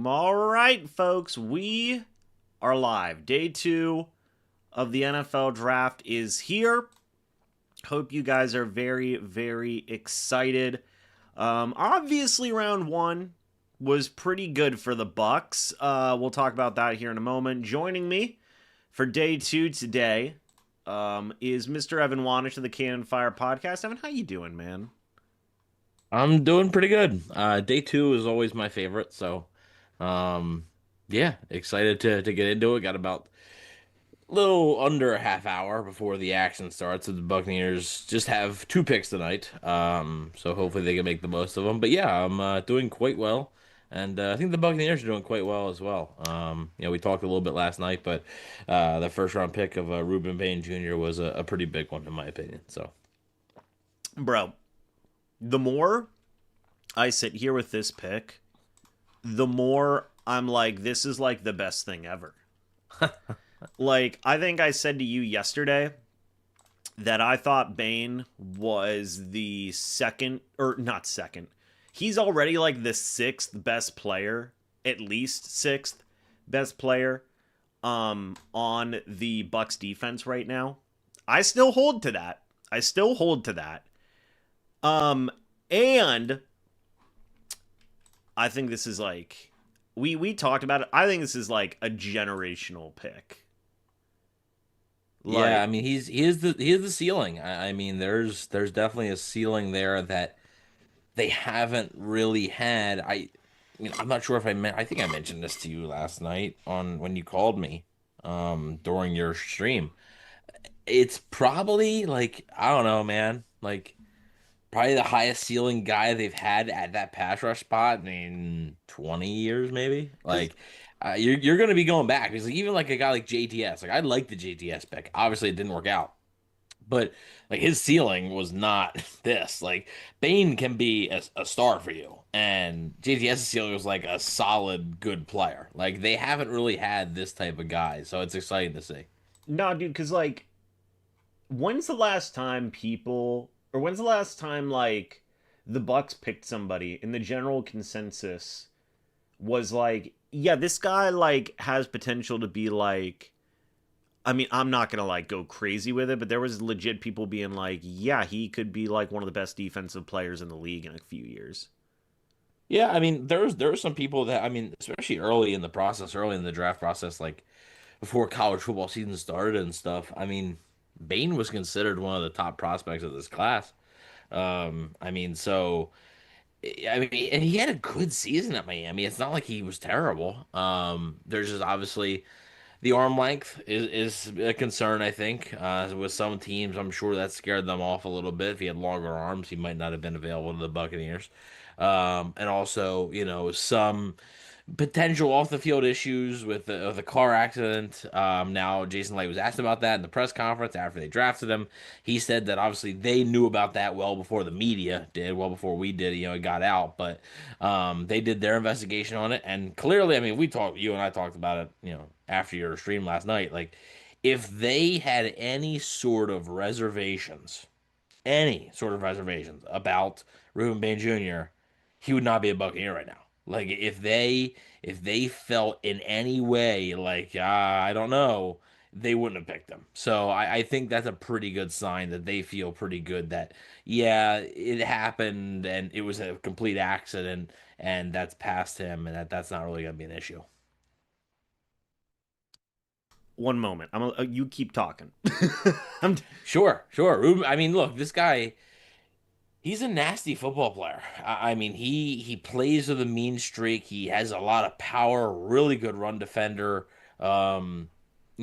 Boom. All right, folks, we are live. Day 2 of the NFL draft is here. Hope you guys are very, very excited. Obviously, round 1 was pretty good for the Bucs. We'll talk about that here in a moment. Joining me for day 2 today is Mr. Evan Wanish of the Cannon Fire Podcast. Evan, how you doing, man? I'm doing pretty good. Day two is always my favorite, so um, yeah, excited to get into it. Got about a little under a half hour before the action starts. So the Buccaneers just have two picks tonight, so hopefully they can make the most of them. But yeah, I'm doing quite well, and I think the Buccaneers are doing quite well as well. We talked a little bit last night, but the first round pick of Ruben Bane Jr. was a pretty big one in my opinion. So. Bro, the more I sit here with this pick, the more I'm like, this is like the best thing ever. Like, I think I said to you yesterday that I thought Bane was the second, or not second. He's already like the sixth best player, at least sixth best player on the Bucs defense right now. I still hold to that. I still hold to that. And I think this is like we talked about it. I think this is like a generational pick. Yeah, I Like mean he is the ceiling. I mean there's definitely a ceiling there that they haven't really had. I mean I'm not sure if I think I mentioned this to you last night on when you called me during your stream. It's probably like I don't know, man. Like probably the highest ceiling guy they've had at that pass rush spot in 20 years, maybe. cuz Like, you're going to be going back because like, even like a guy like JTS, like I like the JTS pick. Obviously, it didn't work out, but like his ceiling was not this. Like Bane can be a star for you, and JTS's ceiling was like a solid good player. Like they haven't really had this type of guy, so it's exciting to see. no, dude, cuz like when's the last time people or when's the last time like the Bucks picked somebody and the general consensus was like, yeah, this guy like has potential to be like, I mean, I'm not gonna like go crazy with it, but there was legit people being like, yeah, he could be like one of the best defensive players in the league in a few years. Yeah, I mean, there are some people that I mean, especially early in the process, early in the draft process, like before college football season started and stuff. I mean, Bane was considered one of the top prospects of this class. I mean, so I mean, and he had a good season at Miami. It's not like he was terrible. There's just obviously the arm length is a concern, I think. With some teams, I'm sure that scared them off a little bit. If he had longer arms, he might not have been available to the Buccaneers. And also, some potential off the field issues with the car accident. Now, Jason Light was asked about that in the press conference after they drafted him. He said that obviously they knew about that well before the media did, well before we did. It got out, but they did their investigation on it, and clearly, I mean, you and I talked about it, after your stream last night. Like, if they had any sort of reservations about Ruben Bane Jr., he would not be a Buccaneer right now. Like if they felt in any way like I don't know, they wouldn't have picked him. So I think that's a pretty good sign that they feel pretty good that yeah, it happened and it was a complete accident and that's past him and that's not really gonna be an issue. One moment, you keep talking. I'm Sure, sure. Ruben, I mean, look, this guy. He's a nasty football player. I mean, he plays with a mean streak. He has a lot of power, really good run defender. Um,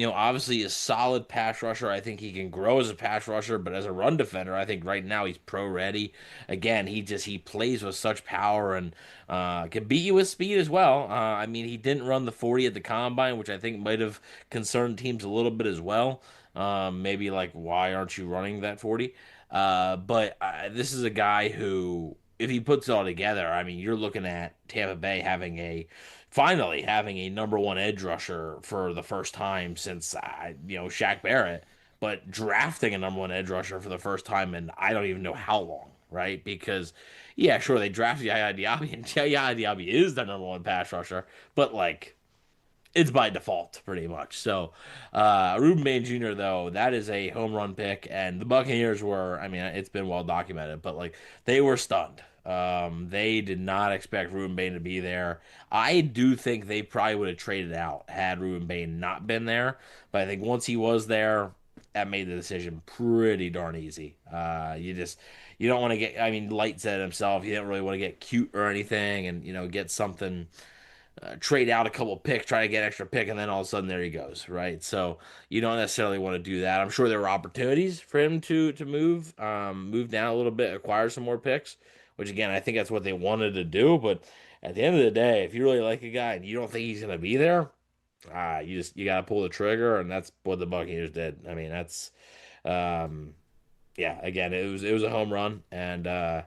obviously a solid pass rusher. I think he can grow as a pass rusher, but as a run defender, I think right now he's pro ready. Again, he plays with such power and can beat you with speed as well. I mean, he didn't run the 40 at the combine, which I think might have concerned teams a little bit as well. Maybe like, why aren't you running that 40? But this is a guy who, if he puts it all together, I mean, you're looking at Tampa Bay finally having a number one edge rusher for the first time since, Shaq Barrett, but drafting a number one edge rusher for the first time in I don't even know how long. right? Because, yeah, sure, they drafted Yaya Diaby, and Yaya Diaby is their number one pass rusher, but like it's by default pretty much. So, Ruben Bane Jr. though, that is a home run pick, and the Buccaneers were, I mean, it's been well documented, but like they were stunned. They did not expect Ruben Bane to be there. I do think they probably would have traded out had Ruben Bane not been there, but I think once he was there, that made the decision pretty darn easy. You don't want to get. I mean, Light said it himself. He didn't really want to get cute or anything, and get something trade out a couple picks, try to get extra pick, and then all of a sudden there he goes, right? So you don't necessarily want to do that. I'm sure there were opportunities for him to move down a little bit, acquire some more picks, which again I think that's what they wanted to do. But at the end of the day, if you really like a guy and you don't think he's gonna be there, you gotta pull the trigger, and that's what the Buccaneers did. I mean um, yeah, again it was a home run, and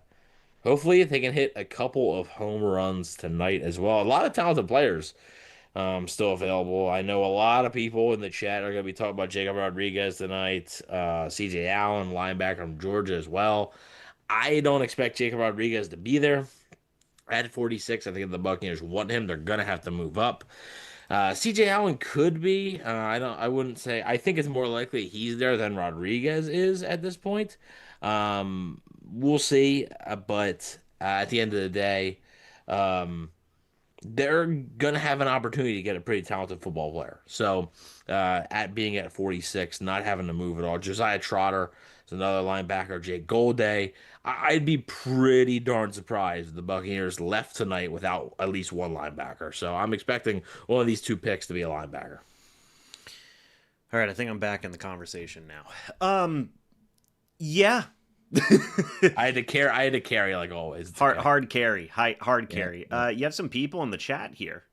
hopefully they can hit a couple of home runs tonight as well. A lot of talented players still available. I know a lot of people in the chat are going to be talking about Jacob Rodriguez tonight. CJ Allen, linebacker from Georgia as well. I don't expect Jacob Rodriguez to be there at 46. I think if the Buccaneers want him, they're going to have to move up. CJ Allen could be. I wouldn't say. I think it's more likely he's there than Rodriguez is at this point. We'll see. But at the end of the day, um, they're gonna have an opportunity to get a pretty talented football player. So, at being at 46, not having to move at all. Josiah Trotter is another linebacker. Jake Golday. I'd be pretty darn surprised if the Buccaneers left tonight without at least one linebacker. So I'm expecting one of these two picks to be a linebacker. All right, I think I'm back in the conversation now. Yeah. I had to carry like always. Hard carry. Hard carry. Yeah. You have some people in the chat here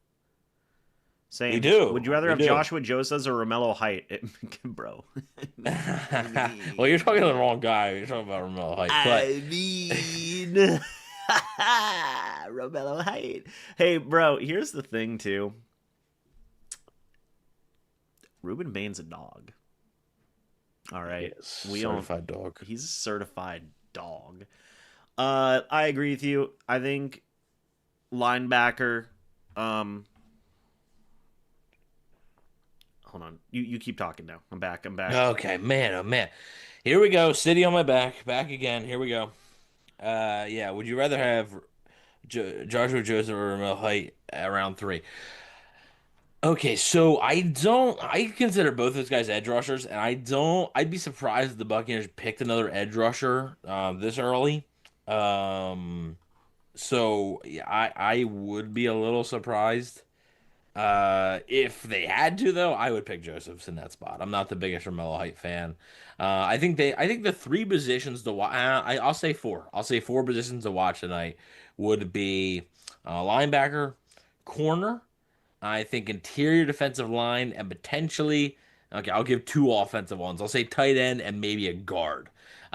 saying, We do. Would you rather We have do. Joshua Josephs or Romello Height? Bro. Well, you're talking to the wrong guy. You're talking about Ramel Height. But I mean, Romello Height. Hey, bro, here's the thing, too. Ruben Bane's a dog. All right. certified dog. He's a certified dog. I agree with you. I think linebacker. Hold on. You keep talking now. I'm back. Okay, man, oh man. Here we go. City on my back again. Here we go. Yeah. Would you rather have Joshua Joseph or Ramel Height at round 3? Okay, so I consider both those guys edge rushers, and I'd be surprised if the Buccaneers picked another edge rusher this early. So yeah, I would be a little surprised. If they had to, though, I would pick Josephs in that spot. I'm not the biggest Romello Height fan. I think the three positions to watch. I'll say four. I'll say four positions to watch tonight would be linebacker, corner. I think interior defensive line, and potentially, okay, I'll give two offensive ones. I'll say tight end and maybe a guard.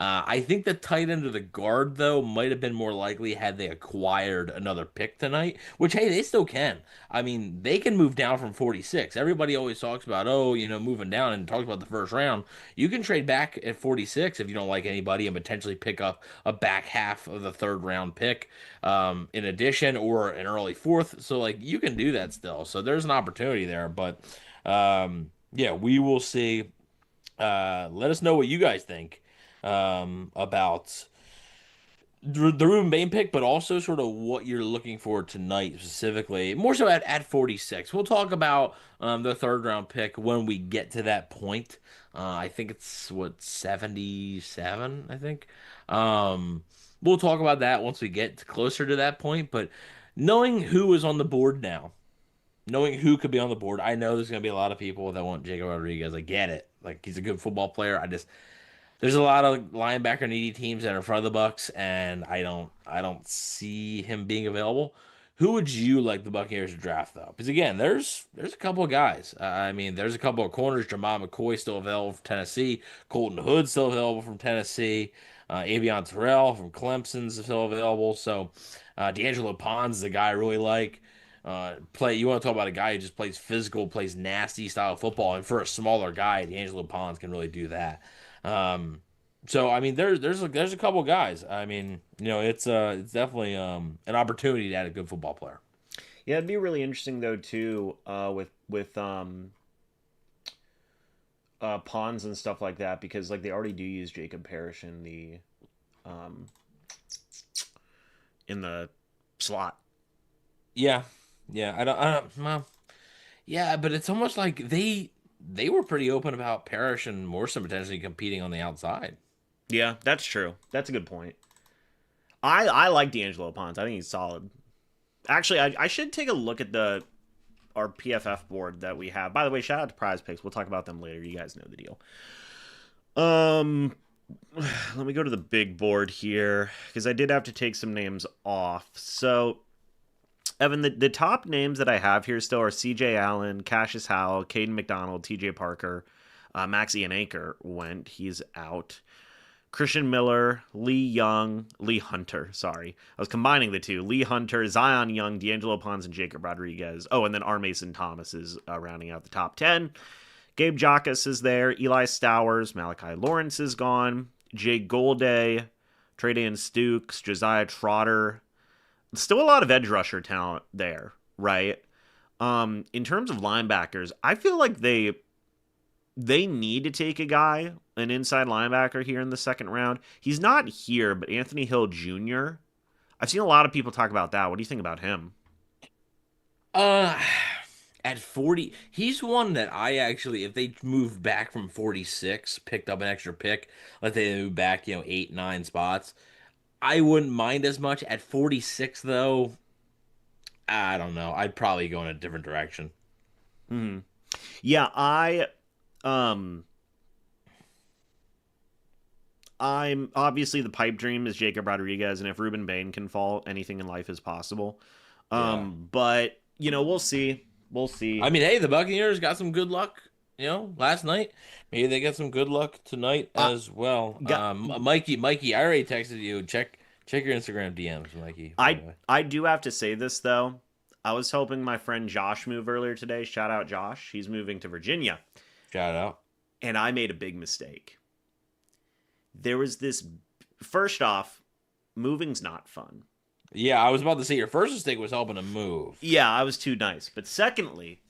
I think the tight end or the guard, though, might have been more likely had they acquired another pick tonight, which, hey, they still can. I mean, they can move down from 46. Everybody always talks about, oh, moving down and talks about the first round. You can trade back at 46 if you don't like anybody and potentially pick up a back half of the third round pick in addition, or an early fourth. So, like, you can do that still. So there's an opportunity there. But, yeah, we will see. Let us know what you guys think about the Ruben Bane pick, but also sort of what you're looking for tonight specifically, more so at 46. We'll talk about the third round pick when we get to that point. I think it's 77, I think. We'll talk about that once we get closer to that point, but knowing who is on the board now, knowing who could be on the board, I know there's going to be a lot of people that want Jacob Rodriguez. I get it. Like, he's a good football player. There's a lot of linebacker needy teams that are in front of the Bucs, and I don't see him being available. Who would you like the Buccaneers to draft though? Because again, there's a couple of guys. I mean, there's a couple of corners. Jamal McCoy still available from Tennessee. Colton Hood still available from Tennessee. Avion Terrell from Clemson's still available. So D'Angelo Pons is a guy I really like. You want to talk about a guy who just plays physical, plays nasty style football, and for a smaller guy, D'Angelo Pons can really do that. Um, So I mean, there's a couple guys. I mean, it's definitely an opportunity to add a good football player. Yeah, it'd be really interesting though too, with pawns and stuff like that, because like they already do use Jacob Parrish um in the slot. Yeah, yeah. I don't. Well, yeah, but it's almost like they were pretty open about Parrish and Morrison potentially competing on the outside. Yeah, that's true. That's a good point. I like D'Angelo Ponds. I think he's solid. Actually, I should take a look at the our PFF board that we have. By the way, shout out to PrizePicks. We'll talk about them later. You guys know the deal. Um, let me go to the big board here because I did have to take some names off. So, Evan, the top names that I have here still are C.J. Allen, Cassius Howell, Caden McDonald, T.J. Parker, Max Ian Anchor went. He's out. Christian Miller, Lee Hunter, sorry. I was combining the two. Lee Hunter, Zion Young, D'Angelo Pons, and Jacob Rodriguez. Oh, and then R. Mason Thomas is rounding out the top 10. Gabe Jacas is there. Eli Stowers, Malachi Lawrence is gone. Jay Golday, Tredain Stukes, Josiah Trotter. Still a lot of edge rusher talent there, right? In terms of linebackers, I feel like they need to take a guy, an inside linebacker here in the second round. He's not here, but Anthony Hill Jr. I've seen a lot of people talk about that. What do you think about him? Uh, at 40, he's one that I actually, if they move back from 46, picked up an extra pick, let they move back, 8, 9 spots, I wouldn't mind as much. At 46, though, I don't know. I'd probably go in a different direction. Hmm. Yeah, um I'm obviously the pipe dream is Jacob Rodriguez, and if Ruben Bane can fall, anything in life is possible. Yeah. But we'll see. We'll I see. mean, hey, the Buccaneers got some good luck, last night. Maybe they get some good luck tonight Uh, as well. got, Mikey, I already texted you. Check your Instagram DMs, Mikey, by the way. I do have to say this though. I was helping my friend Josh move earlier today. Shout out Josh. He's moving to Virginia, Shout out. and I made a big mistake. There was this. First off, moving's not fun. Yeah, I was about to say your first mistake was helping him move. Yeah, I was too nice. But secondly,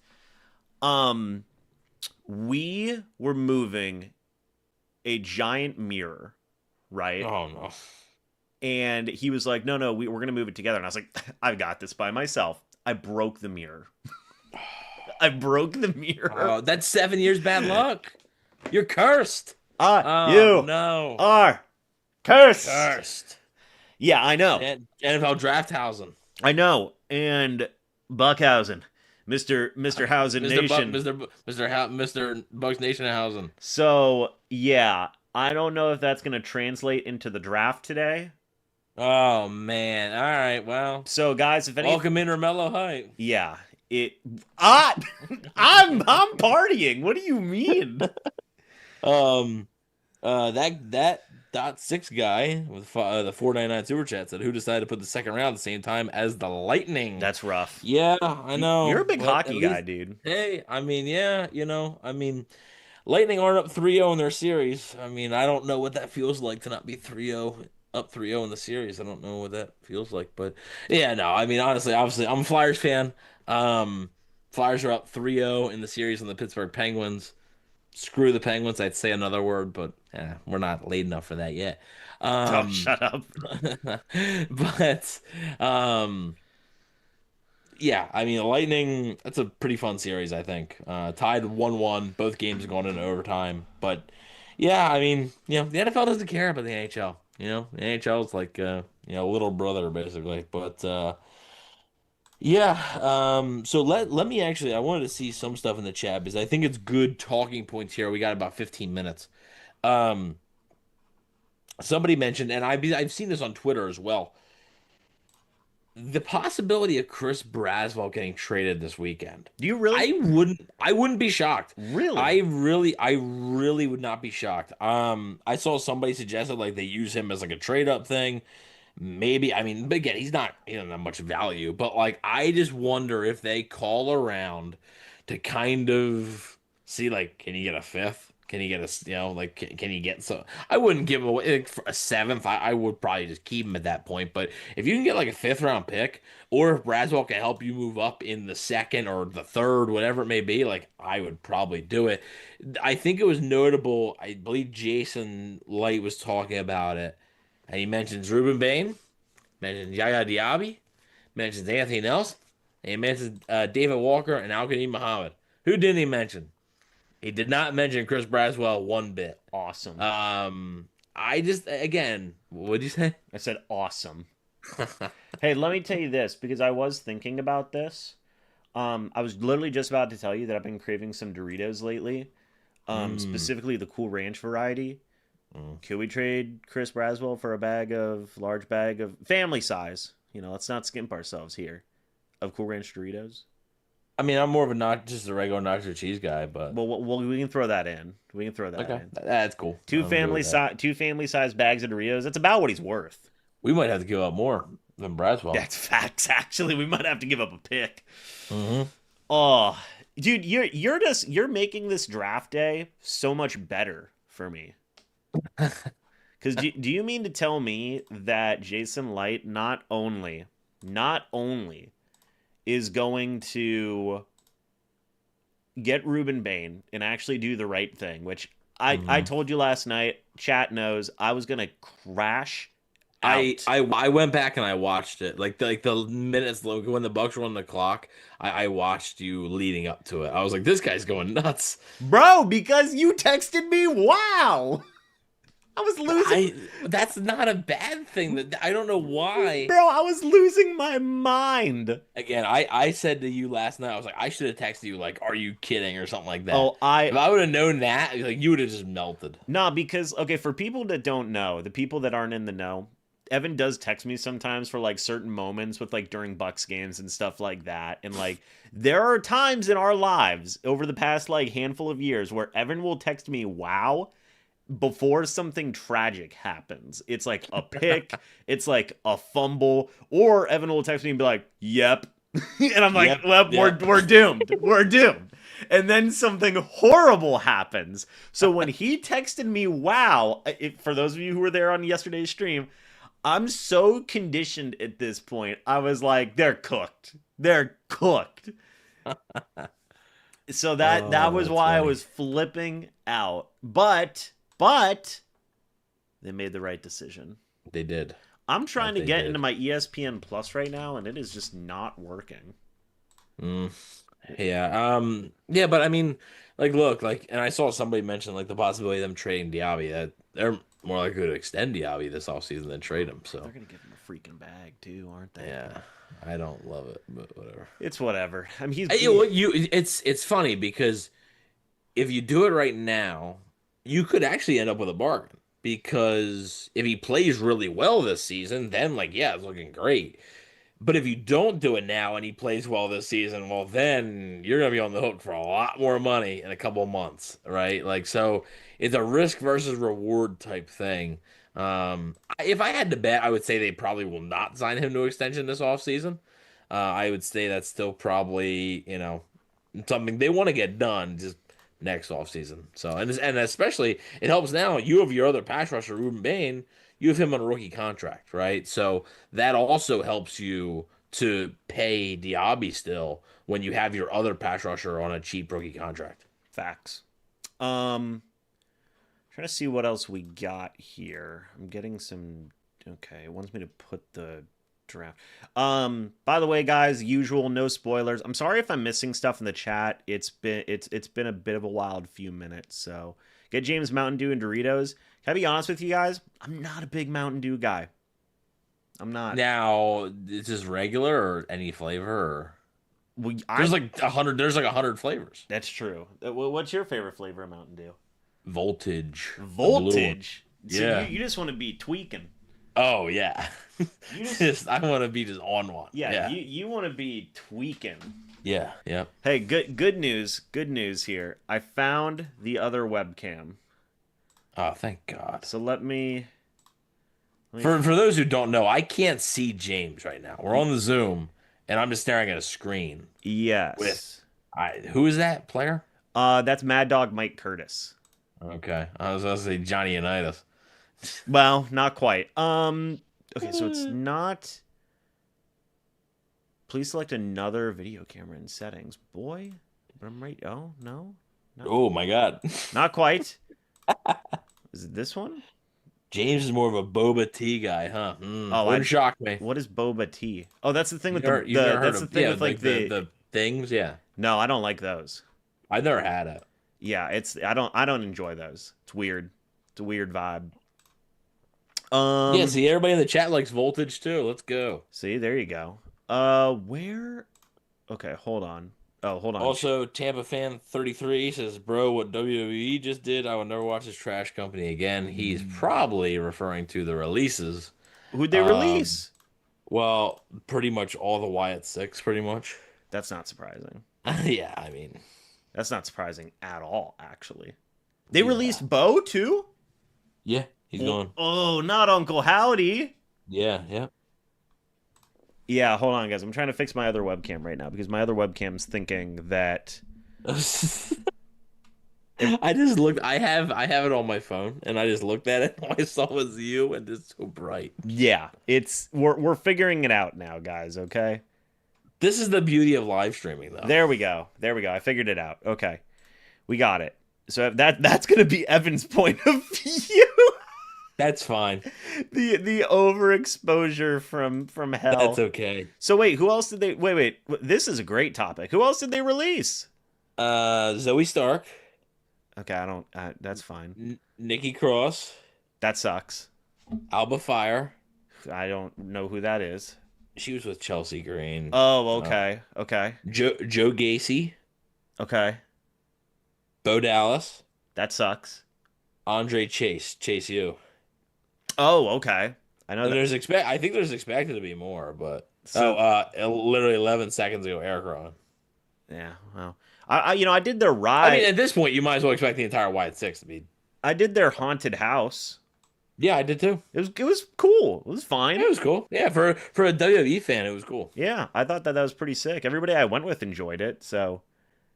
um, we were moving a giant mirror, right? Oh no. And he was like, "No, no, we're gonna move it together." And I was like, "I've got this by myself." I broke the mirror. I broke the mirror. Oh, that's 7 years bad luck. You're cursed. Oh You no. are cursed. Cursed. Yeah, I know. And NFL Drafthausen. I know. And Buckhausen, Mr. Hausen Nation. Mr. Bucs Nation Hausen. So yeah, I don't know if that's gonna translate into the draft today. Oh man. All right. Well, So guys, if any, welcome in Romello Height. yeah, it. Ah, I'm partying. What do you mean? That .6 guy with the 499 super chat said who decided to put the second round at the same time as the Lightning. That's rough. Yeah, I know. You're a big but hockey at guy, least- dude. Hey, I mean, yeah, Lightning aren't up 3-0 in their series. I mean, I don't know what that feels like to not be 3-0 up 3-0 in the series. I don't know what that feels like, but yeah, no. I mean, honestly, obviously, I'm a Flyers fan. Flyers are up 3-0 in the series on the Pittsburgh Penguins. Screw the Penguins. I'd say another word, but we're not late enough for that yet. Oh, shut up. But yeah, I mean, the Lightning, that's a pretty fun series, I think. Tied 1-1, both games going into overtime. But yeah, I mean, the NFL doesn't care about the NHL. The NHL is like, little brother, basically. But yeah, so let me actually, I wanted to see some stuff in the chat because I think it's good talking points here. We got about 15 minutes. Um, Somebody mentioned, and I've seen this on Twitter as well, the possibility of Chris Braswell getting traded this weekend. Do you really? I wouldn't be shocked. Really? I really would not be shocked. I saw somebody suggested like they use him as like a trade up thing. Maybe, I mean, but again, he doesn't have much value, but like I just wonder if they call around to kind of see like, can you get a fifth? Can you get like can you get so? I wouldn't give him away like, for a seventh. I would probably just keep him at that point. But if you can get like a fifth round pick, or if Braswell can help you move up in the second or the third, whatever it may be, like I would probably do it. I think it was notable. I believe Jason Light was talking about it, and he mentions Ruben Bane, mentions Yaya Diaby, mentions Anthony Nelson, and he mentions David Walker and Al Muhammad. Who didn't he mention? He did not mention Chris Braswell one bit. Awesome. I just again, what'd you say? I said awesome. Hey, let me tell you this because I was thinking about this. I was literally just about to tell you that I've been craving some Doritos lately. Specifically the Cool Ranch variety. Could we trade Chris Braswell for a large bag of family size? Let's not skimp ourselves here. Of Cool Ranch Doritos. I mean, I'm more of a not just a regular nacho cheese guy, but well, we can throw that in. We can throw that in. That's cool. Two family size bags of Doritos. That's about what he's worth. We might have to give up more than Braswell. That's facts. Actually, we might have to give up a pick. Mm-hmm. Oh, dude, you're making this draft day so much better for me. Because do you mean to tell me that Jason Light not only is going to get Ruben Bane and actually do the right thing, which I told you last night, chat knows, I was going to crash out. I went back and I watched it. Like the minutes when the Bucs were on the clock, I watched you leading up to it. I was like, this guy's going nuts. Bro, because you texted me, wow. I was losing. That's not a bad thing. I don't know why. Bro, I was losing my mind. Again, I said to you last night, I was like, I should have texted you, like, are you kidding or something like that. Oh, if I would have known that, like, you would have just melted. Nah, because, okay, for people that don't know, the people that aren't in the know, Evan does text me sometimes for, like, certain moments with, like, during Bucs games and stuff like that. And, like, there are times in our lives over the past, like, handful of years where Evan will text me, wow, before something tragic happens. It's like a pick, it's like a fumble, or Evan will text me and be like, yep. And I'm like, we're doomed. We're doomed. And then something horrible happens. So when he texted me, wow, for those of you who were there on yesterday's stream, I'm so conditioned at this point. I was like, they're cooked. They're cooked. So that was why funny. I was flipping out. But they made the right decision. They did. I'm trying to get into my ESPN Plus right now, and it is just not working. Yeah. Yeah, but I mean, like, look, like, and I saw somebody mention like the possibility of them trading Diaby. That they're more likely to extend Diaby this offseason than trade him. So they're gonna give him a freaking bag too, aren't they? Yeah. I don't love it, but whatever. It's whatever. I mean, it's funny because if you do it right now, you could actually end up with a bargain because if he plays really well this season, then like, yeah, it's looking great. But if you don't do it now and he plays well this season, well, then you're going to be on the hook for a lot more money in a couple of months, right? Like, so it's a risk versus reward type thing. If I had to bet, I would say they probably will not sign him to extension this offseason. I would say that's still probably, something they want to get done just next offseason. So, and especially, it helps now. You have your other pass rusher, Ruben Bane. You have him on a rookie contract, right? So that also helps you to pay Diaby still when you have your other pass rusher on a cheap rookie contract. Facts. Trying to see what else we got here. I'm getting some. Okay, it wants me to put the draft. By the way, guys, usual, no spoilers. I'm sorry if I'm missing stuff in the chat. It's been a bit of a wild few minutes. So get James Mountain Dew and Doritos. Can I be honest with you guys? I'm not a big Mountain Dew guy. I'm not. Now, is this regular or any flavor? Or... There's like 100. There's like 100 flavors. That's true. What's your favorite flavor of Mountain Dew? Voltage. Voltage. So yeah. You just want to be tweaking. Oh yeah. You just I want to be just on one. Yeah. You want to be tweaking. Yeah. Yeah. Hey, good news. Good news here. I found the other webcam. Oh, thank God. So let me For those who don't know, I can't see James right now. We're on the Zoom, and I'm just staring at a screen. Yes. Who is that player? That's Mad Dog Mike Curtis. Okay. I was going to say Johnny Unitas. Well, not quite. Okay, so it's not. Please select another video camera in settings. Boy, but I'm right. Oh, no. Not, Oh, my God. not quite. Is it this one? James is more of a boba tea guy, huh? Oh, Wouldn't shock me. what is boba tea? Oh, that's the thing with You've never heard that's the of, thing yeah, with like like the things? Yeah. No, I don't like those. I've never had it. Yeah, I don't enjoy those. It's weird. It's a weird vibe. Yeah, see, everybody in the chat likes Voltage too. Let's go. See, there you go. Where? Okay, hold on. Oh, hold on. Also, Tampa fan 33 says, "Bro, what WWE just did, I will never watch this trash company again." He's probably referring to the releases. Who'd they Um, release? well, pretty much all the Wyatt Six, pretty much. That's not surprising. Yeah, I mean, That's not surprising at all, actually. They yeah, released Bo too? yeah, he's going. Oh, not Uncle Howdy. Yeah, yeah. Yeah, hold on, guys. I'm trying to fix my other webcam right now because my other webcam's thinking that. I just looked. I have it on my phone, and I just looked at it. And I saw it was you, and it's so bright. Yeah, we're figuring it out now, guys. Okay. This is the beauty of live streaming, though. There we go. There we go. I figured it out. Okay, we got it. So that's gonna be Evan's point of view. That's fine. The overexposure from hell. That's okay. So wait, who else did they? Wait. This is a great topic. Who else did they release? Zoe Stark, Okay, I don't. That's fine. Nikki Cross, That sucks. Alba Fire. I don't know who that is. She was with Chelsea Green. Oh, okay, okay, Joe Gacy, okay. Bo Dallas, That sucks. Andre Chase U. Oh, okay. I know And that. I think there's expected to be more, but So, literally 11 seconds ago, Eric Ron. yeah. Well, I did their I mean, ride. at this point, you might as well expect the entire Wyatt Six to be. I did their haunted house. Yeah, I did too. It was cool. It was fine. It was cool. Yeah, for a WWE fan, it was cool. Yeah, I thought that was pretty sick. Everybody I went with enjoyed it. So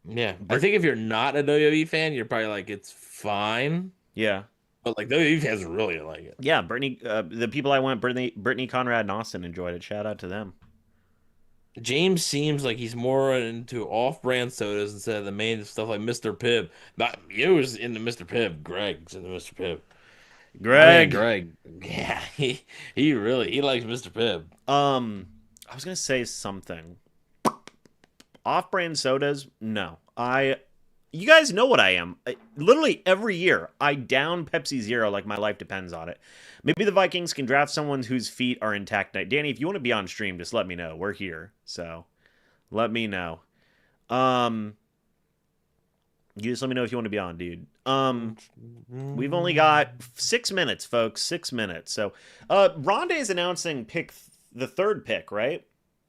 Yeah, I think if you're not a WWE fan, you're probably like it's fine. yeah, But like WWE fans really like it. yeah. Brittany, the people I went, Brittany, Conrad, and Austin enjoyed it. Shout out to them. James seems like he's more into off-brand sodas instead of the main stuff like Mr. Pibb. Not you was into Mr. Pibb. Greg's into Mr. Pibb. Greg. Greg. Yeah, he likes Mr. Pibb. I was gonna say something. Off-brand sodas? No. You guys know what I am. Literally every year, I down Pepsi Zero like my life depends on it. Maybe the Vikings can draft someone whose feet are intact. Danny, if you want to be on stream, just let me know. We're here, so let me know. You just let me know if you want to be on, dude. We've only got 6 minutes, folks. 6 minutes. So, Rondé is announcing the third pick, right?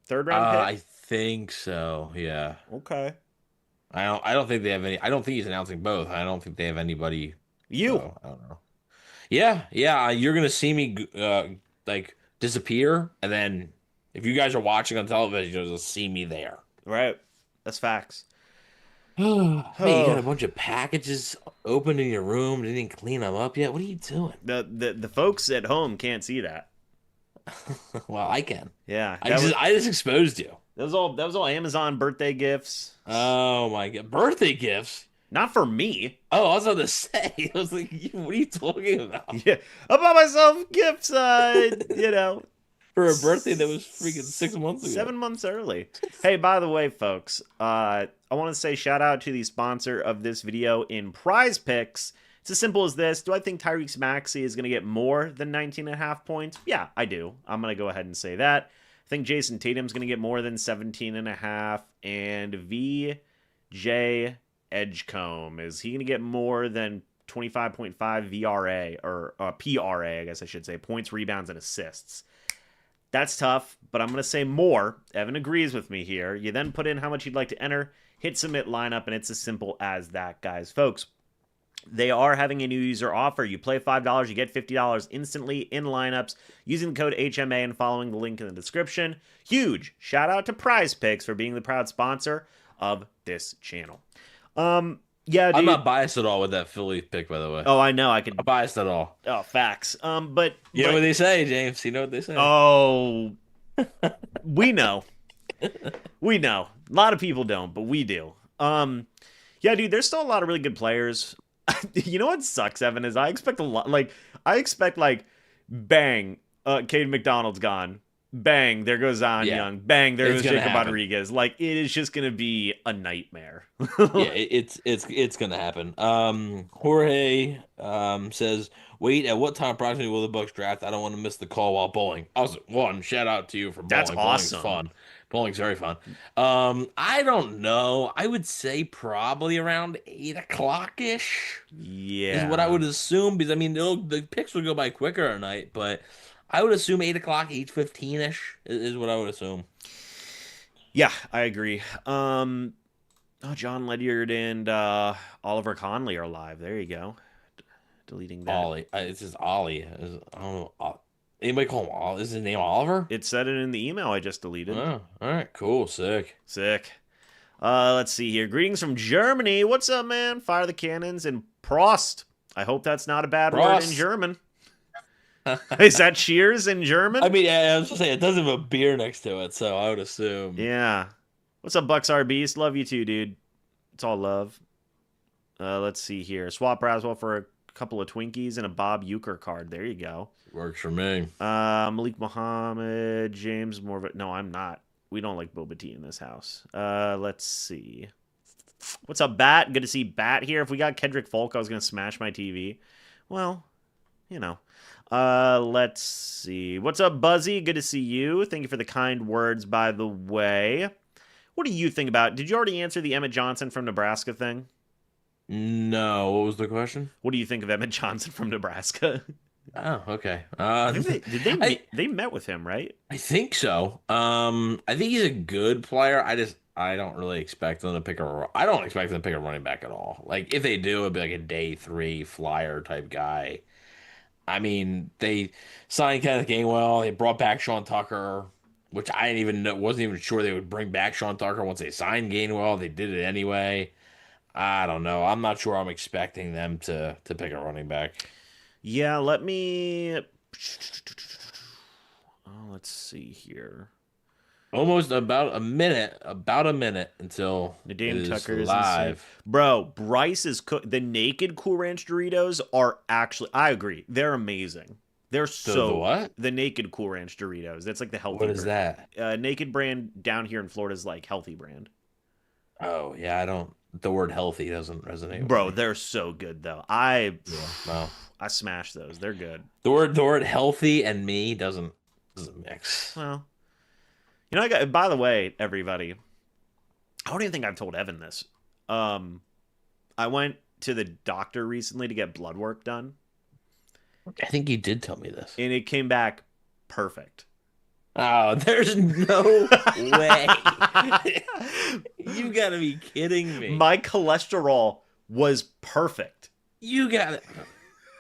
Third round pick. I think so. Yeah. Okay. I don't think they have any. I don't think he's announcing both. I don't think they have anybody. You. So, I don't know. Yeah. You're gonna see me like disappear, and then if you guys are watching on television, you'll just see me there. Right. That's facts. Hey, you got a bunch of packages open in your room. You didn't clean them up yet. What are you doing? The folks at home can't see that. Well, I can. Yeah. I just exposed you. That was all Amazon birthday gifts. Oh my god, birthday gifts. Not for me. Oh, I was about to say. I was like, what are you talking about? Yeah. I bought myself gifts, For a birthday that was freaking 6 months ago. 7 months early. Hey, by the way, folks, I want to say shout out to the sponsor of this video in PrizePicks. It's as simple as this. Do I think Tyrese Maxey is going to get more than 19.5 points? Yeah, I do. I'm going to go ahead and say that. I think Jason Tatum's going to get more than 17.5. And VJ Edgecombe, is he going to get more than 25.5 VRA, or PRA, I guess I should say, points, rebounds, and assists? That's tough, but I'm going to say more. Evan agrees with me here. You then put in how much you'd like to enter, hit submit lineup, and it's as simple as that, guys. Folks, they are having a new user offer. You play $5, you get $50 instantly in lineups using the code HMA and following the link in the description. Huge shout out to PrizePicks for being the proud sponsor of this channel. Yeah, I'm dude. not biased at all with that Philly pick, by the way. Oh, I know. I Not could. biased at all. Oh, facts. But You know what they say, James? You know what they say. oh, we know. We know. A lot of people don't, but we do. Yeah, dude. There's still a lot of really good players. You know what sucks, Evan? Is I expect a lot. Like I expect like, bang, Cade McDonald's gone. Bang, there goes Zion Yeah, Young. Bang, there it's goes gonna Jacob happen. Rodriguez. Like it is just gonna be a nightmare. Yeah, it's gonna happen. Jorge says, "Wait, at what time approximately will the Bucks draft? I don't want to miss the call while bowling." I was one. Shout out to you for That's bowling. Bowling's awesome. fun. Bowling's very fun. I don't know. I would say probably around 8 o'clock ish is what I Yeah. would assume because I mean the picks will go by quicker at night, but I would assume 8 o'clock, 8:15 ish is what I would assume. Yeah, I agree. Oh, John Ledyard and Oliver Conley are live. There you go. Deleting that. Ollie. It's just Ollie. I don't know. Anybody call him Ollie? Is his name Oliver? It said it in the email I just deleted. Oh, all right. Cool. Sick. Sick. Let's see here. Greetings from Germany. What's up, man? Fire the cannons and Prost. I hope that's not a bad word in Ross. German. Is that cheers in German? I mean, yeah, I was just saying, it does have a beer next to it, so I would assume. Yeah. What's up, Bucks R Beast? Love you too, dude. It's all love. Let's see here. Swap Braswell for a couple of Twinkies and a Bob Euchre card. There you go. Works for me. Malik Muhammad, James Morva. No, I'm not. We don't like boba tea in this house. Let's see. What's up, Bat? Good to see Bat here. If we got Kendrick Folk, I was gonna smash my TV. Well, you know. Let's see. What's up, Buzzy? Good to see you. Thank you for the kind words, by the way. What do you think about? Did you already answer the Emmett Johnson from Nebraska thing? No, what was the question? What do you think of Emmett Johnson from Nebraska? Oh, okay. I think did they I they met with him, right? I think so. I think he's a good player. I don't really expect them to pick a. I don't expect them to pick a running back at all. Like if they do, it'd be like a day three flyer type guy. I mean, they signed Kenneth Gainwell. They brought back Sean Tucker, which I didn't even know, wasn't even sure they would bring back Sean Tucker once they signed Gainwell. They did it anyway. I don't know. I'm not sure I'm expecting them to pick a running back. Yeah, let me. Oh, let's see here. Almost about a minute until it Nadeem is Tucker is insane. live. Bro, Bryce is the naked Cool Ranch Doritos are actually. I agree, they're amazing. They're The what? the naked Cool Ranch Doritos. That's like the healthy. What is that? Naked brand down here in Florida is like healthy brand. Oh yeah, I don't. The word healthy doesn't resonate with Bro, me. they're so good though. Yeah, no. I smash those. They're good. The word healthy and me doesn't mix. Well, you know, I got. By the way, everybody, I don't even think I've told Evan this. I went to the doctor recently to get blood work done, I think you did tell me this. and it came back perfect. Oh, there's no way. You gotta be kidding me. My cholesterol was perfect. You got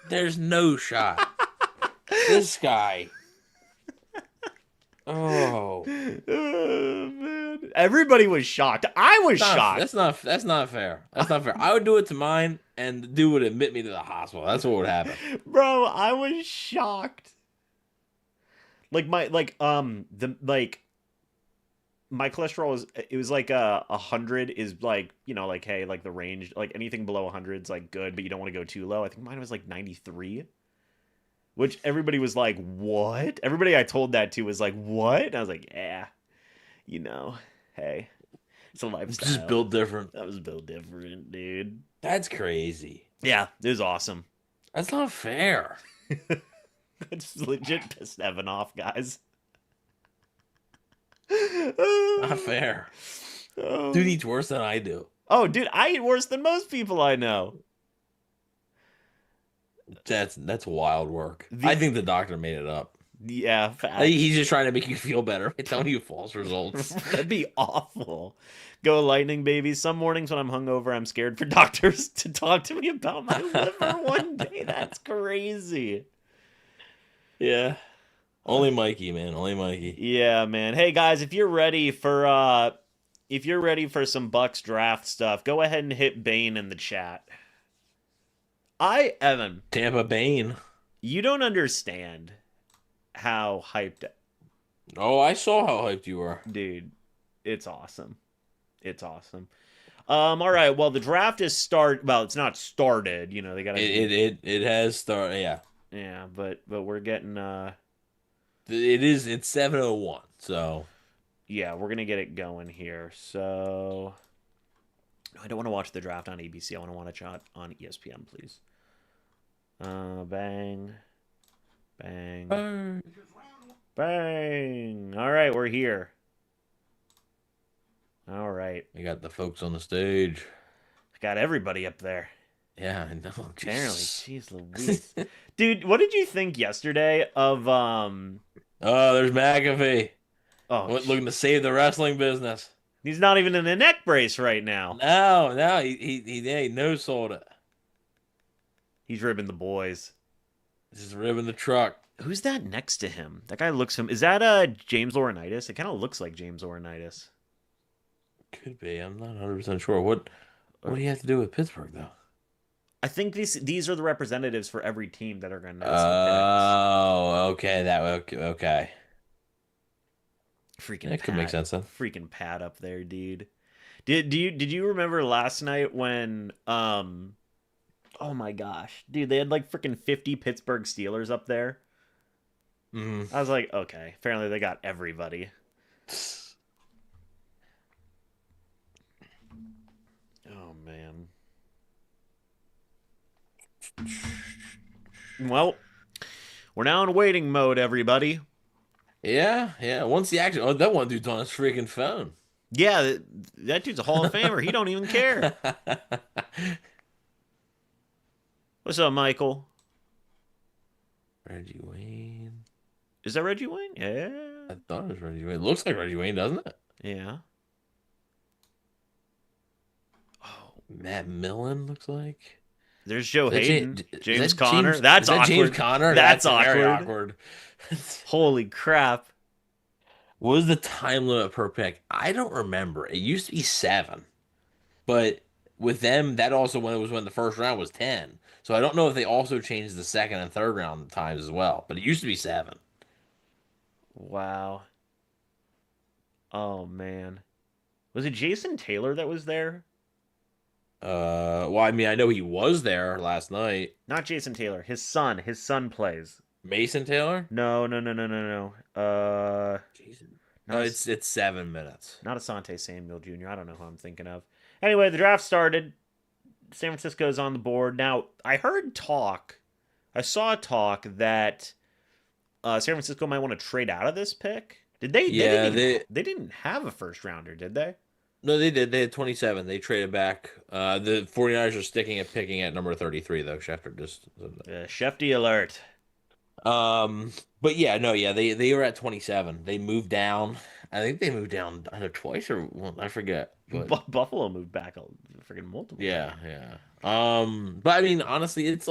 There's no shot. This guy. Oh. Oh, man. Everybody was shocked. I was shocked. That's not fair. That's not fair. I would do it to mine and the dude would admit me to the hospital. That's what would happen. Bro, I was shocked. Like my cholesterol was it was like 100 is like, you know, like hey, like the range, like anything below 100 is like good, but you don't want to go too low. I think mine was like 93, which everybody was like, "What?" Everybody I told that to was like, "What?" And I was like, "Yeah, you know, hey, it's a lifestyle." Just built different. That was built different, dude. That's crazy. Yeah, it was awesome. That's not fair. It's legit pissed Evan off, guys. Not fair. Oh. Dude eats worse than I do. Oh, dude, I eat worse than most people I know. That's wild work. The- I think the doctor made it up. Yeah, He's just trying to make you feel better. It's telling you false results. that'd be awful. Go Lightning, baby. Some mornings when I'm hungover, I'm scared for doctors to talk to me about my liver one day. That's crazy. Yeah. Only Mikey, man. Only Mikey. Yeah, man. Hey, guys, if you're ready for if you're ready for some Bucks draft stuff, go ahead and hit Bane in the chat. Evan, Tampa Bane. you don't understand how hyped, Oh, I saw how hyped you were. dude. It's awesome. It's awesome. All right. Well, the draft is Well, it's not started. You know, they gotta. It has started. Yeah, Yeah, but we're getting. it's 7:01. So Yeah, we're gonna get it going here. So, I don't want to watch the draft on ABC. I want to watch it on ESPN, please. Bang, bang, bang. All right, we're here. All right, we got the folks on the stage. got everybody up there. Yeah, I know. Apparently, Jesus. jeez Louise, dude. What did you think yesterday of Oh, there's McAfee. Oh, Looking to save the wrestling business. he's not even in a neck brace right now. No, he no sold it. He's ribbing the boys. Just ribbing the truck. Who's that next to him? That guy looks him. Is that James Laurinaitis? It kind of looks like James Laurinaitis. Could be. I'm not 100% sure. What do you have to do with Pittsburgh though? I think these are the representatives for every team that are going to announce Oh, okay. Okay. the picks. Freaking That could make sense then. Freaking Pat up there, dude. Did you remember last night when oh my gosh, dude, they had like freaking 50 Pittsburgh Steelers up there. Mm-hmm. I was like, okay, apparently they got everybody. Oh man. Well, we're now in waiting mode, everybody. Yeah. Once the action, that one dude's on his freaking phone. Yeah, that dude's a Hall of Famer. He don't even care. What's up, Michael? Reggie Wayne. Is that Reggie Wayne? Yeah. I thought it was Reggie Wayne. It looks like Reggie Wayne, doesn't it? Yeah. Oh, Matt Millen looks like. there's Joe Is that Hayden. James is that Conner. That's is that awkward. James Conner? That's very awkward. Holy crap. What was the time limit per pick? I don't remember. It used to be 7. But with them, that also when the first round was 10. So I don't know if they also changed the second and third round times as well. But it used to be 7. Wow. Oh man. Was it Jason Taylor that was there? Well, I mean, I know he was there last night. Not Jason Taylor. His son. His son plays. Mason Taylor? No. Jason. Not No, it's 7 minutes. not Asante Samuel Jr. I don't know who I'm thinking of. Anyway, the draft started. San Francisco's on the board. Now, I saw talk that San Francisco might want to trade out of this pick. Did they? Yeah, they didn't have a first rounder, did they? No, they did. They had 27. They traded back. The 49ers are sticking at picking at number 33, though. Schefter just. Shefty alert. But yeah, no, yeah, they were at 27. They moved down. I think they moved down either twice or I forget. But Buffalo moved back freaking multiple. yeah. But I mean, honestly, it's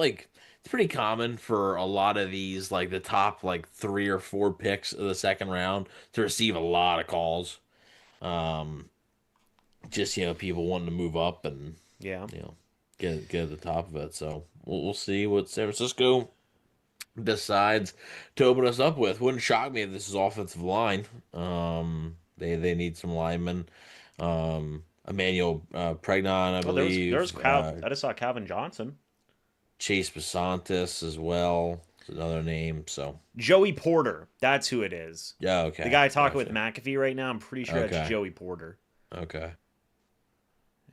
pretty common for a lot of these, like the top like 3 or 4 picks of the second round to receive a lot of calls. Just people wanting to move up and Yeah. get at the top of it. So we'll see what San Francisco decides to open us up with. Wouldn't shock me if this is offensive line. They need some linemen. Emmanuel Pregnon, I believe. There's I just saw Calvin Johnson. Chase Basantis as well. Is another name. So Joey Porter. That's who it is. yeah, okay. The guy talking Gotcha. with McAfee right now, I'm pretty sure Okay. that's Joey Porter. Okay.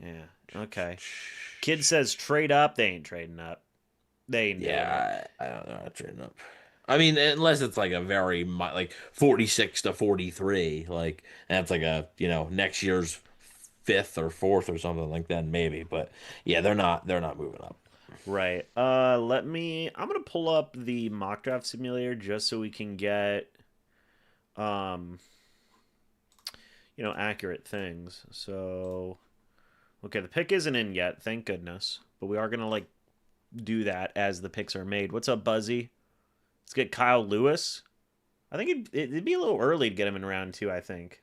Yeah. Okay. Kid says trade up. They ain't trading up. They ain't doing it. Yeah, I don't know how to train up. I mean, unless it's like a very like 46 to 43, like that's like a next year's 5th or 4th or something like that, maybe. But yeah, they're not moving up. Right. I'm gonna pull up the mock draft simulator just so we can get accurate things. So okay, the pick isn't in yet, thank goodness. But we are gonna do that as the picks are made. What's up, Buzzy? Let's get Kyle Lewis. I think it'd be a little early to get him in round 2, I think.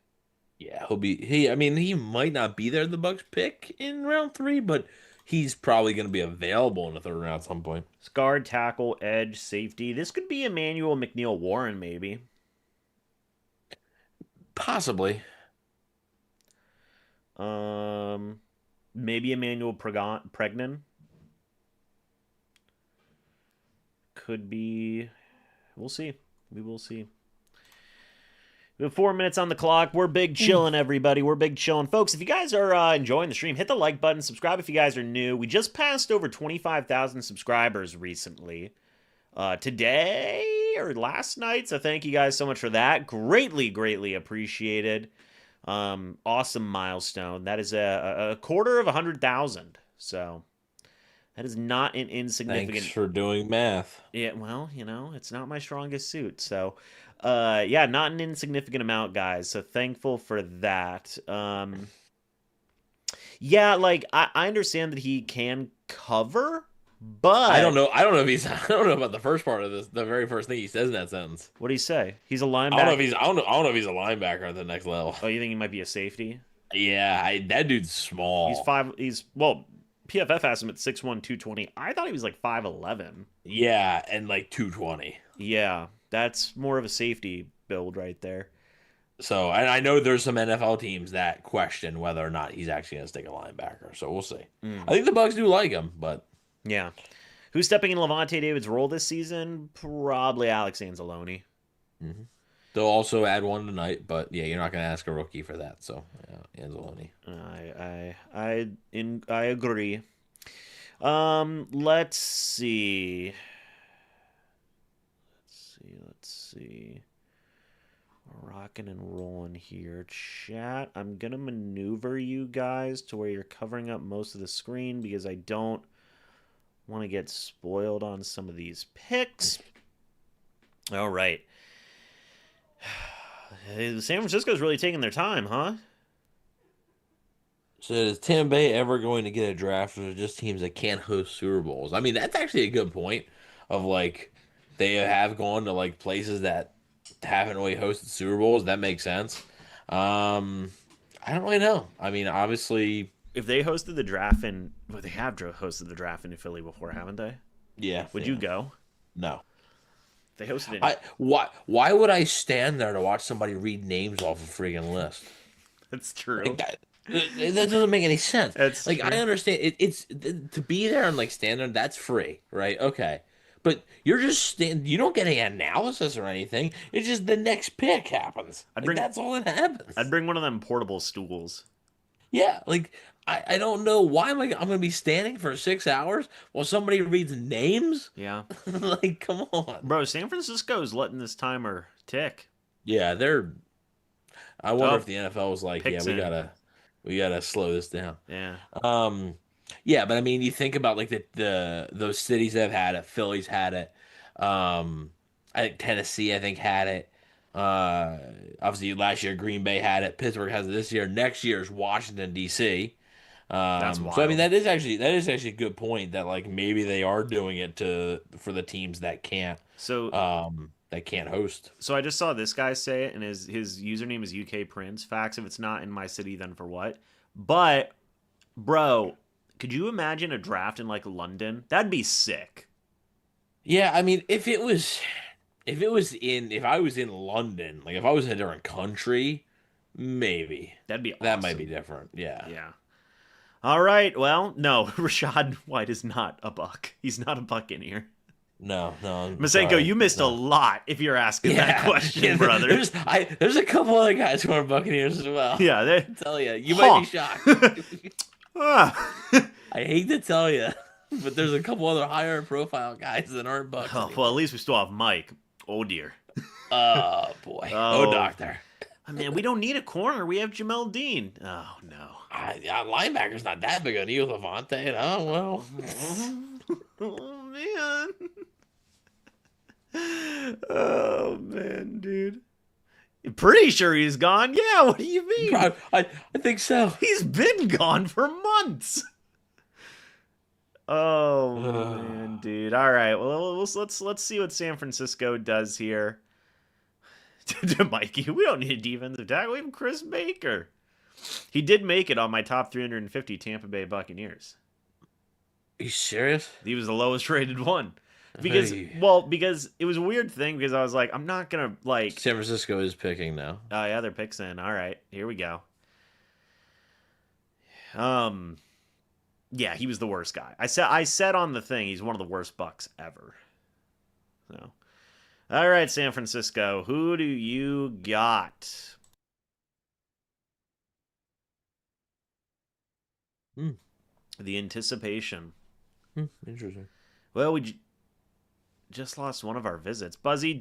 Yeah, I mean, he might not be there the Bucks pick in round 3, but he's probably going to be available in the 3rd round at some point. Guard, tackle, edge, safety. This could be Emmanuel McNeil Warren, maybe. Possibly. Maybe Emmanuel Pregnan. Could be. We'll see. We will see. We have 4 minutes on the clock. We're big chilling, everybody. We're big chilling. Folks, if you guys are enjoying the stream, hit the like button. Subscribe if you guys are new. We just passed over 25,000 subscribers recently. Today or last night. So thank you guys so much for that. Greatly, greatly appreciated. Awesome milestone. That is a quarter of 100,000. So that is not an insignificant. Thanks for doing math. Yeah, well, it's not my strongest suit. So, yeah, not an insignificant amount, guys. So thankful for that. Yeah, like I understand that he can cover, but I don't know. I don't know if he's. I don't know about the first part of this. The very first thing he says in that sentence. What do you say? He's a linebacker. I don't know if he's. I don't know if he's a linebacker at the next level. Oh, you think he might be a safety? Yeah, that dude's small. Well, PFF has him at 6'1", 220. I thought he was like 5'11". Yeah, and like 220. Yeah, that's more of a safety build right there. So, and I know there's some NFL teams that question whether or not he's actually going to stick a linebacker. So we'll see. I think the Bucs do like him, but yeah. Who's stepping in Levante David's role this season? Probably Alex Anzalone. Mm-hmm. They'll also add one tonight, but yeah, you're not going to ask a rookie for that. So, yeah, Anzalone. I agree. Let's see. Let's see. We're rocking and rolling here. Chat, I'm going to maneuver you guys to where you're covering up most of the screen because I don't want to get spoiled on some of these picks. All right. San Francisco's really taking their time, huh? So is Tampa Bay ever going to get a draft, or just teams that can't host Super Bowls? I mean, that's actually a good point of like they have gone to like places that haven't really hosted Super Bowls. That makes sense. I don't really know. I mean, obviously, if they hosted the draft they have hosted the draft in Philly before, haven't they? Yeah. Would you go? No. They hosted it. Why would I stand there to watch somebody read names off a freaking list? That's true. Like that doesn't make any sense. That's like true. I understand it's to be there and like stand there. That's free, right? Okay, but you're just you don't get any analysis or anything. It's just the next pick happens. That's all that happens. I'd bring one of them portable stools. Yeah, like I don't know why I'm gonna be standing for 6 hours while somebody reads names. Yeah, like come on, bro. San Francisco's letting this timer tick. Yeah, I wonder if the NFL was like, yeah, we gotta slow this down. Yeah. Yeah, but I mean, you think about like those cities that have had it. Philly's had it. I think Tennessee, I think, had it. Obviously, last year Green Bay had it. Pittsburgh has it this year. Next year is Washington D.C. That's wild. So I mean, that is actually a good point that like maybe they are doing it for the teams that can't. That can't host. So I just saw this guy say it, and his username is UK Prince. Facts, if it's not in my city, then for what? But, bro, could you imagine a draft in like London? That'd be sick. Yeah, I mean, if I was in London, like if I was in a different country, maybe that'd be awesome. That might be different. Yeah. Yeah. All right. Well, no, Rashad White is not a Buck. He's not a Buccaneer. No. Masenko, you missed a lot if you're asking that question, brother. There's a couple other guys who are Buccaneers as well. Yeah, I tell you might be shocked. I hate to tell you, but there's a couple other higher profile guys that aren't Bucs. Oh, well, at least we still have Mike. Oh dear. Oh boy. Oh doctor. Man, we don't need a corner. We have Jamel Dean. Oh no. Linebacker's not that big a deal, Levante. Oh well. Oh man. Oh man, dude. You're pretty sure he's gone? Yeah, what do you mean? I think so. He's been gone for months. Oh man, dude. All right. Well, let's see what San Francisco does here. to Mikey. We don't need a defensive tackle. We have Chris Baker. He did make it on my top 350 Tampa Bay Buccaneers. Are you serious? He was the lowest rated one. Because Hey. because it was a weird thing because I was like, I'm not gonna like San Francisco is picking now. oh yeah, they're picks in. All right, here we go. Yeah, he was the worst guy. I said on the thing he's one of the worst Bucs ever. So all right, San Francisco, who do you got? The anticipation. Interesting. Well, we just lost one of our visits. Buzzy?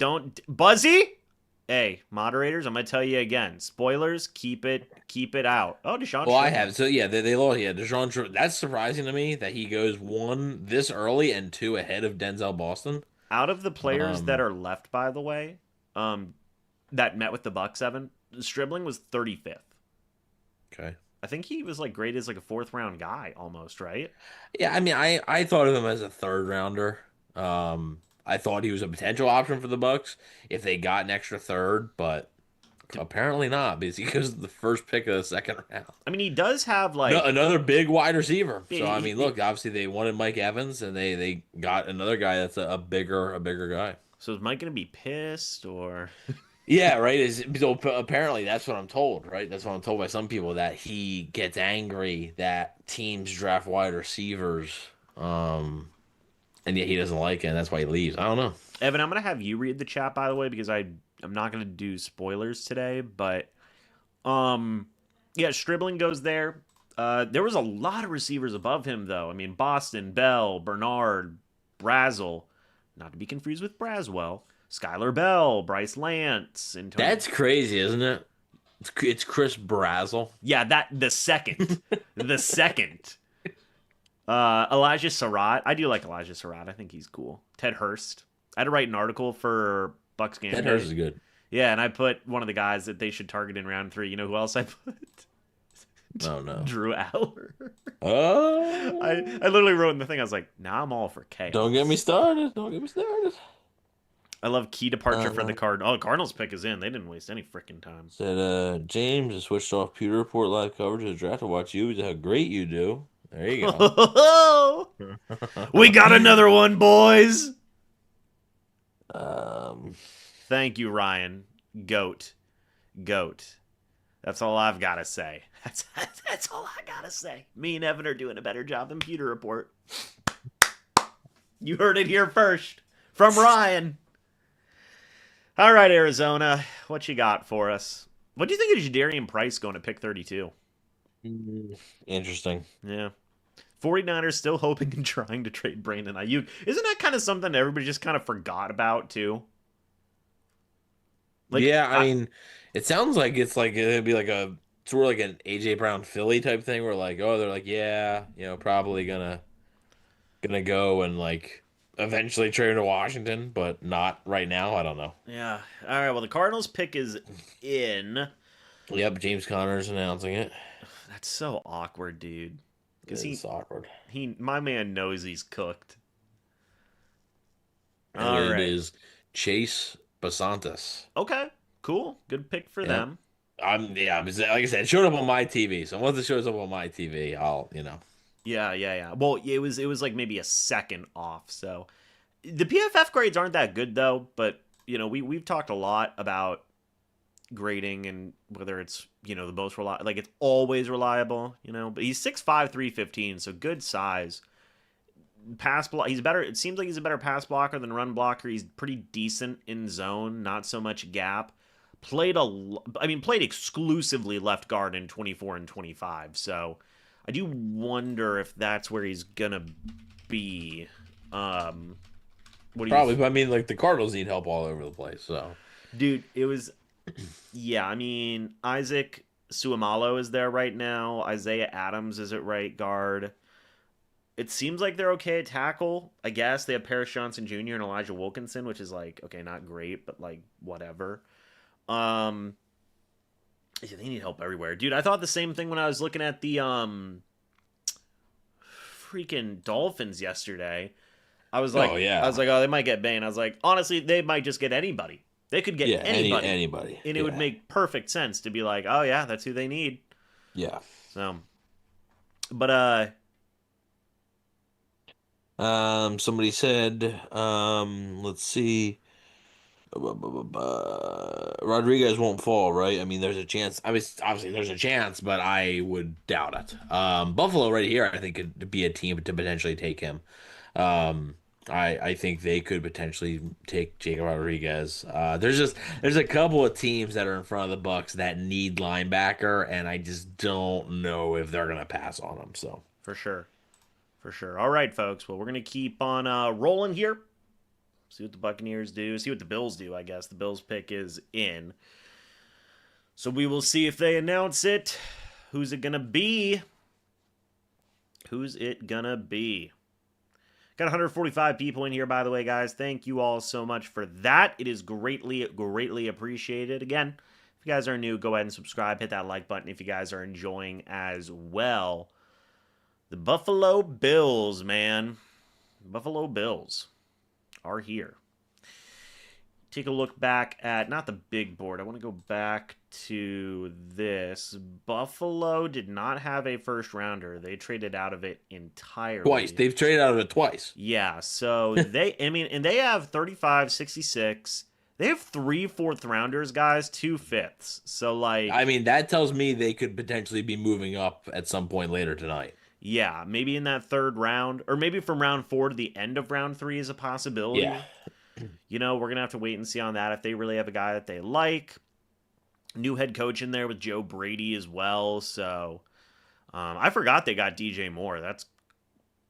Hey, moderators, I'm gonna tell you again. Spoilers, keep it out. Oh, Deshaun. Well, I have. So yeah, they lost. Yeah, Deshaun Troder. That's surprising to me that he goes 1 this early and 2 ahead of Denzel Boston. Out of the players that are left, by the way, that met with the Bucs, Evan, Stribling was 35th. Okay. I think he was like graded as like a 4th round guy almost, right? Yeah, I mean, I thought of him as a 3rd rounder. I thought he was a potential option for the Bucs if they got an extra 3rd, but apparently not because he goes the first pick of the 2nd round. I mean, he does have like Another big wide receiver. So I mean, look, obviously they wanted Mike Evans, and they got another guy that's a bigger guy. So is Mike gonna be pissed or? Yeah, right. So apparently that's what I'm told, right? That's what I'm told by some people that he gets angry that teams draft wide receivers, and yet he doesn't like it, and that's why he leaves. I don't know. Evan, I'm gonna have you read the chat by the way because I'm not gonna do spoilers today, but yeah, Stribling goes there. There was a lot of receivers above him though. I mean, Boston, Bell, Bernard, Brazel, not to be confused with Braswell. Skylar Bell, Bryce Lance, and That's crazy, isn't it? It's Chris Brazel. Yeah, the second. Elijah Surratt. I do like Elijah Surratt. I think he's cool. Ted Hurst. I had to write an article for Bucs Game. Ted Hurst is good. Yeah, and I put one of the guys that they should target in round 3. You know who else I put? Oh no, Drew Aller. Oh, I literally wrote in the thing. I was like, "Now I'm all for chaos." Don't get me started. I love key departure for the Cardinals. Oh, the Cardinals pick is in. They didn't waste any freaking time. Said James has switched off Pewter Report live coverage of the draft to watch you. How great you do. There you go. We got another one, boys. Um, Thank you, Ryan. Goat. That's all I've got to say. That's all I got to say. Me and Evan are doing a better job than Pewter Report. You heard it here first from Ryan. All right, Arizona. What you got for us? What do you think of Jadarian Price going to pick 32? Interesting. Yeah. 49ers still hoping and trying to trade Brandon Ayuk. Isn't that kind of something everybody just kind of forgot about, too? Like, yeah, I mean, it sounds like it'd be like a sort of like an AJ Brown Philly type thing where like, oh, they're like, yeah, probably gonna go and like eventually trade to Washington, but not right now. I don't know. Yeah. All right. Well, the Cardinals pick is in. Yep, James Conner's announcing it. That's so awkward, dude. Because It's awkward. My man knows he's cooked. And All it right. is Chase Basantis. Okay. Cool. Good pick for them. Yeah, like I said, it showed up on my TV. So once it shows up on my TV, I'll. Yeah. Well, it was like maybe a second off. So the PFF grades aren't that good though. But we've talked a lot about grading and whether it's the most reliable, like it's always reliable. But he's 6'5", 315, so good size. Pass block. He's better. It seems like he's a better pass blocker than run blocker. He's pretty decent in zone, not so much gap. Played exclusively left guard in 24 and 25. So I do wonder if that's where he's gonna be. Probably, but I mean, like the Cardinals need help all over the place. So, dude, it was. Yeah, I mean, Isaac Suomalo is there right now. Isaiah Adams is at right guard. It seems like they're okay at tackle. I guess they have Paris Johnson Jr. and Elijah Wilkinson, which is like, okay, not great, but like whatever. Yeah, they need help everywhere. Dude, I thought the same thing when I was looking at the freaking Dolphins yesterday. I was like, oh, they might get Bane. I was like, honestly, they might just get anybody. They could get Yeah, anybody, anybody. and it would Yeah. make perfect sense to be like, oh yeah, that's who they need. Yeah. So, but Somebody said, let's see. Rodriguez won't fall, right? I mean, there's a chance. I mean, obviously, there's a chance, but I would doubt it. Buffalo right here, I think, could be a team to potentially take him. Um, I think they could potentially take Jacob Rodriguez. There's a couple of teams that are in front of the Bucs that need linebacker, and I just don't know if they're gonna pass on them. So for sure, for sure. All right, folks. Well, we're gonna keep on rolling here. See what the Buccaneers do. See what the Bills do. I guess the Bills pick is in. So we will see if they announce it. Who's it gonna be? Who's it gonna be? Got 145 people in here, by the way, guys. Thank you all so much for that. It is greatly, greatly appreciated. Again, if you guys are new, go ahead and subscribe. Hit that like button if you guys are enjoying as well. The Buffalo Bills, man. Buffalo Bills are here. Take a look back at, not the big board. I want to go back to this. Buffalo did not have a first rounder. They traded out of it entirely. twice. They've traded out of it twice. Yeah, so and they have 35, 66. They have 3 fourth rounders, guys, 2 fifths. So, like, I mean, that tells me they could potentially be moving up at some point later tonight. yeah, maybe in that 3rd round, or maybe from round 4 to the end of round 3 is a possibility. Yeah. You know, we're going to have to wait and see on that if they really have a guy that they like. New head coach in there with Joe Brady as well. So, I forgot they got DJ Moore. That's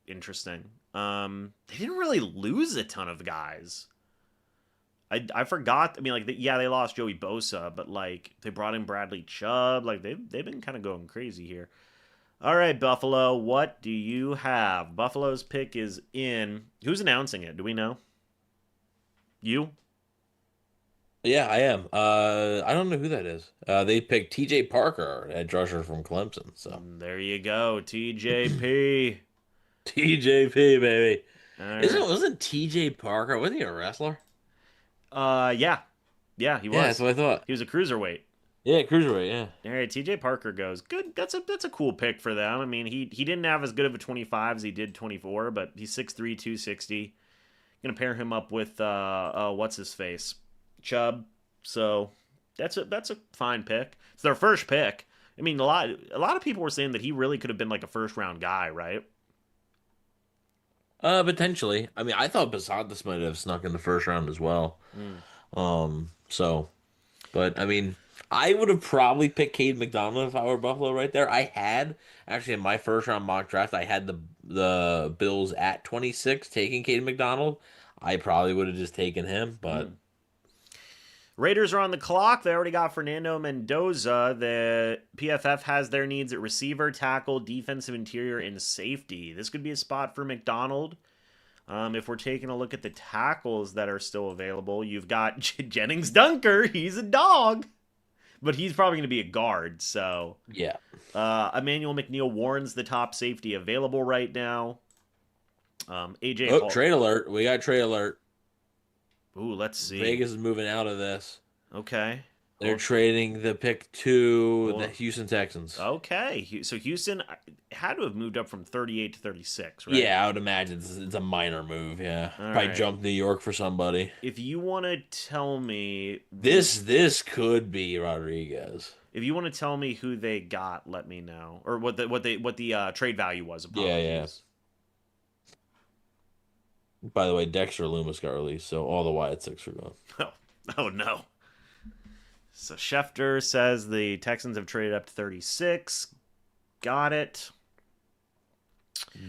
interesting. They didn't really lose a ton of guys. I forgot. I mean, like, they lost Joey Bosa, but, like, they brought in Bradley Chubb. Like, they've been kind of going crazy here. All right, Buffalo, what do you have? Buffalo's pick is in. Who's announcing it? Do we know? You? Yeah, I am. I don't know who that is. They picked T.J. Parker, edge rusher from Clemson. So There you go, TJP. TJP, baby. All right. Wasn't T.J. Parker? Wasn't he a wrestler? Yeah, he was. Yeah, that's what I thought. He was a cruiserweight. Yeah, cruiserweight. Yeah. All right, T.J. Parker goes good. That's a cool pick for them. I mean, he didn't have as good of a 25 as he did 24, but he's 6'3", 260. Gonna pair him up with what's his face, Chubb. So that's a fine pick. It's their first pick. I mean, a lot of people were saying that he really could have been like a first round guy, right? Potentially. I mean, I thought Posadas might have snuck in the first round as well. So, but I mean, I would have probably picked Cade McDonald if I were Buffalo right there. I had actually in my first round mock draft, I had the Bills at 26 taking Cade McDonald. I probably would have just taken him, but Raiders are on the clock. They already got Fernando Mendoza. The PFF has their needs at receiver, tackle, defensive interior, and safety. This could be a spot for McDonald. If we're taking a look at the tackles that are still available, you've got Jennings Dunker. He's a dog, but he's probably going to be a guard. So yeah. Emmanuel McNeil Warren's the top safety available right now. AJ Oh, Hall. trade alert. We got trade alert. Ooh, let's see. Vegas is moving out of this. Okay. They're trading the pick to the Houston Texans. Okay. So Houston had to have moved up from 38 to 36, right? Yeah, I would imagine it's a minor move, yeah. All Probably right. jump New York for somebody. If you want to tell me This could be Rodriguez. if you want to tell me who they got, let me know. Or what the trade value was. Apologies. Yeah. By the way, Dexter Loomis got released, so all the Wyatt Six are gone. Oh no. So Schefter says the Texans have traded up to 36. Got it.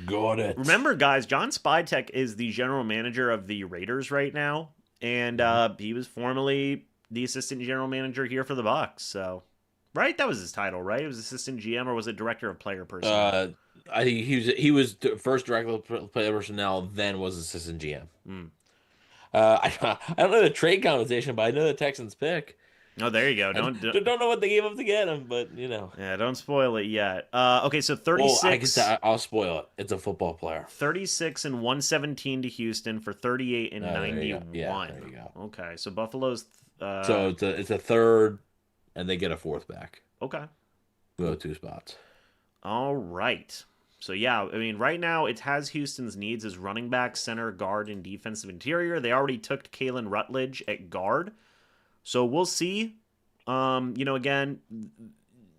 Got it. Remember, guys, John Spytek is the general manager of the Raiders right now, and he was formerly the assistant general manager here for the Bucs. So, right, that was his title, right? It was assistant GM, or was it director of player personnel? I think he was first director of player personnel, then was assistant GM. I don't know the trade conversation, but I know the Texans pick. Oh, there you go. Don't know what they gave up to get him, but you know. Yeah, don't spoil it yet. Okay, so 36. I'll spoil it. It's a football player. 36 and 117 to Houston for 38 and 91. Yeah, there you go. Okay, so Buffalo's So it's a third, and they get a fourth back. Okay. Go 2 spots. All right. So yeah, I mean, right now it has Houston's needs as running back, center, guard, and defensive interior. They already took Kalen Rutledge at guard, so we'll see. Again,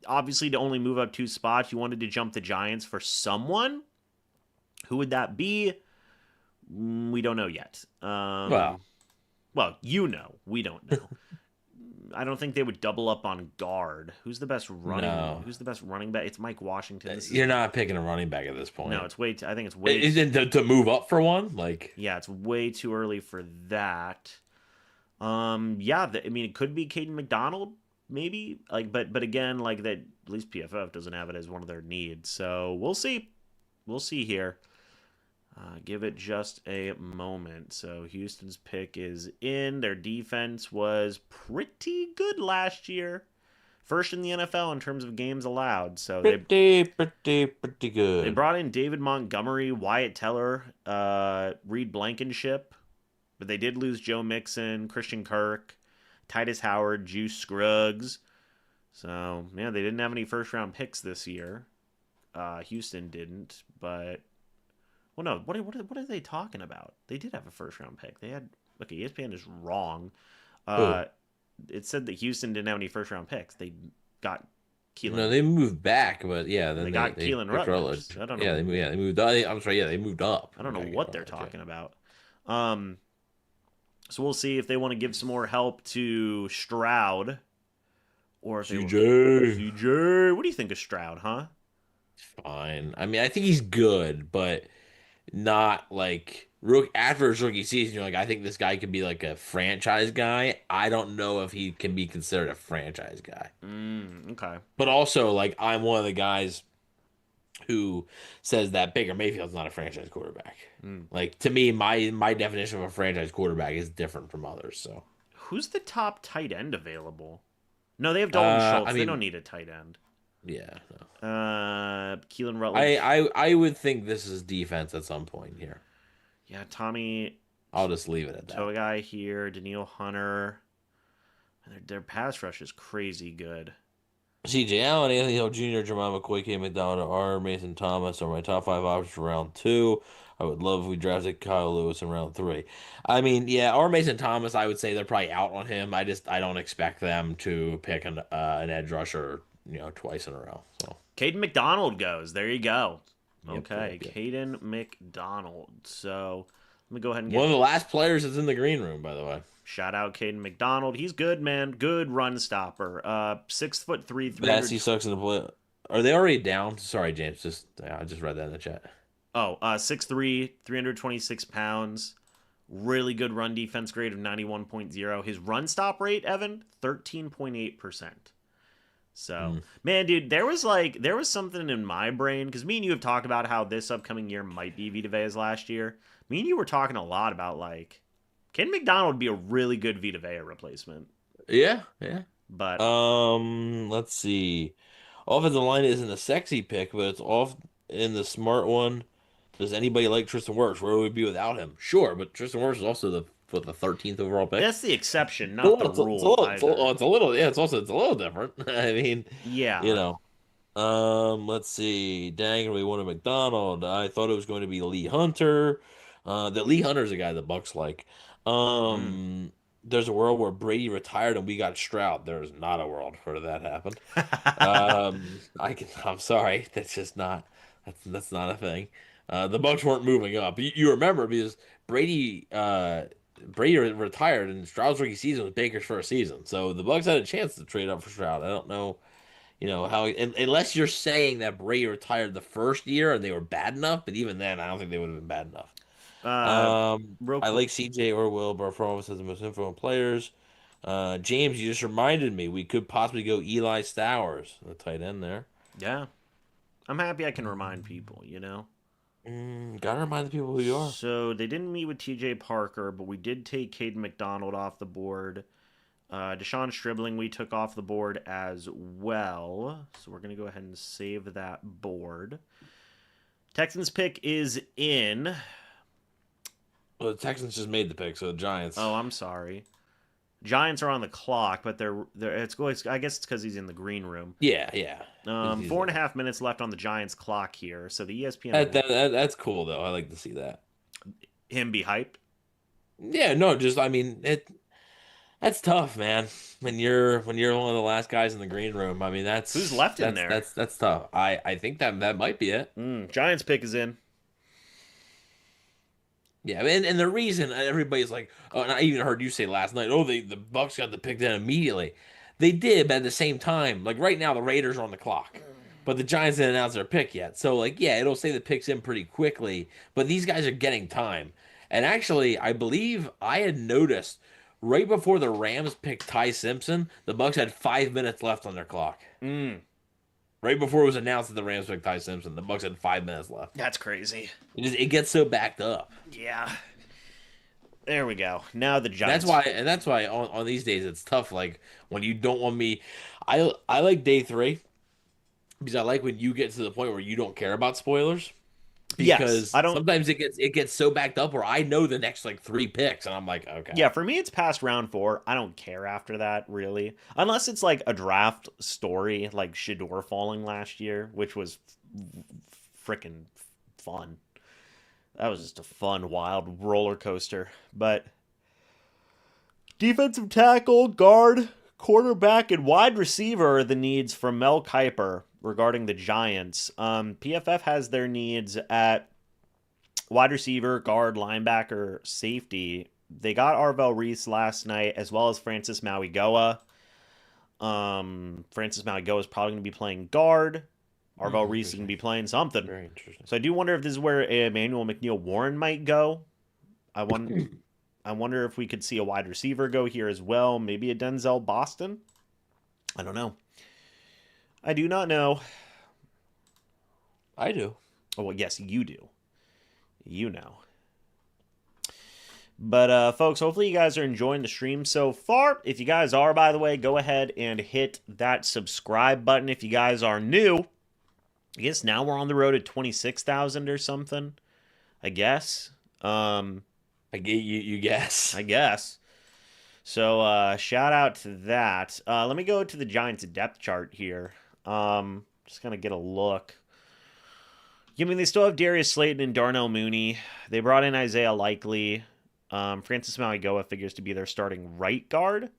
obviously to only move up 2 spots, you wanted to jump the Giants for someone. Who would that be? We don't know yet. Well, Well, you know, we don't know. I don't think they would double up on guard. Who's the best running? no. Who's the best running back? It's Mike Washington. You're not picking a running back at this point. No, it's way. I think it's way. Is it to move up for one? Like, yeah, it's way too early for that. Yeah, I mean, it could be Caden McDonald, maybe. But again, like that. At least PFF doesn't have it as one of their needs. So we'll see. We'll see here. Give it just a moment. So Houston's pick is in. Their defense was pretty good last year. First in the NFL in terms of games allowed. So pretty good. They brought in David Montgomery, Wyatt Teller, Reed Blankenship. But they did lose Joe Mixon, Christian Kirk, Titus Howard, Juice Scruggs. So, yeah, they didn't have any first-round picks this year. Houston didn't, but... Well, no, what are they talking about? They did have a first-round pick. They had... Okay, ESPN is wrong. It said that Houston didn't have any first-round picks. They got Keelan. No, they moved back, but yeah, then they got Keelan Rutledge. I don't know. Yeah, they moved up. I'm sorry, yeah, they moved up. I don't know what they're talking about. So we'll see if they want to give some more help to Stroud. Or if CJ. What do you think of Stroud, huh? Fine. I mean, I think he's good, but not like after his rookie season. You're like, I think this guy could be like a franchise guy. I don't know if he can be considered a franchise guy. Okay. But also, like, I'm one of the guys who says that Baker Mayfield's not a franchise quarterback. Like, to me, my definition of a franchise quarterback is different from others. So, who's the top tight end available? No, they have Dalton Schultz. I mean, they don't need a tight end. Yeah. No. Keelan Rutledge. I would think this is defense at some point here. Yeah, Tommy. I'll just leave it at that. Toe guy here, Daniil Hunter. Their pass rush is crazy good. C.J. Allen, Anthony Hill Jr., Jeremiah McCoy, K. McDonald, R. Mason Thomas are my top 5 options for round 2. I would love if we drafted Kyle Lewis in round 3. I mean, yeah, R. Mason Thomas, I would say they're probably out on him. I don't expect them to pick an edge rusher, twice in a row. So Caden McDonald goes. There you go. Yep, okay, yep. Caden McDonald. So let me go ahead and one of the last players that's in the green room, by the way. Shout out Caden McDonald. He's good, man. Good run stopper. 6'3", 300. Yes, he sucks in the play. Are they already down? Sorry, James. I just read that in the chat. Oh, 6'3", 326 pounds. Really good run defense grade of 91.0. His run stop rate, Evan, 13.8%. So, man, dude, there was something in my brain, because me and you have talked about how this upcoming year might be Vita Vea's last year. Me and you were talking a lot about, like, Ken McDonald would be a really good Vita Vea replacement. Yeah. But let's see. Offensive line isn't a sexy pick, but it's off in the smart one. Does anybody like Tristan Wirfs? Where would we be without him? Sure, but Tristan Wirfs is also the 13th overall pick. That's the exception, not the rule. It's a little different. I mean, yeah. Let's see. Dang, we wanted McDonald. I thought it was going to be Lee Hunter. That Lee Hunter's a guy the Bucs like. There's a world where Brady retired and we got Stroud. There's not a world where that happened. I'm sorry. That's just not. That's not a thing. The Bucs weren't moving up. You remember because Brady retired and Stroud's rookie season was Baker's first season. So the Bucs had a chance to trade up for Stroud. I don't know, how unless you're saying that Brady retired the first year and they were bad enough, but even then I don't think they would have been bad enough. I like CJ or Wilbur Promise as the most influential players. James, you just reminded me we could possibly go Eli Stowers, the tight end there. Yeah. I'm happy I can remind people, Gotta remind the people who you are. So they didn't meet with TJ Parker, but we did take Caden McDonald off the board. Deshaun Stribling we took off the board as well. So we're going to go ahead and save that board. Texans pick is in. Well, the Texans just made the pick, so the Giants. Oh, I'm sorry. Giants are on the clock, but I guess it's because he's in the green room. Yeah, yeah. 4.5 minutes left on the Giants clock here, so the That, ESPN that that's cool though. I like to see that. him be hyped. Yeah, no, just I mean that's tough, man. When you're one of the last guys in the green room, I mean Who's that's left in that's there? that's that's tough. I think that might be it. Giants pick is in. Yeah, and the reason everybody's like, oh, and I even heard you say last night, oh, the Bucks got the pick then immediately. They did, but at the same time, like right now, the Raiders are on the clock, but the Giants didn't announce their pick yet. So like, yeah, it'll say the pick's in pretty quickly, but these guys are getting time. And actually, I believe I had noticed right before the Rams picked Ty Simpson, the Bucks had 5 minutes left on their clock. Mm, Right before it was announced that the Rams picked Ty Simpson, the Bucks had 5 minutes left. that's crazy. It gets so backed up. Yeah. There we go. Now the And Giants. that's why on these days it's tough. Like when you don't want me, I like day three because I like when you get to the point where you don't care about spoilers Yes, because I don't. sometimes it gets so backed up where I know the next like three picks and I'm like, okay. Yeah, for me, it's past round 4. I don't care after that, really. Unless it's like a draft story, like Shador falling last year, which was freaking fun. That was just a fun, wild roller coaster. But defensive tackle, guard, quarterback, and wide receiver are the needs for Mel Kiper regarding the Giants. PFF has their needs at wide receiver, guard, linebacker, safety. They got Arvell Reese last night, as well as Francis Mauigoa. Francis Mauigoa is probably going to be playing guard. Arvell Reese is going to be playing something. Very interesting. So I do wonder if this is where Emmanuel McNeil Warren might go. I wonder if we could see a wide receiver go here as well. Maybe a Denzel Boston. I don't know. I do not know. I do. Oh, well, yes, you do. You know. But, folks, hopefully you guys are enjoying the stream so far. If you guys are, by the way, go ahead and hit that subscribe button. If you guys are new, I guess now we're on the road at 26,000 or something. I guess. I get you guess. I guess. So, shout out to that. Let me go to the Giants depth chart here. Just gonna get a look. I mean, they still have Darius Slayton and Darnell Mooney. They brought in Isaiah Likely. Francis Mauigoa figures to be their starting right guard.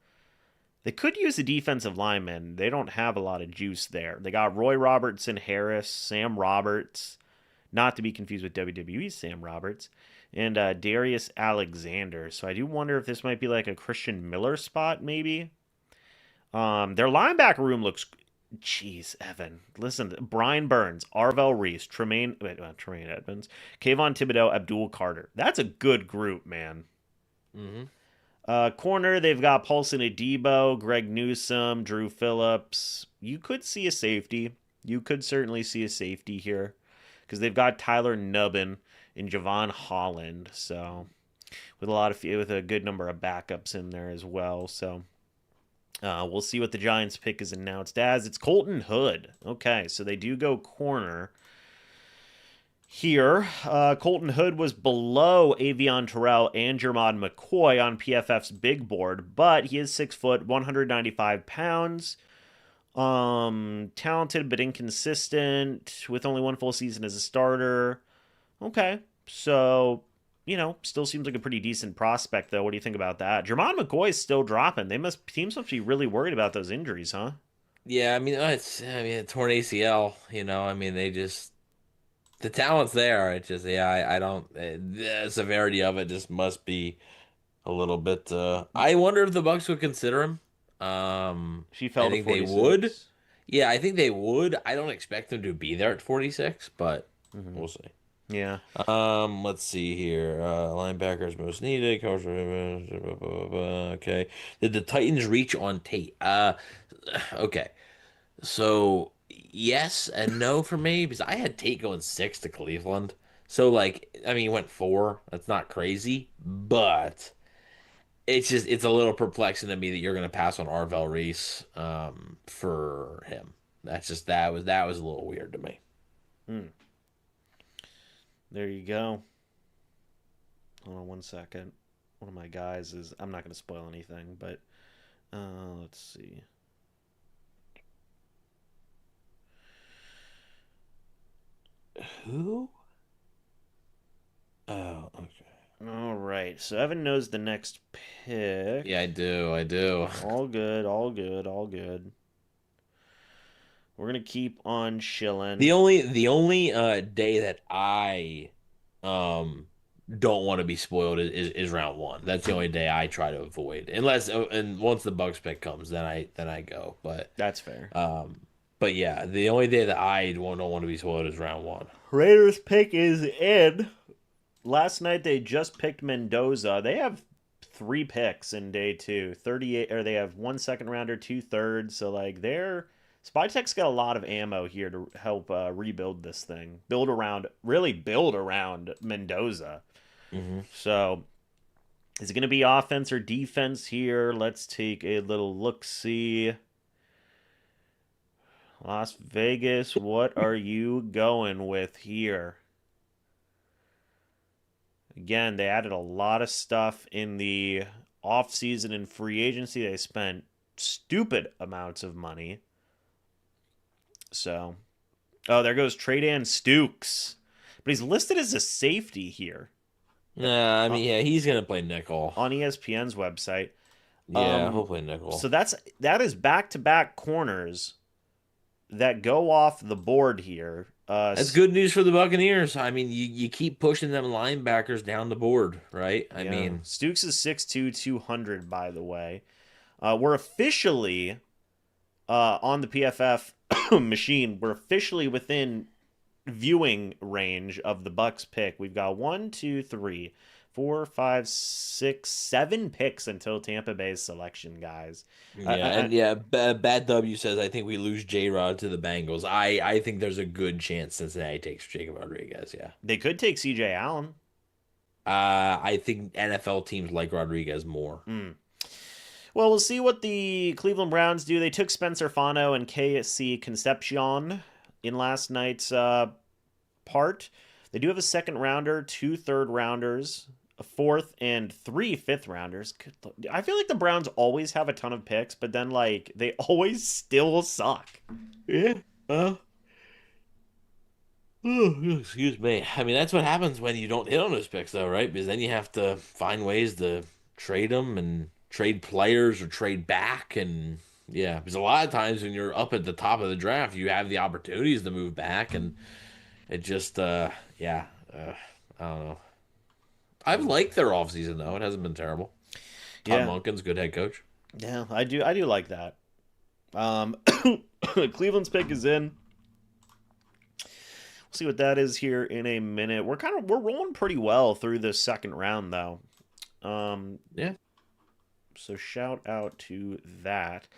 They could use a defensive lineman. They don't have a lot of juice there. They got Roy Robertson Harris, Sam Roberts, not to be confused with WWE's Sam Roberts, and Darius Alexander. So I do wonder if this might be like a Christian Miller spot, maybe. Their linebacker room looks... Jeez, Evan. Listen, Brian Burns, Arvell Reese, Tremaine Edmonds, Kayvon Thibodeau, Abdul Carter. That's a good group, man. Corner, they've got Paulson Adebo, Greg Newsome, Drew Phillips. You could see a safety. You could certainly see a safety here because they've got Tyler Nubbin and Javon Holland. So with a good number of backups in there as well. So we'll see what the Giants pick is announced as. It's Colton Hood. Okay, so they do go corner. Here, Colton Hood was below Avion Terrell and Jermod McCoy on PFF's big board, but he is 6 foot, 195 pounds. Talented but inconsistent, with only one full season as a starter. Okay, so still seems like a pretty decent prospect, though. What do you think about that? Jermod McCoy is still dropping. Teams must be really worried about those injuries, huh? Yeah, I mean, a torn ACL. The talent's there. It's just, yeah, I don't. The severity of it just must be a little bit. I wonder if the Bucks would consider him. She fell I to think they 46. would. Yeah, I think they would. I don't expect them to be there at 46, but we'll see. Yeah. Let's see here. Linebackers most needed. Okay. Did the Titans reach on Tate? Okay. So yes and no for me because I had Tate going 6 to Cleveland. So he went 4. That's not crazy, but it's a little perplexing to me that you're gonna pass on Arvell Reese for him. That was a little weird to me. There you go. Hold on one second. one of my guys is. I'm not going to spoil anything, but let's see. Who? Oh, okay. All right, so Evan knows the next pick. Yeah, I do. I do. All good, all good, all good. We're gonna keep on chilling. The only day that I um don't want to be spoiled is round one. That's the only day I try to avoid. Unless and once the Bucks pick comes, then I go. That's fair. But yeah, the only day that I don't want to be spoiled is round one. Raiders pick is in. Last night they just picked Mendoza. They have 3 picks in day 2. 38, or they have 1 second rounder, 2 thirds. So like they're Spytek's got a lot of ammo here to help rebuild this thing. Really build around Mendoza. Mm-hmm. So is it going to be offense or defense here? Let's take a little look-see. Las Vegas, what are you going with here? Again, they added a lot of stuff in the offseason and free agency. They spent stupid amounts of money. So, oh, there goes Tredan Stukes. But he's listed as a safety here. Yeah, I mean, yeah, he's gonna play nickel on ESPN's website. Yeah, he'll play nickel. So that is back-to-back corners that go off the board here. That's good news for the Buccaneers. I mean, you keep pushing them linebackers down the board, right? I mean, Stukes is 6'2", 200, by the way. We're officially on the PFF machine. We're officially within viewing range of the Bucs pick. We've got 1, 2, 3, 4, 5, 6, 7 picks until Tampa Bay's selection, guys. Bad W says I think we lose J-Rod to the Bengals. I think there's a good chance Cincinnati takes Jacob Rodriguez. Yeah, they could take C.J. Allen. I think NFL teams like Rodriguez more. Well, we'll see what the Cleveland Browns do. They took Spencer Fano and KC Concepcion in last night's part. They do have a 2nd rounder, 2 third rounders, a 4th, and 3 fifth rounders. I feel like the Browns always have a ton of picks, but then like they always still suck. Yeah. Excuse me. I mean, that's what happens when you don't hit on those picks, though, right? Because then you have to find ways to trade them and trade players or trade back. And yeah, because a lot of times when you're up at the top of the draft, you have the opportunities to move back. And it just, I don't know. I've liked their offseason, though. It hasn't been terrible. Todd Monken's good head coach. Yeah, I do like that. Cleveland's pick is in. We'll see what that is here in a minute. We're rolling pretty well through this 2nd round, though. Yeah. So shout out to that.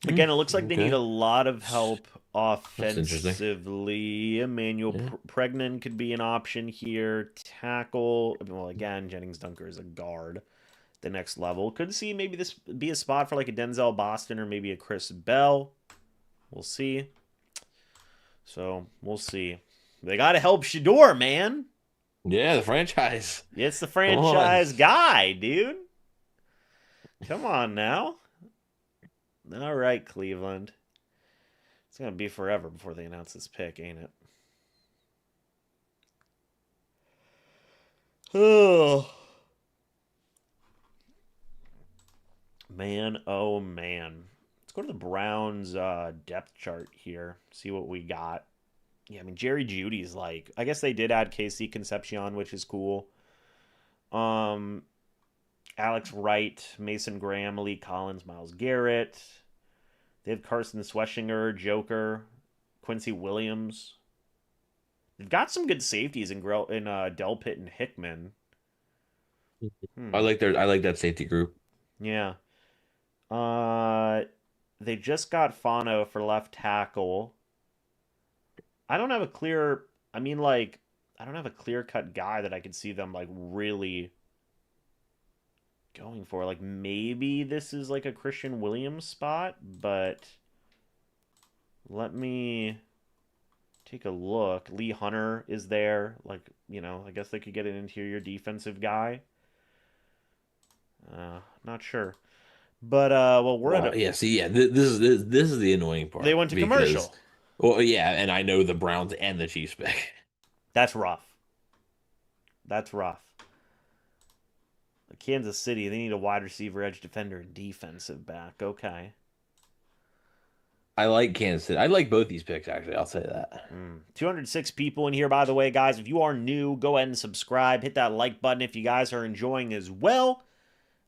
Again, it looks like they need a lot of help offensively. Emmanuel Pregnan could be an option here. Tackle. Well, again, Jennings Dunker is a guard. The next level. Could see maybe this be a spot for like a Denzel Boston or maybe a Chris Bell. We'll see. So, we'll see. They got to help Shador, man. Yeah, the franchise. It's the franchise guy, dude. Come on now. All right, Cleveland. It's going to be forever before they announce this pick, ain't it? Oh. Man, oh man. Let's go to the Browns depth chart here. See what we got. Yeah, I mean, Jerry Jeudy's like... I guess they did add KC Concepcion, which is cool. Alex Wright, Mason Graham, Lee Collins, Myles Garrett. They have Carson Schweschinger, Joker, Quincy Williams. They've got some good safeties in Delpit and Hickman. I like that safety group. Yeah. They just got Fano for left tackle. I don't have a clear cut guy that I could see them like really going for. Like maybe this is like a Christian Williams spot, but let me take a look. Lee Hunter is there. Like, I guess they could get an interior defensive guy. Not sure. But well, we're at Well, a. yeah. See, yeah, this is the annoying They part went to because, commercial. well, yeah, and I know the Browns and the Chiefs pick. That's rough. That's rough. Kansas City, they need a wide receiver, edge defender, and defensive back. Okay. I like Kansas City. I like both these picks actually. I'll say that. 206 people in here, by the way, guys. If you are new, go ahead and subscribe. Hit that like button if you guys are enjoying as well.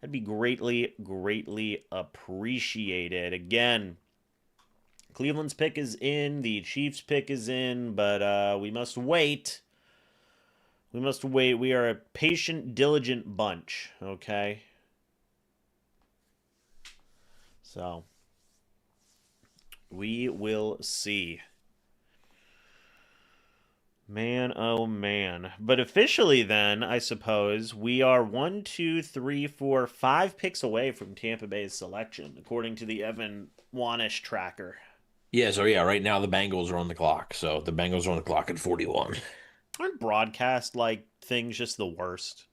That'd be greatly, greatly appreciated. Again, Cleveland's pick is in, the Chiefs' pick is in, but we must wait. We must wait. We are a patient, diligent bunch, okay? So, we will see. Man, oh man. But officially, then, I suppose, we are 5 picks away from Tampa Bay's selection, according to the Evan Wanish tracker. Yeah. So yeah, right now the Bengals are on the clock. So the Bengals are on the clock at 41. Aren't broadcast like things just the worst?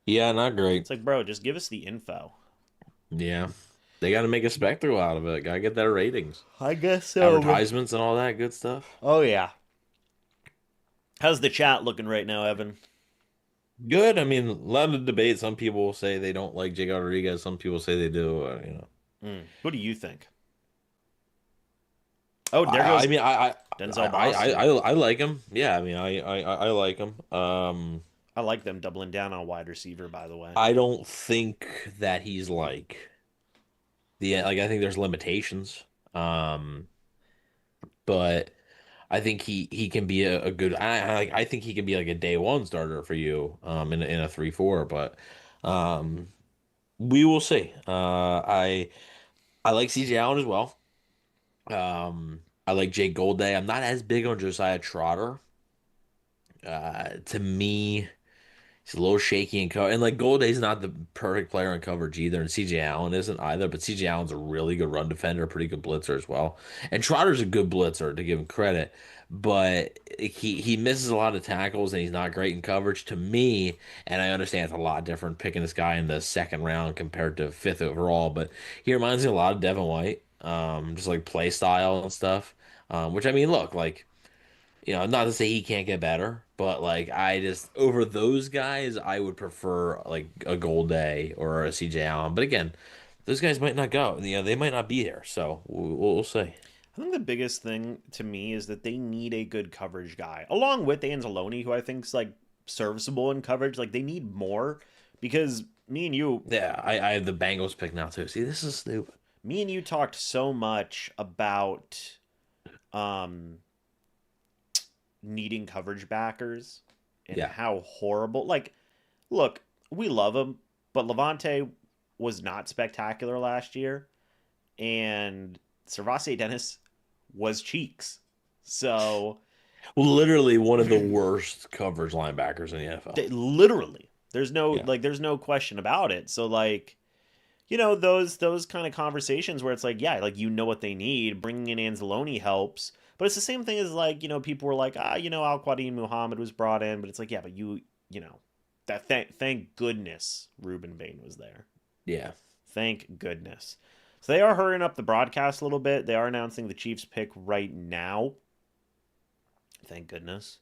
Yeah, not great. It's like, bro, just give us the info. Yeah. They got to make a spectacle out of it. Got to get their ratings, I guess so. advertisements, and all that good stuff. Oh yeah. How's the chat looking right now, Evan? Good. I mean, a lot of debate. Some people say they don't like Jake Rodriguez. Some people say they do. What do you think? Oh, there goes I mean, Denzel Boston. I like him. Yeah, I mean, I like him. I like them doubling down on wide receiver, by the way. I don't think that he's like I think there's limitations. But I think he can be a good. I think he can be like a day one starter for you. In a 3-4, but we will see. I like CJ Allen as well. I like Jay Golday. I'm not as big on Josiah Trotter. To me, he's a little shaky in cover, and like Golday's not the perfect player in coverage either, and CJ Allen isn't either. But CJ Allen's a really good run defender, pretty good blitzer as well, and Trotter's a good blitzer to give him credit. But he misses a lot of tackles, and he's not great in coverage to me. And I understand it's a lot different picking this guy in the second round compared to fifth overall, but he reminds me a lot of Devin White, just like play style and stuff. Which I mean, look, like not to say he can't get better, but like I just over those guys, I would prefer like a Golday or a CJ Allen. But again, those guys might not go. They might not be there. So we'll see. I think the biggest thing to me is that they need a good coverage guy, along with Anzalone, who I think is like serviceable in coverage. Like they need more because me and you, Yeah, I have the Bengals pick now too. See, this is stupid. me and you talked so much about um needing coverage backers and Yeah. how horrible. Like, look, we love him, but Levante was not spectacular last year, and Servase Dennis was cheeks. So, Well, literally one of the worst coverage linebackers in the NFL. literally, there's no Yeah. there's no question about it. So, like, those kind of conversations where it's like, yeah, like what they need. Bringing in Anzalone helps, but it's the same thing as like people were like, Al Quadin Muhammad was brought in, but it's like, yeah, but that thank goodness Ruben Bane was there. Yeah. Thank goodness. So they are hurrying up the broadcast a little bit. They are announcing the Chiefs pick right now. Thank goodness.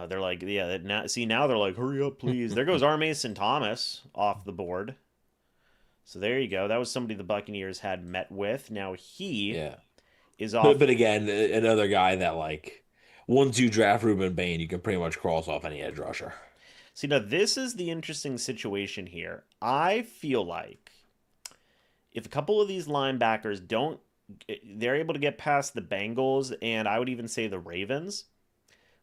They're like, yeah. Now they're like, hurry up, please. There goes R. Mason Thomas off the board. So there you go. That was somebody the Buccaneers had met with. Now he Yeah. is But off. but again, another guy that like once you draft Ruben Bain, you can pretty much cross off any edge rusher. See, now this is the interesting situation here. I feel like if a couple of these linebackers they're able to get past the Bengals and I would even say the Ravens.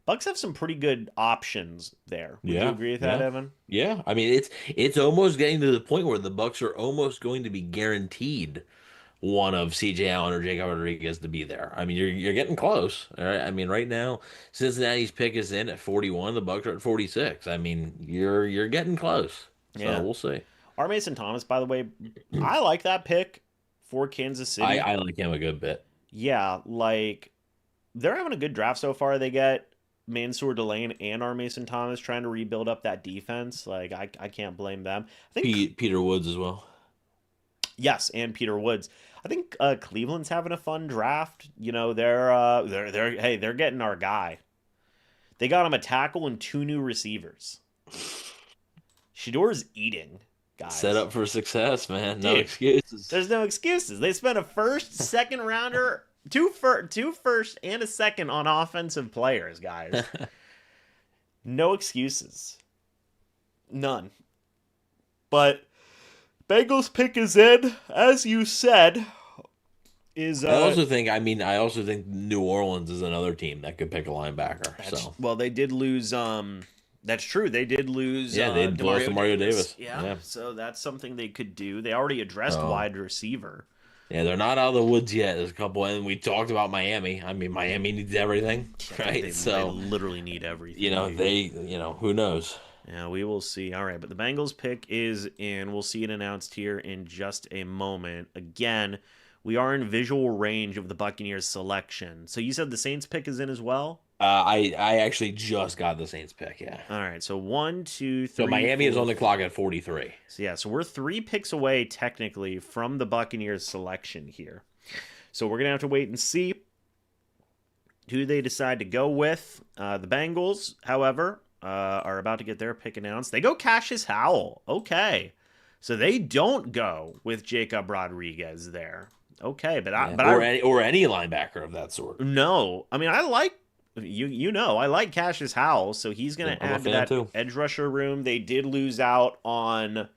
Bucs have some pretty good options there. Would you Yeah, agree with that, yeah, Evan? yeah. I mean, it's almost getting to the point where the Bucks are almost going to be guaranteed one of CJ Allen or Jacob Rodriguez to be there. I mean, you're getting close. All right. I mean, right now Cincinnati's pick is in at 41. The Bucks are at 46. I mean, you're getting close. So Yeah. we'll see. R. Mason Thomas, by the way, I like that pick for Kansas I City. I like him a good bit. Yeah, like they're having a good draft so far. They get Mansour Delane and our Mason Thomas trying to rebuild up that defense. Like I can't blame them. I think Peter Woods as well. yes, and Peter Woods. I think Cleveland's having a fun draft. You know, they're getting our guy. They got him a tackle and 2 new receivers. Shador's eating, guys. Set up for success, man. No Dude, excuses. There's no excuses. They spent a first, second rounder, two first and a second on offensive players, guys. No excuses. None. But Bengals pick is in, as you said. I also think New Orleans is another team that could pick a linebacker. Well, they did lose. That's true. They did lose. Yeah, they lost Mario Davis. Yeah, so that's something they could do. They already addressed wide receiver. Yeah, they're not out of the woods yet. There's a couple, and we talked about Miami. I mean, Miami needs everything, right? They literally need everything. Who knows? Yeah, we will see. All right, but the Bengals pick is in. We'll see it announced here in just a moment. Again, we are in visual range of the Buccaneers selection. So you said the Saints pick is in as well? I actually just got the Saints pick, yeah. All right, so 1, 2, 3. So Miami is on the clock at 43. So we're 3 picks away technically from the Buccaneers selection here. So we're going to have to wait and see who they decide to go with. The Bengals, however, are about to get their pick announced. They go Cassius Howell. Okay. So they don't go with Jacob Rodriguez there. Okay, or any linebacker of that sort. No, I mean I like I like Cassius Howell, so he's going to add to that edge rusher room. They did lose out on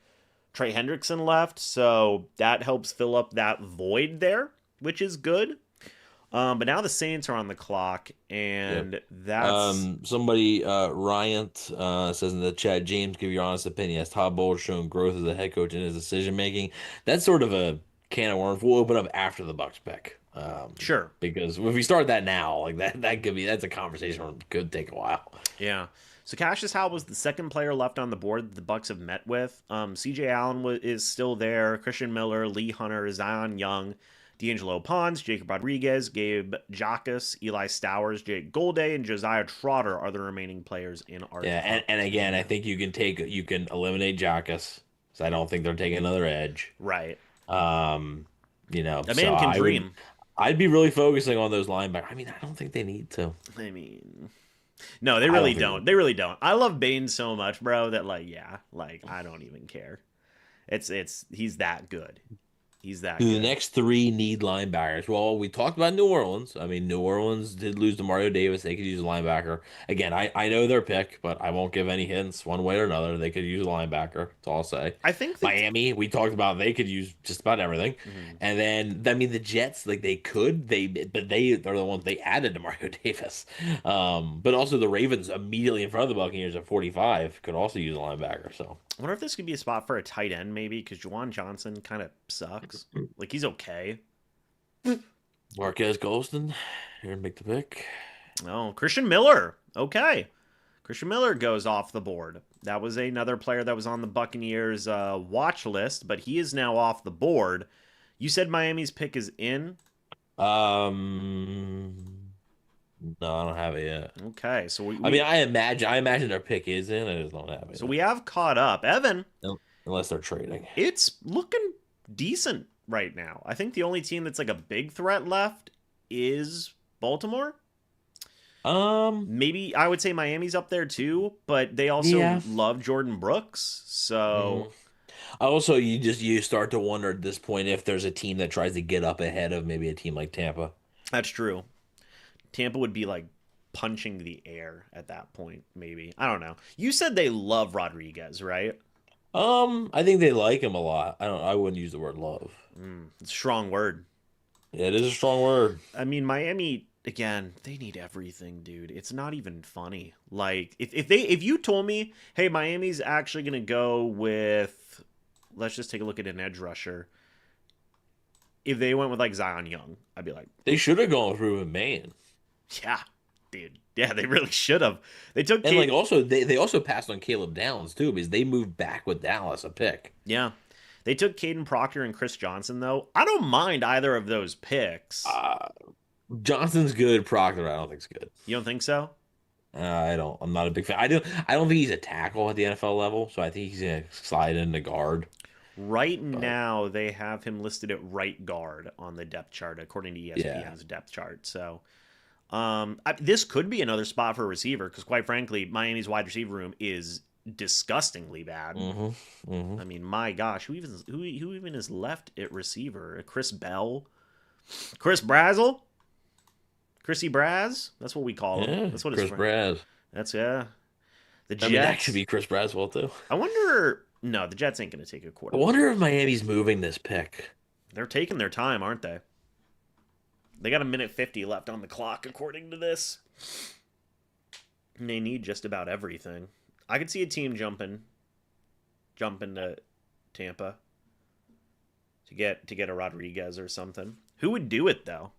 Trey Hendrickson left, so that helps fill up that void there, which is good. But now the Saints are on the clock, and that's somebody. Ryan says in the chat, James, give your honest opinion. Has Todd Bowles shown growth as a head coach in his decision making? That's sort of a can of worms. We'll open up after the Bucs pick. Sure. Because if we start that now, like that's a conversation that could take a while. Yeah. So Cassius Howell was the second player left on the board that the Bucs have met with. C.J. Allen is still there. Christian Miller, Lee Hunter, Zion Young, D'Angelo Pons, Jacob Rodriguez, Gabe Jacas, Eli Stowers, Jake Golday, and Josiah Troder are the remaining players in our team. And again, I think you can eliminate Jacas. So I don't think they're taking another edge. Right. A man can dream. I'd be really focusing on those linebackers. I mean, I don't think they need to. I mean, no, they really don't. They really don't. I love Bane so much, bro, that I don't even care. He's that good. He's that good. The next 3 need linebackers. Well, we talked about New Orleans. I mean, New Orleans did lose to Mario Davis. They could use a linebacker. Again, I know their pick, but I won't give any hints one way or another. They could use a linebacker. That's all I'll say. I think Miami, we talked about, they could use just about everything. Mm-hmm. And then, I mean, the Jets, but they're the ones they added to Mario Davis. But also the Ravens immediately in front of the Buccaneers at 45 could also use a linebacker. So I wonder if this could be a spot for a tight end, maybe, because Juwan Johnson kind of sucks. Like, he's okay. Marquez Golston, here to make the pick. Oh, Christian Miller. Okay. Christian Miller goes off the board. That was another player that was on the Buccaneers watch list, but he is now off the board. You said Miami's pick is in? No, I don't have it yet. Okay, so I imagine their pick is in. I just don't have it. So we have caught up. Evan. Unless they're trading. It's looking decent right now. I think the only team that's like a big threat left is Baltimore. Maybe I would say Miami's up there too, but they also love Jordan Brooks. So also you start to wonder at this point if there's a team that tries to get up ahead of maybe a team like Tampa. That's true. Tampa would be like punching the air at that point, maybe. I don't know. You said they love Rodriguez, right? I think they like him a lot. I wouldn't use the word love. It's a strong word. Yeah, it is a strong word. I mean, Miami, again, they need everything, dude. It's not even funny. Like, if you told me, hey, Miami's actually gonna go with, let's just take a look at an edge rusher. If they went with like Zion Young, I'd be like, they should have gone with Ruben Bane. Yeah, dude. Yeah, they really should have. They took they also passed on Caleb Downs too, because they moved back with Dallas a pick. Yeah. They took Caden Proctor and Chris Johnson, though. I don't mind either of those picks. Johnson's good. Proctor, I don't think is good. You don't think so? I'm not a big fan. I don't think he's a tackle at the NFL level, so I think he's gonna slide into guard. Right But now, they have him listed at right guard on the depth chart, according to yeah, ESPN's depth chart. So, this could be another spot for a receiver because, quite frankly, Miami's wide receiver room is disgustingly bad. hmm hmm I mean, my gosh, who even is left at receiver? Chris Bell, Chris Brazel, Chrissy Braz. That's what we call him. Yeah, That's what his Chris friend. Braz. That's yeah. The I mean, that could Jets. be Chris Braswell too. I wonder. No, the Jets ain't going to take a I quarterback. wonder if Miami's moving this pick. They're taking their time, aren't they? They got a minute 50 left on the clock, according to this. And they need just about everything. I could see a team jumping to Tampa to get a Rodriguez or something. Who would do it though?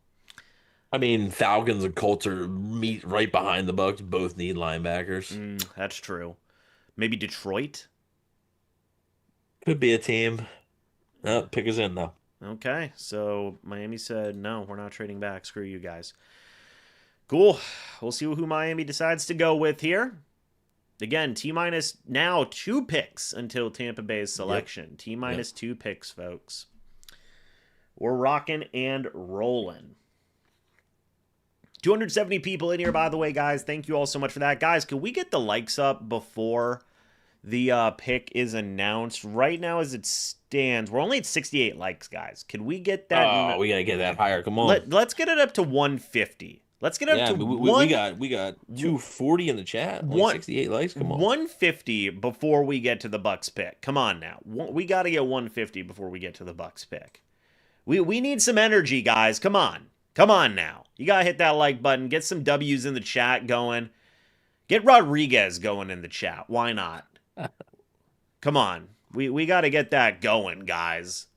I mean, Falcons and Colts are meet right behind the Bucs. Both need linebackers. That's true. Maybe Detroit. Could be a team. Oh, pick us in though. Okay, so Miami said no, we're not trading back. Screw you guys. Cool. We'll see who Miami decides to go with here. Again, T minus now 2 picks until Tampa Bay's selection. Yep. T minus Yep. 2 picks, folks. We're rocking and rolling. 270 people in here, by the way, guys. Thank you all so much for that. Guys, can we get the likes up before the pick is announced? Right now, as it stands, we're only at 68 likes, guys. Can we get that? Oh, we gotta get that higher. Come on. Let's get it up to 150. Let's get up Yeah, to we got 240 in the chat. Only 68 likes. Come on. 150 before we get to the Bucs pick. Come on now. We got to get 150 before we get to the Bucs pick. We need some energy, guys. Come on. Come on now. You got to hit that like button. Get some W's in the chat going. Get Rodriguez going in the chat. Why not? Come on. We got to get that going, guys.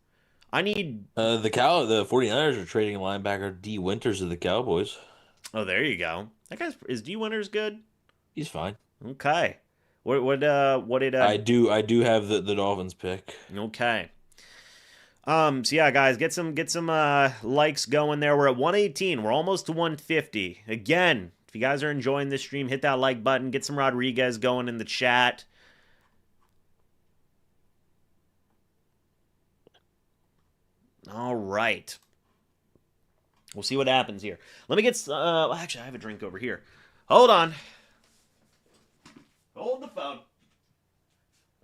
I need The 49ers are trading linebacker D Winters to the Cowboys. Oh, there you go. That guy's is D Winters good? He's fine. Okay. What did I do have the Dolphins pick. Okay. So yeah, guys, get some likes going there. We're at 118. We're almost to 150. Again, if you guys are enjoying this stream, hit that like button. Get some Rodriguez going in the chat. All right. We'll see what happens here. Let me get actually I have a drink over here. Hold on. Hold the phone.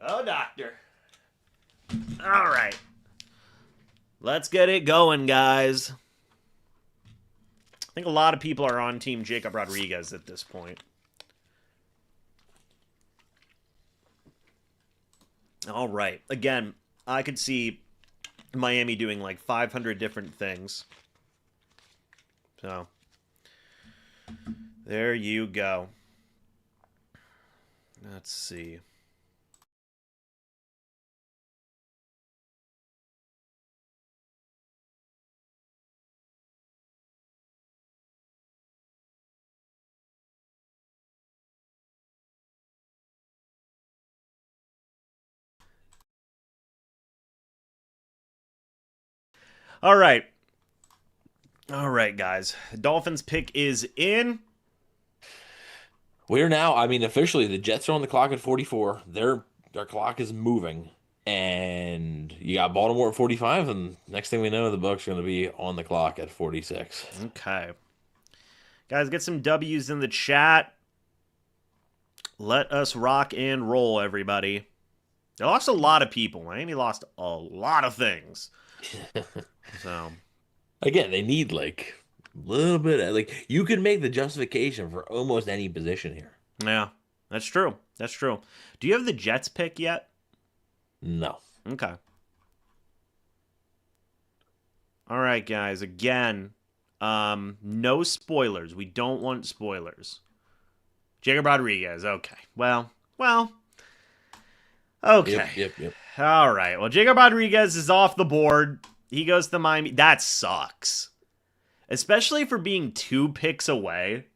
Oh, doctor. All right. Let's get it going, guys. I think a lot of people are on Team Jacob Rodriguez at this point. All right. Again, I could see Miami doing like 500 different things. So, there you go. Let's see. All right. All right, guys. Dolphins pick is in. We're now, I mean, officially the Jets are on the clock at 44. Their clock is moving. And you got Baltimore at 45, and next thing we know, the Bucs are going to be on the clock at 46. Okay. Guys, get some W's in the chat. Let us rock and roll, everybody. They lost a lot of people. Miami lost a lot of things. So, Again, they need like a little bit, like you could make the justification for almost any position here. yeah, that's true. That's true. Do you have the Jets pick yet? No. Okay. All right, guys. Again, no spoilers. We don't want spoilers. Jacob Rodriguez. Okay. Well. Okay. Yep. All right. Well, Jacob Rodriguez is off the board. He goes to Miami. That sucks. Especially for being 2 picks away.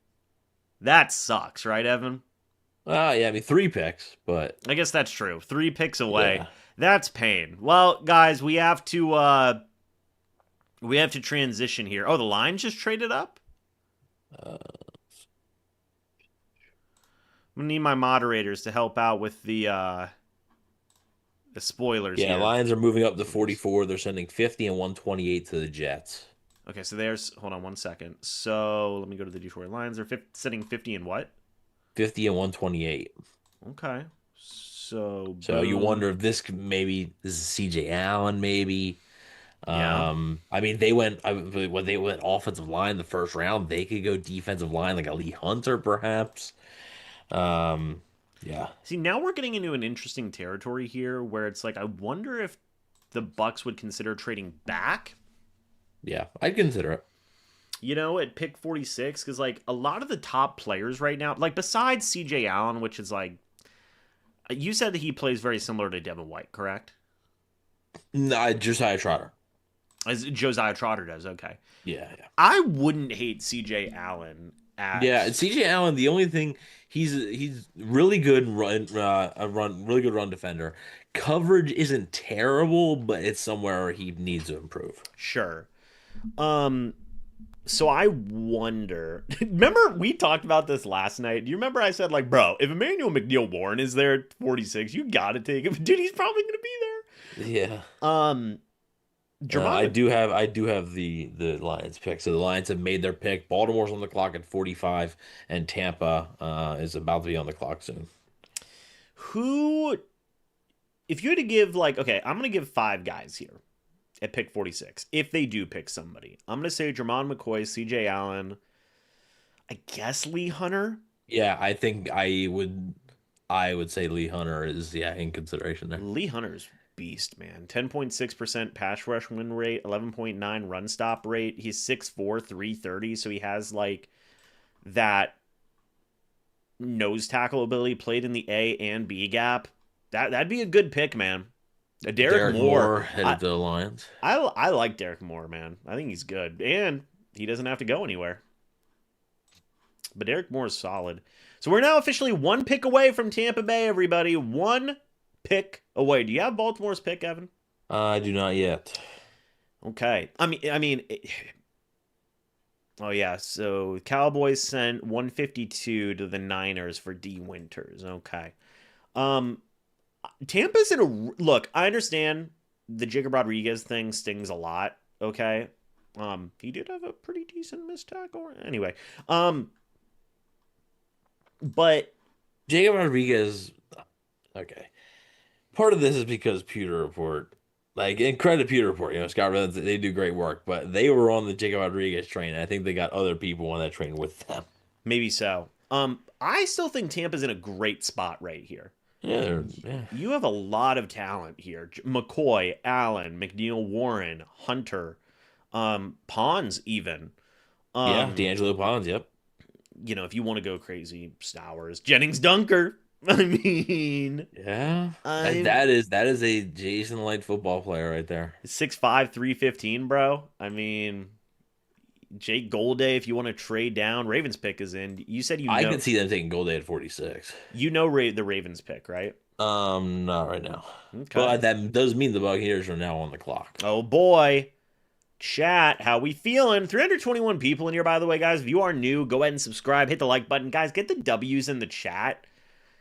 That sucks, right, Evan? Yeah, I mean 3 picks, but I guess that's true. 3 picks away. yeah. That's pain. Well, guys, we have to transition here. Oh, the line just traded up? I'm gonna need my moderators to help out with the spoilers Yeah, here. Lions are moving up to 44. They're sending 50 and 128 to the Jets. Okay, so there's hold on one second. So let me go to the Detroit Lions. They're sitting 50 and what? 50 and 128. Okay, so So you boom. wonder if maybe this is CJ Allen, maybe. Yeah. I mean, when they went offensive line the first round, they could go defensive line like a Lee Hunter, perhaps. Um, yeah, See, now we're getting into an interesting territory here where it's like I wonder if the Bucs would consider trading back, yeah, I'd consider it. at pick 46 cuz like a lot of the top players right now, like besides CJ Allen, which is like you said that he plays very similar to Devin White, correct? No, Josiah Trotter. As Josiah Trotter does, okay. Yeah, yeah. I wouldn't hate CJ Allen Yeah, at CJ Allen, the only thing he's really good really good run defender. Coverage isn't terrible, but it's somewhere he needs to improve. sure. Um So I wonder. Remember we talked about this last night? Do you remember I said like, bro, if Emmanuel McNeil Warren is there at 46, you got to take him. Dude, he's probably going to be Yeah. there. I Germán. do have the Lions pick. So the Lions have made their pick. Baltimore's on the clock at 45, and Tampa is about to be on the clock soon. Who if you had to give like okay, I'm going to give 5 guys here at pick 46 if they do pick somebody. I'm going to say Jermon McCoy, CJ Allen, I guess Lee Hunter. Yeah, I think I would say Lee Hunter is in consideration there. Lee Hunter's beast, man. 10.6% pass rush win rate, 11.9 run stop rate. He's 6'4", 330, so he has like that nose tackle ability, played in the A and B gap. That'd be a good pick, man. Derek Derek Moore. Moore headed to the Lions. I like Derek Moore, man. I think he's good. And he doesn't have to go anywhere. But Derek Moore is solid. So we're now officially 1 pick away from Tampa Bay, everybody. 1 pick away. Do you have Baltimore's pick, Evan? I do not yet. Okay. Oh yeah. So Cowboys sent 152 to the Niners for D Winters. Okay. Um, Tampa's in a look. I understand the Jacob Rodriguez thing stings a lot. Okay. He did have a pretty decent missed tackle. Anyway. But Jacob Rodriguez. Okay. Part of this is because Pewter Report, and credit Pewter Report, Scott Rowland, they do great work, but they were on the Jacob Rodriguez train. And I think they got other people on that train with them. maybe so. I still think Tampa's in a great spot right here. Yeah. You have a lot of talent here. McCoy, Allen, McNeil Warren, Hunter, Pons even. Yeah, Um, D'Angelo Bonds, yep. if you want to go crazy, Stowers, Jennings Dunker. I mean, Yeah. I'm That is a Jason Light football player right there. 6'5", 315, bro. I mean, Jake Golday, if you want to trade down, Ravens pick is in. You said I can see them taking Golday at 46. The Ravens pick, right? Not right now. Okay. But that does mean the Buccaneers are now on the clock. Oh boy. Chat, how we feeling? 321 people in here, by the way, guys. If you are new, go ahead and subscribe. Hit the like button. Guys, get the W's in the chat.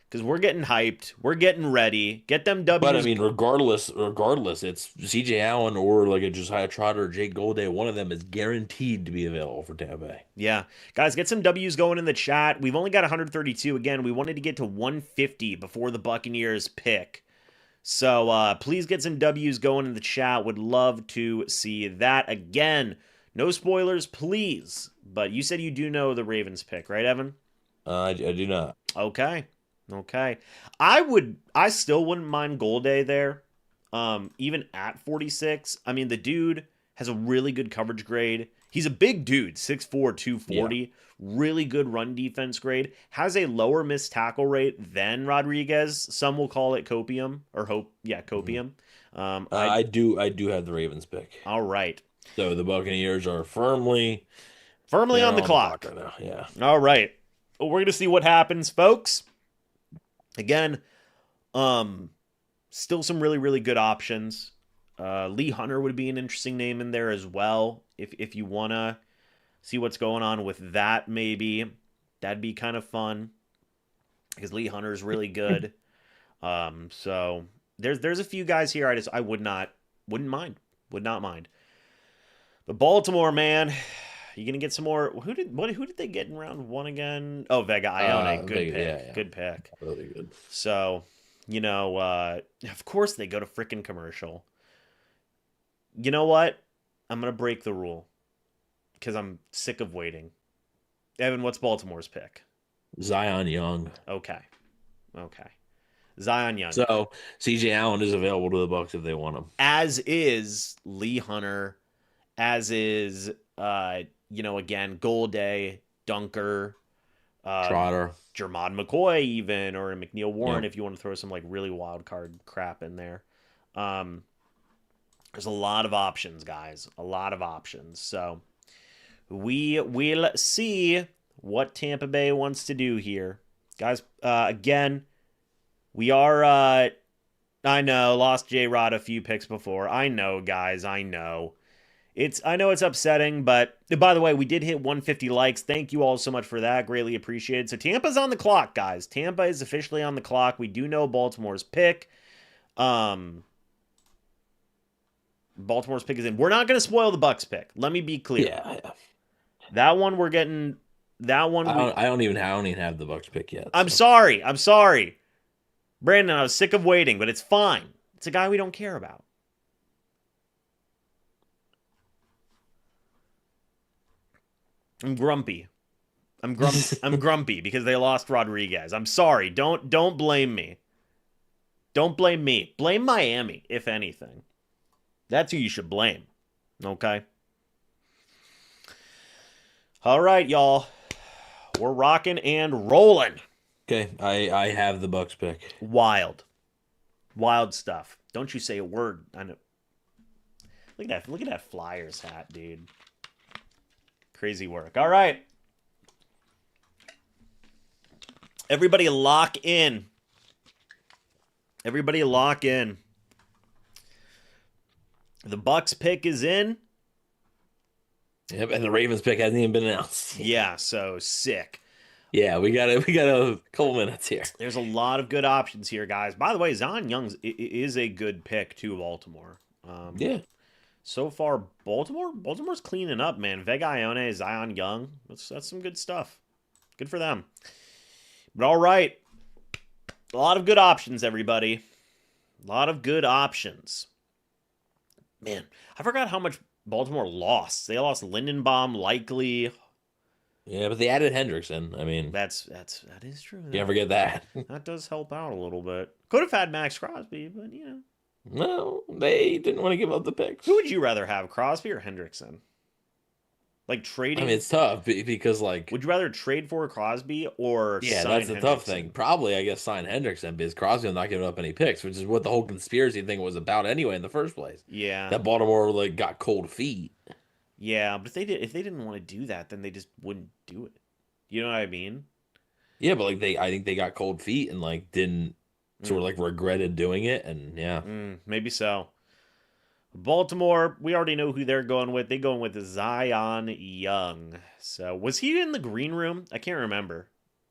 Because we're getting hyped. We're getting ready. Get them W's. But I mean, regardless, it's CJ Allen or like a Josiah Trotter or Jake Golday. One of them is guaranteed to be available for Tampa Bay. Yeah. Guys, get some W's going in the chat. We've only got 132. Again, we wanted to get to 150 before the Buccaneers pick. So please get some W's going in the chat. Would love to see that. Again, no spoilers, please. But you said you do know the Ravens pick, right, Evan? I do not. Okay. I still wouldn't mind Golday there. Even at 46. I mean, the dude has a really good coverage grade. He's a big dude, 6'4", 240. Yeah. Really good run defense grade. Has a lower missed tackle rate than Rodriguez. Some will call it copium or hope. Yeah, copium. I do have the Ravens pick. All right. So the Buccaneers are firmly On the clock. right now. Yeah. All right. Well, we're going to see what happens, folks. Again, still some really, really good options. Lee Hunter would be an interesting name in there as well. If you want to see what's going on with that, maybe. That'd be kind of fun. because Lee Hunter's really good. So there's a few guys here I wouldn't mind. Would not mind. But Baltimore, man, you gonna get some more? Who did they get in round one again? Oh, Vega Ione, good pick, Yeah. good pick. Really good. So, of course they go to frickin' commercial. You know what? I'm gonna break the rule because I'm sick of waiting. Evan, what's Baltimore's pick? Zion Young. Okay, Zion Young. So CJ Allen is available to the Bucs if they want him. As is Lee Hunter, as is again, Golday, Dunker, Trotter, Jermod McCoy, even, or McNeil Warren, yep. if you want to throw some like really wild card crap in there. There's a lot of options, guys. A lot of options. So we will see what Tampa Bay wants to do here. Guys, again, we are I know, lost J-Rod a few picks before. I know, guys, I know. I know it's upsetting, but by the way, we did hit 150 likes. Thank you all so much for that. Greatly appreciated. So Tampa's on the clock, guys. Tampa is officially on the clock. We do know Baltimore's pick. Baltimore's pick is in. We're not going to spoil the Bucs pick. Let me be clear. Yeah. That one we're getting. That one. I don't even have the Bucs pick yet. I'm sorry. Brandon, I was sick of waiting, but it's fine. It's a guy we don't care about. I'm grumpy. I'm grumpy because they lost Rodriguez. I'm sorry. Don't blame me. Don't blame me. Blame Miami, if anything. That's who you should blame. Okay? All right, y'all. We're rocking and rolling. Okay, I have the Bucs pick. Wild stuff. Don't you say a word. I know. Look at that Flyers hat, dude. Crazy work. All right. Everybody lock in. The Bucs pick is in. Yep, and the Ravens pick hasn't even been announced. Yeah, so sick. Yeah, we got a couple minutes here. There's a lot of good options here, guys. By the way, Zion Young is a good pick to Baltimore. Yeah. So far, Baltimore's cleaning up, man. Vega Ione, Zion Young. That's some good stuff. Good for them. But all right. A lot of good options, everybody. A lot of good options. Man, I forgot how much Baltimore lost. They lost Lindenbaum, likely. Yeah, but they added Hendrickson. I mean, that is true. You can't forget that. That does help out a little bit. Could have had Max Crosby, but No, they didn't want to give up the picks. Who would you rather have, Crosby or Hendrickson? Like trading. I mean, it's tough because would you rather trade for Crosby or yeah, sign that's the Hendrickson? tough thing. Probably, I guess, sign Hendrickson because Crosby will not giving up any picks, which is what the whole conspiracy thing was about anyway in the first place. Yeah, that Baltimore got cold feet. Yeah, but if they didn't want to do that, then they just wouldn't do it. You know what I mean? Yeah, but I think they got cold feet and didn't sort of regretted doing it, and yeah, maybe so. Baltimore, we already know who they're going with. They're going with Zion Young. So was he in the green room? I can't remember.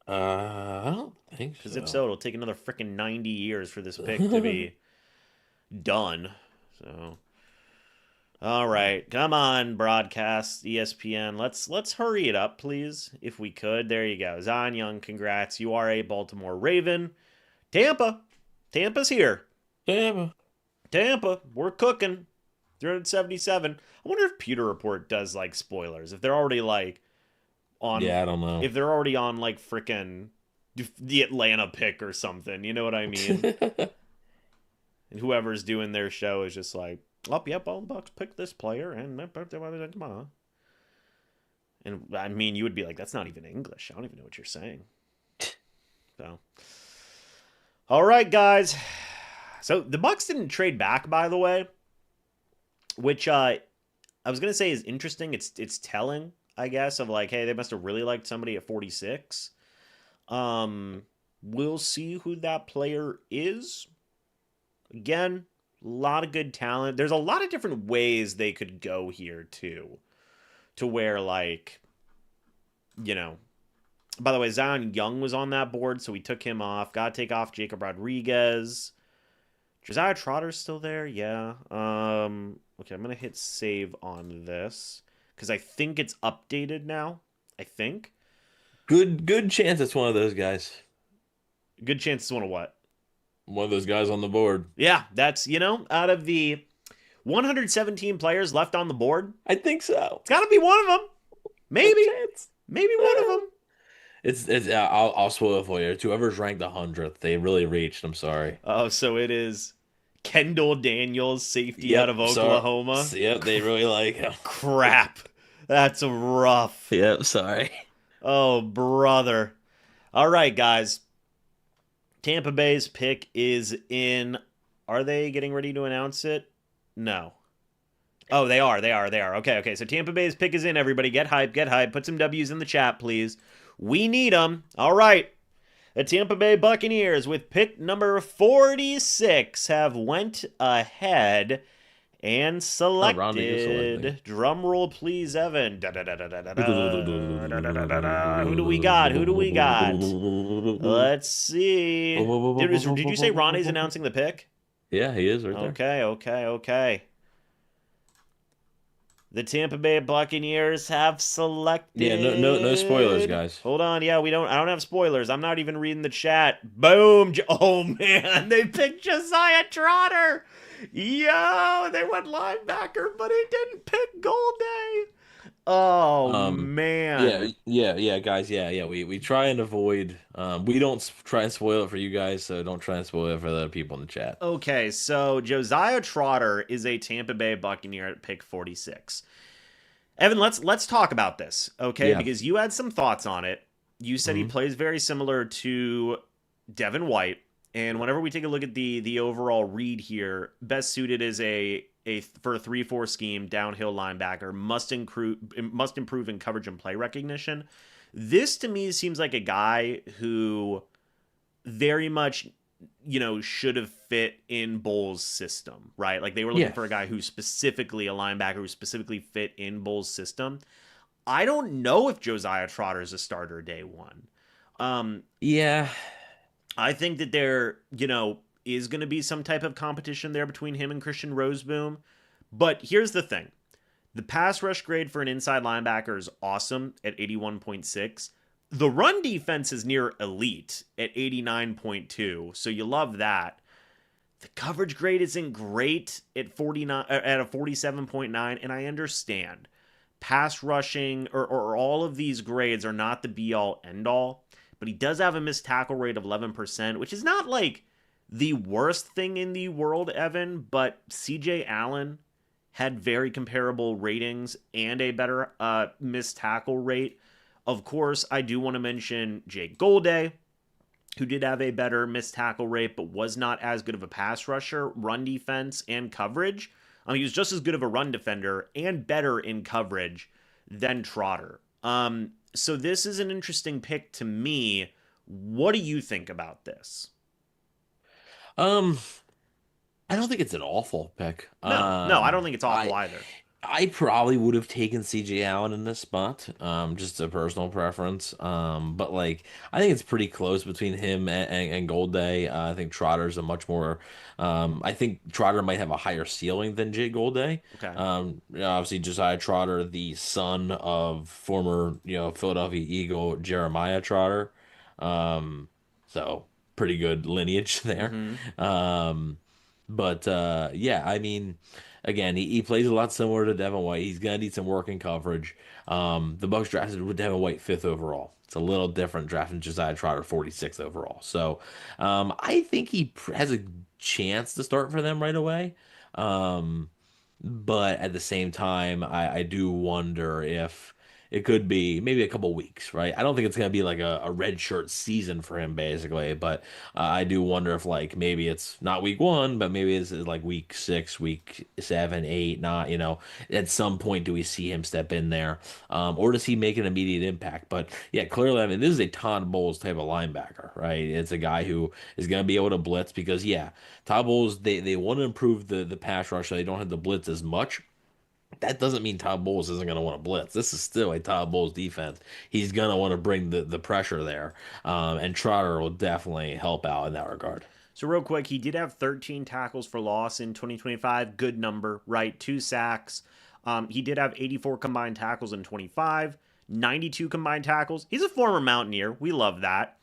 I don't think so. Because if so, it'll take another freaking 90 years for this pick to be done. So. All right, come on, broadcast, ESPN. Let's hurry it up, please, if we could. There you go, Zion Young. Congrats, you are a Baltimore Raven. Tampa's here. Tampa, we're cooking. 377. I wonder if Pewter Report does spoilers. If they're already on. Yeah, I don't know. If they're already on frickin' the Atlanta pick or something. You know what I mean? And whoever's doing their show is just all the Bucs picked this player, and I mean, you would be that's not even English. I don't even know what you're saying. So, all right, guys. So the Bucs didn't trade back, by the way, which I was gonna say is interesting. It's telling, I guess, of hey, they must have really liked somebody at 46. We'll see who that player is. Again. A lot of good talent. There's a lot of different ways they could go here, too. To where, By the way, Zion Young was on that board, so we took him off. Got to take off Jacob Rodriguez. Josiah Trotter's still there, yeah. Okay, I'm gonna hit save on this because I think it's updated now. I think. Good chance it's one of those guys. Good chance it's one of what? One of those guys on the board. Yeah, that's out of the 117 players left on the board, I think so. it's got to be one of them. Maybe, Chance. maybe one of them. It's I'll spoil it for you. It's whoever's ranked 100th. They really reached. I'm sorry. Oh, so it is Kendall Daniels, safety out Yep. of Sorry. Oklahoma. Yep. They really like him. Crap, that's rough. Yep. Sorry. Oh, brother. All right, guys. Tampa Bay's pick is in. Are they getting ready to announce it? No. Oh, they are. They are. They are. Okay, okay. So Tampa Bay's pick is in. Everybody get hype. Get hype. Put some W's in the chat, please. We need them. All right. The Tampa Bay Buccaneers with pick number 46 have went ahead and selected. Drum roll, please, Evan. Who do we got? Who do we got? Let's see. Did you say Ronnie's announcing the pick? Yeah, he is right there. Okay, okay, okay. The Tampa Bay Buccaneers have selected. Yeah, no spoilers, guys. Hold on, yeah, I don't have spoilers. I'm not even reading the chat. Boom! Oh man, they picked Josiah Troder. Yo, they went linebacker, but he didn't pick Golday. Oh man. Yeah, guys. Yeah. We try and avoid. We don't try and spoil it for you guys, so don't try and spoil it for the other people in the chat. Okay, so Josiah Troder is a Tampa Bay Buccaneer at pick 46. Evan, let's talk about this, okay? Yeah. Because you had some thoughts on it. You said he plays very similar to Devin White, and whenever we take a look at the overall read here, best suited is for a 3-4 scheme, downhill linebacker, must improve in coverage and play recognition. This to me seems like a guy who very much should have fit in Bowles' system, right? Like they were looking for a guy who's specifically a linebacker who specifically fit in Bowles' system. I don't know if Josiah Trotter is a starter day one. Yeah. I think that there, is going to be some type of competition there between him and Christian Roseboom. But here's the thing. The pass rush grade for an inside linebacker is awesome at 81.6. The run defense is near elite at 89.2, so you love that. The coverage grade isn't great at 49 at a 47.9, and I understand. Pass rushing or all of these grades are not the be all end all, but he does have a missed tackle rate of 11%, which is not like the worst thing in the world, Evan, but CJ Allen had very comparable ratings and a better missed tackle rate. Of course, I do want to mention Jake Golday, who did have a better missed tackle rate, but was not as good of a pass rusher, run defense, and coverage. He was just as good of a run defender and better in coverage than Trotter. So this is an interesting pick to me. What do you think about this? I don't think it's an awful pick. No, I don't think it's awful either. I probably would have taken CJ Allen in this spot, just a personal preference. But like I think it's pretty close between him and Golday. I think Trotter's a much more. I think Trotter might have a higher ceiling than Jay Golday. Okay. Obviously Josiah Trotter, the son of former Philadelphia Eagle Jeremiah Trotter. So pretty good lineage there. But yeah, I mean. Again, he plays a lot similar to Devin White. He's gonna need some work in coverage. The Bucs drafted with Devin White 5th overall. It's a little different drafting Josiah Trotter 46th overall. So I think he has a chance to start for them right away. But at the same time, I do wonder if it could be maybe a couple weeks, right? I don't think it's going to be like a red shirt season for him, basically. But I do wonder if like maybe it's not week 1, but maybe it's like week 6, week 7, 8, not, at some point do we see him step in there? Or does he make an immediate impact? But yeah, clearly, I mean, this is a Todd Bowles type of linebacker, right? It's a guy who is going to be able to blitz because, yeah, Todd Bowles, they want to improve the pass rush so they don't have to blitz as much. that doesn't mean Todd Bowles isn't going to want to blitz. This is still a Todd Bowles defense. He's going to want to bring the pressure there, and Trotter will definitely help out in that regard. So real quick, he did have 13 tackles for loss in 2025. Good number, right? 2 sacks. He did have 84 combined tackles in 25, 92 combined tackles. He's a former Mountaineer. We love that.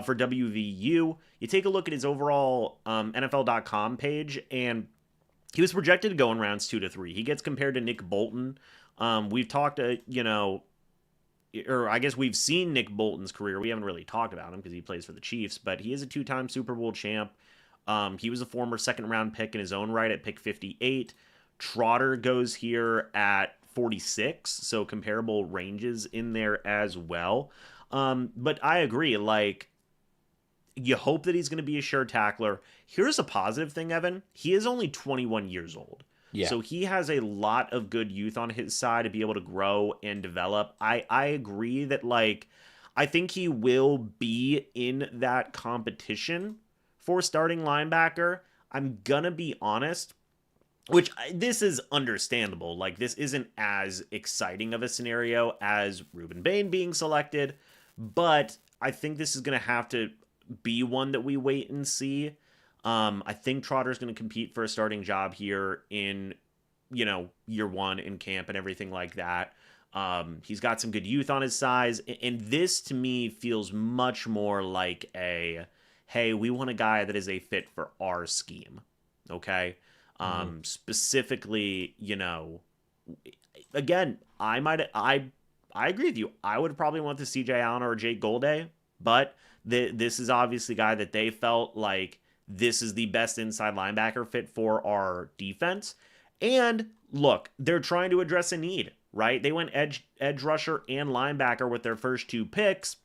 For WVU, you take a look at his overall NFL.com page, and he was projected to go in rounds 2 to 3. He gets compared to Nick Bolton. We've talked, or I guess we've seen Nick Bolton's career. We haven't really talked about him because he plays for the Chiefs, but he is a 2-time Super Bowl champ. He was a former second-round pick in his own right at pick 58. Trotter goes here at 46, so comparable ranges in there as well. But I agree, like, you hope that he's going to be a sure tackler. Here's a positive thing, Evan. He is only 21 years old. Yeah. So he has a lot of good youth on his side to be able to grow and develop. I agree that, like, I think he will be in that competition for starting linebacker. I'm going to be honest, this is understandable. Like, this isn't as exciting of a scenario as Ruben Bane being selected, but I think this is going to have to be one that we wait and see. I think Trotter's going to compete for a starting job here in, year one in camp and everything like that. He's got some good youth on his side, and this to me feels much more like hey, we want a guy that is a fit for our scheme. Okay. Specifically, again, I agree with you. I would probably want the CJ Allen or Jake Golday, but this is obviously a guy that they felt like this is the best inside linebacker fit for our defense. And look, they're trying to address a need, right? They went edge rusher and linebacker with their first 2 picks,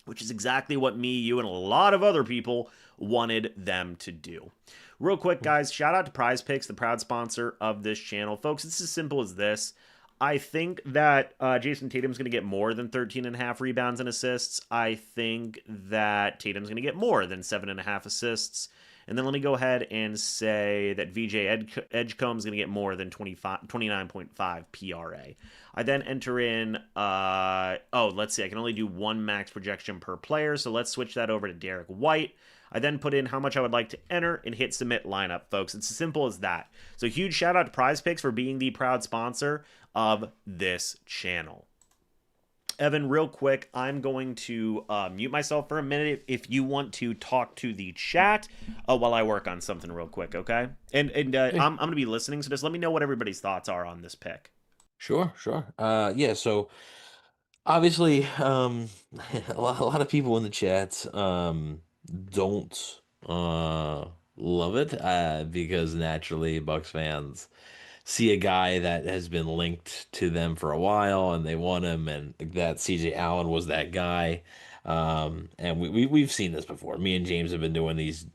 which is exactly what me, you, and a lot of other people wanted them to do. Real quick, guys, shout out to PrizePicks, the proud sponsor of this channel. Folks, it's as simple as this. I think that Jason Tatum's going to get more than 13.5 rebounds and assists. I think that Tatum's going to get more than 7.5 assists. And then let me go ahead and say that VJ Edgecombe's going to get more than 29.5 PRA. I then enter in, let's see, I can only do 1 max projection per player, so let's switch that over to Derek White. I then put in how much I would like to enter and hit submit lineup, folks. It's as simple as that. So huge shout out to PrizePicks for being the proud sponsor of this channel. Evan, real quick, I'm going to mute myself for a minute if you want to talk to the chat while I work on something real quick, okay? And I'm going to be listening, so just let me know what everybody's thoughts are on this pick. Sure. Yeah, so obviously, a lot of people in the chat don't love it because naturally Bucs fans see a guy that has been linked to them for a while and they want him, and that CJ Allen was that guy. And we've seen this before. Me and James have been doing these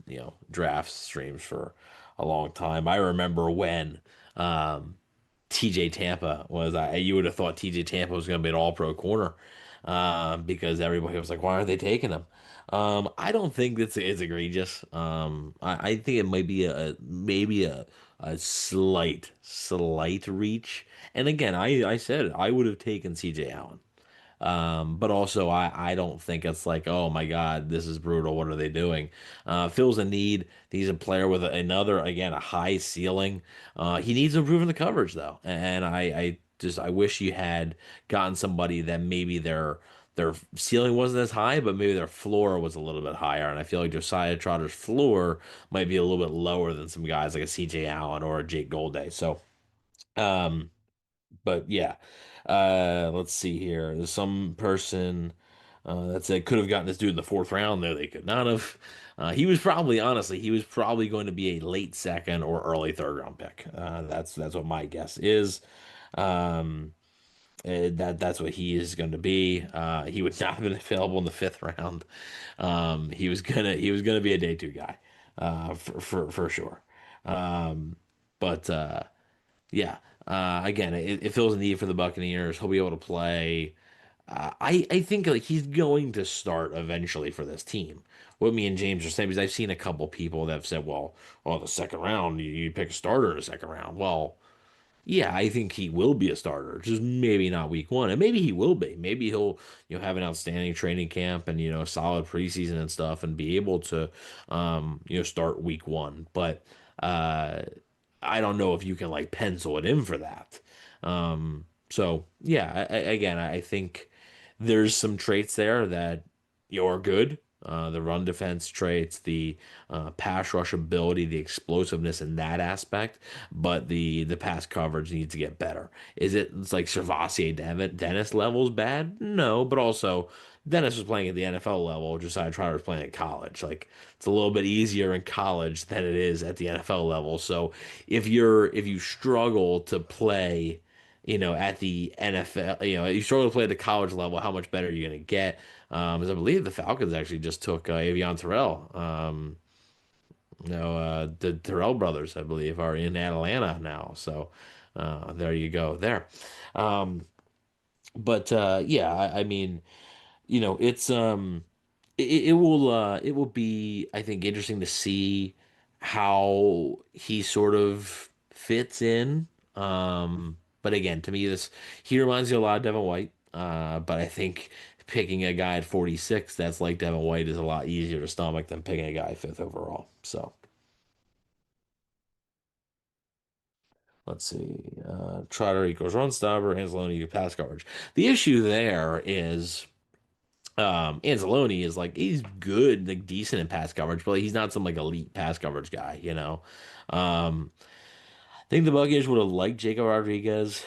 draft streams for a long time. I remember when TJ Tampa was, you would have thought TJ Tampa was going to be an all-pro corner because everybody was like, why aren't they taking him? I don't think it's egregious. I think it might be maybe a slight reach. And again, I said I would have taken CJ Allen. But also I don't think it's like, oh my God, this is brutal. What are they doing? Fills a need. He's a player with another, again, a high ceiling. He needs to improve in the coverage though. And I wish you had gotten somebody that maybe their ceiling wasn't as high, but maybe their floor was a little bit higher. And I feel like Josiah Trotter's floor might be a little bit lower than some guys like a CJ Allen or a Jake Golday. So, but yeah, let's see here. There's some person that said could have gotten this dude in the 4th round. There, they could not have. He was probably, honestly, going to be a late 2nd or early 3rd round pick. That's what my guess is. That's what he is going to be. He would not have been available in the 5th round. He was gonna be a day 2 guy, for sure. But yeah, again, it fills a need for the Buccaneers. He'll be able to play. I think like he's going to start eventually for this team. What me and James are saying, because I've seen a couple people that have said, well, the 2nd round, you pick a starter in the 2nd round. Well, yeah, I think he will be a starter, just maybe not week one. And maybe he will be. Maybe he'll, have an outstanding training camp and, solid preseason and stuff and be able to, start week one. But uh, I don't know if you can like pencil it in for that. So yeah, again, I think there's some traits there that are good. The run defense traits, the pass rush ability, the explosiveness in that aspect, but the pass coverage needs to get better. It's like Servassier Dennis levels bad? No, but also Dennis was playing at the NFL level. Josiah Troder was playing at college. Like it's a little bit easier in college than it is at the NFL level. So if you struggle to play, at the NFL, you struggle to play at the college level, how much better are you going to get? As I believe the Falcons actually just took Avion Terrell. The Terrell brothers, I believe, are in Atlanta now. So there you go there. Um, but yeah, I mean, it's it will be, I think, interesting to see how he sort of fits in. But again, to me, this he reminds me a lot of Devin White. But I think picking a guy at 46 that's like Devin White is a lot easier to stomach than picking a guy fifth overall. So let's see. Trotter equals run stopper, Anzalone equals pass coverage. The issue there is Anzalone is like he's good, like decent in pass coverage, but like, he's not some like elite pass coverage guy. I think the Buccaneers would have liked Jacob Rodriguez,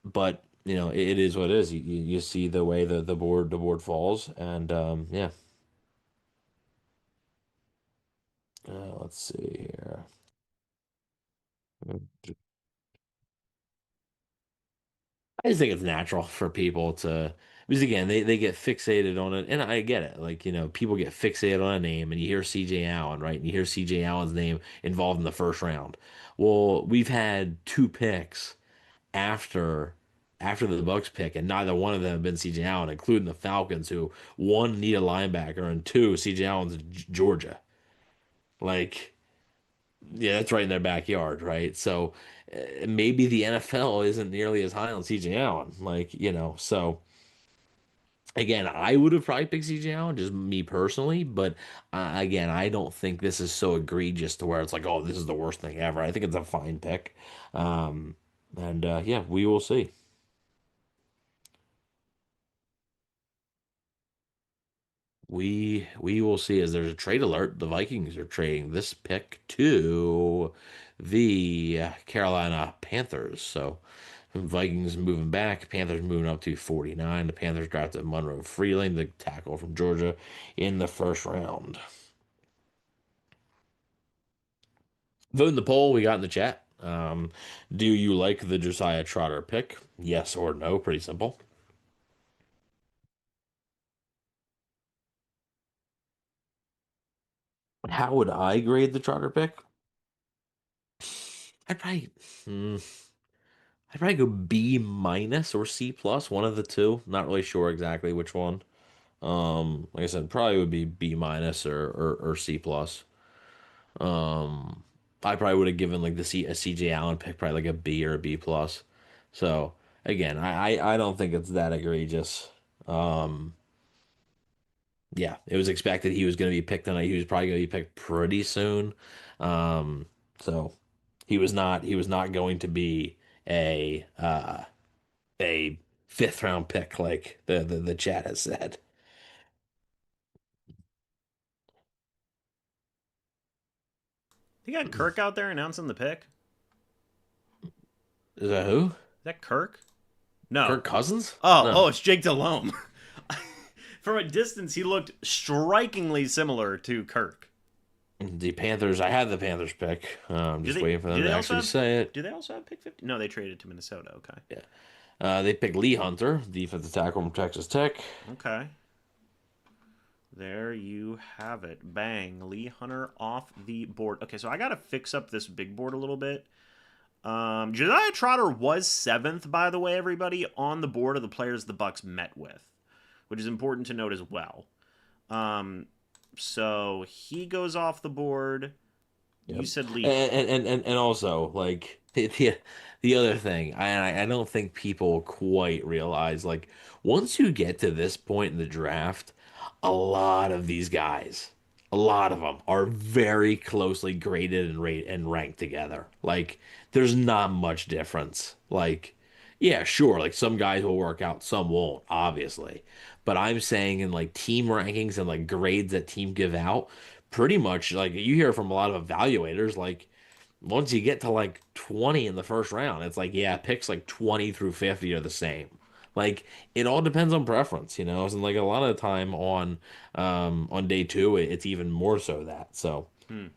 but it is what it is. You see the way the board falls, and yeah. Let's see here. I just think it's natural for people to, because again, they get fixated on it, and I get it. Like, people get fixated on a name, and you hear CJ Allen, right? And you hear CJ Allen's name involved in the first round. Well, we've had two picks after the Bucs pick, and neither one of them have been CJ Allen, including the Falcons, who one need a linebacker, and two, CJ Allen's Georgia. Like, yeah, that's right in their backyard, right? So maybe the NFL isn't nearly as high on CJ Allen. Like, so again, I would have probably picked CJ Allen, just me personally. But again, I don't think this is so egregious to where it's like, oh, this is the worst thing ever. I think it's a fine pick. Um, and yeah, we will see. We will see as there's a trade alert. The Vikings are trading this pick to the Carolina Panthers. So Vikings moving back, Panthers moving up to 49. The Panthers drafted Monroe Freeling, the tackle from Georgia, in the first round. Vote in the poll we got in the chat. Do you like the Josiah Trotter pick? Yes or no? Pretty simple. How would I grade the Trotter pick? I'd probably, hmm, I'd probably go B minus or C plus, one of the two. Not really sure exactly which one. Like I said, probably would be B minus or C plus. I probably would have given like a CJ Allen pick probably like a B or a B plus. So again, I don't think it's that egregious. Um, yeah, it was expected he was going to be picked tonight. He was probably going to be picked pretty soon. Um, so he was not going to be a fifth round pick like the chat has said. You got Kirk out there announcing the pick. Is Is that who? that Kirk? No. Kirk Cousins? Oh, No. it's Jake Delhomme. From a distance, he looked strikingly similar to Kirk. The Panthers. I had the Panthers pick. I'm Do just they? waiting for Do them they to also actually have? say it. Do they also have pick 50? No, they traded to Minnesota. Okay. Yeah. They picked Lee Hunter, defensive tackle from Texas Tech. Okay. There you have it. Bang. Lee Hunter off the board. Okay, so I got to fix up this big board a little bit. Josiah Trotter was seventh, by the way, everybody, on the board of the players the Bucs met with, which is important to note as well. So he goes off the board. You Yep. said Lee. And also like the, the other thing, I don't think people quite realize, like, once you get to this point in the draft, a lot of these guys, a lot of them are very closely graded and ranked together. Like, there's not much difference. Like, yeah, sure, like some guys will work out, some won't, obviously. But I'm saying in like team rankings and like grades that team give out, pretty much like you hear from a lot of evaluators, like once you get to like 20 in the first round, it's like, yeah, picks like 20 through 50 are the same. Like it all depends on preference, you know. And like a lot of the time on day two, it's even more so that. So Hmm.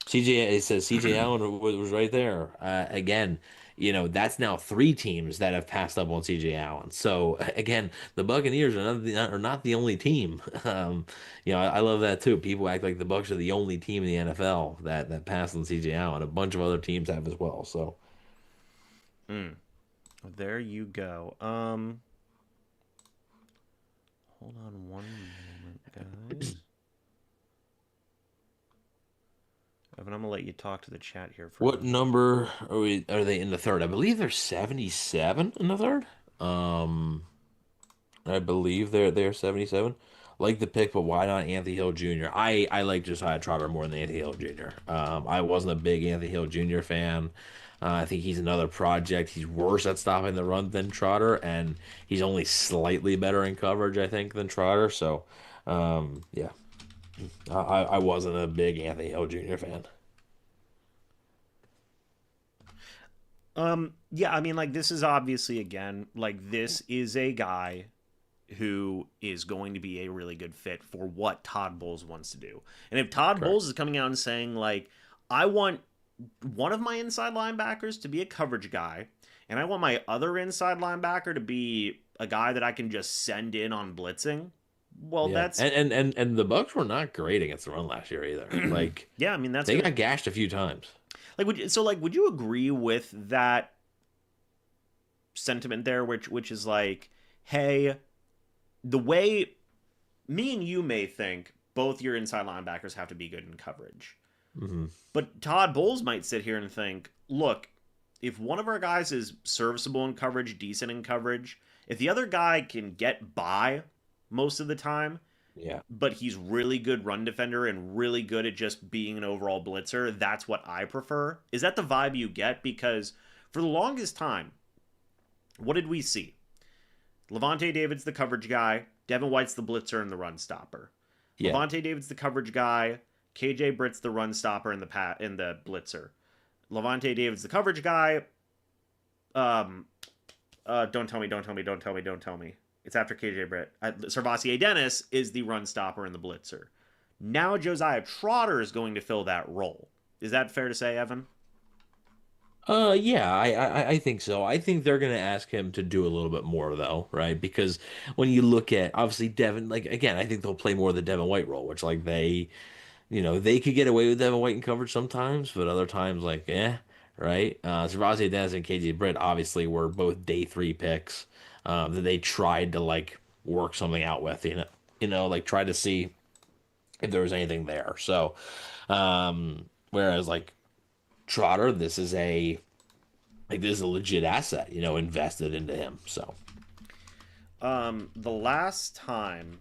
CJ, it says CJ Allen was right there. Again, you know, that's now three teams that have passed up on CJ Allen. So again, the Buccaneers are not the only team. You know, I love that too. People act like the Bucs are the only team in the NFL that passed on CJ Allen. A bunch of other teams have as well. So Hmm. There you go. Hold on one moment, guys. Evan, I'm gonna let you talk to the chat here for a what minute. number are they in the third? I believe they're 77 in the third. Um, I believe they're 77. Like the pick, but why not Anthony Hill Jr.? I like Josiah Trotter more than Anthony Hill Jr. I wasn't a big Anthony Hill Jr. fan. I think he's another project. He's worse at stopping the run than Trotter, and he's only slightly better in coverage, I think, than Trotter. So, yeah, I wasn't a big Anthony Hill Jr. fan. Yeah, I mean, like, this is obviously, again, like, this is a guy who is going to be a really good fit for what Todd Bowles wants to do. And if Todd Correct. Bowles is coming out and saying, like, I want one of my inside linebackers to be a coverage guy, and I want my other inside linebacker to be a guy that I can just send in on blitzing, well, Yeah, that's, and the Bucks were not great against the run last year either. Like yeah, I mean, that's they going to, got gashed a few times. like, would you agree with that sentiment there, which is like, hey, the way me and you may think both your inside linebackers have to be good in coverage. Hmm. But Todd Bowles might sit here and think, look, if one of our guys is serviceable in coverage, decent in coverage, if the other guy can get by most of the time, Yeah. but he's really good run defender and really good at just being an overall blitzer, that's what I prefer. Is that the vibe you get? Because for the longest time, what did we see? Levante David's the coverage guy. Devin White's the blitzer and the run stopper. Yeah. Levante David's the coverage guy. KJ Britt's the run stopper and the blitzer. Levante David's the coverage guy. Um, don't tell me, don't tell me, don't tell me, don't tell me. It's after KJ Britt. Servassier Dennis is the run stopper and the blitzer. Now Josiah Trotter is going to fill that role. Is that fair to say, Evan? Yeah, I think so. I think they're gonna ask him to do a little bit more though, right? Because when you look at obviously Devin, like again, I think they'll play more of the Devin White role, which like they, you know, they could get away with Devin White in coverage sometimes, but other times like, right? Servazier Dennis and KJ Britt obviously were both day three picks that they tried to like work something out with, like try to see if there was anything there. So, whereas like Trotter, this is a legit asset, invested into him. So The last time,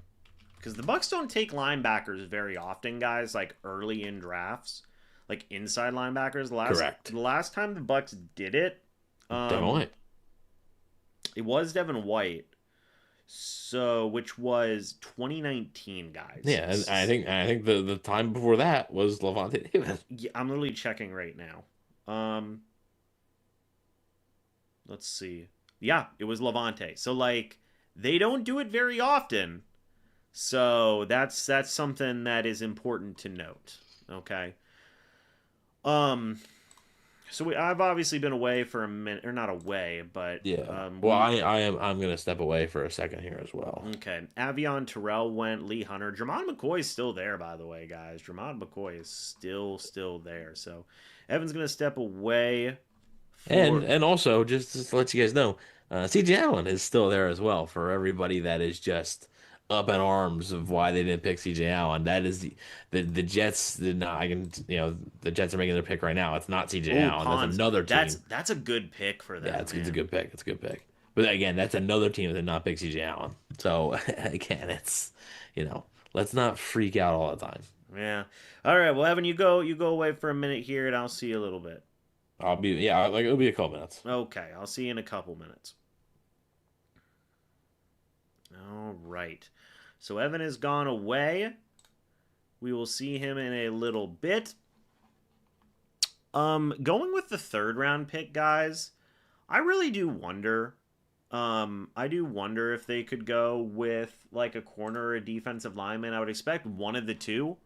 because the Bucks don't take linebackers very often, guys, like early in drafts, like inside linebackers. correct. The last time the Bucks did it, Devin um, White. it was Devin White. So, which was 2019, Yeah, and guys. I think the time before that was Levante David. Yeah, I'm literally checking right now. Let's see. Yeah, it was Levante. So like they don't do it very often. So that's something that is important to note. Okay. Um I've obviously been away for a minute, or not away, but Yeah. Well, we I'm gonna step away for a second here as well. okay. Avion Terrell went, Lee Hunter. Jermon McCoy is still there, by the way, guys. Jermon McCoy is still there. So Evan's gonna step away And for and also just to let you guys know, CJ Allen is still there as well for everybody that is just up in arms of why they didn't pick CJ Allen. That is the Jets did not. I can the Jets are making their pick right now. It's not CJ Oh, Allen. That's Pons. another That's team. that's a good pick for Yeah, them, it's a man. good pick. It's a good pick. But again, that's another team that did not pick CJ Allen. So again, it's let's not freak out all the time. Yeah. All right. Well, Evan, you go away for a minute here, and I'll see you a little bit. Like it'll be a couple minutes. Okay, I'll see you in a couple minutes. All right. So Evan has gone away. We will see him in a little bit. Going with the third round pick, guys, I really do wonder. I do wonder if they could go with like a corner or a defensive lineman. I would expect one of the two.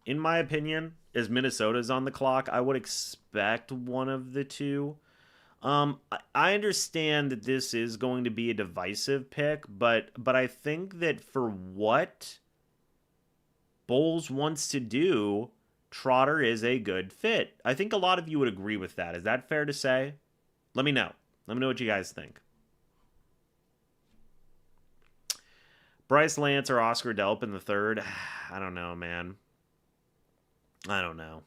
In my opinion, as Minnesota's on the clock, I would expect one of the two. I understand that this is going to be a divisive pick, but I think that for what Bowles wants to do, Trotter is a good fit. I think a lot of you would agree with that. Is that fair to say? Let me know. Let me know what you guys think. Bryce Lance or Oscar Delp in the third? I don't know, man. I don't know.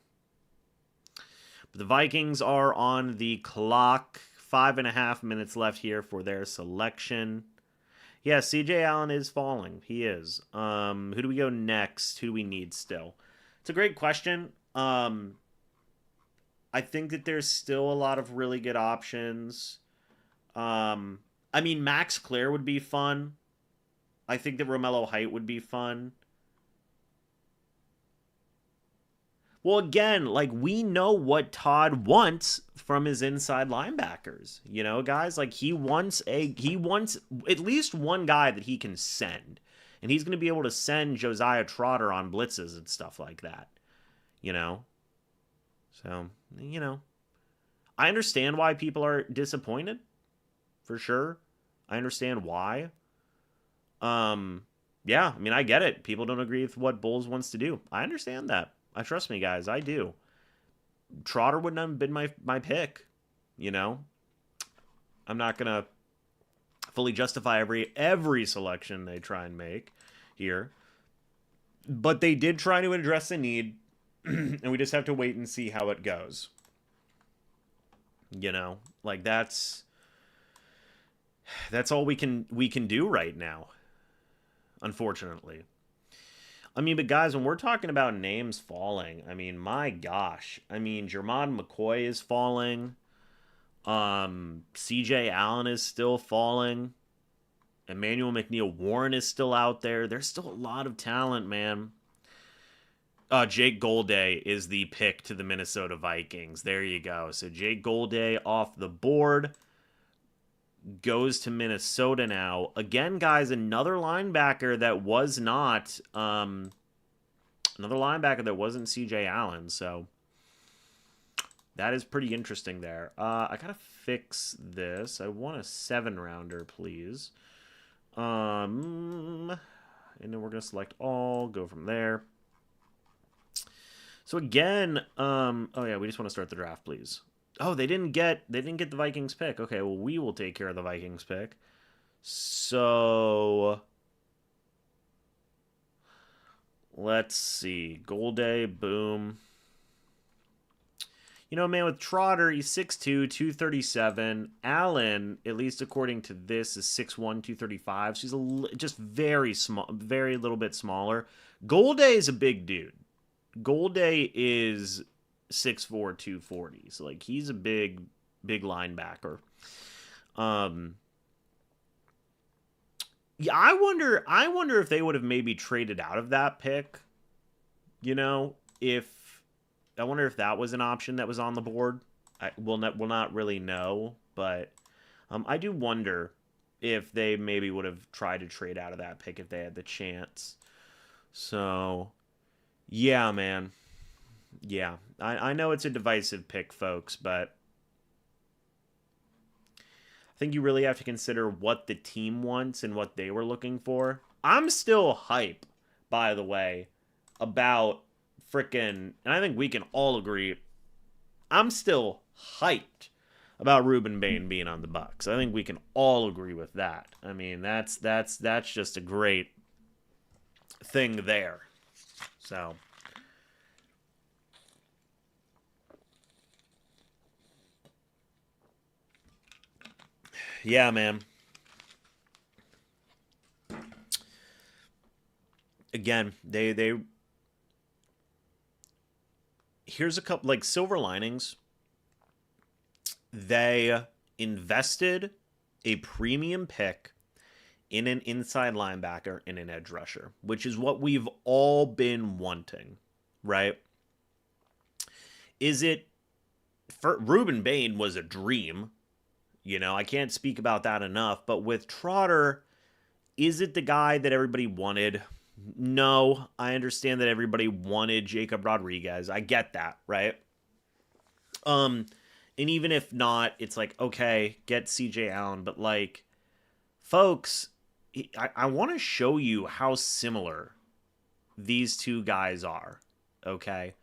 But the Vikings are on the clock. 5.5 minutes left here for their selection. Yeah, CJ Allen is falling. He is. Who do we go next? Who do we need still? It's a great question. I think that there's still a lot of really good options. I mean, Max Clare would be fun. I think that Romello Height would be fun. Well, again, like we know what Todd wants from his inside linebackers. You know, guys, like he wants at least one guy that he can send. And he's going to be able to send Josiah Troder on blitzes and stuff like that. You know? So, I understand why people are disappointed. For sure. I understand why. Yeah, I mean, I get it. People don't agree with what Bowles wants to do. I understand that. Trust me, guys, I do. Trotter wouldn't have been my pick, I'm not gonna fully justify every selection they try and make here, but they did try to address a need, and we just have to wait and see how it goes. Like that's all we can do right now, unfortunately. I mean, but guys, when we're talking about names falling, I mean, my gosh. I mean, Jermon McCoy is falling. CJ Allen is still falling. Emmanuel McNeil Warren is still out there. There's still a lot of talent, man. Jake Golday is the pick to the Minnesota Vikings. There you go. So Jake Golday off the board. Goes to Minnesota now. Again, guys, another linebacker that wasn't CJ Allen, so that is pretty interesting there. I gotta fix this. I want a 7-rounder, please. And then we're gonna select all, go from there. So again, oh yeah, we just want to start the draft, please. Oh, they didn't get the Vikings pick. Okay, well, we will take care of the Vikings pick. So let's see. Golday, boom. Man, with Trotter, he's 6'2", 237. Allen, at least according to this, is 6'1", 235. So he's just very small, very little bit smaller. Golday is a big dude. Golday is 6'4", 240. So like he's a big linebacker. Yeah, I wonder if they would have maybe traded out of that pick. I wonder if that was an option that was on the board. We'll not really know, but I do wonder if they maybe would have tried to trade out of that pick if they had the chance. So, yeah, man. Yeah, I know it's a divisive pick, folks, but I think you really have to consider what the team wants and what they were looking for. I'm still hype, by the way, about frickin', and I think we can all agree, I'm still hyped about Ruben Bane being on the Bucs. I think we can all agree with that. I mean, that's just a great thing there. So, yeah, man. Again, they here's a couple like silver linings. They invested a premium pick in an inside linebacker and an edge rusher, which is what we've all been wanting, right? Is it for Ruben Bane was a dream, I can't speak about that enough, but with Trotter, is it the guy that everybody wanted? No, I understand that everybody wanted Jacob Rodriguez. I get that, right? And even if not, it's like, okay, get CJ Allen, but like, folks, I want to show you how similar these two guys are, okay?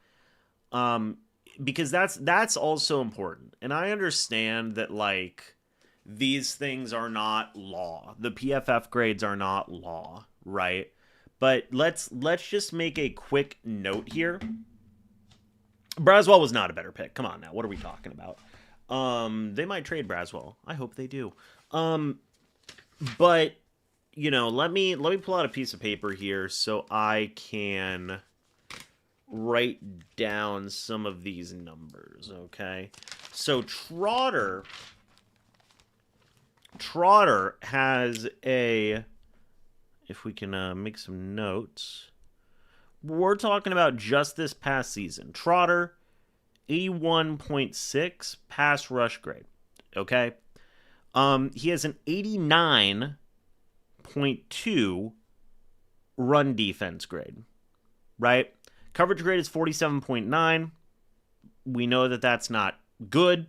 Because that's also important. And I understand that like these things are not law. The PFF grades are not law, right? But let's just make a quick note here. Braswell was not a better pick. Come on now. What are we talking about? They might trade Braswell. I hope they do. But let me pull out a piece of paper here so I can write down some of these numbers, okay? So Trotter has a, if we can make some notes, we're talking about just this past season. Trotter, 81.6 pass rush grade, okay? He has an 89.2 run defense grade, right? Coverage grade is 47.9. We know that that's not good.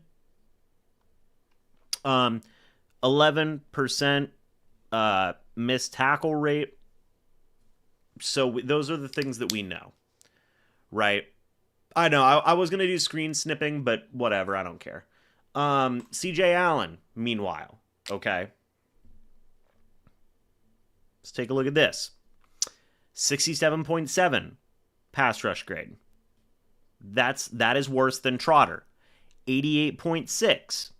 11% missed tackle rate. So those are the things that we know, right? I know I was going to do screen snipping, but whatever. I don't care. CJ Allen, meanwhile, okay? Let's take a look at this. 67.7 pass rush grade. That is worse than Trotter. 88.6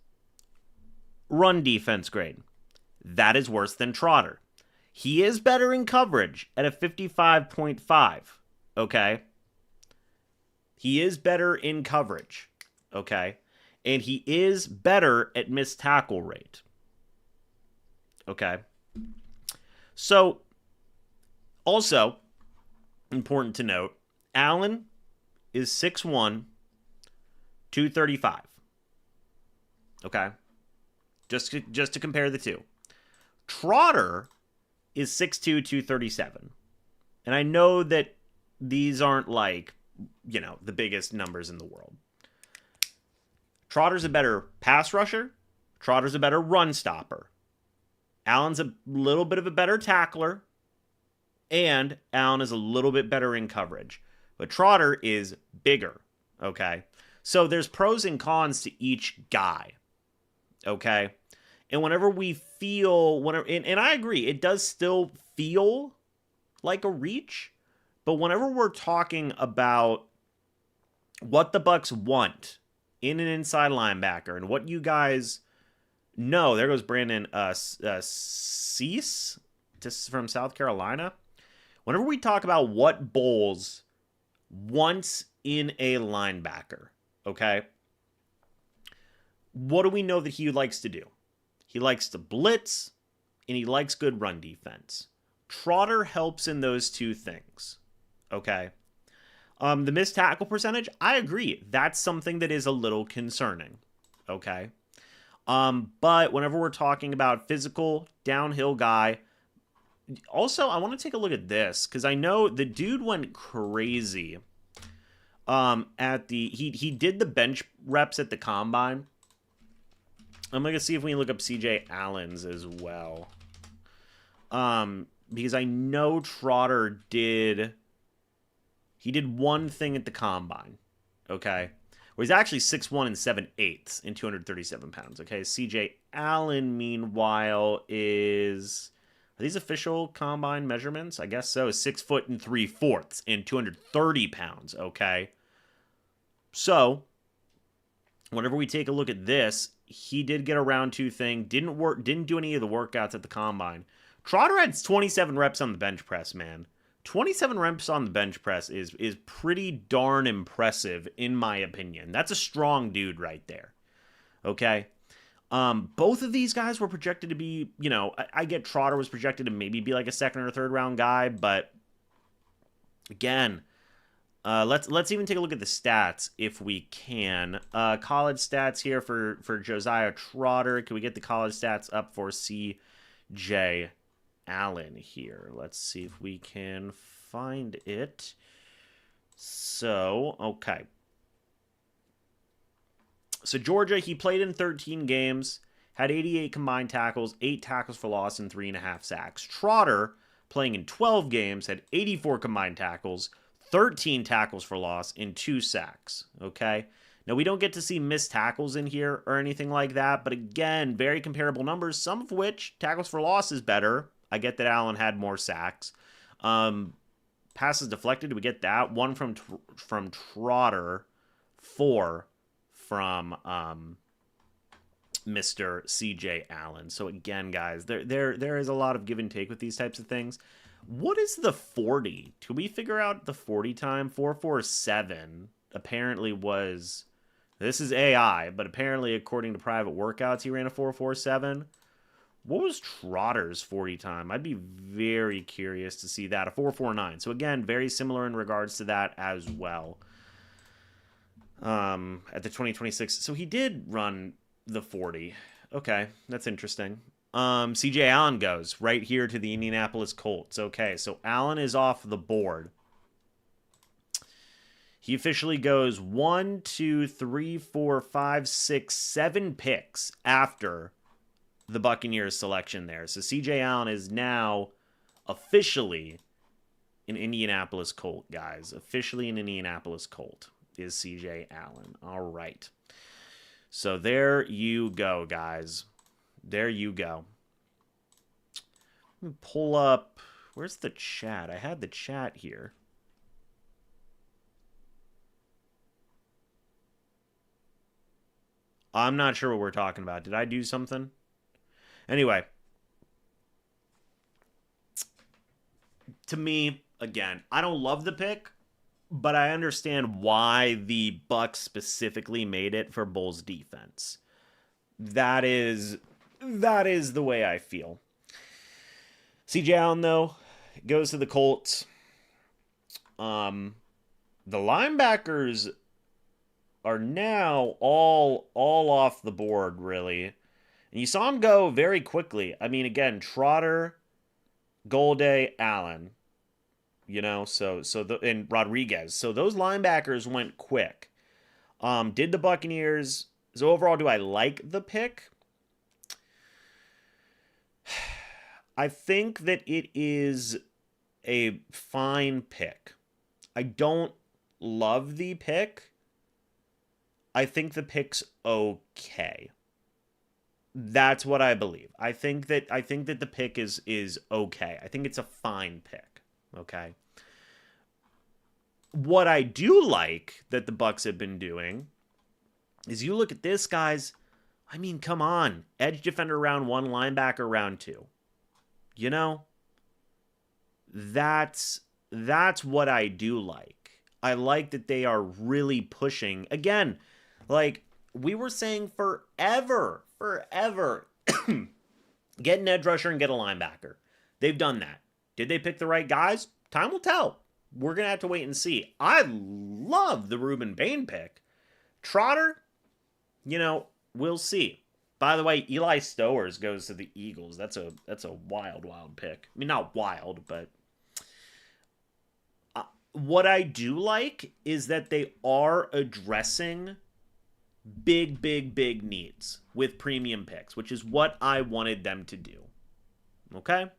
run defense grade. That is worse than Trotter. He is better in coverage at a 55.5, okay? He is better in coverage, okay? And he is better at missed tackle rate, okay? So, also, important to note, Allen is 6'1", 235, okay? Just to compare the two. Trotter is 6'2", 237. And I know that these aren't like, the biggest numbers in the world. Trotter's a better pass rusher. Trotter's a better run stopper. Allen's a little bit of a better tackler. And Allen is a little bit better in coverage. But Trotter is bigger, okay? So there's pros and cons to each guy, okay? And whenever we feel, and I agree, it does still feel like a reach, but whenever we're talking about what the Bucs want in an inside linebacker and what you guys know, there goes Brandon Cease from South Carolina. Whenever we talk about what Bowles wants in a linebacker, okay, what do we know that he likes to do? He likes to blitz, and he likes good run defense. Trotter helps in those two things, okay? The missed tackle percentage, I agree. That's something that is a little concerning, okay? But whenever we're talking about physical, downhill guy, also, I want to take a look at this, because I know the dude went crazy he did the bench reps at the combine. I'm going to see if we can look up CJ Allen's as well. Because I know Trotter did one thing at the combine, okay? Where he's actually 6'1" and 7/8 and 237 pounds, okay? CJ Allen, meanwhile, is Are these official combine measurements? I guess so. 6 foot and 3/4 and 230 pounds. Okay. So, whenever we take a look at this, he did get a round 2 thing. Didn't do any of the workouts at the combine. Trotter had 27 reps on the bench press, man. 27 reps on the bench press is pretty darn impressive, in my opinion. That's a strong dude right there. Okay. Both of these guys were projected to be, I get Trotter was projected to maybe be like a second or third round guy, but again, let's even take a look at the stats if we can. College stats here for Josiah Troder. Can we get the college stats up for CJ Allen here? Let's see if we can find it. So, okay. So Georgia, he played in 13 games, had 88 combined tackles, 8 tackles for loss, and 3.5 sacks. Trotter, playing in 12 games, had 84 combined tackles, 13 tackles for loss, and 2 sacks. Okay? Now, we don't get to see missed tackles in here or anything like that, but again, very comparable numbers, some of which tackles for loss is better. I get that Allen had more sacks. Passes deflected, we get that. 1 from Trotter, 4 from Mr. CJ Allen. So again, guys, there is a lot of give and take with these types of things. What is the 40? Can we figure out the 40 time? 447 apparently was... This is AI, but apparently according to private workouts, he ran a 447. What was Trotter's 40 time? I'd be very curious to see that. A 449. So again, very similar in regards to that as well. At the 2026. So he did run the 40. Okay, that's interesting. CJ Allen goes right here to the Indianapolis Colts. Okay, so Allen is off the board. He officially goes 1, 2, 3, 4, 5, 6, 7 picks after the Buccaneers selection there. So CJ Allen is now officially an Indianapolis Colt, guys. Officially an Indianapolis Colt is CJ Allen. All right. So there you go, guys. There you go. Let me pull up. Where's the chat? I had the chat here. I'm not sure what we're talking about. Did I do something? Anyway. To me, again, I don't love the pick, but I understand why the Bucs specifically made it for Bulls defense. That is the way I feel. CJ Allen, though, goes to the Colts. The linebackers are now all off the board, really. And you saw him go very quickly. I mean, again, Trotter, Golday, Allen. And Rodriguez. So those linebackers went quick. Did the Buccaneers... So overall, do I like the pick? I think that it is a fine pick. I don't love the pick. I think the pick's okay. That's what I believe. I think that the pick is okay. I think it's a fine pick. Okay. What I do like that the Bucs have been doing is you look at this, guys. I mean, come on. Edge defender round 1, linebacker round 2. That's what I do like. I like that they are really pushing. Again, like we were saying forever. Get an edge rusher and get a linebacker. They've done that. Did they pick the right guys? Time will tell. We're going to have to wait and see. I love the Ruben Bane pick. Trotter, we'll see. By the way, Eli Stowers goes to the Eagles. That's a wild pick. I mean, not wild, but what I do like is that they are addressing big needs with premium picks, which is what I wanted them to do. Okay?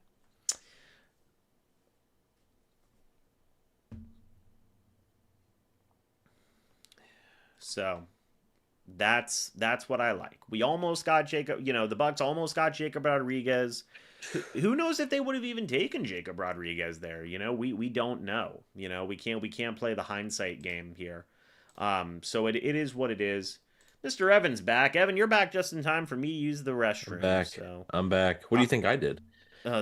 So, That's what I like. We almost got Jacob. The Bucs almost got Jacob Rodriguez. Who knows if they would have even taken Jacob Rodriguez there? We don't know. We can't play the hindsight game here. So it is what it is. Mr. Evans back. Evan, you're back just in time for me to use the I'm restroom. back. So, I'm back. What do uh, you think I did?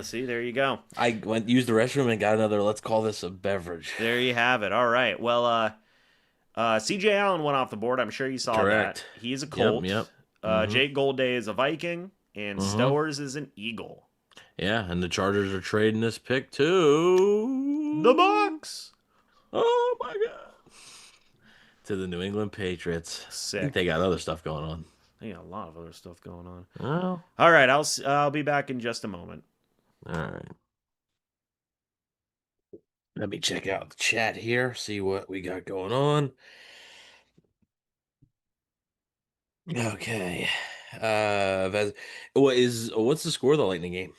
see, there you go. I went used the restroom and got another. Let's call this a beverage. There you have it. All right. Well, C.J. Allen went off the board. I'm sure you saw that. Correct. He's a Yep. Colt. Yep. Mm-hmm. Jake Goldday is a Viking, and Mm-hmm. Stowers is an Eagle. Yeah, and the Chargers are trading this pick The too. Bucs. Oh my God. To the New England Patriots. I think they Sick. got other stuff going on. They got a lot of other stuff going on. Oh, All right, I'll be back in just a moment. all right. Let me check out the chat here, see what we got going on. Okay. What's the score of the Lightning game?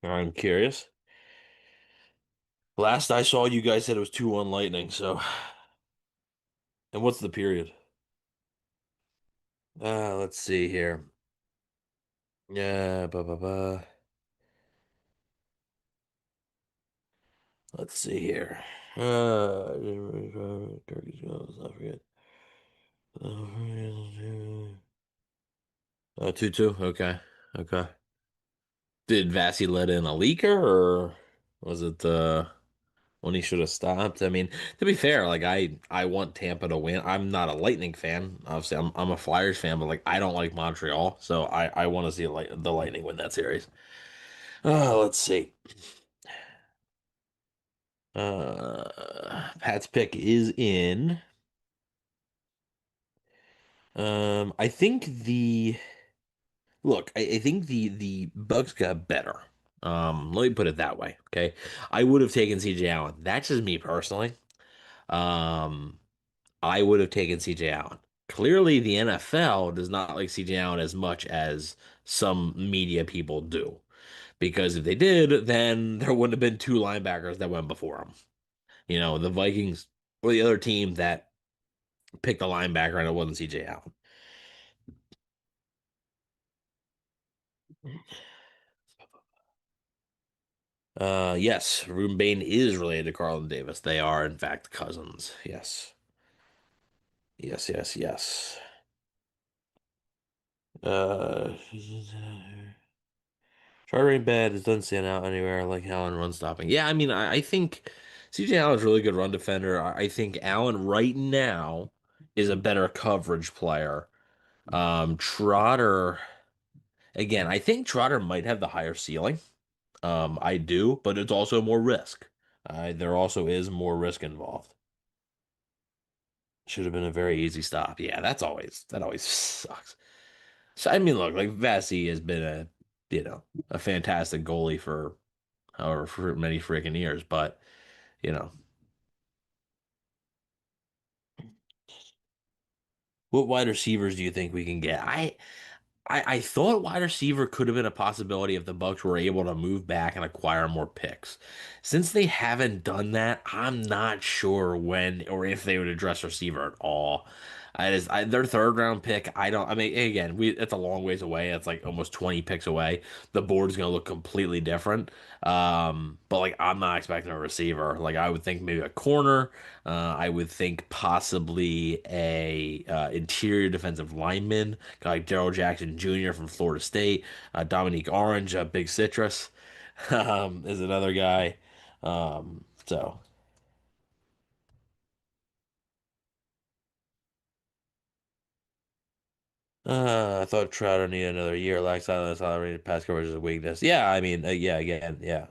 I'm curious. Last I saw, you guys said it was 2-1 Lightning, so. And what's the period? Let's see here. Yeah, let's see here. Turkey's goals, I forget. 2-2. Okay. Okay. Did Vasi let in a leaker or was it when he should have stopped? I mean, to be fair, like I want Tampa to win. I'm not a Lightning fan. Obviously, I'm a Flyers fan, but like I don't like Montreal, so I want to see the Lightning win that series. Let's see. Pat's pick is in. I think I think the Bucks got better. Let me put it that way. Okay, I would have taken CJ Allen. That's just me personally. Um, I would have taken CJ Allen. Clearly, the NFL does not like CJ Allen as much as some media people do. Because if they did, then there wouldn't have been two linebackers that went before him. The Vikings were the other team that picked a linebacker, and it wasn't CJ Allen. Yes, Ruben Bane is related to Carlton Davis. They are, in fact, cousins. Yes. Yes, yes, yes. Uh, Chartering bad. It doesn't stand out anywhere like Allen run stopping. Yeah, I mean, I think CJ Allen's a really good run defender. I think Allen right now is a better coverage player. Trotter, again, I think Trotter might have the higher ceiling. I do, but it's also more risk. There also is more risk involved. Should have been a very easy stop. Yeah, that always sucks. So I mean, look, like Vassie has been a fantastic goalie for however for many freaking years, but you know, what wide receivers do you think we can get? I thought wide receiver could have been a possibility if the Bucks were able to move back and acquire more picks. Since they haven't done that, I'm not sure when or if they would address receiver at all. Their third round pick. I don't. I mean, again, it's a long ways away. It's like almost 20 picks away. The board's gonna look completely different. But like, I'm not expecting a receiver. Like, I would think maybe a corner. I would think possibly a interior defensive lineman, guy like Daryl Jackson Jr. from Florida State. Dominique Orange, Big Citrus, is another guy. So I thought Trout needed another year. Lacks salary, pass coverage is a weakness. Yeah, I mean, yeah, again, yeah.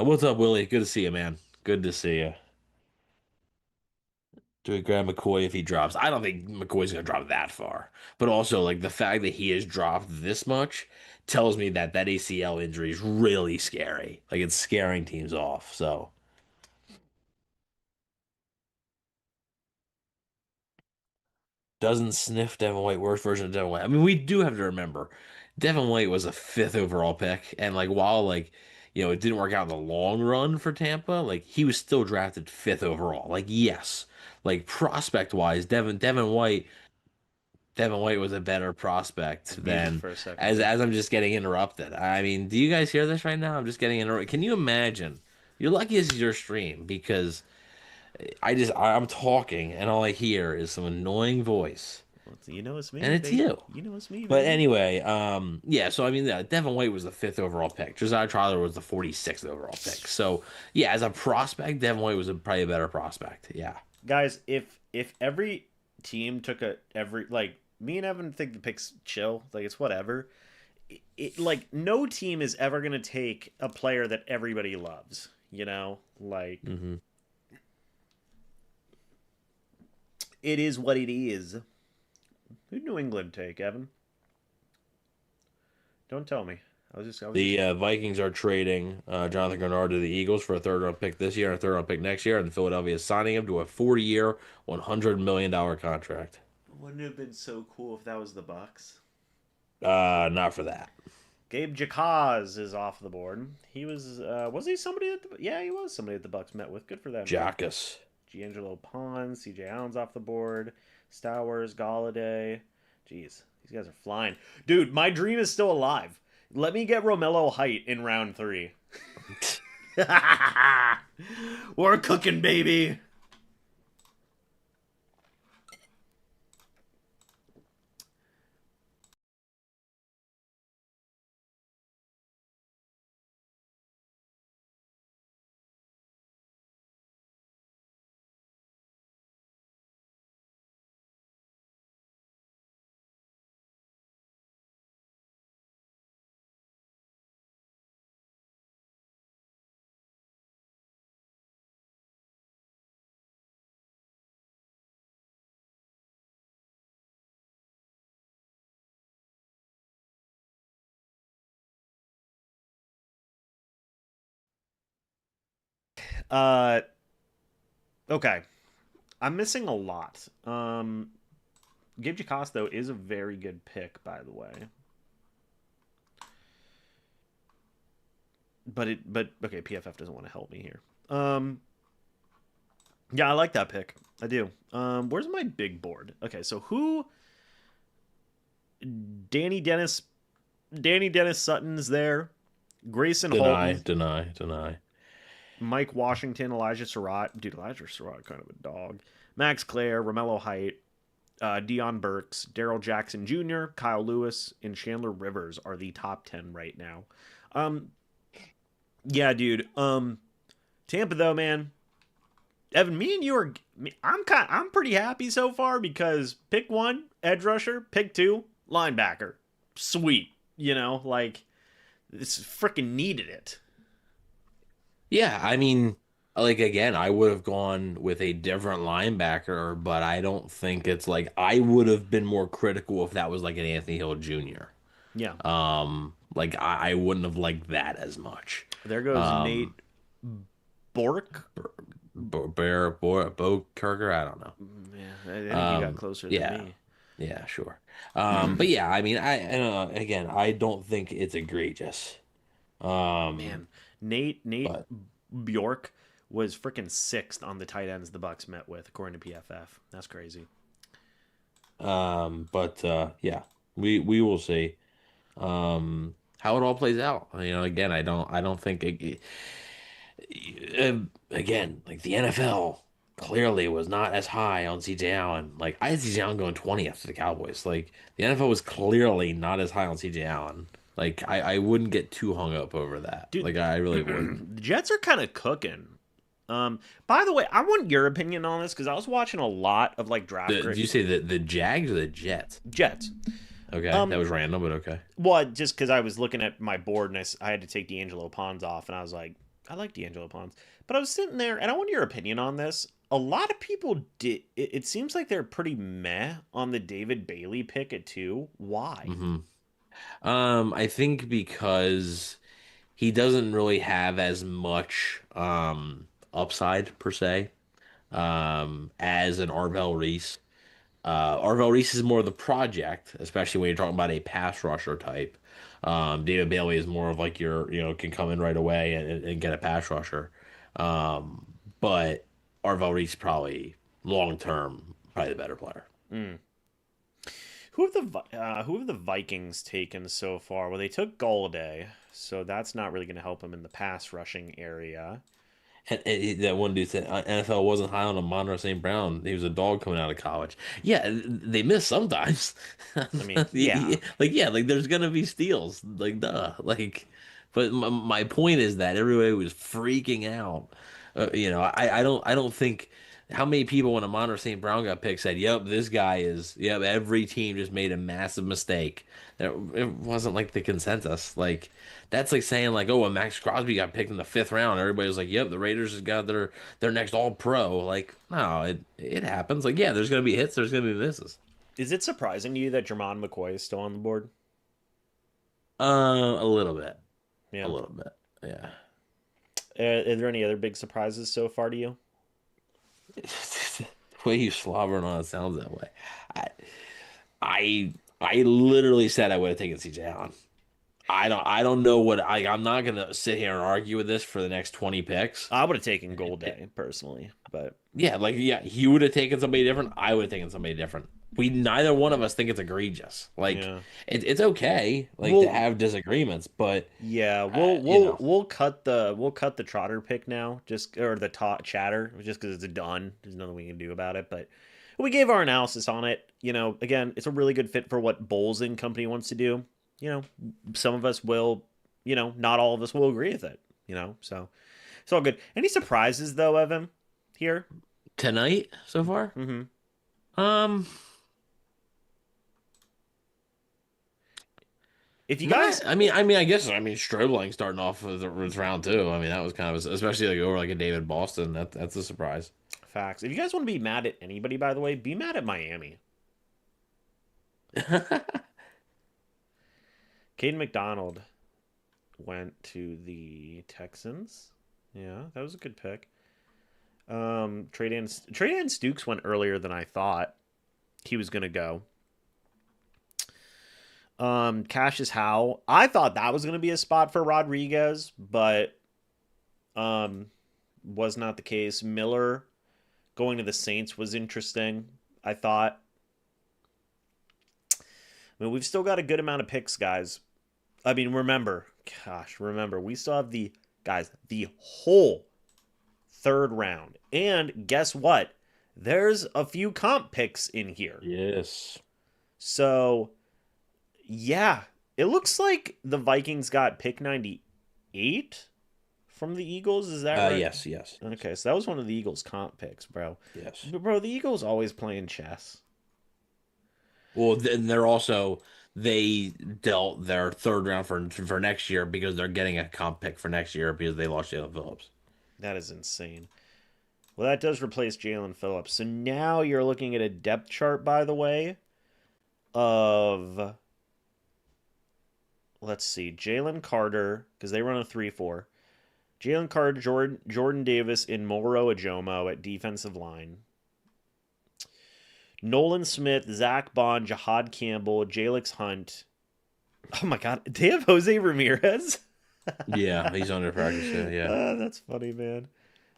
What's up, Willie? Good to see you, man. Good to see you. Do we grab McCoy if he drops? I don't think McCoy's gonna drop that far. But also, like the fact that he has dropped this much tells me that that ACL injury is really scary. Like it's scaring teams off. So doesn't sniff Devin White. Worst version of Devin White. I mean, we do have to remember, Devin White was a fifth overall pick, and like while like it didn't work out in the long run for Tampa. Like he was still drafted fifth overall. Like yes, like prospect wise, Devin White was a better was prospect muted than for a second as there. I'm just getting interrupted. I mean, do you guys hear this right now? I'm just getting interrupted. Can you imagine? You're lucky this is your stream because I'm talking and all I hear is some annoying voice. Well, you know it's And me, it's baby. you. You know it's me, But baby. anyway, yeah, so I mean, yeah, Devin White was the fifth overall pick. Josiah Troder was the 46th overall pick. So, yeah, as a prospect, Devin White was probably a better prospect. Yeah. Guys, if every team took a every like me and Evan think the picks chill, like it's whatever. Like no team is ever gonna take a player that everybody loves. Like hmm it is what it is. Who'd New England take, Evan? Don't tell me. I was just. The Vikings are trading Jonathan Grenard to the Eagles for a third round pick this year and a third round pick next year, and Philadelphia is signing him to a 40-year, $100 million contract. Wouldn't it have been so cool if that was the Bucs? Not for that. Gabe Jacaz is off the board. Was he somebody yeah, he was somebody that the Bucs met with. Good for them. Jackus. Giangelo Pons, CJ Allen's off the board. Stowers, Galladay. Jeez, these guys are flying. Dude, my dream is still alive. Let me get Romello Height in round 3. We're cooking, baby. Uh, okay. I'm missing a lot. Gabe Jacosto is a very good pick, by the way. But okay, PFF doesn't want to help me here. Yeah, I like that pick. I do. Where's my big board? Okay, so who? Danny Dennis, Danny Dennis Sutton's there. Grayson Deny, Halton, deny, deny. Mike Washington, Elijah Surratt. Dude, Elijah Surratt kind of a dog. Max Clare, Romello Height, Dion Burks, Daryl Jackson Jr., Kyle Lewis, and Chandler Rivers are the top 10 right now. Um, yeah, dude. Tampa though, man. Evan, me and you are. I'm pretty happy so far because pick one, edge rusher. Pick two, linebacker. Sweet, like this freaking needed it. Yeah, I mean, like again, I would have gone with a different linebacker, but I don't think it's like I would have been more critical if that was like an Anthony Hill Jr. Yeah, Like I wouldn't have liked that as much. there goes Um, Nate Bork. Bo Kerger, I don't know. Yeah, I think you got closer than Yeah, me. yeah, sure. But yeah, I mean, again, I don't think it's egregious. Um, Man, Nate but Bjork was freaking sixth on the tight ends the Bucks met with, according to PFF. That's crazy. yeah, we will see how it all plays out. Again, I don't think again, like the NFL clearly was not as high on CJ Allen. Like I had CJ Allen going 20th to the Cowboys. Like the NFL was clearly not as high on CJ Allen. Like I wouldn't get too hung up over that. Dude, Like I really wouldn't. the Jets are kind of cooking. By the way, I want your opinion on this because I was watching a lot of like draft Did you say the Jags or the Jets? Jets. Okay, that was random, but okay. Well, just because I was looking at my board and I had to take D'Angelo Pons off, and I was like, I like D'Angelo Pons, but I was sitting there, and I want your opinion on this. A lot of people did. It seems like they're pretty meh on the David Bailey pick at 2. Why? hmm I think because he doesn't really have as much upside per se as an Arvell Reese. Arvell Reese is more the project, especially when you're talking about a pass rusher type. David Bailey is more of like can come in right away and get a pass rusher. But Arvell Reed's probably long term, probably the better player. Mm. Who have the Vikings taken so far? Well, they took Galladay, so that's not really going to help him in the pass rushing area. And that one dude said NFL wasn't high on Amon St. Brown. He was a dog coming out of college. Yeah, they miss sometimes. I mean, yeah, Like there's gonna be steals. Like duh. But my point is that everybody was freaking out. I don't think how many people when Amon St. Brown got picked said, "Yep, this guy is." Yep, every team just made a massive mistake. It wasn't like the consensus. Like that's like saying like, oh, when Max Crosby got picked in the fifth round, everybody was like, yep, the Raiders has got their next All Pro. Like, no, it happens. Like, yeah, there's gonna be hits, there's gonna be misses. is it surprising to you that Jermon McCoy is still on the board? A little bit, a Yeah. little bit, yeah. Are there any other big surprises so far to you? The way you slobbering on it sounds that way. I I literally said I would have taken CJ Allen. I don't know I'm not gonna sit here and argue with this for the next 20 picks. I would have taken Gold personally, but Yeah, like yeah, he would have taken somebody different. I would have taken somebody different. We neither one of us think it's egregious. Like yeah. it's okay, like to Well, have disagreements, but yeah, uh, you know, we'll cut the Trotter pick now, just or the chatter, just because it's done. There's nothing we can do about it, but we gave our analysis on it. Again, it's a really good fit for what Bowles and company wants to do. Some of us will, not all of us will agree with it. So it's all good. Any surprises though, Evan? Here? tonight so far, Mm-hmm. um, If you not. guys, I guess Strobling starting off with round two. I mean, that was kind of especially like over like a David Boston. That's a surprise. facts. If you guys want to be mad at anybody, by the way, be mad at Miami. Caden McDonald went to the Texans. Yeah, that was a good pick. Trey Dan Stukes went earlier than I thought he was gonna go. Cassius Howe. I thought that was gonna be a spot for Rodriguez, but um, was not the case. Miller going to the Saints was interesting. I thought. I mean, we've still got a good amount of picks, guys. I mean, remember, we still have the whole third round. And guess what? There's a few comp picks in here. Yes. So, yeah, it looks like the Vikings got pick 98 from the Eagles. Is that right? Yes, yes, Okay, so that was one of the Eagles' comp picks, bro. yes. But, bro, the Eagles always playing chess. Well, then they dealt their third round for next year because they're getting a comp pick for next year because they lost Jalen Phillips. That is insane. Well, that does replace Jalen Phillips. So now you're looking at a depth chart, by the way, of, let's see, Jalen Carter, because they run a 3-4. Jalen Carter, Jordan Davis, and Moro Ajomo at defensive line. Nolan Smith, Zach Bond, Jahad Campbell, Jalix Hunt. Oh my God, they have Jose Ramirez? Yeah, he's under practice. Yeah. That's funny, man.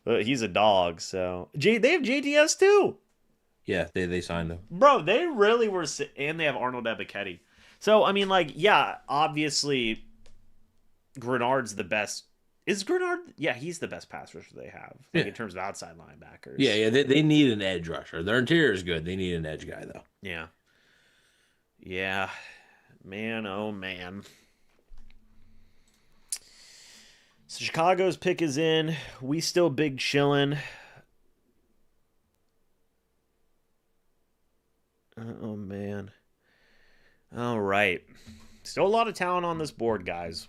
He's a dog, so they have JTS too, Yeah, they signed him. bro. They really were, and they have Arnold Ebiketie. So I mean, like, yeah, obviously, Grenard's the best. Is Grenard? Yeah, he's the best pass rusher they have, like Yeah. in terms of outside linebackers. Yeah. They need an edge rusher. Their interior is good. They need an edge guy though. Yeah, yeah, man. Oh man. So Chicago's pick is in. We still big chillin'. Oh man. All right. Still a lot of talent on this board, guys.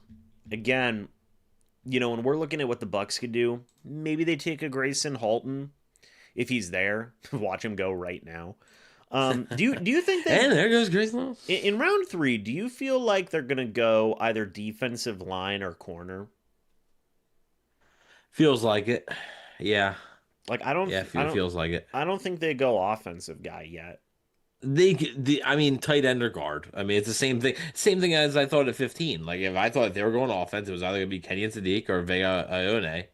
Again, when we're looking at what the Bucs could do, maybe they take a Grayson Halton if he's there. Watch him go right now. Do you think that And there goes Grayson. in round 3, do you feel like they're gonna go either defensive line or corner? Feels like it. Yeah. Like Yeah, feels like it. I don't think they go offensive guy yet. I mean, tight end or guard. I mean, it's the same thing. Same thing as I thought at 15. Like, if I thought they were going offense, it was either going to be Kenyon Sadiq or Vega Ione.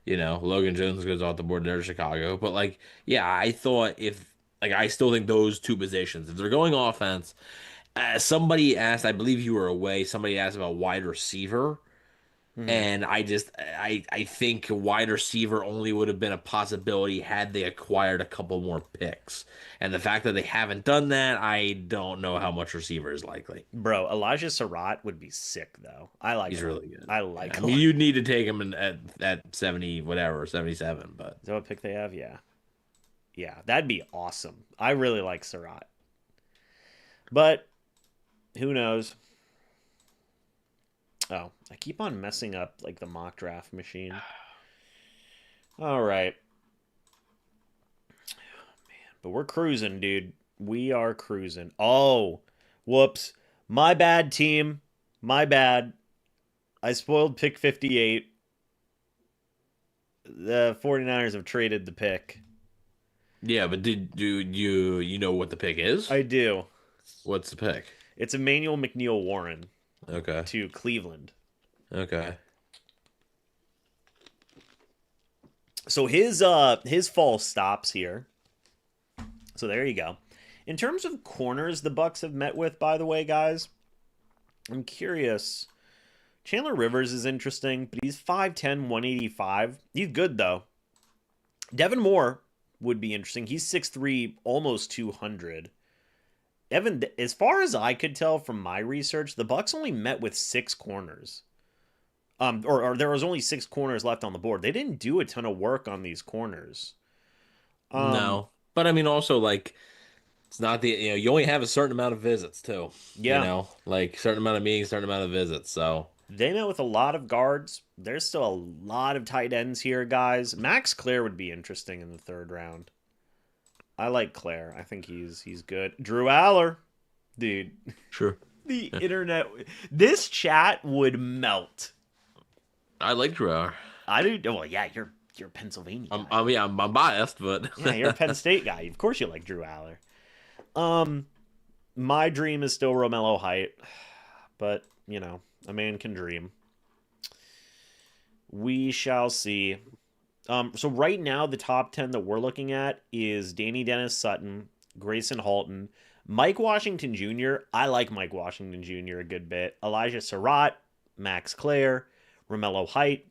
You know, Logan Jones goes off the board there to Chicago. But, like, yeah, I thought I still think those two positions, if they're going offense, somebody asked, I believe you were away, somebody asked about wide receiver. Hmm. And I think wide receiver only would have been a possibility had they acquired a couple more picks. And the fact that they haven't done that, I don't know how much receiver is likely. Bro, Elijah Surratt would be sick though. I like He's him. really good. I Yeah, like I him. mean, you'd need to take him at 70, whatever, 77, but Is that what pick they have? Yeah. Yeah, that'd be awesome. I really like Surratt. But who knows? Oh, I keep on messing up like the mock draft machine. All right. But we're cruising, dude. We are cruising. Oh, whoops. My bad, team. My bad. I spoiled pick 58. The 49ers have traded the pick. yeah, but did do you know what the pick is? I do. What's the pick? It's Emmanuel McNeil Warren Okay. to Cleveland. Okay. So his fall stops here. So there you go. In terms of corners the Bucs have met with, by the way, guys, I'm curious. Chandler Rivers is interesting, but he's 5'10", 185. He's good though. Devin Moore would be interesting. He's 6'3", almost 200. Evan, as far as I could tell from my research, the Bucs only met with 6 corners. Or there was only 6 corners left on the board. They didn't do a ton of work on these corners. Um, No. But I mean also like it's not you only have a certain amount of visits too. yeah, Like certain amount of meetings, certain amount of visits. So they met with a lot of guards. There's still a lot of tight ends here, guys. Max Clare would be interesting in the 3rd round. I like Clare. I think he's good. Drew Aller, dude. sure. The internet, this chat would melt. I like Drew Hour. I do. Well, yeah, you're a Pennsylvania guy. I'm biased, but Yeah, you're a Penn State guy. Of course you like Drew Aller. Um, my dream is still Romello Height, but a man can dream. We shall see. So right now the top 10 that we're looking at is Danny Dennis Sutton, Grayson Halton, Mike Washington Jr. I like Mike Washington Jr. a good bit. Elijah Surratt, Max Clare, Romello Height,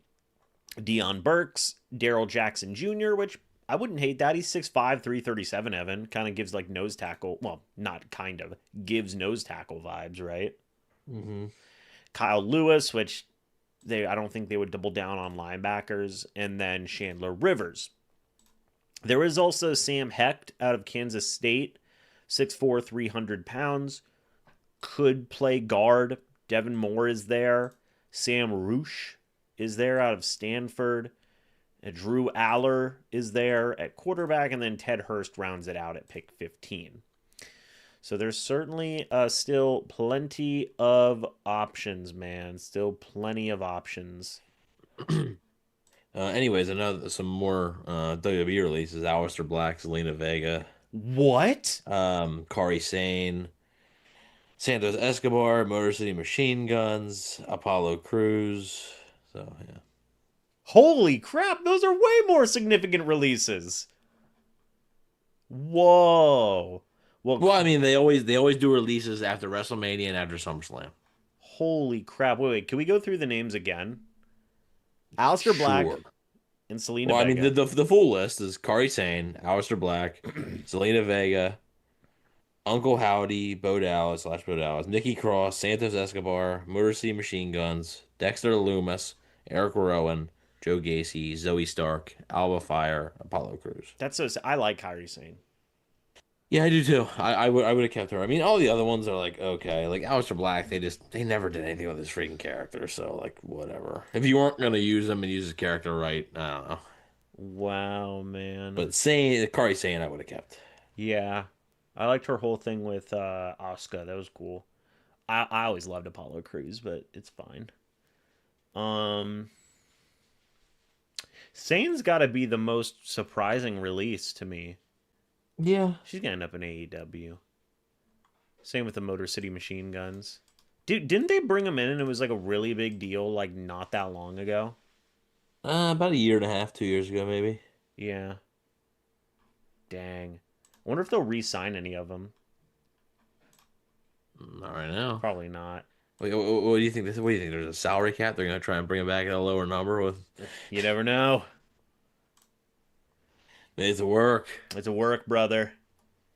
Deion Burks, Daryl Jackson Jr., which I wouldn't hate that. He's 6'5", 337, Evan. Kind of gives like nose tackle. Well, not kind of. Gives nose tackle vibes, right? hmm Kyle Lewis, which I don't think they would double down on linebackers. And then Chandler Rivers. There is also Sam Hecht out of Kansas State, 6'4", 300 pounds. Could play guard. Devin Moore is there. Sam Roosh is there out of Stanford. Drew Aller is there at quarterback, and then Ted Hurst rounds it out at pick 15. So there's certainly still plenty of options, man. Still plenty of options. Anyways, I know some more WWE releases: Aleister Black, Zelina Vega, What? Kari Sane, Santos Escobar, Motor City Machine Guns, Apollo Crews. So yeah. Holy crap, those are way more significant releases. Whoa. Well, Well, I mean, they always do releases after WrestleMania and after SummerSlam. holy crap. Wait, can we go through the names again? Aleister Black Sure. and Selena Well, I mean, Vega. the full list is Kari Sane, Aleister Black, Selena Vega, Uncle Howdy, Bo Dallas, Nikki Cross, Santos Escobar, Motor City Machine Guns, Dexter Loomis, Eric Rowan, Joe Gacy, Zoe Stark, Alba Fire, Apollo Crews. That's so. I like Kyrie Sane. Yeah, I do too. I would have kept her. I mean, all the other ones are like okay, like Aleister Black. They never did anything with his freaking character, so like whatever. If you weren't gonna use him and use his character right, I don't know. Wow, man. But saying Kari saying I would have kept. Yeah. I liked her whole thing with Asuka. That was cool. I always loved Apollo Crews, but it's fine. Um Sane's got to be the most surprising release to me. Yeah. She's gonna end up in AEW. Same with the Motor City Machine Guns. Dude, didn't they bring them in and it was like a really big deal like not that long ago? About a year and a half, 2 years ago, maybe. Yeah. Dang. I wonder if they'll re-sign any of them. Not right now. Probably not. What do you think? What do you think? There's a salary cap. They're gonna try and bring it back at a lower number with. You never know. It's a work. It's a work, brother.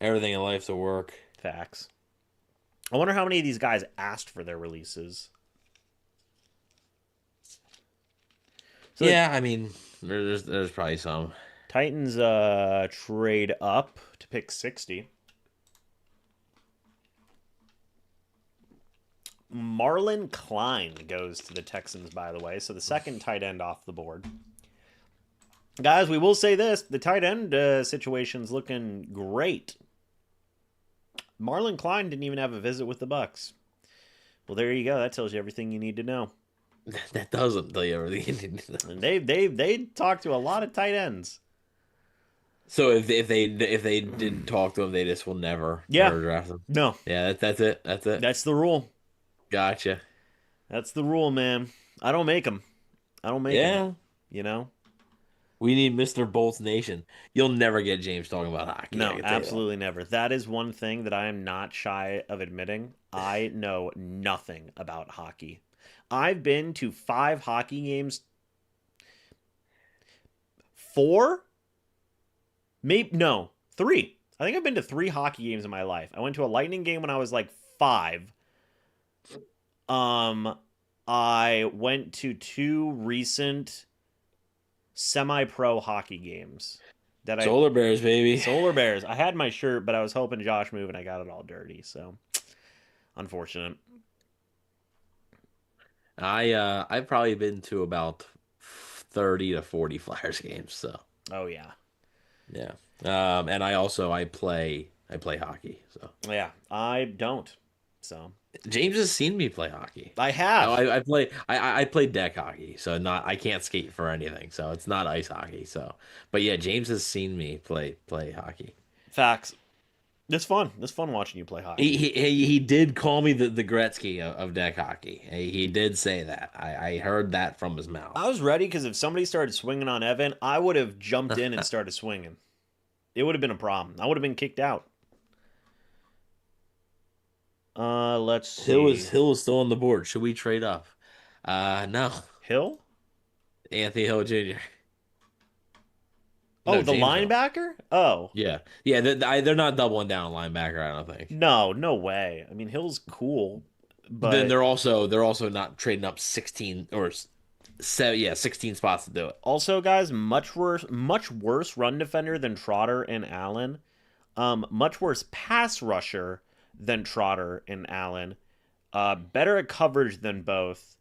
Everything in life's a work. Facts. I wonder how many of these guys asked for their releases. So yeah, I mean, there's probably some. Titans trade up to pick 60. Marlon Klein goes to the Texans, by the way. So the second tight end off the board. Guys, we will say this. The tight end situation's looking great. Marlon Klein didn't even have a visit with the Bucs. Well, there you go. That tells you everything you need to know. That doesn't tell you everything you need to know. And they talked to a lot of tight ends. So if they didn't talk to him, they just will never draft him. No. Yeah, that's it. That's it. That's the rule. Gotcha. That's the rule, man. I don't make them. I don't make them. You know? We need MrBucsNation. You'll never get James talking about hockey. No, absolutely never. That is one thing that I am not shy of admitting. I know nothing about hockey. I've been to 5 hockey games. 4? Maybe no, 3. I think I've been to 3 hockey games in my life. I went to a Lightning game when I was like 5. I went to 2 recent semi-pro hockey games. Solar Bears, baby. Solar Bears. I had my shirt, but I was hoping Josh moved and I got it all dirty. So, unfortunate. I've probably been to about 30 to 40 Flyers games. So. Oh yeah. Yeah. And I play hockey. So. Yeah, I don't. So. James has seen me play hockey. I have. I play deck hockey, so I can't skate for anything, so it's not ice hockey. So, but yeah, James has seen me play hockey. Facts. It's fun. It's fun watching you play hockey. He did call me the Gretzky of deck hockey. He did say that. I heard that from his mouth. I was ready because if somebody started swinging on Evan, I would have jumped in and started swinging. It would have been a problem. I would have been kicked out. Let's see. Hill is still on the board. Should we trade up? No. Hill? Anthony Hill Jr. Oh, the linebacker? Oh. Yeah. They're not doubling down on linebacker, I don't think. No way. I mean, Hill's cool, but then they're also not trading up 16 or 16 spots to do it. Also, guys, much worse run defender than Trotter and Allen. Much worse pass rusher than Trotter and Allen. Better at coverage than both.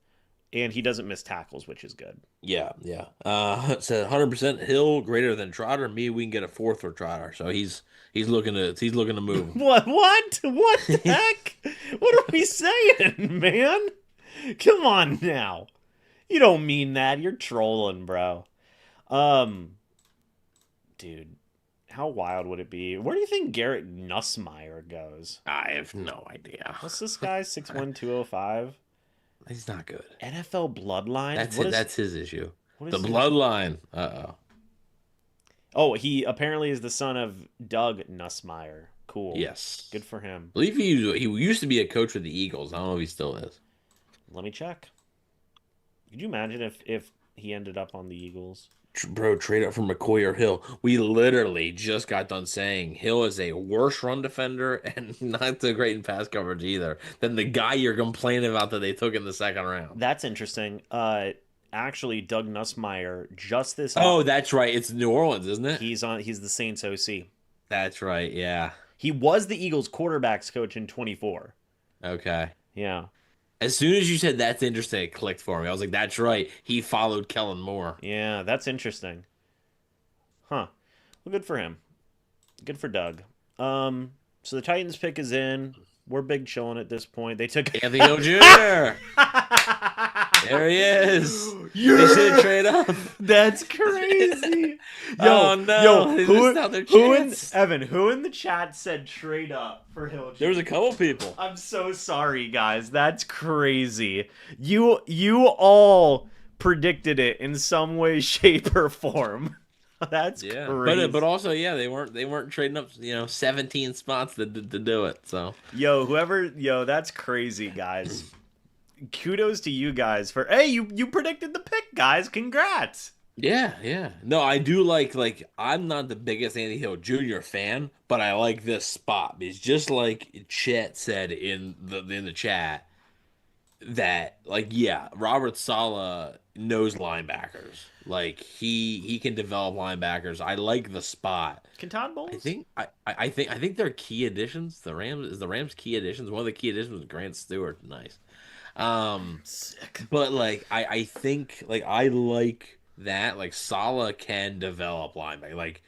And he doesn't miss tackles, which is good. Yeah. It's 100% Hill greater than Trotter. Me, we can get a 4th for Trotter. So he's looking to move. What the heck? What are we saying, man? Come on now. You don't mean that. You're trolling, bro. Dude, how wild would it be? Where do you think Garrett Nussmeier goes? I have no idea. What's this guy? 6'1", 205? He's not good. NFL bloodline? That's his issue. The bloodline. Uh-oh. Oh, he apparently is the son of Doug Nussmeier. Cool. Yes. Good for him. I believe he used to be a coach with the Eagles. I don't know if he still is. Let me check. Could you imagine if he ended up on the Eagles? Bro, trade up for McCoy or Hill. We literally just got done saying Hill is a worse run defender and not so great in pass coverage either than the guy you're complaining about that they took in the 2nd round. That's interesting. Actually, Doug Nussmeier just this. Oh, that's right. It's New Orleans, isn't it? He's the Saints OC. That's right. Yeah. He was the Eagles quarterbacks coach in 24. Okay. Yeah. As soon as you said that's interesting, it clicked for me. I was like, that's right. He followed Kellen Moore. Yeah, that's interesting. Huh. Well, good for him. Good for Doug. So the Titans pick is in. We're big chilling at this point. They took Anthony Hill Jr. There he is. Yeah! They should trade up. That's crazy. Oh no, they missed out their chance. Who in the chat said trade up for Hill? There was a couple people. I'm so sorry, guys. That's crazy. You all predicted it in some way, shape, or form. That's crazy. But also they weren't trading up 17 spots to do it. So that's crazy, guys. Kudos to you guys for you predicted the pick, guys. Congrats. Yeah. No, I do like I'm not the biggest Andy Hill Jr. fan, but I like this spot because just like Chet said in the chat that Robert Saleh knows linebackers. Like he can develop linebackers. I like the spot. Can Todd Bowles? I think they're key additions. The Rams key additions. One of the key additions was Grant Stewart. Nice. Sick. But I think I like that. Like Saleh can develop linebacker. Like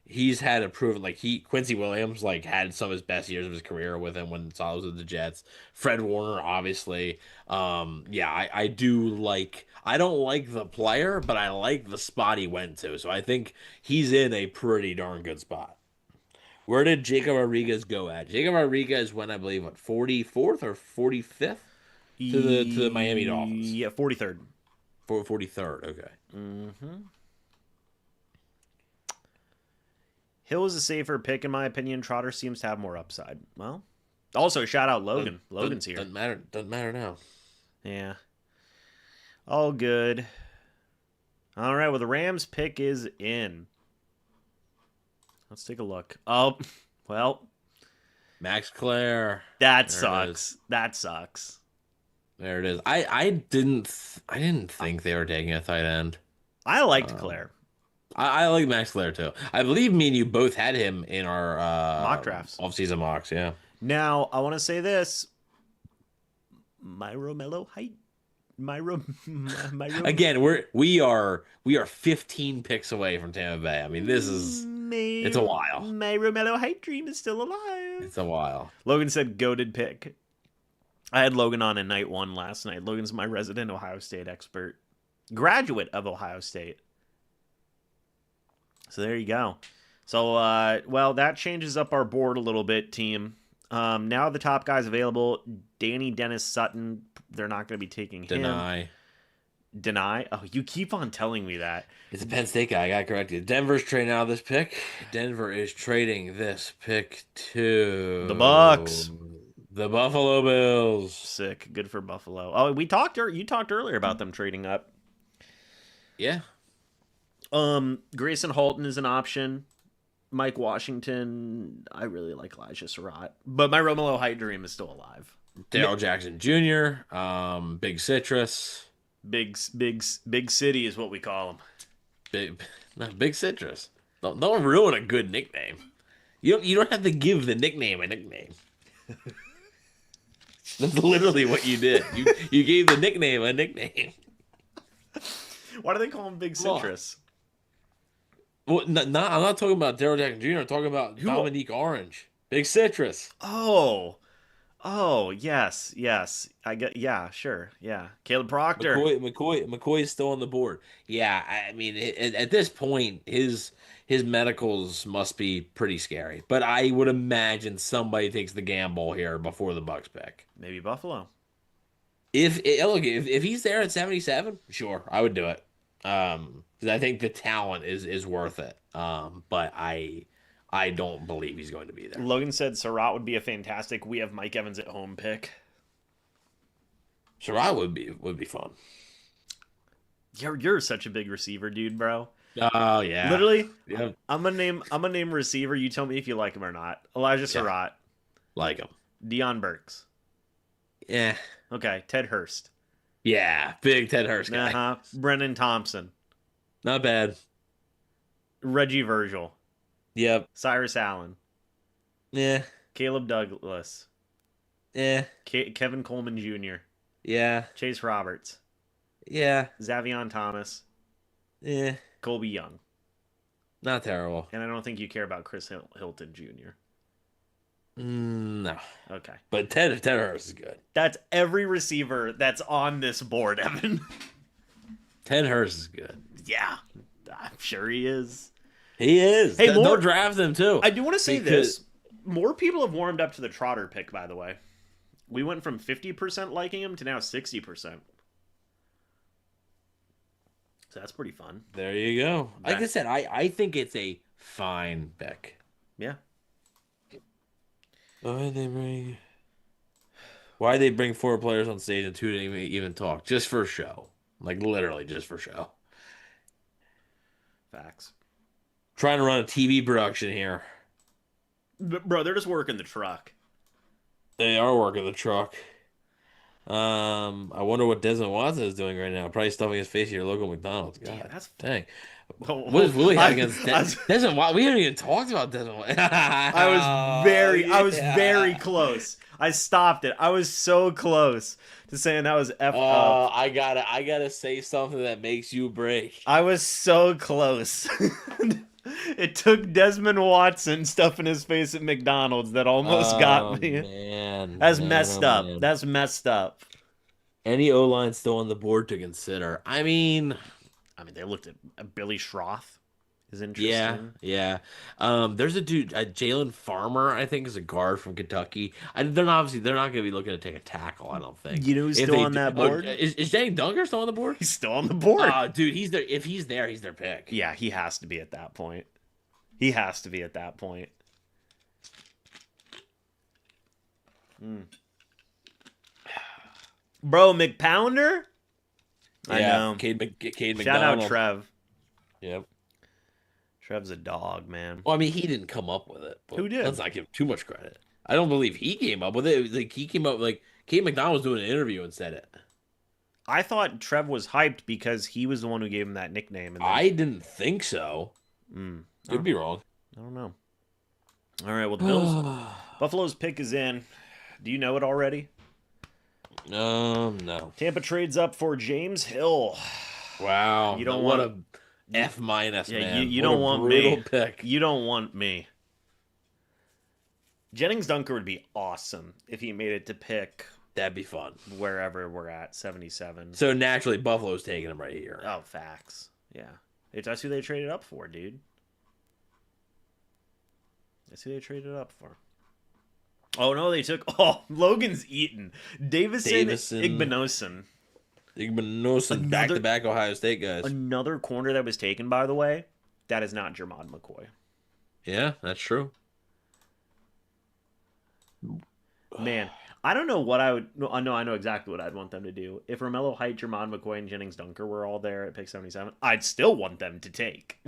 he's had a proven Quincy Williams had some of his best years of his career with him when Saleh was with the Jets. Fred Warner, obviously. I do like. I don't like the player, but I like the spot he went to. So I think he's in a pretty darn good spot. Where did Jacob Rodriguez go at? Jacob Rodriguez went, I believe, 44th or 45th to the Miami Dolphins. Yeah, 43rd. 43rd. Okay. Mm-hmm. Hill is a safer pick, in my opinion. Trotter seems to have more upside. Well, also shout out Logan. Logan's here. Doesn't matter now. Yeah. All good. All right. Well, the Rams pick is in. Let's take a look. Oh, well. Max Clare. That sucks. That sucks. There it is. I didn't think they were taking a tight end. I liked Claire. I like Max Clare too. I believe me and you both had him in our mock drafts, off-season mocks. Yeah. Now I want to say this: my Romello height. Again, we are 15 picks away from Tampa Bay. I mean, it's a while. My Romello height dream is still alive. It's a while. Logan said goated pick. I had Logan on in night one last night. Logan's my resident Ohio State expert, graduate of Ohio State. So there you go. So that changes up our board a little bit, team. Now the top guys available: Danny Dennis Sutton. They're not going to be taking him. Deny? Oh, you keep on telling me that. It's a Penn State guy. I got corrected. Denver's trading out of this pick. Denver is trading this pick to the Bucs. The Buffalo Bills. Sick. Good for Buffalo. Oh, you talked earlier about them trading up. Yeah. Grayson Halton is an option. Mike Washington. I really like Elijah Surratt. But my Romello height dream is still alive. Darrell Jackson Jr., Big Citrus. Big City is what we call him. Big Citrus. Don't ruin a good nickname. You don't have to give the nickname a nickname. That's literally what you did. You gave the nickname a nickname. Why do they call him Big Citrus? Well, I'm not talking about Darrell Jackson Jr. I'm talking about Dominique Orange. Big Citrus. Oh, yes. Sure. Yeah. Caleb Proctor. McCoy is still on the board. Yeah, I mean, at this point, his medicals must be pretty scary. But I would imagine somebody takes the gamble here before the Bucs pick. Maybe Buffalo. If he's there at 77, sure, I would do it. Because I think the talent is worth it. But I don't believe he's going to be there. Logan said Surratt would be a fantastic. We have Mike Evans at home pick. Surratt would be fun. You're such a big receiver, dude, bro. Oh yeah. Literally, yeah. I'm gonna name receiver. You tell me if you like him or not. Elijah Surratt. Like him. Deion Burks. Yeah. Okay. Ted Hurst. Yeah, big Ted Hurst guy. Brennan Thompson. Not bad. Reggie Virgil. Yep. Cyrus Allen. Yeah. Caleb Douglas. Yeah. Kevin Coleman Jr. Yeah. Chase Roberts. Yeah. Xavion Thomas. Yeah. Colby Young. Not terrible. And I don't think you care about Chris Hilton Jr. No. Okay. But Ted Hurst is good. That's every receiver that's on this board, Evan. Ted Hurst is good. Yeah, I'm sure he is. He is. Hey, They'll draft him too. I do want to say because this. More people have warmed up to the Trotter pick, by the way. We went from 50% liking him to now 60%. So that's pretty fun. there you go. Like I said, I think it's a fine pick. Yeah. Why'd they bring 4 players on stage and 2 didn't even talk? Just for show. Like literally just for show. Facts. Trying to run a TV production here. Bro, they're just working the truck. They are working the truck. I wonder what Desmond Watson is doing right now. Probably stuffing his face at your local McDonald's. God, Damn, that's dang. Oh, What does Willie have against Desmond Watson? We haven't even talked about Desmond Watson. I was very close. I stopped it. I was so close to saying that was F up. I gotta say something that makes you break. I was so close. It took Desmond Watson stuffing his face at McDonald's that almost got me. Man, That's messed up. man. That's messed up. Any O-line still on the board to consider? I mean, they looked at Billy Schroth. Is interesting. yeah. There's a dude, Jalen Farmer, I think, is a guard from Kentucky. They're not going to be looking to take a tackle. I don't think. You know who's still on that board? Is Danny Dunker still on the board? He's still on the board. Dude, he's there. If he's there, he's their pick. Yeah, he has to be at that point. He has to be at that point. Bro, McPounder? I know. Cade McDonald. Shout out Trev. Yep. Trev's a dog, man. Well, I mean, he didn't come up with it. Who did? Let's not give him too much credit. I don't believe he came up with it. Like he came up Cade McDonald was doing an interview and said it. I thought Trev was hyped because he was the one who gave him that nickname. And I didn't think so. Could be wrong. I don't know. All right, well, the Bills, Buffalo's pick is in. Do you know it already? No. Tampa trades up for James Hill. Wow. You don't want want a F minus, Yeah, man. you What don't a want brutal me. pick. You don't want me. Jennings Dunker would be awesome if he made it to pick That'd be fun. wherever we're at, 77. So naturally, Buffalo's taking him right here. Oh, facts. Yeah. That's who they traded up for, dude. That's who they traded up for. Oh, no, they took... Oh, Logan's Eaton. Davison Igbinosun. Igbinosun, back-to-back Ohio State guys. Another corner that was taken, by the way, that is not Jermon McCoy. Yeah, that's true. Man, I don't know what I would... No, I know exactly what I'd want them to do. If Romello Height, Jermon McCoy, and Jennings Dunker were all there at pick 77, I'd still want them to take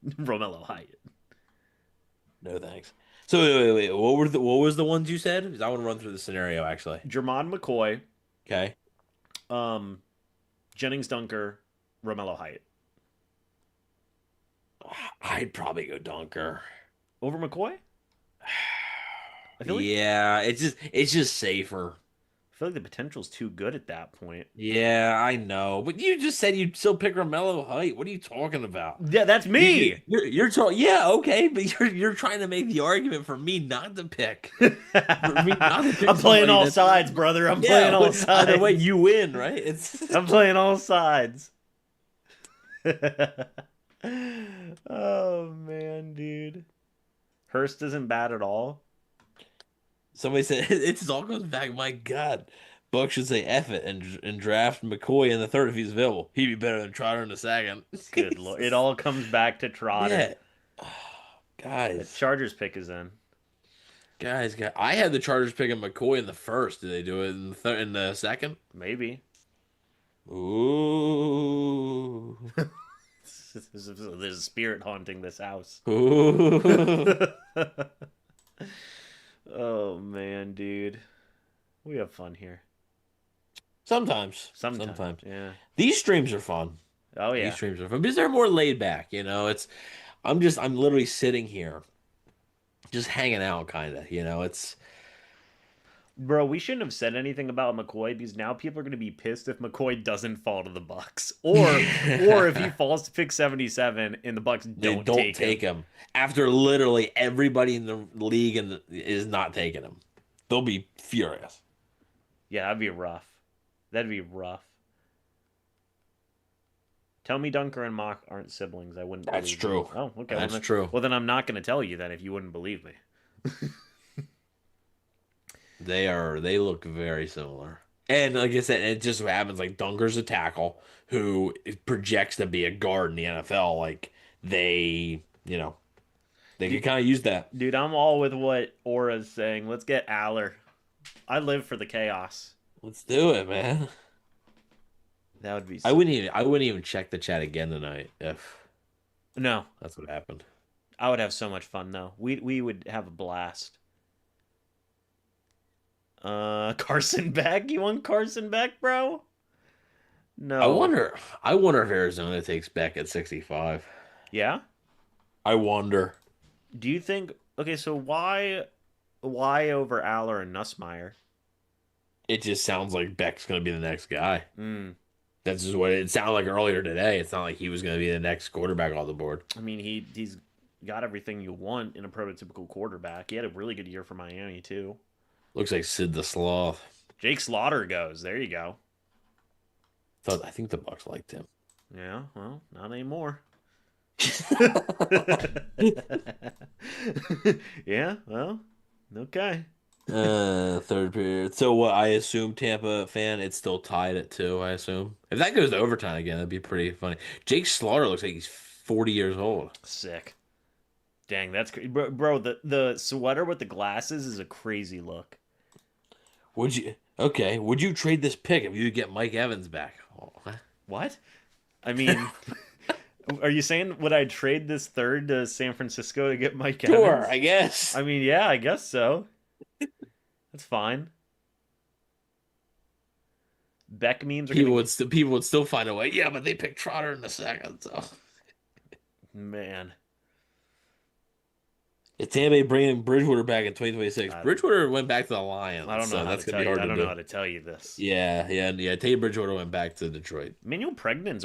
Romello Height. No thanks. So wait. What was the ones you said? Because I want to run through the scenario actually. Jermon McCoy, Okay. Jennings Dunker, Romello Height. I'd probably go Dunker. Over McCoy? I feel like, Yeah, it's just safer. I feel like the potential's too good at that point. Yeah, I know, but you just said you'd still pick Romello Height. What are you talking about? Yeah, that's me. You're talking. Yeah, okay, but you're trying to make the argument for me not to pick. For me not to pick I'm playing all that's- sides, brother. I'm playing all but sides. Either way, you win, right? I'm playing all sides. Oh man, dude. Hurst isn't bad at all. Somebody said it just all goes back. My God, Bucs should say F it and draft McCoy in the third if he's available. He'd be better than Trotter in the second. Good lord. It all comes back to Trotter. Yeah. Oh, The guys, Chargers pick is in. guys, I had the Chargers picking McCoy in the first. Did they do it in the second? Maybe. Ooh. There's a spirit haunting this house. Ooh. Oh man, dude. We have fun here. Sometimes. Yeah. These streams are fun. Oh yeah. These streams are fun because they're more laid back. I'm literally sitting here, just hanging out, kind of. Bro, we shouldn't have said anything about McCoy because now people are going to be pissed if McCoy doesn't fall to the Bucks, or if he falls to pick 77 and the Bucks They don't don't take him. take him after literally everybody in the league is not taking him. They'll be furious. Yeah, that'd be rough. That'd be rough. Tell me Dunker and Mock aren't siblings. I wouldn't That's believe true. you. Oh, okay. That's true. Well, then I'm not going to tell you that if you wouldn't believe me. They are. They look very similar. And like I said, it just so happens like Dunker's a tackle who projects to be a guard in the NFL. Like they, they can kind of use that. Dude, I'm all with what Aura's saying. Let's get Aller. I live for the chaos. Let's do it, man. That would be. I wouldn't even check the chat again tonight if No, that's what happened. I would have so much fun though. We would have a blast. Carson Beck. You want Carson Beck, bro? No. I wonder if Arizona takes Beck at 65. Yeah. I wonder. Do you think? Okay, so why over Aller and Nussmeier? It just sounds like Beck's going to be the next guy. Hmm. That's just what it sounded like earlier today. It's not like he was going to be the next quarterback off the board. I mean, he's got everything you want in a prototypical quarterback. He had a really good year for Miami too. Looks like Sid the Sloth. Jake Slaughter goes. There you go. I think the Bucs liked him. Yeah, well, not anymore. Yeah, well, okay. Third period. So what? I assume Tampa fan. It's still tied at 2. I assume if that goes to overtime again, that'd be pretty funny. Jake Slaughter looks like he's 40 years old. Sick. Dang, that's bro. The sweater with the glasses is a crazy look. Would you trade this pick if you get Mike Evans back? Oh, what? I mean, are you saying would I trade this third to San Francisco to get Mike Evans? Sure, I guess. I mean, yeah, I guess so. That's fine. Beck memes are people would still find a way. Yeah, but they picked Trotter in the second. So man, it's Tampa Bay bringing Bridgewater back in 2026. Bridgewater went back to the Lions. I don't know how to tell you. I don't know how to tell you this. Yeah. Teddy Bridgewater went back to Detroit. Manuel Pregnant's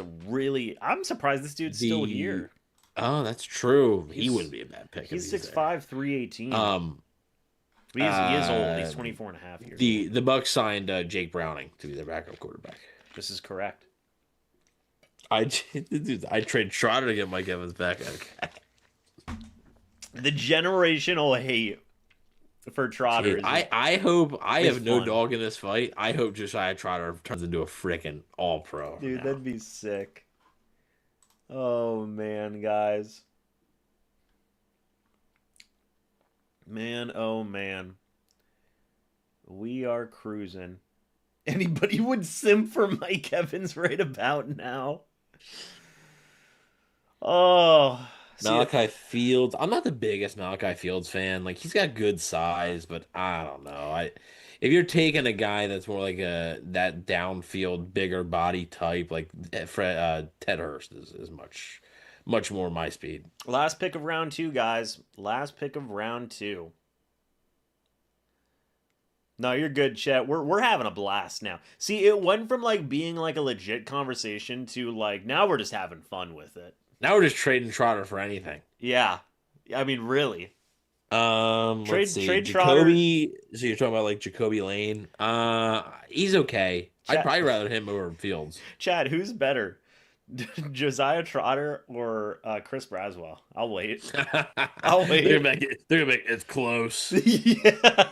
I'm surprised this dude's still here. Oh, that's true. He wouldn't be a bad pick. He's 6'5", 318. He is old. He's 24 and a half years old. The Bucs signed Jake Browning to be their backup quarterback. This is correct. I trade Trotter to get Mike Evans back. The generational hate for Trotter. I hope I have no dog in this fight. I hope Josiah Trotter turns into a freaking all-pro. Dude, that'd be sick. Oh, man, guys. Man, oh, man. We are cruising. Anybody would simp for Mike Evans right about now. Oh. Malachi Fields. I'm not the biggest Malachi Fields fan. Like he's got good size, but I don't know. If you're taking a guy that's more like that downfield, bigger body type, like Ted Hurst is much more my speed. Last pick of round 2, guys. Last pick of round 2. No, you're good, Chet. We're having a blast now. See, it went from like being like a legit conversation to like now we're just having fun with it. Now we're just trading Trotter for anything. Yeah, I mean, really. Let's see. Trade Jacoby. Trotter. So you're talking about like Jacoby Lane. He's okay. I'd probably rather him over Fields. Chad, who's better, Josiah Trotter or Chris Braswell? I'll wait. I'll wait. They're gonna make it's close. Yeah.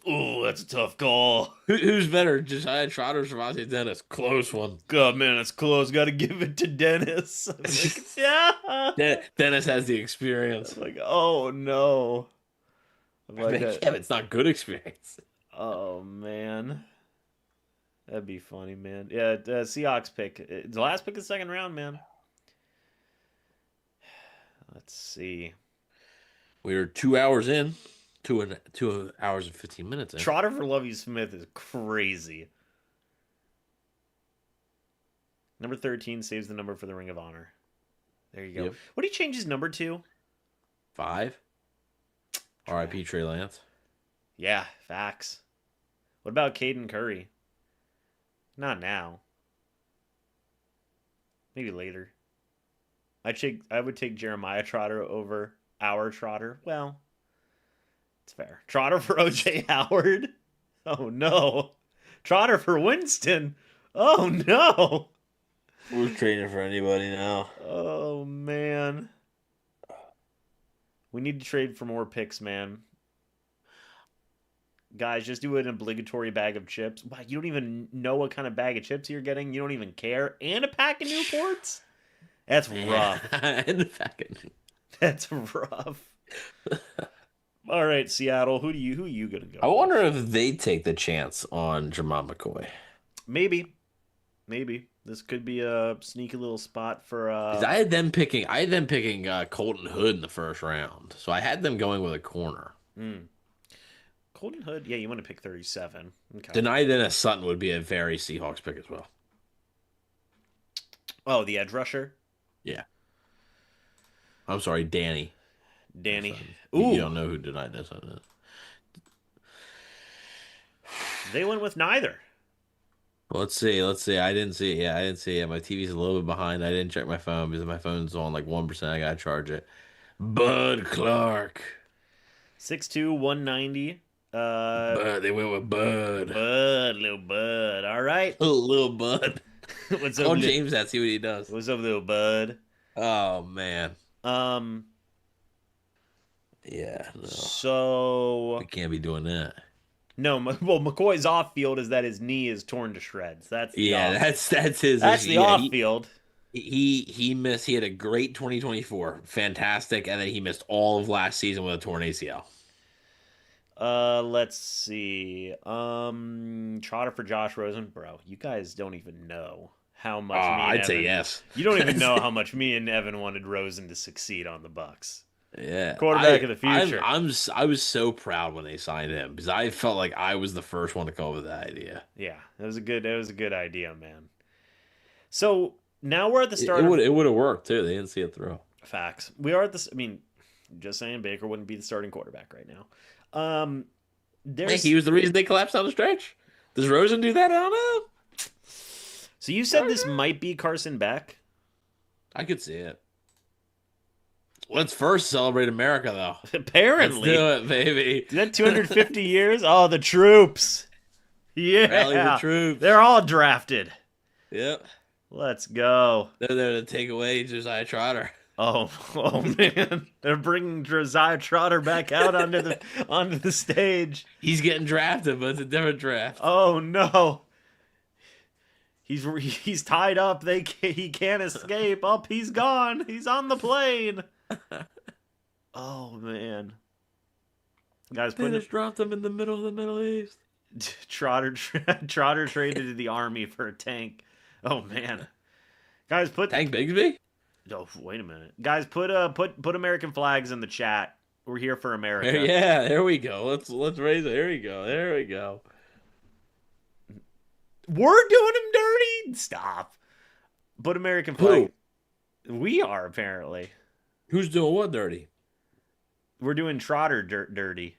Ooh, that's a tough call. Who's better, Josiah Trotter or Javonte Dennis? Close one. God, man, it's close. Got to give it to Dennis. Like, yeah. Dennis has the experience. I'm like, oh no. Like yeah, it's not good experience. Oh man. That'd be funny, man. Yeah, Seahawks pick. The last pick of the second round, man. Let's see. We're 2 hours in. 2 hours and 15 minutes in. Trotter for Lovie Smith is crazy. Number 13 saves the number for the Ring of Honor. There you go. Yep. What do you change his number to? 5. R.I.P. Trey Lance. Yeah, facts. What about Caden Curry? Not now. Maybe later. I would take Jeremiah Trotter over our Trotter. Well, it's fair. Trotter for OJ Howard? Oh no. Trotter for Winston? Oh no. We're trading for anybody now. Oh man. We need to trade for more picks, man. Guys, just do an obligatory bag of chips. Wow, you don't even know what kind of bag of chips you're getting. You don't even care. And a pack of Newports? That's rough. And the pack. That's rough. All right, Seattle. Who you gonna go? I wonder if they take the chance on Jamal McCoy. Maybe. This could be a sneaky little spot for. I had them picking Colton Hood in the first round, so I had them going with a corner. Colton Hood. Yeah, you want to pick 37. Okay. Deny Dennis Sutton would be a very Seahawks pick as well. Oh, the edge rusher. Yeah. I'm sorry, Danny. Ooh. You don't know who Deny Dennis Sutton is. They went with neither. Let's see. I didn't see it. Yeah, I didn't see it. My TV's a little bit behind. I didn't check my phone because my phone's on like 1%. I gotta charge it. Bud Clark. 6'2", 190. Bud. They went with Bud. Little Bud. All right. Little Bud. What's Call up, James that. See what he does. What's up, little Bud? Oh man. Yeah. No. So We can't be doing that. no. Well, McCoy's off field is that his knee is torn to shreds. That's his. That's his. That's issue. the off field. He missed. He had a great 2024, fantastic, and then he missed all of last season with a torn ACL. Let's see. Trotter for Josh Rosen, bro. You guys don't even know how much. I'd say yes. You don't even know how much me and Evan wanted Rosen to succeed on the Bucs. Yeah, Quarterback of the future. I was so proud when they signed him because I felt like I was the first one to come up with that idea. Yeah, it was a good idea, man. So now we're at the start. It would have worked too. They didn't see it through. Facts. We are at this. I mean, just saying, Baker wouldn't be the starting quarterback right now. He was the reason they collapsed down the stretch. Does Rosen do that? I don't know. So you said this might be Carson Beck. I could see it. Let's first celebrate America, though. Apparently. Let's do it, baby. Is that 250 years? Oh, the troops. Yeah. Rally the troops. They're all drafted. Yep. Let's go. They're there to take away Josiah Trotter. Oh man. They're bringing Josiah Trotter back out onto the stage. He's getting drafted, but it's a different draft. Oh no. He's tied up. He can't escape. He's gone. He's on the plane. Oh man, guys, they just dropped him in the middle of the Middle East. Trotter traded to the army for a tank. Oh man, guys, put Tank Bigsby. Oh wait a minute, guys, put American flags in the chat. We're here for America. Yeah, there we go. Let's raise it. There we go. We're doing him dirty. Stop. Put American flag. Who? We are apparently. Who's doing what dirty? We're doing Trotter dirty.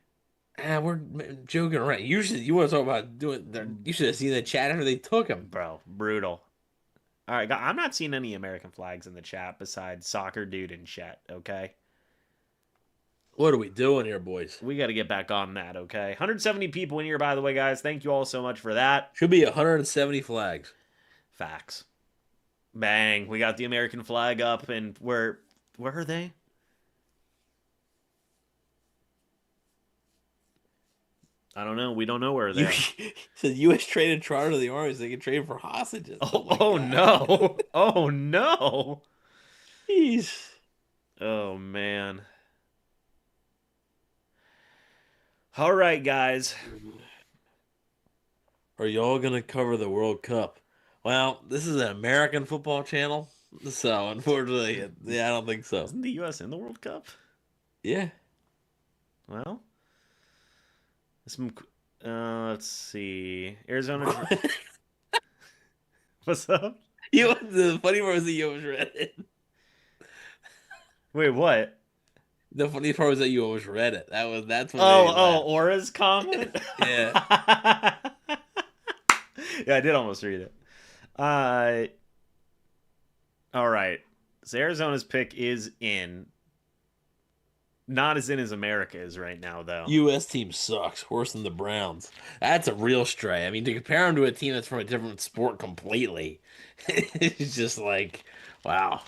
We're joking around. You want to talk about doing? You should have seen the chat after they took him, bro. Brutal. All right, I'm not seeing any American flags in the chat besides Soccer Dude and Chet. Okay. What are we doing here, boys? We got to get back on that. Okay. 170 people in here, by the way, guys. Thank you all so much for that. Should be 170 flags. Facts. Bang. We got the American flag up, and where are they? I don't know. We don't know where they're. So the U.S. traded Trotter to the army so they can trade for hostages. Oh no! Oh no! Jeez. Oh man. All right, guys. Are y'all gonna cover the World Cup? Well, this is an American football channel, so unfortunately, yeah, I don't think so. Isn't the U.S. in the World Cup? Yeah. Well, let's see. Arizona. What's up? The funny part was that you almost read it. Wait, what? The funny part was that you almost read it. That's what. Oh, Aura's comment. Yeah. Yeah, I did almost read it. All right. So Arizona's pick is in. Not as in as America is right now, though. U.S. team sucks. Worse than the Browns. That's a real stray. I mean, to compare them to a team that's from a different sport completely, it's just like, wow.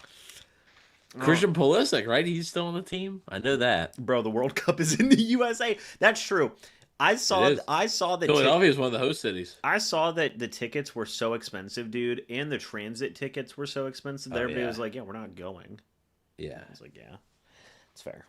Oh, Christian Pulisic, right? He's still on the team. I know that. bro, the World Cup is in the USA. That's true. I It saw. is. I saw the. Philadelphia is one of the host cities. I saw that the tickets were so expensive, dude, and the transit tickets were so expensive. Oh, Everybody yeah. was like, "Yeah, we're not going." Yeah. I was like, "Yeah, it's fair."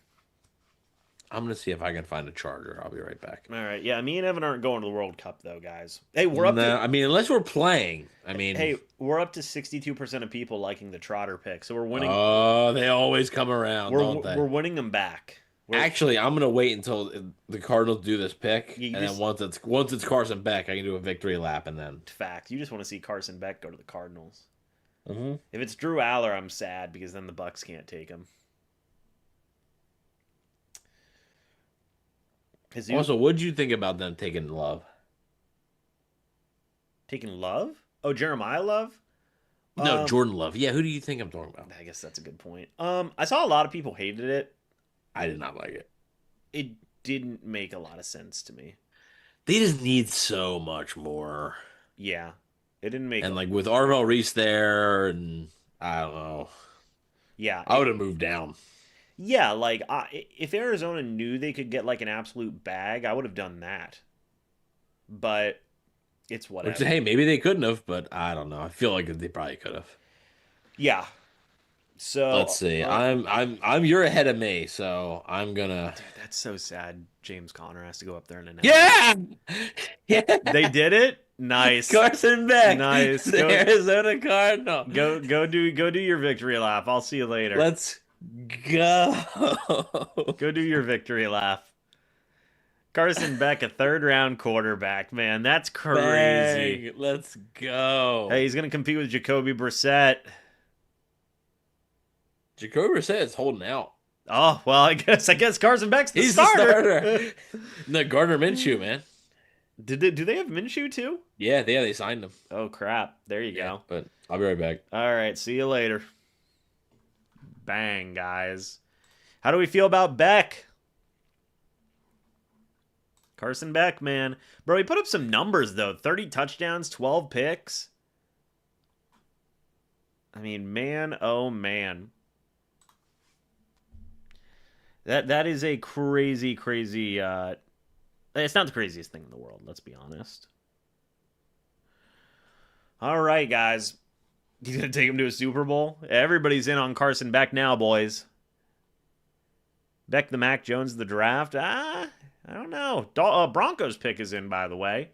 I'm gonna see if I can find a charger. I'll be right back. All right, yeah. Me and Evan aren't going to the World Cup though, guys. Hey, No, I mean, unless we're playing. I mean, Hey, we're up to 62% of people liking the Trotter pick, so we're winning. oh, they always come around, don't We're they? winning them back. Actually, I'm gonna wait until the Cardinals do this pick, You and then just- once it's Carson Beck, I can do a victory lap, and then. Fact, you just want to see Carson Beck go to the Cardinals. Mm-hmm. If it's Drew Aller, I'm sad because then the Bucs can't take him. Also, what did you think about them taking Love? Taking Love? Oh, Jeremiah Love? No, Jordan Love. Yeah, who do you think I'm talking about? I guess that's a good point. I saw a lot of people hated it. I did not like it. It didn't make a lot of sense to me. They just need so much more. Yeah, it didn't make. And like with Arvell Reese there, and I don't know. Yeah, I would have moved down. Yeah, like if Arizona knew they could get like an absolute bag, I would have done that. But it's whatever. Which, hey, maybe they couldn't have, but I don't know. I feel like they probably could have. Yeah. So Let's see. I'm you're ahead of me, so I'm gonna. Dude, that's so sad. James Conner has to go up there and announce. Yeah, yeah. They did it. Nice. Carson Beck. Nice. The Arizona Cardinal. Go do your victory lap. I'll see you later. Let's go. Go do your victory lap. Carson Beck, a third-round quarterback, man. That's crazy. Bang. Let's go. Hey, he's going to compete with Jacoby Brissett. Jacoby Brissett is holding out. Oh, well, I guess Carson Beck's the He's starter. the starter. No, Gardner Minshew, man. Do they have Minshew too? Yeah, they signed him. Oh, crap. There you go. But I'll be right back. All right, see you later. Bang, guys. How do we feel about Beck? Carson Beck, man. Bro, he put up some numbers, though. 30 touchdowns, 12 picks. I mean, man, oh, man. That is a crazy, crazy... it's not the craziest thing in the world, let's be honest. All right, guys. He's going to take him to a Super Bowl? Everybody's in on Carson Beck now, boys. Beck the Mac Jones of the draft? I don't know. Broncos pick is in, by the way.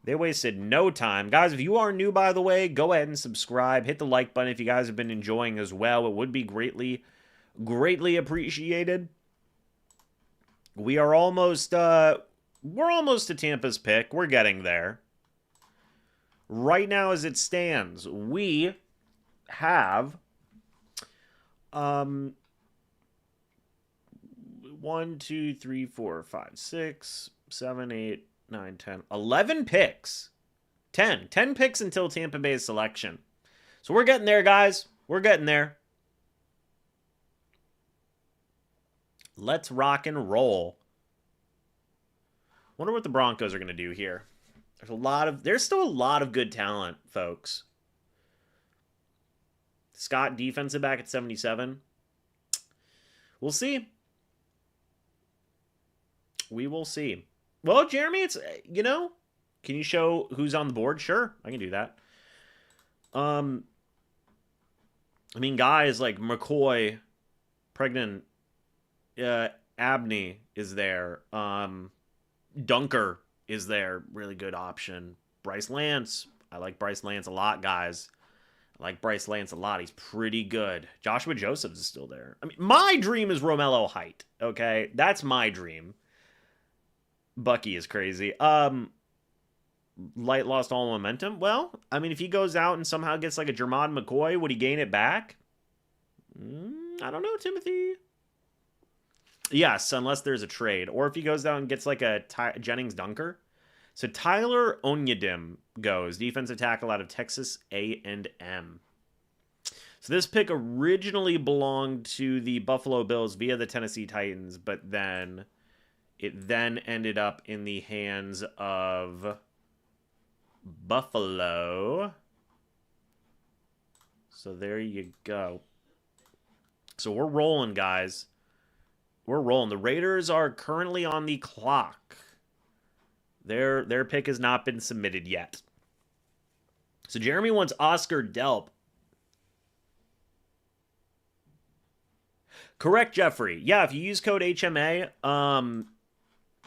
They wasted no time. Guys, if you are new, by the way, go ahead and subscribe. Hit the like button if you guys have been enjoying as well. It would be greatly appreciated. We are almost, we're almost to Tampa's pick. We're getting there. Right now, as it stands, we have, 1, 2, 3, 4, 5, 6, 7, 8, 9, 10, 11 picks. 10 picks until Tampa Bay's selection. So we're getting there, guys. We're getting there. Let's rock and roll. Wonder what the Broncos are going to do here. There's still a lot of good talent, folks. Scott, defensive back at 77. We'll see. We will see. Well, Jeremy, it's, can you show who's on the board? Sure, I can do that. I mean, guys like McCoy, Pregnant, Abney is there. Dunker is there. Really good option. Bryce Lance. I like Bryce Lance a lot, guys. I like Bryce Lance a lot. He's pretty good. Joshua Josephs is still there. I mean, my dream is Romello Height. Okay, that's my dream. Bucky is crazy. Light lost all momentum. Well, I mean, if he goes out and somehow gets like a Jermod McCoy, would he gain it back? I don't know, Timothy. Yes, unless there's a trade. Or if he goes down and gets like a Jennings Dunker. So Tyler Onyedim goes defensive tackle out of Texas A&M. So this pick originally belonged to the Buffalo Bills via the Tennessee Titans, but then it then ended up in the hands of Buffalo. So there you go. So we're rolling, guys. We're rolling. The Raiders are currently on the clock. Their pick has not been submitted yet. So Jeremy wants Oscar Delp. Correct, Jeffrey. Yeah, if you use code HMA,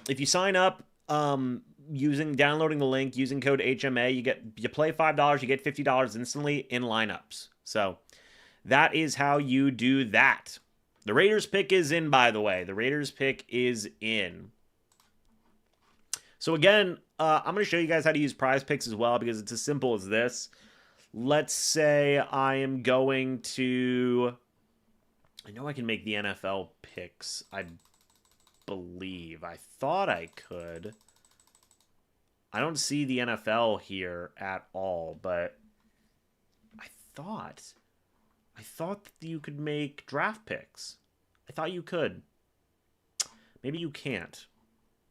if you sign up downloading the link using code HMA, you play $5, you get $50 instantly in lineups. So that is how you do that. The Raiders pick is in, by the way. The Raiders pick is in. So again, I'm going to show you guys how to use PrizePicks as well because it's as simple as this. Let's say I am going to... I know I can make the NFL picks, I believe. I thought I could. I don't see the NFL here at all, but I thought that you could make draft picks. I thought you could. Maybe you can't.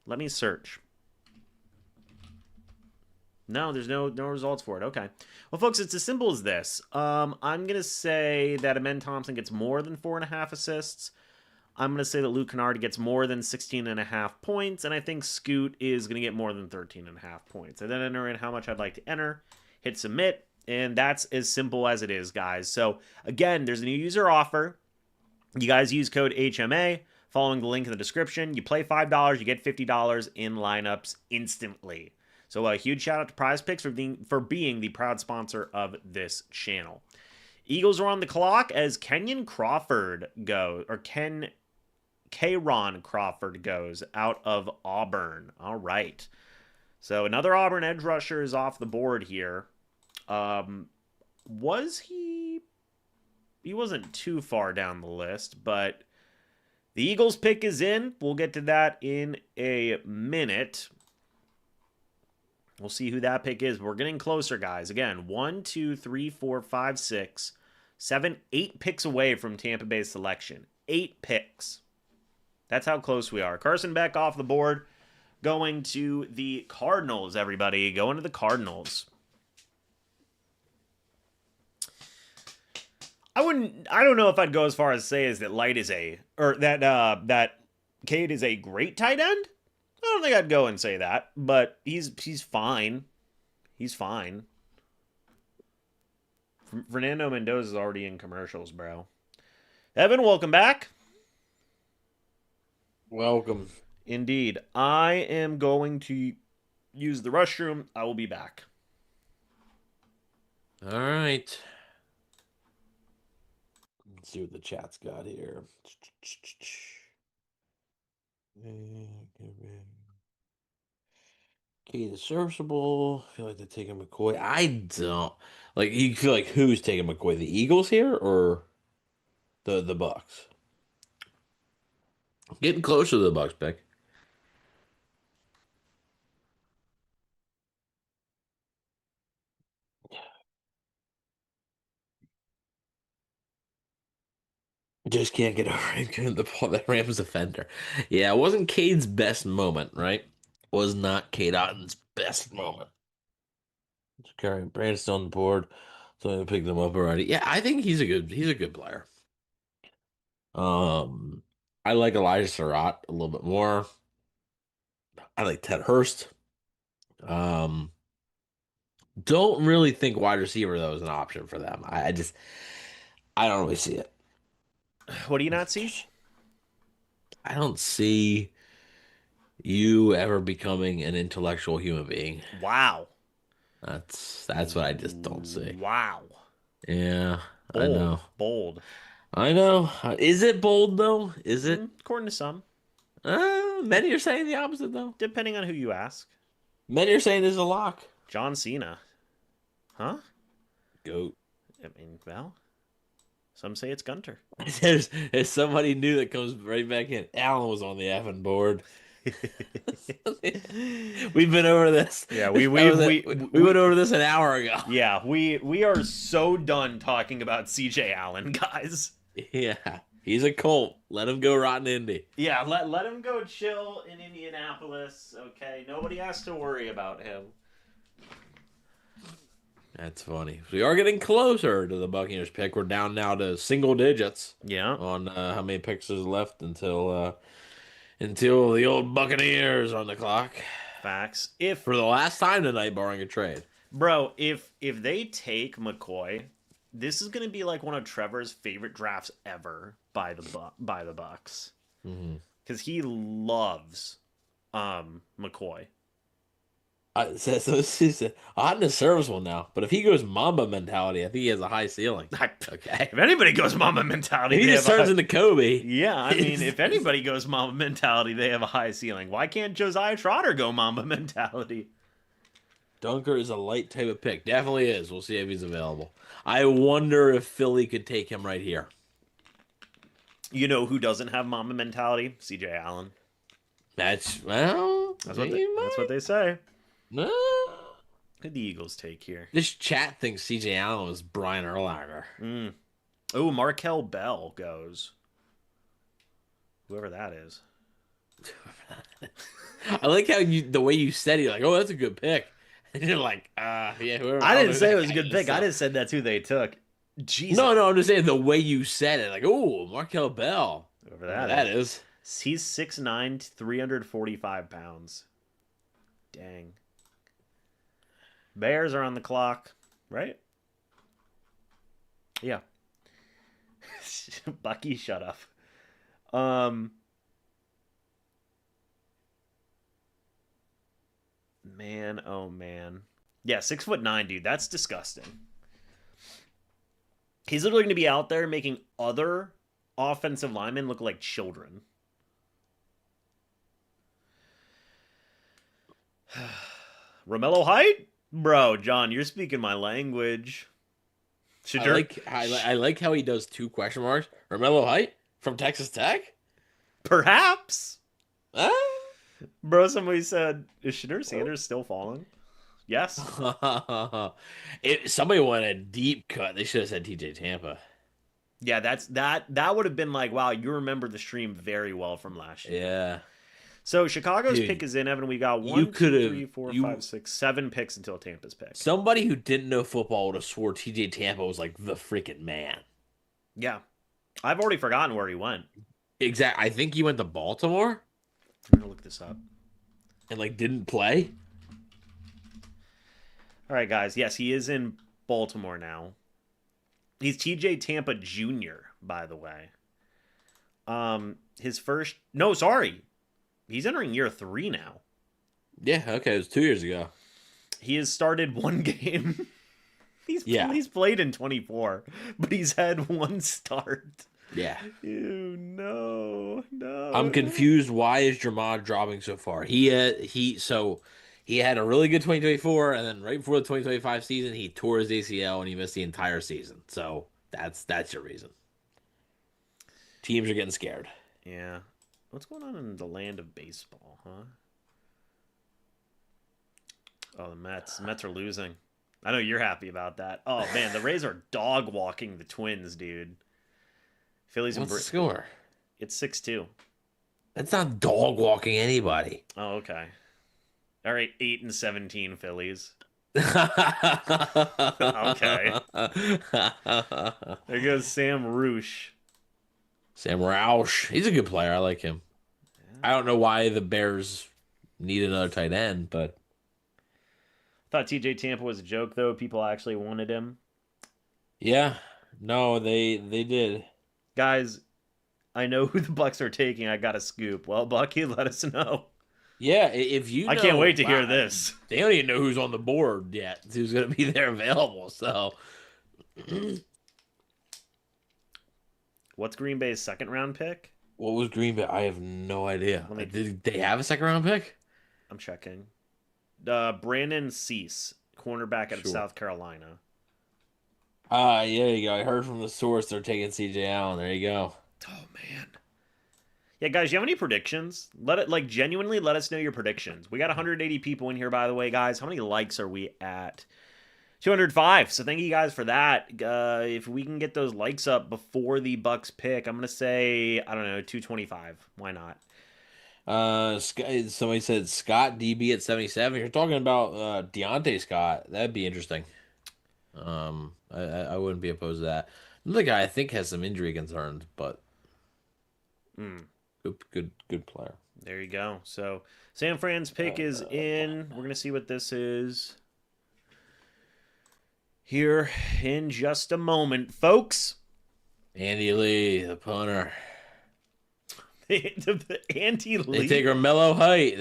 Let me search. No, there's no results for it. Okay. Well, folks, it's as simple as this. I'm going to say that Amen Thompson gets more than 4.5 assists. I'm going to say that Luke Kennard gets more than 16.5 points. And I think Scoot is going to get more than 13.5 points. I then enter in how much I'd like to enter, hit submit, and that's as simple as it is, guys. So, again, there's a new user offer. You guys use code HMA. Following the link in the description, you play $5, you get $50 in lineups instantly. So a huge shout out to PrizePicks for being the proud sponsor of this channel. Eagles are on the clock as Kenyon Crawford goes, or Kayron Crawford goes out of Auburn. All right. So another Auburn edge rusher is off the board here. Was he? He wasn't too far down the list, but the Eagles pick is in. We'll get to that in a minute. We'll see who that pick is. We're getting closer, guys. Again, 1, 2, 3, 4, 5, 6, 7, 8 picks away from Tampa Bay's selection. 8 picks. That's how close we are. Carson Beck off the board. Going to the Cardinals, everybody. Going to the Cardinals. I don't know if I'd go as far as say is that that Cade is a great tight end. I don't think I'd go and say that, but he's fine. He's fine. Fernando Mendoza is already in commercials, bro. Evan, welcome back. Welcome. Indeed. I am going to use the restroom. I will be back. All right. Let's see what the chat's got here. Okay, the serviceable. I feel like they're taking McCoy. I don't like. You feel like who's taking McCoy? The Eagles here or the Bucs? Getting closer to the Bucs, pick. Just can't get over him. The ball that Rams defender. Yeah, it wasn't Cade's best moment, right? Was not Cade Otton's best moment. Carrying Brandon on the board. So I picked them up already. Yeah, I think he's a good player. I like Elijah Surratt a little bit more. I like Ted Hurst. Um, don't really think wide receiver though is an option for them. I don't really see it. What do you not see? I don't see you ever becoming an intellectual human being. Wow. That's what I just don't see. Wow. Yeah, I Bold. know. Bold. I know. Is it bold though? Is it? According to some. Many are saying the opposite though. Depending on who you ask. Many are saying this is a lock. John Cena. Huh? Goat. I mean, well, some say it's Gunter. There's somebody new that comes right back in. Allen was on the effing board. We've been over this. Yeah, We went over this an hour ago. yeah, we are so done talking about CJ Allen, guys. Yeah, he's a Colt. Let him go rot in Indy. Yeah, let him go chill in Indianapolis. Okay, nobody has to worry about him. That's funny. We are getting closer to the Buccaneers pick. We're down now to single digits. Yeah, On how many picks is left until the old Buccaneers are on the clock facts. for the last time tonight, barring a trade. Bro, if they take McCoy, this is gonna be like one of Trevor's favorite drafts ever by the Bucs, because he loves McCoy. So this is hot and serviceable now. But if he goes Mamba mentality, I think he has a high ceiling. Okay. If anybody goes Mamba mentality, If he just turns into Kobe. Yeah, I mean, if anybody goes Mamba mentality, they have a high ceiling. Why can't Josiah Troder go Mamba mentality? Dunker is a light type of pick. Definitely is. We'll see if he's available. I wonder if Philly could take him right here. You know who doesn't have Mamba mentality? CJ Allen. That's That's what they say. No. What did the Eagles take here? This chat thinks CJ Allen was Brian Urlacher. Oh, Markel Bell goes. Whoever that is. I like how the way you said it, you're like, oh, that's a good pick. And you're like, yeah, whoever. I didn't say it was a good pick. I just said that's who they took. Jesus. No, I'm just saying the way you said it, like, oh, Markel Bell. Whoever that is. He's 6'9", 345 pounds. Dang. Bears are on the clock, right? Yeah. Bucky, shut up. Man, oh man. Yeah, 6'9", dude. That's disgusting. He's literally going to be out there making other offensive linemen look like children. Romello Height? Bro, John, you're speaking my language. I like how he does two question marks. Romello Height from Texas Tech? Perhaps. Bro, somebody said, is Shadur Sanders still falling? Yes. Somebody wanted a deep cut. They should have said TJ Tampa. Yeah, that would have been like, wow, you remember the stream very well from last year. Yeah. So Chicago's pick is in, Evan. We got 1, 2, 3, 4, 5, 6, 7 picks until Tampa's pick. Somebody who didn't know football would have swore TJ Tampa was like the freaking man. Yeah. I've already forgotten where he went. Exactly. I think he went to Baltimore. I'm gonna look this up. And like didn't play. All right, guys. Yes, he is in Baltimore now. He's TJ Tampa Jr., by the way. His first... No, sorry. He's entering year 3 now. Yeah, okay. It was 2 years ago. He has started 1 game. He's played in 24, but he's had 1 start. Yeah. Ew, no. I'm confused. Why is Jamad dropping so far? He had a really good 2024, and then right before the 2025 season, he tore his ACL and he missed the entire season. So that's your reason. Teams are getting scared. Yeah. What's going on in the land of baseball, huh? Oh, the Mets. The Mets are losing. I know you're happy about that. Oh, man, the Rays are dog walking the Twins, dude. Phillies What's the score? It's 6-2. That's not dog walking anybody. Oh, okay. All right, 8-17 Phillies. Okay. There goes Sam Roush. Sam Roush. He's a good player. I like him. Yeah. I don't know why the Bears need another tight end, but I thought TJ Tampa was a joke, though. People actually wanted him. Yeah. No, they did. Guys, I know who the Bucs are taking. I got a scoop. Well, Bucky, let us know. Yeah, if you know, I can't wait to hear this. They don't even know who's on the board yet, who's going to be there available. So, what's Green Bay's second-round pick? What was Green Bay? I have no idea. Did they have a second-round pick? I'm checking. Brandon Cease, cornerback out of South Carolina. Yeah, there you go. I heard from the source they're taking CJ Allen. There you go. Oh, man. Yeah, guys, you have any predictions? Genuinely let us know your predictions. We got 180 people in here, by the way, guys. How many likes are we at? 205. So thank you guys for that. If we can get those likes up before the Bucks pick, I'm gonna say, I don't know, 225. Why not? Somebody said Scott DB at 77. You're talking about Deontay Scott. That'd be interesting. I wouldn't be opposed to that. Another guy I think has some injury concerns, but good player. There you go. So San Fran's pick is in. We're gonna see what this is here in just a moment, folks. Andy Lee, the punter. Andy Lee. They take Carmelo Height.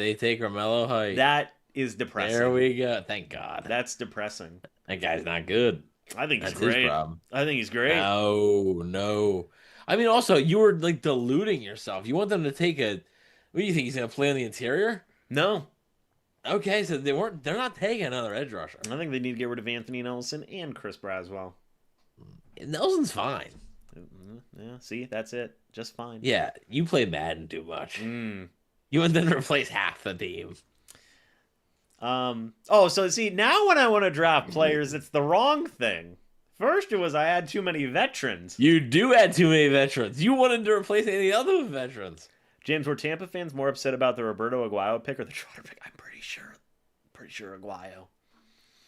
That is depressing. There we go. Thank God. That's depressing. That guy's not good. I think he's That's great. his problem. I think he's great. No. I mean, also, you were like deluding yourself. You want them to take a. What do you think he's gonna play on the interior? No. Okay, so they're not taking another edge rusher. I think they need to get rid of Anthony Nelson and Chris Braswell. Nelson's fine. Yeah, see, that's it. Just fine. Yeah, you play Madden too much. You want them to replace half the team. So see, now when I want to draft players, it's the wrong thing. First it was I had too many veterans. You do add too many veterans. You wanted to replace any other veterans. James, were Tampa fans more upset about the Roberto Aguayo pick or the Trotter pick? I'm pretty sure Aguayo.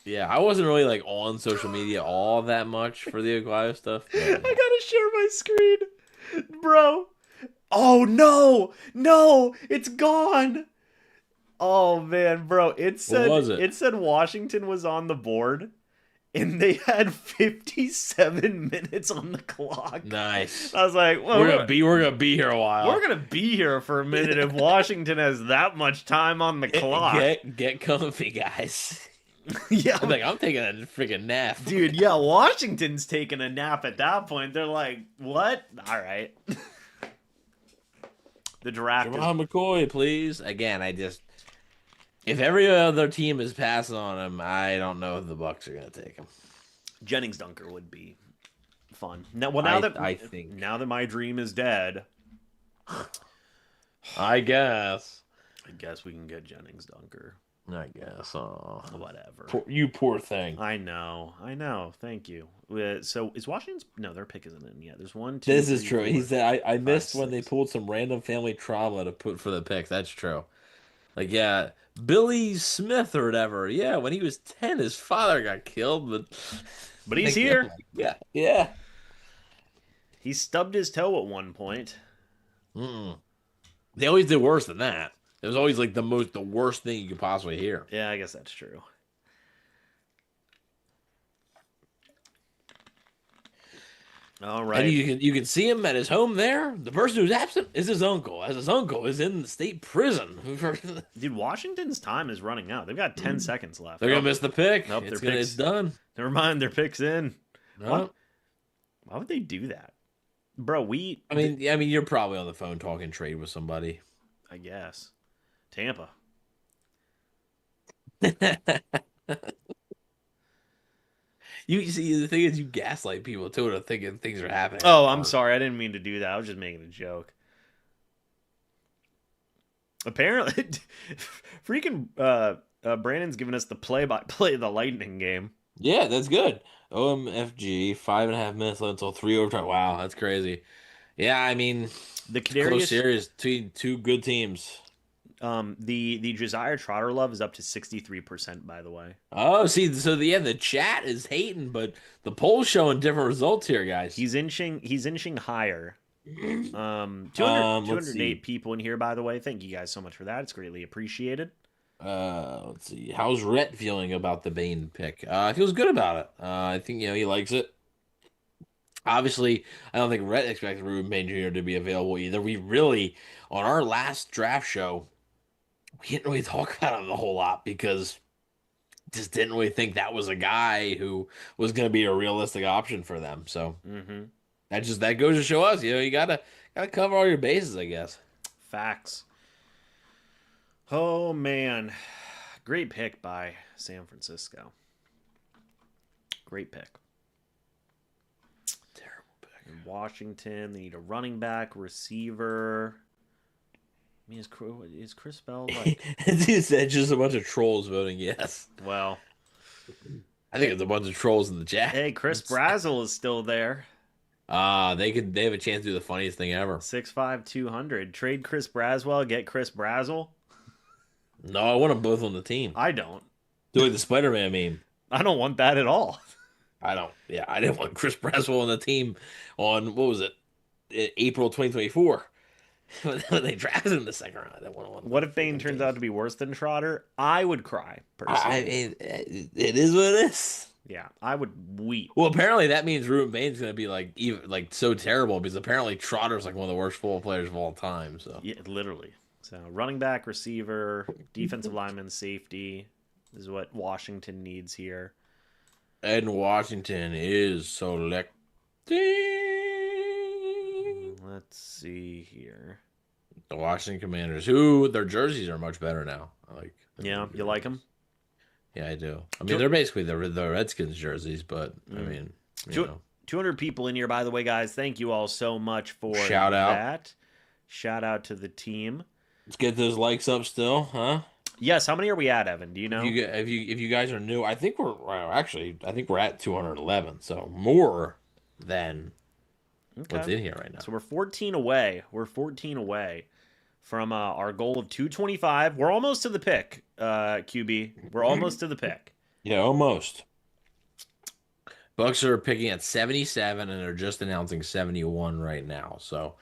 Yeah, I wasn't really like on social media all that much for the Aguayo stuff. But... I gotta share my screen, bro. Oh no, it's gone. Oh man, bro, it said Washington was on the board, and they had 57 minutes on the clock. Nice. I was like, well, we're gonna be here a while. We're gonna be here for a minute if Washington has that much time on the clock. Get comfy, guys. Yeah, I'm taking a freaking nap, dude. Yeah, Washington's taking a nap at that point. They're like, what? All right. The draft. Jamal McCoy, please. Again, if every other team is passing on him, I don't know if the Bucs are gonna take him. Jennings Dunker would be fun. Now that my dream is dead, I guess we can get Jennings Dunker. I guess. Whatever. You poor thing. I know. Thank you. So is Washington's? No, their pick isn't in yet. There's 1, 2. This 3, is true. 4, He said I missed 5, when 6. they pulled some random family trauma to put for the pick. That's true. Like, yeah, Billy Smith or whatever. Yeah, when he was 10, his father got killed, but he's here. Yeah. He stubbed his toe at one point. They always did worse than that. It was always like the worst thing you could possibly hear. Yeah, I guess that's true. All right. And you can see him at his home there. The person who's absent is his uncle, as his uncle is in the state prison. Dude, Washington's time is running out. They've got 10 seconds left. They're gonna miss the pick. Nope, It's done. Never mind, their pick's in. No. Why would they do that, bro? I mean, you're probably on the phone talking trade with somebody. I guess. Tampa. You see, the thing is, you gaslight people too into thinking things are happening. Oh, I'm sorry. I didn't mean to do that. I was just making a joke. Apparently, freaking Brandon's giving us the play-by-play of the Lightning game. Yeah, that's good. OMFG, 5.5 minutes left until 3 overtime. Wow, that's crazy. Yeah, I mean, the Canarius close series between two good teams. The Josiah Troder love is up to 63%, by the way. Oh, see, so the chat is hating, but the poll's showing different results here, guys. He's inching higher. 208 people in here, by the way. Thank you guys so much for that. It's greatly appreciated. Let's see. How's Rhett feeling about the Bane pick? He feels good about it. I think he likes it. Obviously, I don't think Rhett expected Ruben Bane Jr. to be available either. We really, on our last draft show, we didn't really talk about him a whole lot because just didn't really think that was a guy who was going to be a realistic option for them. So that goes to show us, you gotta cover all your bases, I guess. Facts. Oh man, great pick by San Francisco. Great pick. Terrible pick. In Washington, they need a running back, receiver. I mean, is Chris Bell like? It's just a bunch of trolls voting yes. Well, I think it's a bunch of trolls in the chat. hey, Chris Brazel is still there. They have a chance to do the funniest thing ever. 6'5", 200. Trade Chris Braswell, get Chris Brazel. No, I want them both on the team. I don't. Do like the Spider-Man meme. I don't want that at all. I don't. Yeah, I didn't want Chris Braswell on the team on what was it, April 2024. When they drafted him in the second round. I didn't want What if Bane turns out to be worse than Trotter? I would cry personally. It is what it is. Yeah, I would weep. Well, apparently that means Ruben Bane's going to be like even like so terrible because apparently Trotter's like one of the worst football players of all time. So yeah, literally. So running back, receiver, defensive lineman, safety is what Washington needs here. Ed Washington is selecting. Let's see here. The Washington Commanders, who their jerseys are much better now. Yeah, you like them? Yeah, I do. I mean, they're basically the Redskins jerseys, but I mean, 200 people in here, by the way, guys. Thank you all so much for Shout out. that. Shout out to the team. Let's get those likes up still, huh? Yes. How many are we at, Evan? Do you know? If you guys are new, I think we're at 211, so more than what's in here right now. So we're 14 away. We're 14 away from our goal of 225. We're almost to the pick, QB. We're almost to the pick. Yeah, almost. Bucs are picking at 77, and they're just announcing 71 right now. So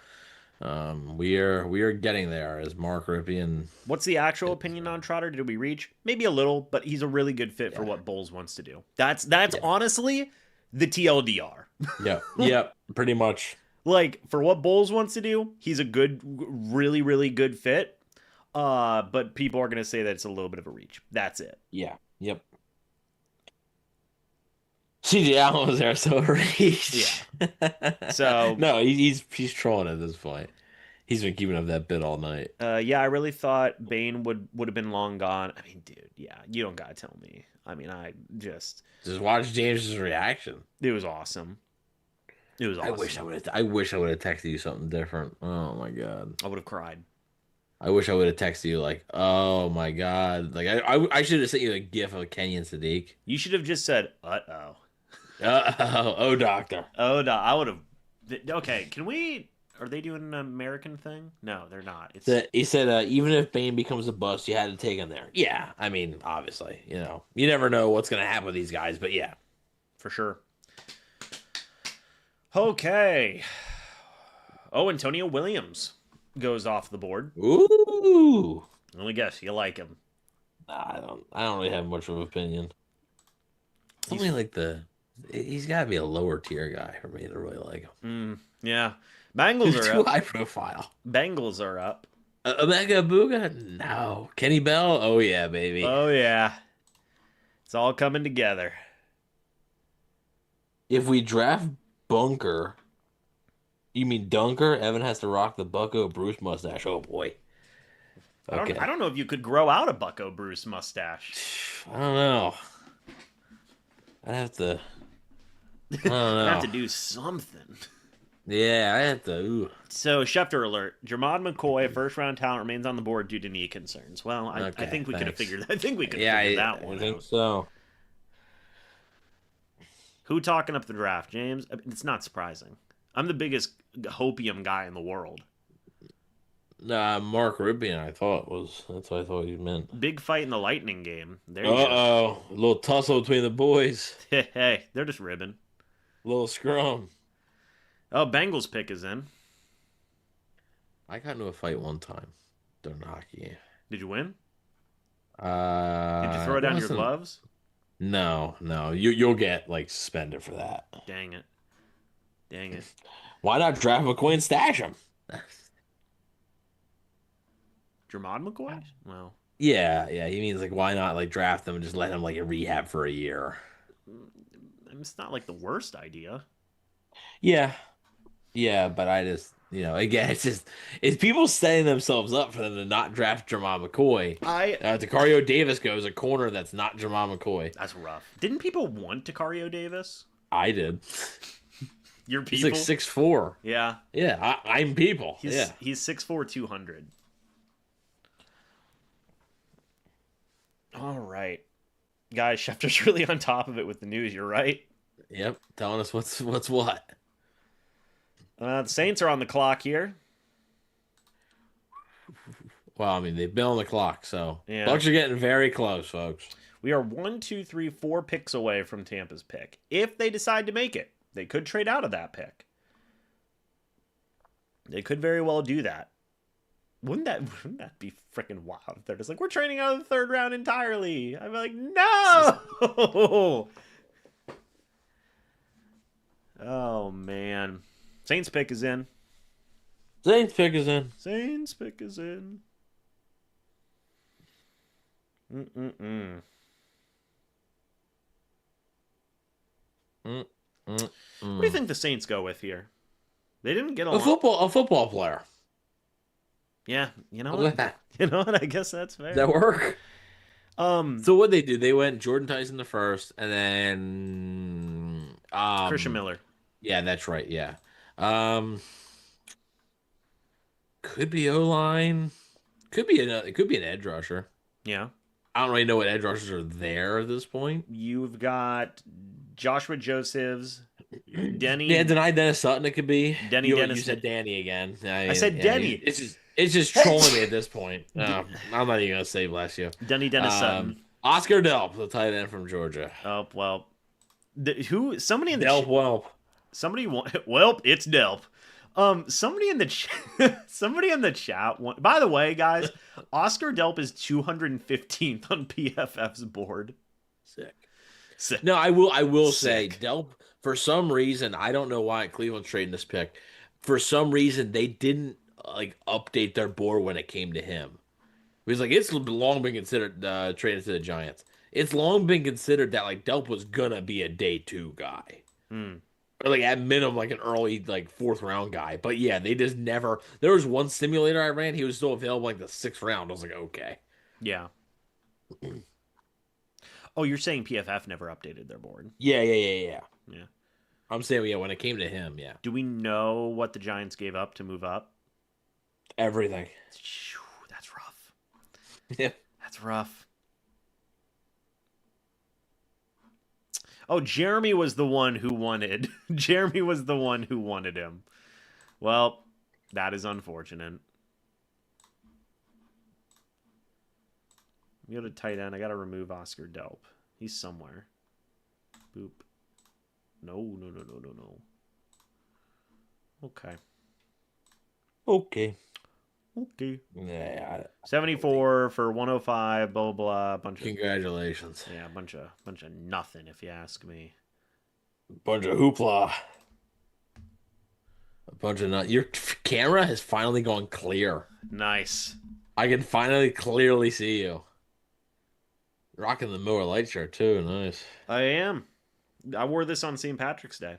we are getting there as Mark Ripien. What's the actual opinion on Trotter? Did we reach? Maybe a little, but he's a really good fit for what Bowles wants to do. That's honestly the TLDR. Yeah, pretty much. Like, for what Bowles wants to do, he's a good, really, really good fit. But people are going to say that it's a little bit of a reach. That's it. Yeah, yep. CJ Allen was there, so a reach. Yeah. So no, he's trolling at this point. He's been keeping up that bit all night. Yeah, I really thought Bane would have been long gone. I mean, dude, yeah, you don't got to tell me. I mean, just watch James's reaction. It was awesome. It was awesome. I wish I would have texted you something different. Oh my god. I would have cried. I wish I would have texted you like, oh my god. Like I should have sent you a gif of Kenyon Sadiq. You should have just said, uh-oh. Oh, doctor. Oh, no, I would have. Okay, can we? Are they doing an American thing? No, they're not. He said, even if Bane becomes a bust, you had to take him there. Yeah, I mean, obviously, you never know what's going to happen with these guys, but yeah. For sure. Okay. Oh, Antonio Williams goes off the board. Ooh. Let me guess, you like him. I don't really have much of an opinion. Something like he's got to be a lower tier guy for me to really like him. Yeah. Bengals are too up. high profile. Bengals are up. Omega Booga? No. Kenny Bell? Oh, yeah, baby. Oh, yeah. It's all coming together. If we draft Bunker, you mean Dunker? Evan has to rock the Bucko Bruce mustache. Oh, boy. Okay. I don't know if you could grow out a Bucko Bruce mustache. I don't know. I'd have to... I don't know. I'd have to do something. Yeah, I have to. Ooh. So, Schefter alert. Jermod McCoy, first-round talent, remains on the board due to knee concerns. Well, I think we could have figured. I think we could have figured that one out. I think so. Who talking up the draft, James? It's not surprising. I'm the biggest hopium guy in the world. Mark Ripien, I thought was. That's what I thought you meant. Big fight in the Lightning game. There you go. A little tussle between the boys. Hey, they're just ribbing. Little scrum. Oh, Bengals pick is in. I got into a fight one time during a hockey game. Did you win? Did you throw down your gloves? No. You'll get suspended for that. Dang it. Why not draft McCoy and stash him? Jermod McCoy? Well. Yeah. He means why not draft him and just let him in rehab for a year? It's not the worst idea. Yeah, but I just, again, it's people setting themselves up for them to not draft Jermod McCoy. Tacario Davis goes a corner that's not Jermod McCoy. That's rough. Didn't people want Tacario Davis? I did. Your people? He's 6'4". Yeah. Yeah, I'm people. He's 6'4", 200. All right. Guys, Schefter's really on top of it with the news. You're right. Yep, telling us what's what. The Saints are on the clock here. Well, I mean, they've been on the clock, so Yeah. Bucs are getting very close, folks. We are 1, 2, 3, 4 picks away from Tampa's pick. If they decide to make it, they could trade out of that pick. They could very well do that. Wouldn't that be freaking wild? If they're just like, we're trading out of the third round entirely. I'd be like, no! Oh, man. Saints pick is in. Saints pick is in. Saints pick is in. Mm-mm-mm. What do you think the Saints go with here? They didn't get a football player. Yeah, you know what? You know what? I guess that's fair. Does that work? So what they do? They went Jordan Tyson the first, and then Christian Miller. Yeah, that's right. Yeah, could be O-line. It could be an edge rusher. Yeah. I don't really know what edge rushers are there at this point. You've got Joshua Josephs, Denny. Yeah, denied Dennis Sutton. It could be Denny. You said Danny again. I said Denny. It's just trolling me at this point. I'm not even gonna say bless you. Dennis Sutton. Oscar Delp, the tight end from Georgia. Oh well. Somebody in the Delp Welp. Welp. It's Delp. Somebody in the chat. By the way, guys, Oscar Delp is 215th on PFF's board. Sick. No, I will say Delp. For some reason, I don't know why Cleveland's trading this pick. For some reason, they didn't update their board when it came to him. Because it's long been considered traded to the Giants. It's long been considered that Delp was gonna be a day 2 guy. Or at minimum an early 4th round guy. But yeah, they just never. There was one simulator I ran. He was still available the 6th round. I was like, okay. Yeah. Oh, you're saying PFF never updated their board? Yeah. I'm saying when it came to him, yeah. Do we know what the Giants gave up to move up? Everything. That's rough. Yeah. That's rough. Oh, Jeremy was the one who wanted. Jeremy was the one who wanted him. Well, that is unfortunate. We go to tight end. I got to remove Oscar Delp. He's somewhere. Boop. No. Okay. Yeah. 74 for 105. Blah blah. Congratulations. Yeah, a bunch of nothing, if you ask me. Bunch of hoopla. A bunch of nothing. Your camera has finally gone clear. Nice. I can finally clearly see you. Rocking the Miller Lite shirt too. Nice. I am. I wore this on St. Patrick's Day.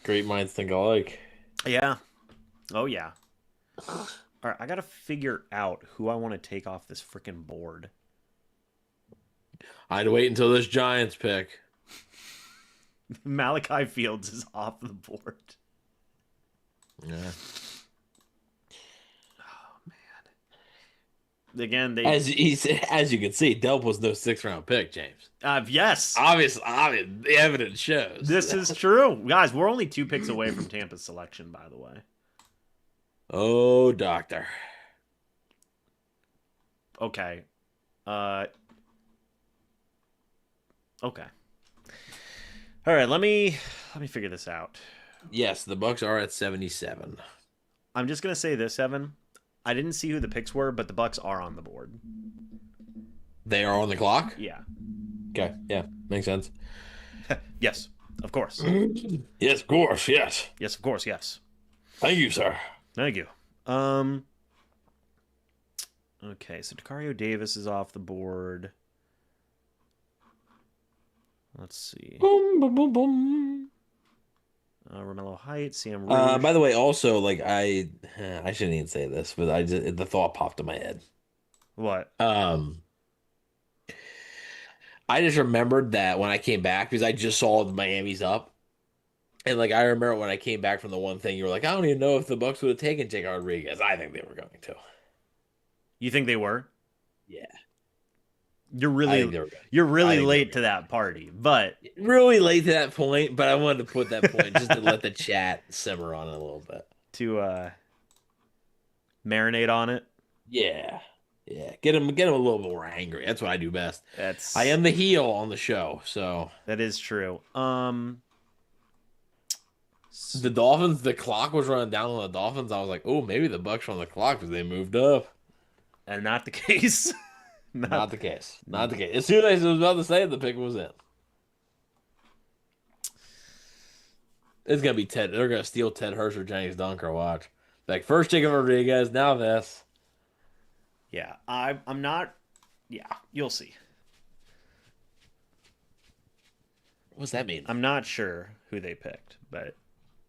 Great minds think alike. Yeah. Oh yeah. All right, I gotta figure out who I want to take off this freaking board. I'd wait until this Giants pick. Malachi Fields is off the board. Yeah. Oh man. Again, as you can see, Delp was no 6th round pick, James. Yes. Obviously, the evidence shows. This is true. Guys, we're only 2 picks away from Tampa's selection, by the way. Oh, doctor. Okay. Okay. All right, let me figure this out. Yes, the Bucs are at 77. I'm just gonna say this, Evan. I didn't see who the picks were, but the Bucs are on the board. They are on the clock? Yeah. Okay. Yeah, makes sense. Yes, of course. Yes, of course. Yes. Yes, of course. Yes. Thank you, sir. Thank you. Okay, so Decario Davis is off the board. Let's see. Boom, boom, boom, boom. Romello Heights, Sam Rouge. By the way, also, I shouldn't even say this, but the thought popped in my head. What? I just remembered that when I came back, because I just saw Miami's up. And I remember when I came back from the one thing, you were like, I don't even know if the Bucs would have taken Jake Rodriguez. I think they were going to. You think they were? Yeah. I think they were good. you're really I think they were late to that party, but really late to that point, but I wanted to put that point just to let the chat simmer on it a little bit. to marinate on it. Yeah. Yeah. Get him a little more angry. That's what I do best. I am the heel on the show, so that is true. The Dolphins, the clock was running down on the Dolphins. I was like, oh, maybe the Bucs are on the clock because they moved up. And not the case. Not the case. Not the case. As soon as I was about to say it, the pick was in. It's gonna be Ted. They're gonna steal Ted Hurst or Jennings Dunker. Watch. Like first Jacob Rodriguez, now this. Yeah, I'm not. Yeah, you'll see. What's that mean? I'm not sure who they picked, but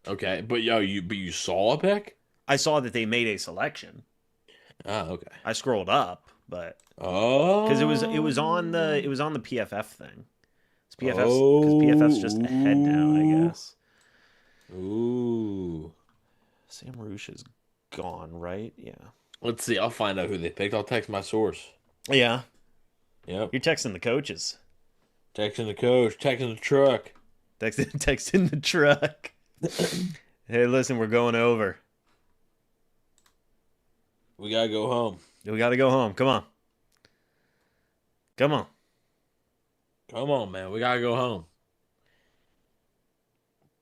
okay. But you saw a pick? I saw that they made a selection. Oh, okay. I scrolled up, but because it was on the PFF thing. It's PFF because PFF's just ahead now, I guess. Ooh. Sam Roosh is gone, right? Yeah. Let's see. I'll find out who they picked. I'll text my source. Yeah. Yep. You're texting the coaches. Texting the coach. Texting the truck. Texting the truck. Hey, listen, we're going over. We gotta go home. We gotta go home. Come on. Come on. Come on, man. We gotta go home.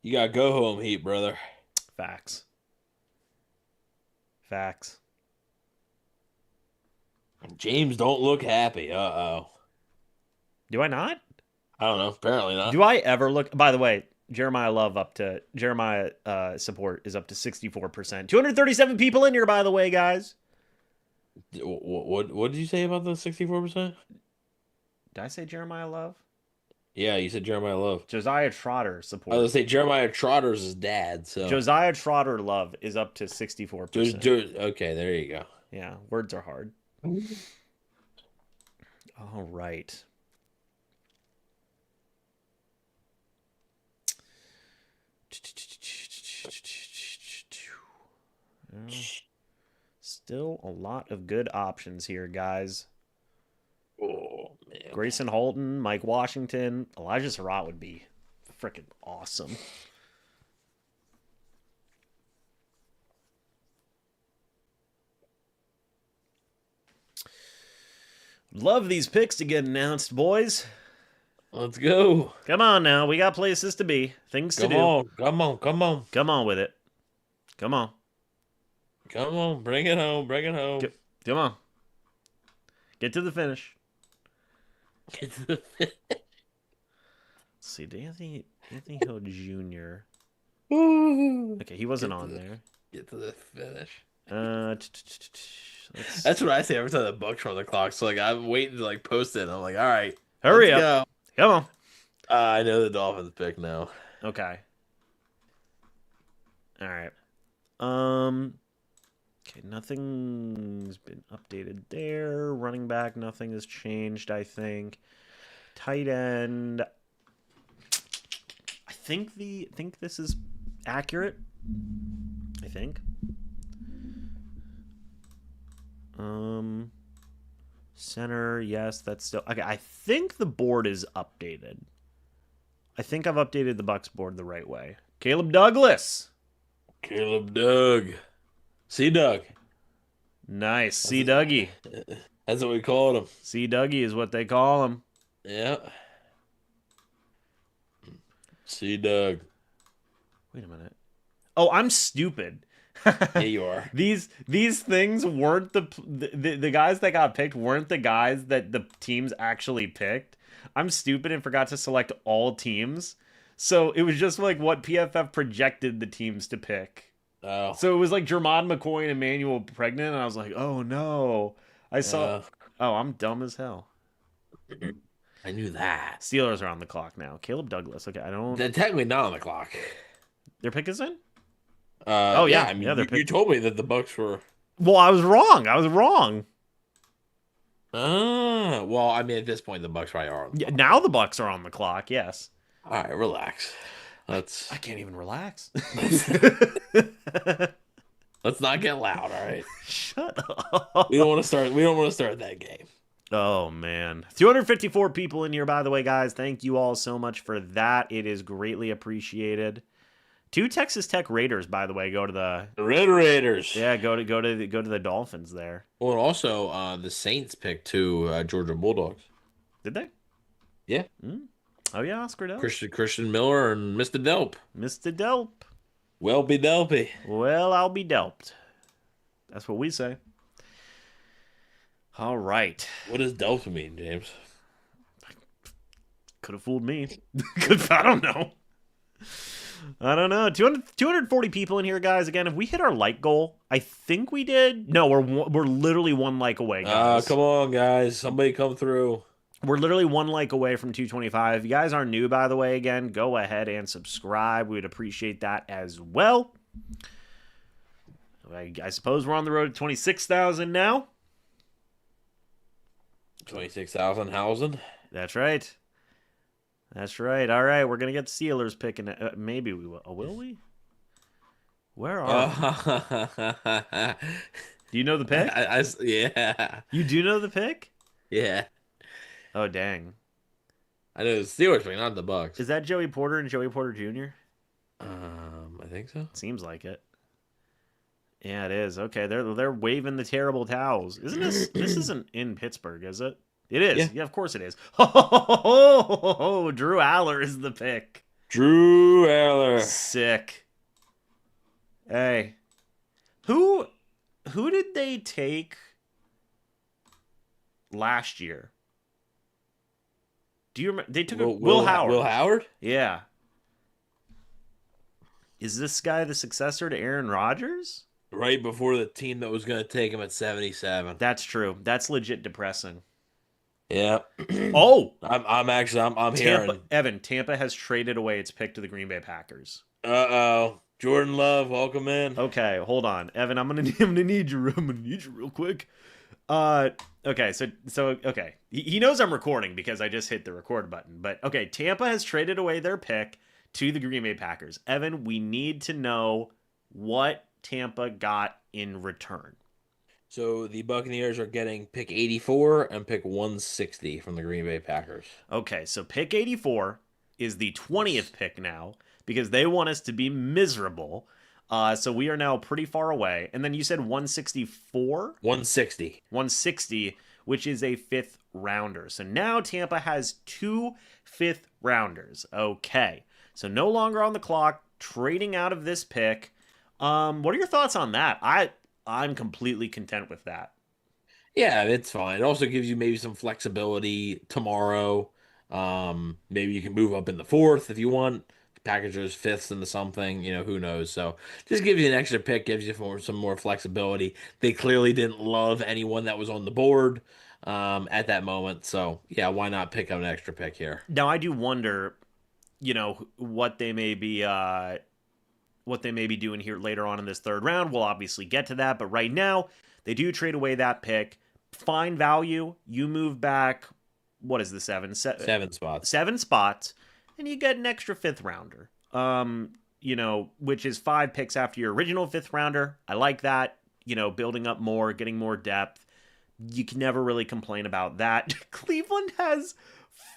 You gotta go home, Heat, brother. Facts. Facts. James don't look happy. Uh-oh. Do I not? I don't know. Apparently not. Do I ever look? By the way, Jeremiah support is up to 64%. 237 people in here, by the way, guys. What did you say about the 64%? Did I say Jeremiah Love? Yeah, you said Jeremiah Love. Josiah Troder support. I was gonna say Jeremiah Trotter's his dad. So Josiah Troder Love is up to 64%. Okay, there you go. Yeah, words are hard. All right. Still a lot of good options here, guys. Oh, man. Grayson Holton, Mike Washington, Elijah Surratt would be freaking awesome. Love these picks to get announced, boys. Let's go. Come on now. We got places to be. Things to do. Come on. Come on with it. Come on. Come on. Bring it home. Come on. Get to the finish. Let's see. Anthony Hill Jr. Okay, he wasn't on there. Get to the finish. That's what I say every time the Bucs are on the clock. So like I'm waiting to like post it. I'm like, all right, hurry up. Go. Come on. I know the Dolphins pick now. Okay. All right. Okay, nothing's been updated there. Running back, nothing has changed, I think. Tight end. I think this is accurate. I think. Center, yes, that's still okay. I think the board is updated. I think I've updated the Bucs board the right way. Caleb Douglas. C Doug. Nice. C Dougie. That's what we called him. C Dougie is what they call him. Yeah. C Doug. Wait a minute. Oh, I'm stupid. Yeah, you are. These things weren't the guys that got picked weren't the guys that the teams actually picked. I'm stupid and forgot to select all teams. So it was just like what PFF projected the teams to pick. Oh. So it was like Jermon McCoy and Emmanuel Pregnant, and I was like, oh no. I saw Oh, I'm dumb as hell. I knew that. Steelers are on the clock now. Caleb Douglas. Okay, I don't. They're technically not on the clock. Their pick is in? Oh yeah. I mean, you told me that the Bucs were. Well, I was wrong. Well, I mean, at this point, the Bucs probably are. Yeah, now the Bucs are on the clock. Yes. All right, relax. I can't even relax. Let's not get loud. All right. Shut up. We don't want to start that game. Oh, man. 254 people in here, by the way, guys. Thank you all so much for that. It is greatly appreciated. 2 Texas Tech Raiders, by the way, go to the The Red Raiders. yeah, go to the Dolphins there. Well, and also the Saints picked 2 Georgia Bulldogs. Did they? Yeah. Mm. Oh yeah, Oscar Delp. Christian Miller and Mr. Delp. Mr. Delp. Well be Delpy. Well, I'll be delped. That's what we say. All right. What does Delp mean, James? Could have fooled me. I don't know. I don't know. 240 people in here, guys. Again, if we hit our like goal, I think we did. No, we're literally 1 like away, guys. Come on, guys. Somebody come through. We're literally 1 like away from 225. If you guys aren't new, by the way, again, go ahead and subscribe. We would appreciate that as well. I suppose we're on the road to 26,000 now. 26,000 housing. That's right. That's right. All right, we're gonna get the Steelers picking. Maybe we will. Oh, will we? Where are? Do you know the pick? Yeah. You do know the pick? Yeah. Oh, dang. I know the Steelers, but not the Bucs. Is that Joey Porter and Joey Porter Jr.? I think so. Seems like it. Yeah, it is. Okay, they're waving the terrible towels. Isn't this? This isn't in Pittsburgh, is it? It is. Yeah, of course it is. Oh, Drew Aller is the pick. Drew Aller. Sick. Hey, who did they take last year? Do you remember? They took Will Howard. Will Howard? Yeah. Is this guy the successor to Aaron Rodgers? Right before the team that was going to take him at 77. That's true. That's legit depressing. Yeah. Oh, I'm Tampa, hearing. Evan, Tampa has traded away its pick to the Green Bay Packers. Uh-oh. Jordan Love, welcome in. Okay, hold on. Evan, I'm gonna need you real quick. Okay, so okay. He knows I'm recording because I just hit the record button. But okay, Tampa has traded away their pick to the Green Bay Packers. Evan, we need to know what Tampa got in return. So the Buccaneers are getting pick 84 and pick 160 from the Green Bay Packers. Okay, so pick 84 is the 20th pick now because they want us to be miserable. So we are now pretty far away. And then you said 164? 160. 160, which is a 5th rounder. So now Tampa has 2 5th rounders. Okay, so no longer on the clock, trading out of this pick. What are your thoughts on that? I'm completely content with that. Yeah, it's fine. It also gives you maybe some flexibility tomorrow. Maybe you can move up in the 4th if you want. Packagers 5th into something, who knows. So just gives you an extra pick, gives you some more flexibility. They clearly didn't love anyone that was on the board at that moment. So yeah, why not pick up an extra pick here? Now I do wonder, what they may be doing here later on in this 3rd round. We'll obviously get to that, but right now they do trade away that pick. Fine value. You move back. What is the 7 spots? 7 spots, and you get an extra 5th rounder. Which is 5 picks after your original 5th rounder. I like that. Building up more, getting more depth. You can never really complain about that. Cleveland has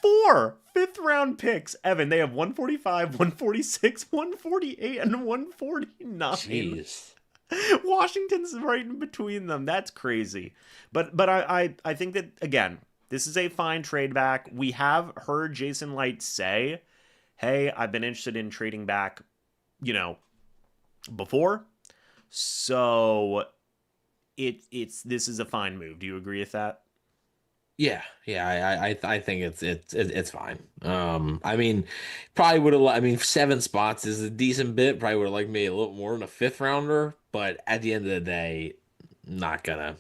4 5th round picks. Evan, they have 145, 146, 148, and 149. Jeez. Washington's right in between them. That's crazy. But I think that, again, this is a fine trade back. We have heard Jason Light say, hey, I've been interested in trading back, before. So this is a fine move. Do you agree with that? Yeah, I think it's fine. I mean, probably would have. I mean, 7 spots is a decent bit. Probably would have liked maybe a little more in a 5th rounder, but at the end of the day, not gonna,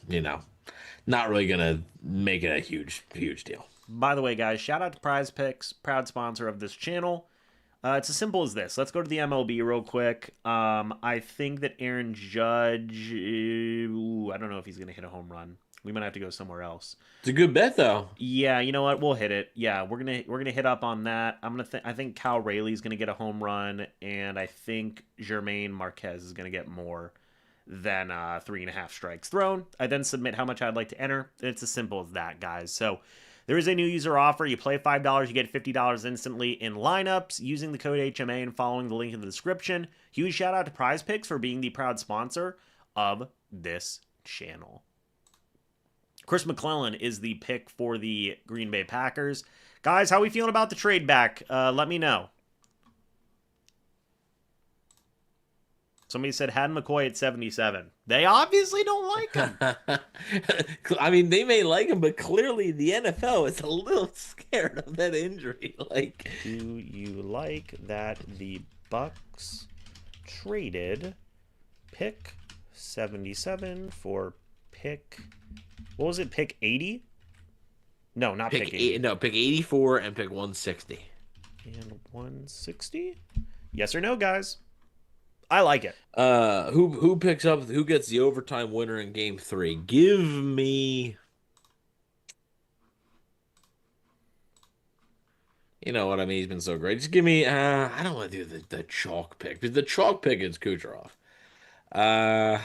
not really gonna make it a huge deal. By the way, guys, shout out to PrizePicks, proud sponsor of this channel. It's as simple as this. Let's go to the MLB real quick. I think that Aaron Judge. I don't know if he's gonna hit a home run. We might have to go somewhere else. It's a good bet, though. Yeah, you know what? We'll hit it. Yeah, we're gonna hit up on that. I think Cal Rayleigh's gonna get a home run, and I think Jermaine Marquez is gonna get more then 3.5 strikes thrown. I then submit how much I'd like to enter. It's as simple as that, guys. So there is a new user offer. You play $5, you get $50 instantly in lineups using the code HMA and following the link in the description. Huge shout out to PrizePicks for being the proud sponsor of this channel. Chris McClellan is the pick for the Green Bay Packers. Guys, how are we feeling about the trade back? Let me know. Somebody said had McCoy at 77. They obviously don't like him. I mean, they may like him, but clearly the NFL is a little scared of that injury. Like, do you like that the Bucs traded pick 77 for pick, what was it, pick 80? No, not pick 80. No, pick 84 and pick 160. And 160? Yes or no, guys? I like it. Who gets the overtime winner in game 3? Give me, you know what I mean? He's been so great. Just give me, I don't want to do the chalk pick, because the chalk pick is Kucherov. I'll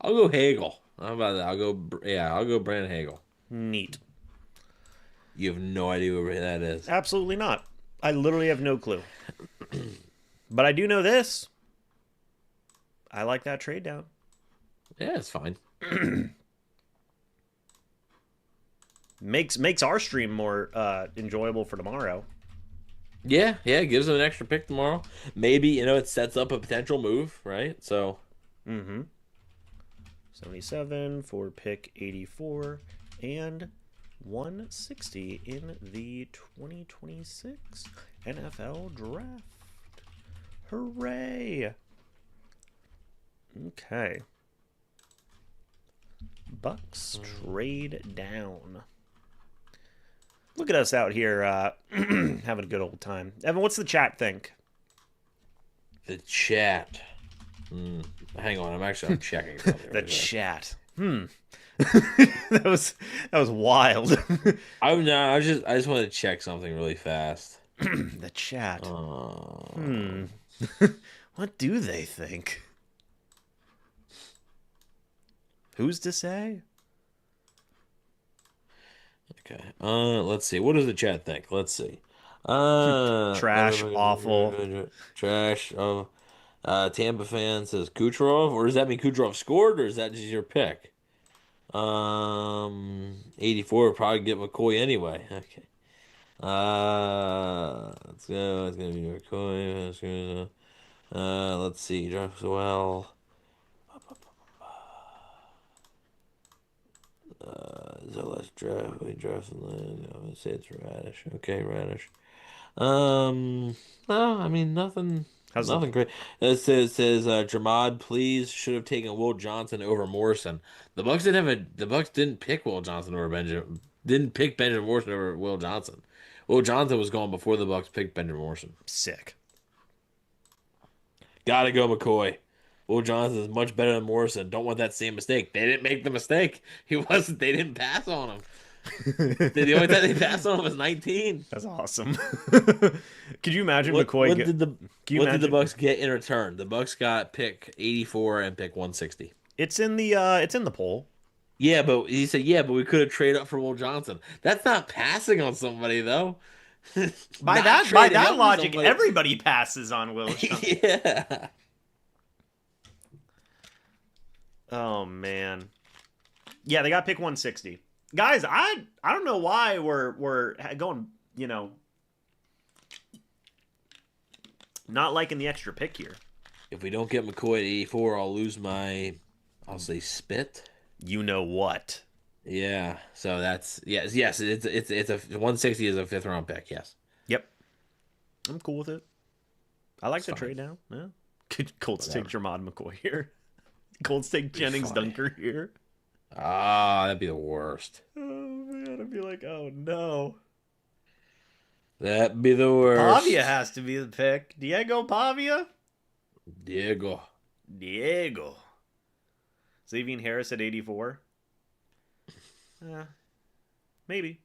go Hagel. How about that? I'll go Brandon Hagel. Neat. You have no idea where that is. Absolutely not. I literally have no clue. But I do know this. I like that trade down. Yeah, it's fine. Makes our stream more enjoyable for tomorrow. Yeah, it gives them an extra pick tomorrow. Maybe, it sets up a potential move, right? So, 77 for pick 84 and 160 in the 2026 NFL Draft. Hooray! Okay. Bucs trade down. Look at us out here having a good old time. Evan, what's the chat think? The chat. Hang on, I'm checking something. The chat. That was wild. I just want to check something really fast. The chat. What do they think? Who's to say? Okay. Let's see. What does the chat think? Let's see. Trash, awful. Trash. Tampa fan says Kucherov, or does that mean Kucherov scored, or is that just your pick? 84 would probably get McCoy anyway. Okay. Let's go. It's gonna be McCoy. Let's see. Draft well. So let's draft. We draft the land. I'm gonna say it's Radish. Okay, Radish. No, I mean nothing. Nothing great. It says Jamad, please should have taken Will Johnson over Morrison. The Bucs didn't pick Will Johnson over Benjamin. Didn't pick Benjamin Morrison over Will Johnson. Will Johnson was gone before the Bucs picked Benjamin Morrison. Sick. Gotta go McCoy. Will Johnson is much better than Morrison. Don't want that same mistake. They didn't make the mistake. They didn't pass on him. The only time they passed on him was 19. That's awesome. Could you imagine McCoy? What did the Bucs get in return? The Bucs got pick 84 and pick 160. It's in the poll. Yeah, but he said, but we could have traded up for Will Johnson. That's not passing on somebody though. By that logic, everybody passes on Will Johnson. Yeah. Oh man. Yeah, they got pick 160. Guys, I don't know why we're going, not liking the extra pick here. If we don't get McCoy at 84, I'll say spit. You know what? Yeah. So that's yes. It's a 160 is a 5th round pick. Yes. Yep. I'm cool with it. I like the trade now. Yeah. Colts take Jermod McCoy here. Colts take Jennings Dunker here. Ah, that'd be the worst. Oh man, I'd be like, oh no. That'd be the worst. Pavia has to be the pick. Diego Pavia? Diego. Xavier Harris at 84? Maybe.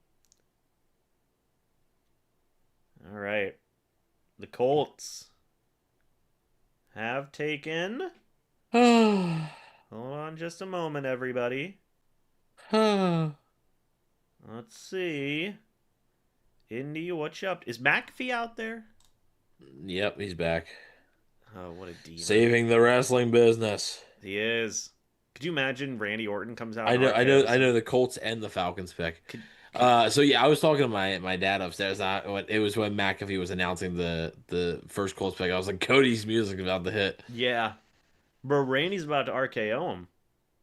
All right. The Colts have taken Oh, Hold on just a moment, everybody. Let's see. Indy, what's up? Is McAfee out there? yep, he's back. Oh, what a demon. Saving the wrestling business. He is. Could you imagine Randy Orton comes out I and know, I know, I RKO's? know the Colts and the Falcons pick. Could So yeah, I was talking to my dad upstairs. It was when McAfee was announcing the first Colts pick. I was like, Cody's music about to hit. yeah. Bro, Randy's about to RKO him.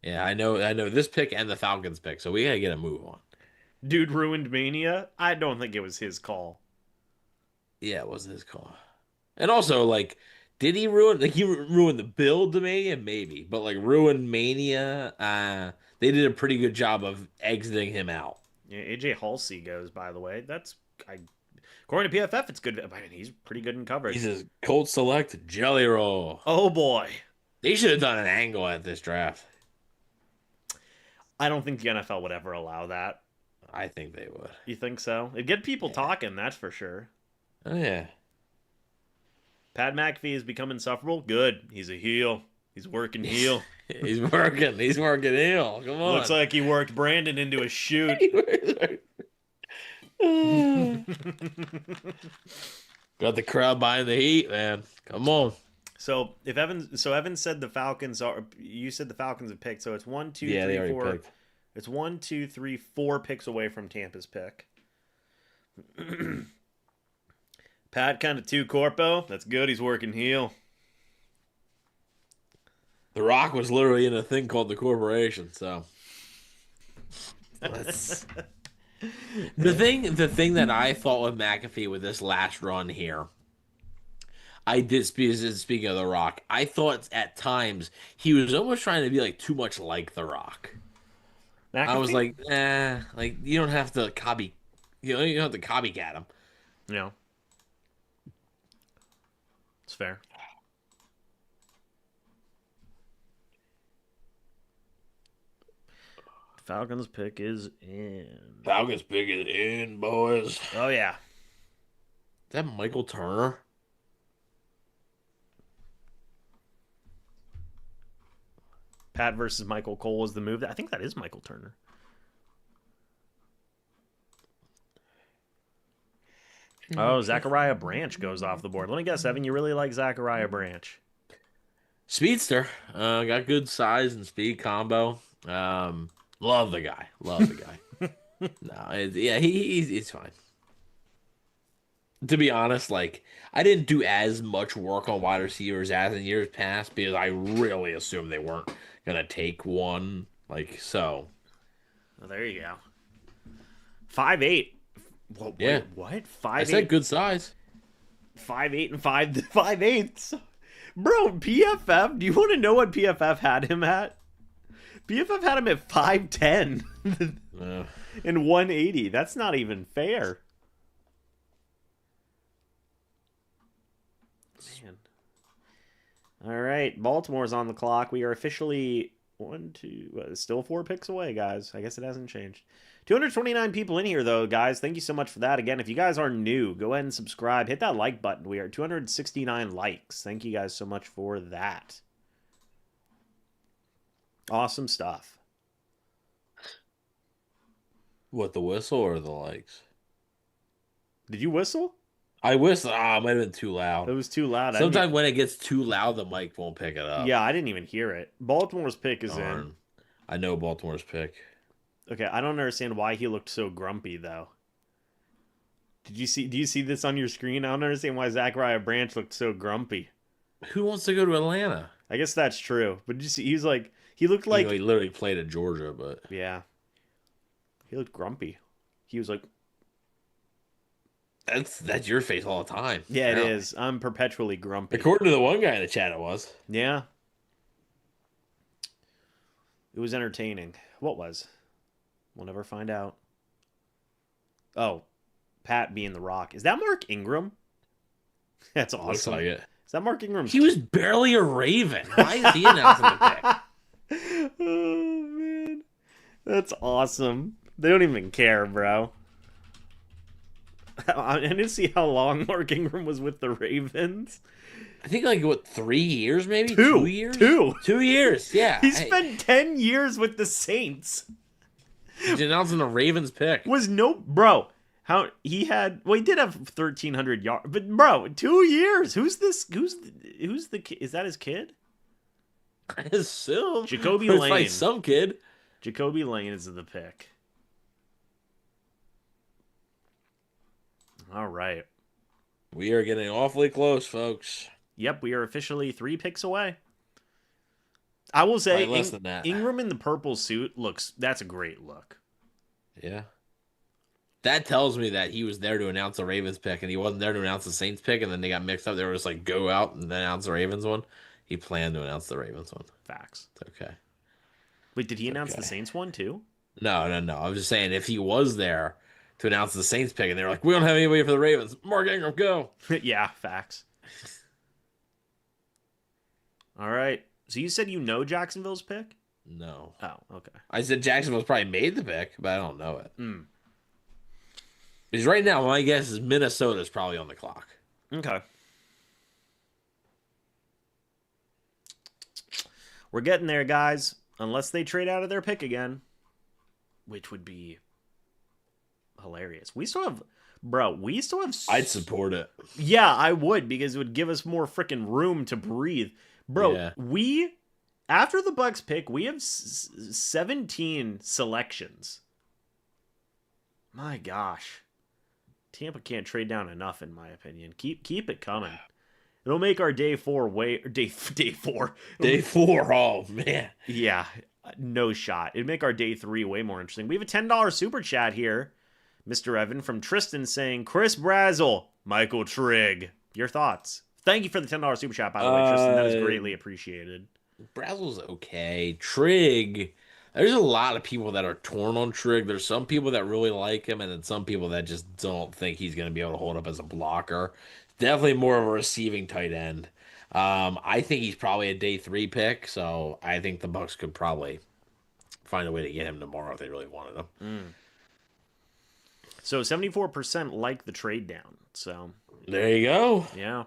Yeah, I know this pick and the Falcons pick. So we gotta get a move on. Dude ruined Mania. I don't think it was his call. Yeah, it wasn't his call. And also, like, did he ruin? Like, he ruined the build to Mania, maybe, but like ruin Mania. They did a pretty good job of exiting him out. Yeah, AJ Halsey goes, by the way. According to PFF, it's good. I mean, he's pretty good in coverage. He says, Colt select Jelly Roll. Oh boy. They should have done an angle at this draft. I don't think the NFL would ever allow that. I think they would. You think so? It'd get people Yeah. talking, that's for sure. Oh yeah. Pat McAfee has become insufferable. Good. He's a heel. He's working heel. He's working. He's working heel. Come on. Looks like he worked Brandon into a shoot. Got the crowd buying the heat, man. Come on. So Evan said the Falcons are. You said the Falcons have picked. So it's 1, 2, Yeah, 3, they already 4. picked. It's 1, 2, 3, 4 picks away from Tampa's pick. Pat kind of too corpo. That's good. He's working heel. The Rock was literally in a thing called the Corporation, so let's... the thing that I thought with McAfee with this last run here, I did speaking of The Rock, I thought at times he was almost trying to be like too much like The Rock. McAfee? I was like, like you don't have to copy, you don't have to copycat him. Yeah. It's fair. Falcons pick is in. Falcons pick it in, boys. Oh yeah. Is that Michael Turner? Pat versus Michael Cole is the move. I think that is Michael Turner. Oh, Zachariah Branch goes off the board. Let me guess, Evan, you really like Zachariah Branch. Speedster. Got good size and speed combo. Love the guy. Love the guy. Yeah, he's fine. To be honest, like I didn't do as much work on wide receivers as in years past because I really assumed they weren't gonna take one. Like so. Oh, there you go. 5'8". Whoa, Yeah. wait, what? 5'8"? I said good size. 5'8" and 5'8". Bro, PFF, do you want to know what PFF had him at? PFF had him at 5'10" and 180. That's not even fair. Man. All right, Baltimore's on the clock. We are officially still 4 picks away, guys. I guess it hasn't changed. 229 people in here, though, guys. Thank you so much for that. Again, if you guys are new, go ahead and subscribe. Hit that like button. We are at 269 likes. Thank you guys so much for that. Awesome stuff. What, the whistle or the likes? Did you whistle? I whistled. It might have been too It loud. was too loud. Sometimes when it gets too loud, the mic won't pick it up. Yeah, I didn't even hear it. Baltimore's pick is in. Darn. I know Baltimore's pick. Okay, I don't understand why he looked so grumpy, though. Do you see this on your screen? I don't understand why Zachariah Branch looked so grumpy. Who wants to go to Atlanta? I guess that's true. But did you see, he looked like... He literally played at Georgia, but... Yeah. He looked grumpy. He was like... That's your face all the time. Yeah, it is. I'm perpetually grumpy. According to the one guy in the chat, it was. Yeah. It was entertaining. What was? We'll never find out. Oh, Pat being the Rock. Is that Mark Ingram? That's awesome. Looks like it. Is that Mark Ingram? He was barely a Raven. Why is he announcing the pick? Oh, man. That's awesome. They don't even care, bro. I didn't see how long Mark Ingram was with the Ravens. I think like what 3 years, maybe 2 Two. years, Two. 2 years. Yeah, He spent 10 years with the Saints. he's announcing the Ravens pick. Was no bro. How he had? Well, he did have 1,300 yards, but bro, 2 years. Who's this? Who's the kid? Is that his kid? I assume Jacoby it's like Lane. some kid. Jacoby Lane is the pick. All right. We are getting awfully close, folks. Yep, we are officially 3 picks away. I will say, Less than that. Ingram in the purple suit that's a great look. Yeah. That tells me that he was there to announce the Ravens pick, and he wasn't there to announce the Saints pick, and then they got mixed up. They were just like, go out and announce the Ravens one. He planned to announce the Ravens one. Facts. It's okay. Wait, did he announce the Saints one too? No. I was just saying, if he was there to announce the Saints pick, and they were like, we don't have anybody for the Ravens. Mark Ingram, go. Yeah, facts. All right. So you said you know Jacksonville's pick? No. Oh, okay. I said Jacksonville's probably made the pick, but I don't know it. Mm. Because right now, my guess is Minnesota's probably on the clock. Okay. We're getting there, guys. Unless they trade out of their pick again, which would be hilarious. We still have, I'd support it. Yeah, I would, because it would give us more freaking room to breathe. Bro, Yeah. After the Bucs pick, we have 17 selections. My gosh. Tampa can't trade down enough, in my opinion. Keep it coming. It'll make our day 4 day 4. Day 4, oh man. Yeah, no shot. It'd make our day 3 way more interesting. We have a $10 super chat here. Mr. Evan from Tristan saying, Chris Brazzle, Michael Trigg. Your thoughts? Thank you for the $10 super chat, by the way, Tristan. That is greatly appreciated. Brazzle's okay. Trigg, there's a lot of people that are torn on Trigg. There's some people that really like him, and then some people that just don't think he's going to be able to hold up as a blocker. Definitely more of a receiving tight end. I think he's probably a day 3 pick, so I think the Bucs could probably find a way to get him tomorrow if they really wanted him. Mm. So 74% like the trade down. So there you go. Yeah.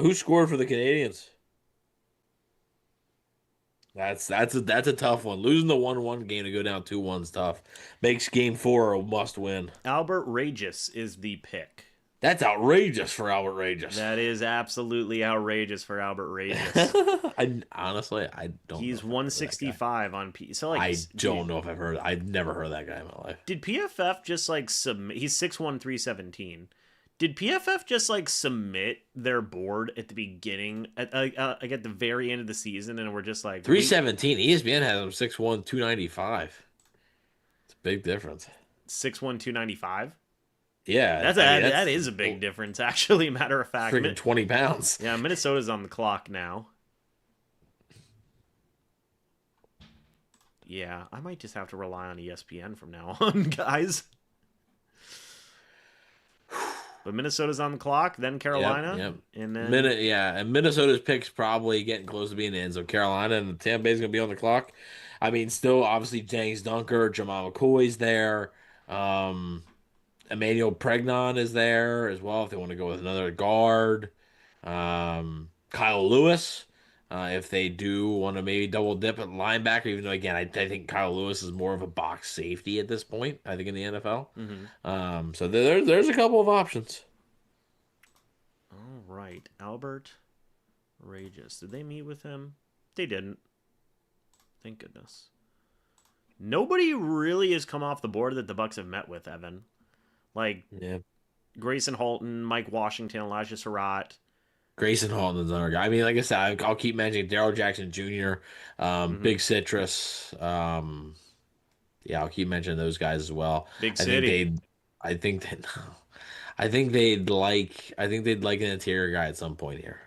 Who scored for the Canadians? That's a tough one. Losing the 1-1 game to go down 2-1's tough. Makes game 4 a must win. Albert Regis is the pick. That's outrageous for Albert Regis. That is absolutely outrageous for Albert Regis. I don't. He's 165 on P. So like, I don't know if I've never heard that guy in my life. Did PFF just like submit? He's 6'1", 317. Did PFF just like submit their board at the beginning, at the very end of the season, and we're just like 317? ESPN has him 6'1", 295. It's a big difference. 6'1", 295. Yeah, that is a big difference, actually. Matter of fact, freaking 20 pounds. Yeah, Minnesota's on the clock now. Yeah, I might just have to rely on ESPN from now on, guys. But Minnesota's on the clock, then Carolina, yep. And then and Minnesota's pick's probably getting close to being in. So Carolina and Tampa Bay's gonna be on the clock. I mean, still obviously James Dunker, Jamal McCoy's there. Emmanuel Pregnon is there as well if they want to go with another guard. Kyle Lewis, if they do want to maybe double dip at linebacker, even though, again, I think Kyle Lewis is more of a box safety at this point, I think, in the NFL. Mm-hmm. So there's a couple of options. All right. Albert Regis. Did they meet with him? They didn't. Thank goodness. Nobody really has come off the board that the Bucs have met with, Evan. Like, Grayson Halton, Mike Washington, Elijah Surratt. Grayson Halton's another guy. I mean, like I said, I'll keep mentioning Darrell Jackson Jr., Big Citrus. I'll keep mentioning those guys as well. Big City. I think they'd like an interior guy at some point here.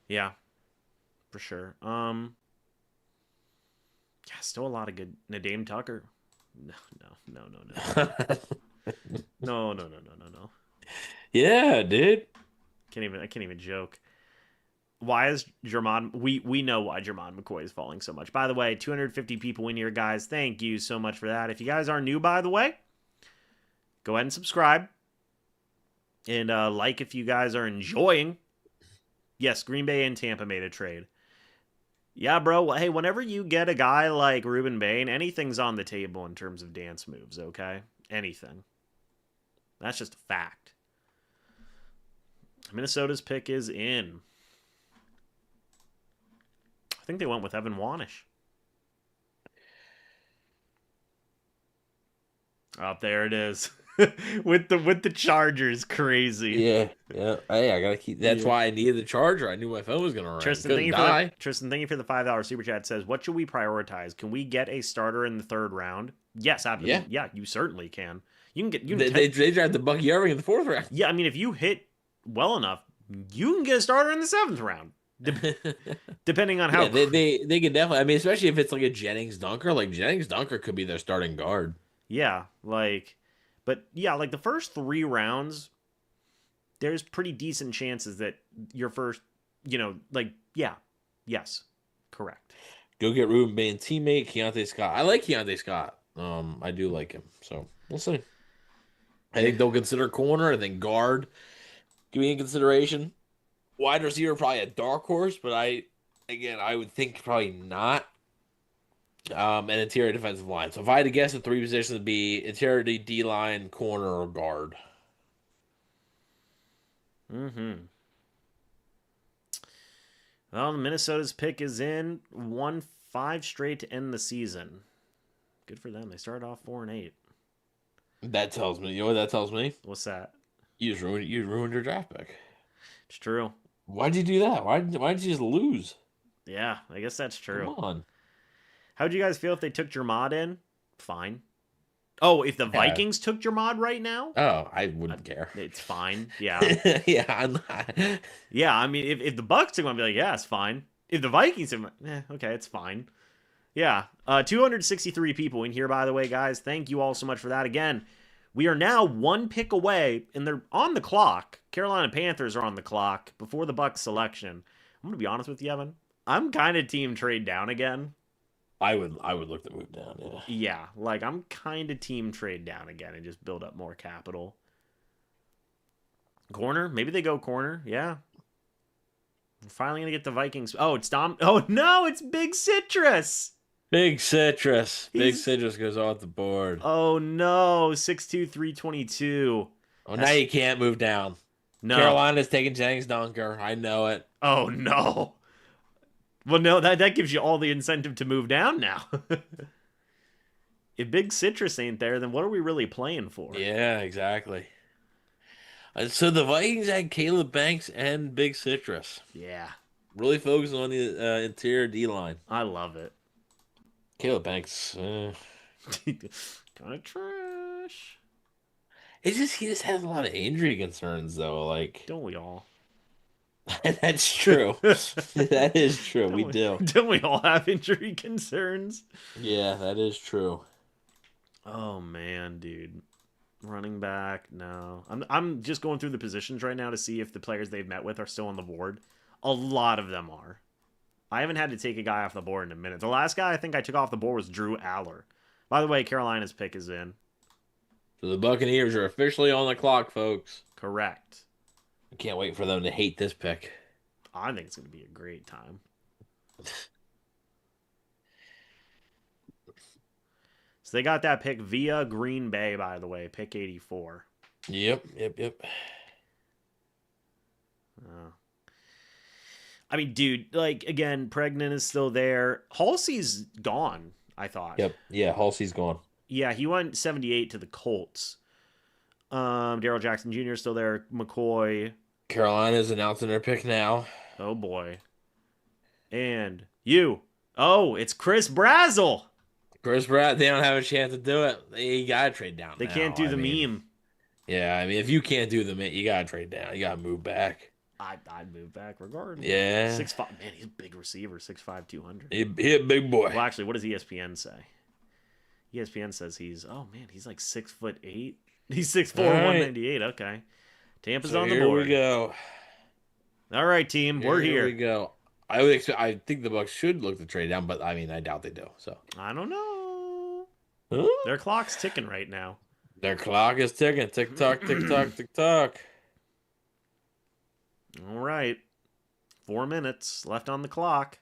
Yeah, for sure. Yeah, still a lot of good. Nadeem Tucker. No. No. Yeah, dude. I can't even joke. Why is Jermon? We know why Jermon McCoy is falling so much. By the way, 250 people in here, guys. Thank you so much for that. If you guys are new, by the way, go ahead and subscribe. And like if you guys are enjoying, yes, Green Bay and Tampa made a trade. Yeah, bro. Hey, whenever you get a guy like Ruben Bane, anything's on the table in terms of dance moves, okay? Anything. That's just a fact. Minnesota's pick is in. I think they went with Evan Wanish. Oh, there it is. with the Chargers, crazy. Yeah. Hey, I gotta keep. That's why I needed the charger. I knew my phone was gonna ring. Tristan, Couldn't die. thank you for the $5 super chat. Says, what should we prioritize? Can we get a starter in the third round? Yes, absolutely. Yeah, you certainly can. You can get. They draft the Bucky Irving in the 4th round. Yeah, I mean, if you hit well enough, you can get a starter in the 7th round. Depending on how they could definitely. I mean, especially if it's like a Jennings Dunker. Like Jennings Dunker could be their starting guard. Yeah, but yeah, like the first 3 rounds, there's pretty decent chances that your first, yes, correct. Go get Ruben Bane teammate Keontae Scott. I like Keontae Scott. I do like him. So we'll see. I think they'll consider corner. I think guard could be in consideration. Wide receiver probably a dark horse, but I would think probably not. And interior defensive line. So if I had to guess, the 3 positions would be interior D line, corner, or guard. Mm-hmm. Well, Minnesota's pick is in. Won 5 straight to end the season. Good for them. They started off 4-8. That tells me. You know what that tells me? What's that? You ruined your draft pick. It's true. Why'd you do that? Why did you just lose? Yeah, I guess that's true. Come on. How'd you guys feel if they took Jermod in? Fine. Oh, if the Vikings took Jermod right now? Oh, I wouldn't care. It's fine. Yeah. Yeah, I'm not. Yeah, I mean, if the Bucs took him, I'd be like, yeah, it's fine. If the Vikings took him, okay, it's fine. Yeah. 263 people in here, by the way, guys. Thank you all so much for that. Again, we are now 1 pick away, and they're on the clock. Carolina Panthers are on the clock before the Bucs selection. I'm going to be honest with you, Evan. I'm kind of team trade down again. I would look to move down, yeah. Yeah, like I'm kind of team trade down again and just build up more capital. Corner? Maybe they go corner. Yeah. We're finally going to get the Vikings. Oh, it's Dom. Oh, no, it's Big Citrus. Big Citrus. Big Citrus goes off the board. Oh, no. 6'2", 322. Oh, now you can't move down. No. Carolina's taking Jennings Dunker. I know it. Oh, no. Well, no, that gives you all the incentive to move down now. If Big Citrus ain't there, then what are we really playing for? Yeah, exactly. So the Vikings had Caleb Banks and Big Citrus. Yeah. Really focusing on the interior D-line. I love it. Caleb Banks. Kind of trash. He just has a lot of injury concerns, though. Like, don't we all? That's true. That is true. We do. Don't we all have injury concerns? Yeah, that is true. Oh man, dude. Running back, no. I'm just going through the positions right now to see if the players they've met with are still on the board. A lot of them are. I haven't had to take a guy off the board in a minute. The last guy I think I took off the board was Drew Aller. By the way, Carolina's pick is in. So the Buccaneers are officially on the clock, folks. Correct. I can't wait for them to hate this pick. I think it's going to be a great time. So they got that pick via Green Bay, by the way, pick 84. Yep. I mean, dude, like, again, Pregnan is still there. Halsey's gone, I thought. Yep. Yeah, Halsey's gone. Yeah, he went 78 to the Colts. Daryl Jackson Jr. is still there. McCoy. Carolina's announcing their pick now. Oh, boy. And you. Oh, it's Chris Brazzle. Chris Pratt, they don't have a chance to do it. You gotta trade down. They can't do the meme. Yeah, I mean, if you can't do the meme, you gotta trade down. You gotta move back. I'd move back regardless. Yeah. 6'5", man, he's a big receiver. 6'5", 200. He a big boy. Well, actually, what does ESPN say? ESPN says he's like 6'8". He's 6'4", 198. Okay, Tampa's on the board. Here we go. All right, team, we're here. Here we go. I think the Bucs should look to trade down, but I mean, I doubt they do. So I don't know. Huh? Their clock's ticking right now. Their clock is ticking. Tick tock, tick tock, tick tock. All right. 4 minutes left on the clock.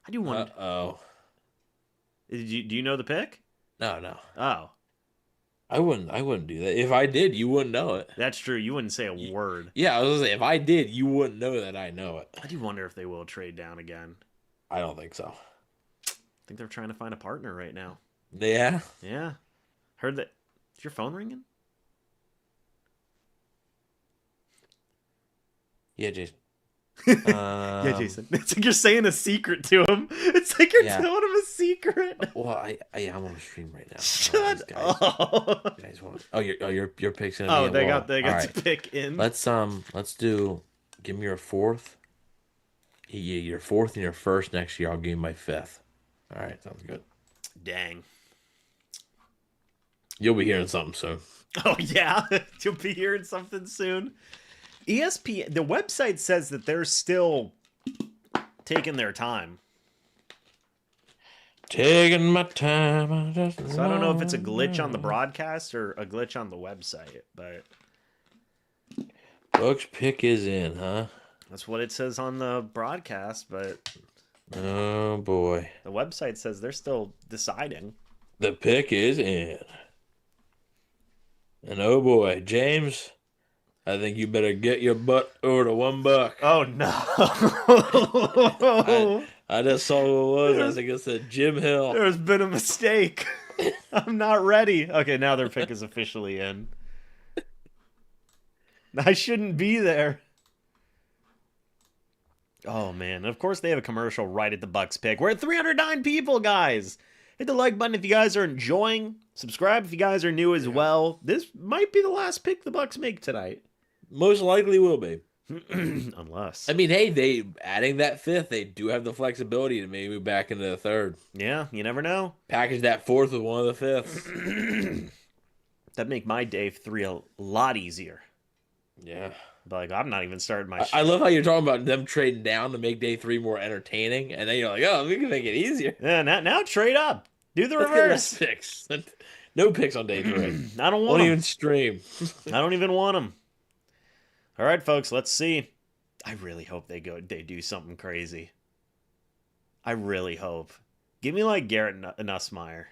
I do want. Uh-oh. Do you know the pick? No. Oh, I wouldn't do that. If I did, you wouldn't know it. that's true. You wouldn't say a word. Yeah, I was gonna say, if I did, you wouldn't know that I know it. I do wonder if they will trade down again. I don't think so. I think they're trying to find a partner right now. Yeah. Yeah. Heard that. Is your phone ringing? Yeah, Jason. Yeah, Jason. It's like you're saying a secret to him. It's like you're telling him a secret. Well, I'm on a stream right now. Shut up. Guys want, your pick's gonna Oh, be they got right. to pick in. Let's do. Give me your fourth. Yeah, your fourth and your first next year. I'll give you my fifth. All right, sounds good. Dang. You'll be hearing something soon. Oh yeah, you'll be hearing something soon. ESPN, the website says that they're still taking their time. Taking my time. So I don't know if it's a glitch on the broadcast or a glitch on the website, but Bucs pick is in, huh? that's what it says on the broadcast, but Oh boy. the website says they're still deciding. The pick is in. And oh boy, James, I think you better get your butt over to $1. Oh no. I just saw who it was. I think it said Jim Hill. There's been a mistake. I'm not ready. Okay, now their pick is officially in. I shouldn't be there. Oh man, of course they have a commercial right at the Bucs pick. We're at 309 people, guys. Hit the like button if you guys are enjoying. Subscribe if you guys are new as well. This might be the last pick the Bucs make tonight. Most likely will be. Unless. I mean, hey, they adding that fifth, they do have the flexibility to maybe move back into the third. Yeah, you never know. Package that fourth with one of the fifths. That'd make my day 3 a lot easier. Yeah. But like, I'm not even starting my I love how you're talking about them trading down to make day 3 more entertaining, and then you're like, oh, we can make it easier. Yeah, now trade up. Do the Let's reverse. get picks. No picks on day 3. I don't want Won't them. even stream. I don't even want them. All right, folks, let's see. I really hope they do something crazy. I really hope. Give me like Garrett Nussmeier.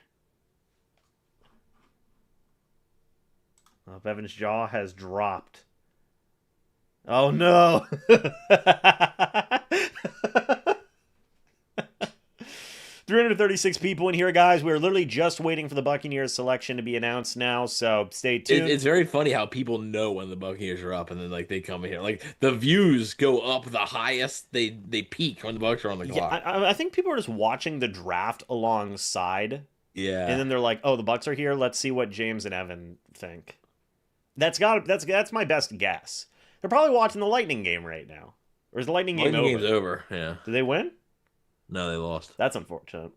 Oh, Bevan's jaw has dropped. Oh no. 336 people in here, guys. We're literally just waiting for the Buccaneers selection to be announced now, so stay tuned. It's very funny how people know when the Buccaneers are up, and then like they come in here, like the views go up the highest. They peak when the Bucs are on the clock. I think people are just watching the draft alongside. Yeah, and then they're like, "Oh, the Bucs are here. Let's see what James and Evan think." That's my best guess. They're probably watching the Lightning game right now, or is the Lightning game over? Game's over. Yeah. Did they win? No, they lost. That's unfortunate.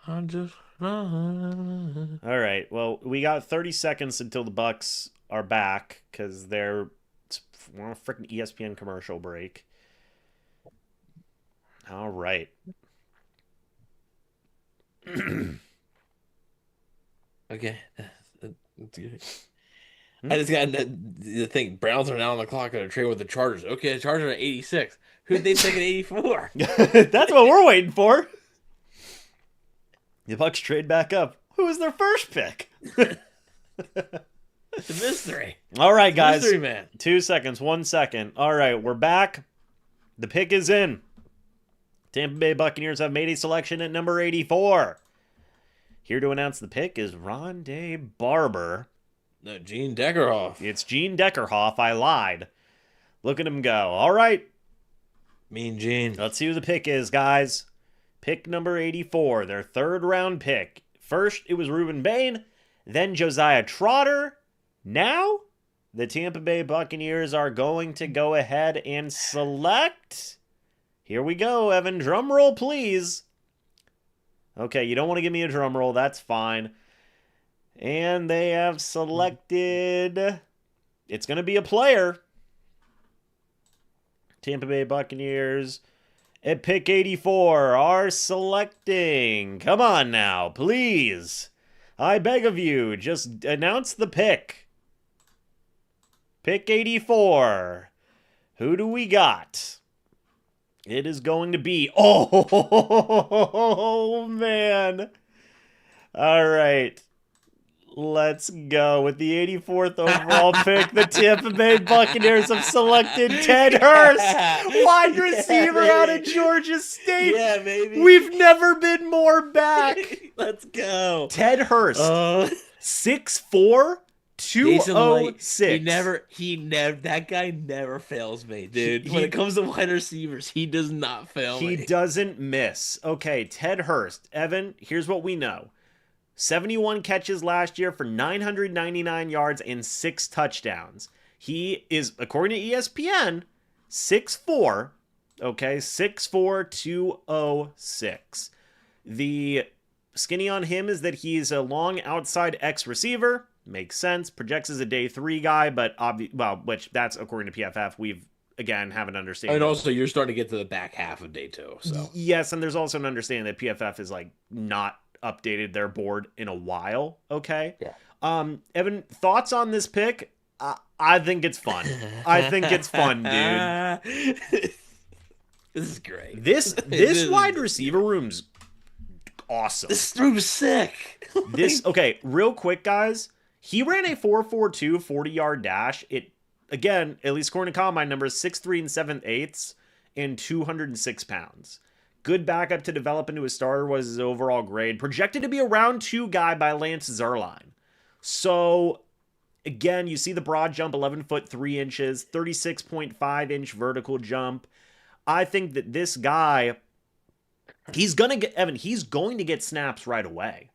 I just All right. Well, we got 30 seconds until the Bucs are back because we're on a freaking ESPN commercial break. All right. Okay. I just got the thing. Browns are now on the clock and trade with the Chargers. Okay, the Chargers are at 86. Who'd they take at 84? That's what we're waiting for. The Bucs trade back up. Who was their first pick? It's a mystery. All right, guys. Mystery man. 2 seconds. 1 second. All right, we're back. The pick is in. Tampa Bay Buccaneers have made a selection at number 84. Here to announce the pick is Rondé Barber. No, Gene Deckerhoff. It's Gene Deckerhoff. I lied. Look at him go. All right. Mean Gene. Let's see who the pick is, guys. Pick number 84, their third round pick. First, it was Ruben Bane, then Josiah Troder. Now, the Tampa Bay Buccaneers are going to go ahead and select. Here we go, Evan. Drum roll, please. Okay, you don't want to give me a drum roll. That's fine. And they have selected. It's going to be a player. Tampa Bay Buccaneers at pick 84 are selecting. Come on now, please. I beg of you, just announce the pick. Pick 84. Who do we got? It is going to be... Oh, man. All right. Let's go. With the 84th overall pick, the Tampa Bay Buccaneers have selected Ted Hurst, wide receiver out of Georgia State. Yeah, baby. We've never been more back. Let's go. Ted Hurst, 6'4", 206. He never, that guy never fails me, dude. When it comes to wide receivers, he does not fail me. He doesn't miss. Okay, Ted Hurst. Evan, here's what we know. 71 catches last year for 999 yards and 6 touchdowns. He is, according to ESPN, 6'4", okay, 6'4", 206. The skinny on him is that he's a long outside X receiver. Makes sense. Projects as a day 3 guy, but which that's according to PFF. We've again have an understanding. And also, you're starting to get to the back half of day 2. So yes, and there's also an understanding that PFF is like not updated their board in a while. Okay. Yeah. Evan, thoughts on this pick? I think it's fun. I think it's fun, dude. This is great. This wide receiver room's awesome. This room's sick. Okay, real quick, guys. He ran a 4.42 40-yard dash. It, again, at least according to Combine numbers, 6'3 and 7/8 and 206 pounds. Good backup to develop into a starter was his overall grade. Projected to be a round 2 guy by Lance Zierlein. So, again, you see the broad jump, 11 foot 3 inches, 36.5-inch vertical jump. I think that this guy, he's going to get snaps right away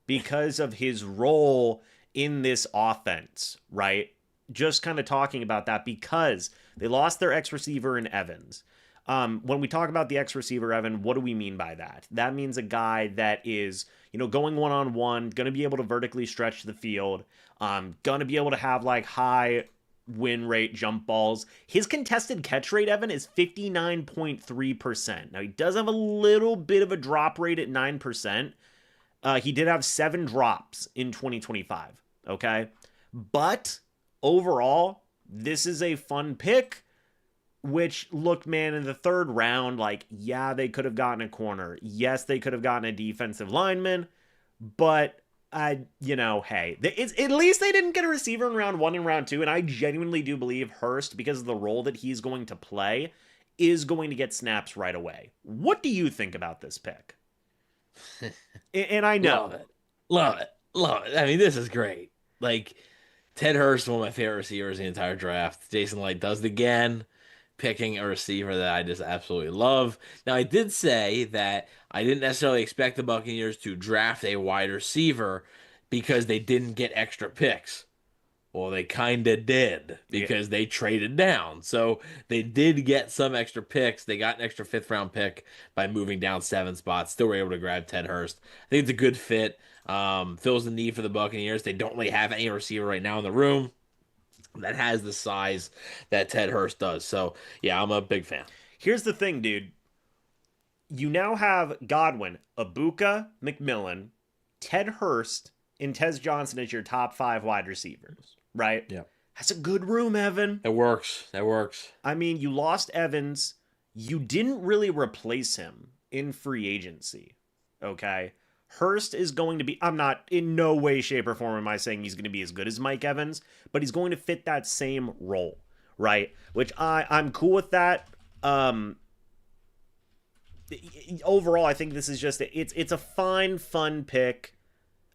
because of his role in this offense, right? Just kind of talking about that because they lost their X-receiver in Evans. When we talk about the X-receiver, Evan, what do we mean by that? That means a guy that is, going one-on-one, going to be able to vertically stretch the field, going to be able to have, like, high win rate jump balls. His contested catch rate, Evan, is 59.3%. Now, he does have a little bit of a drop rate at 9%. He did have 7 drops in 2025, okay? But, overall, this is a fun pick. Which, look, man, in the 3rd round, like, yeah, they could have gotten a corner. Yes, they could have gotten a defensive lineman. But, hey, at least they didn't get a receiver in round 1 and round 2. And I genuinely do believe Hurst, because of the role that he's going to play, is going to get snaps right away. What do you think about this pick? And I know. Love it. I mean, this is great. Like, Ted Hurst, one of my favorite receivers in the entire draft. Jason Light does it again. Picking a receiver that I just absolutely love. Now, I did say that I didn't necessarily expect the Buccaneers to draft a wide receiver because they didn't get extra picks. Well, they kind of did because they traded down. So they did get some extra picks. They got an extra 5th-round pick by moving down 7 spots. Still were able to grab Ted Hurst. I think it's a good fit. Fills the need for the Buccaneers. They don't really have any receiver right now in the room that has the size that Ted Hurst does. So, yeah, I'm a big fan. Here's the thing, dude. You now have Godwin, Ibuka, McMillan, Ted Hurst, and Tez Johnson as your top 5 wide receivers, right? Yeah. That's a good room, Evan. That works. I mean, you lost Evans. You didn't really replace him in free agency, okay? Hurst is going to be, I'm not in no way, shape, or form am I saying he's going to be as good as Mike Evans, but he's going to fit that same role, right? Which I'm cool with that. Overall, I think this is just, it's a fun pick.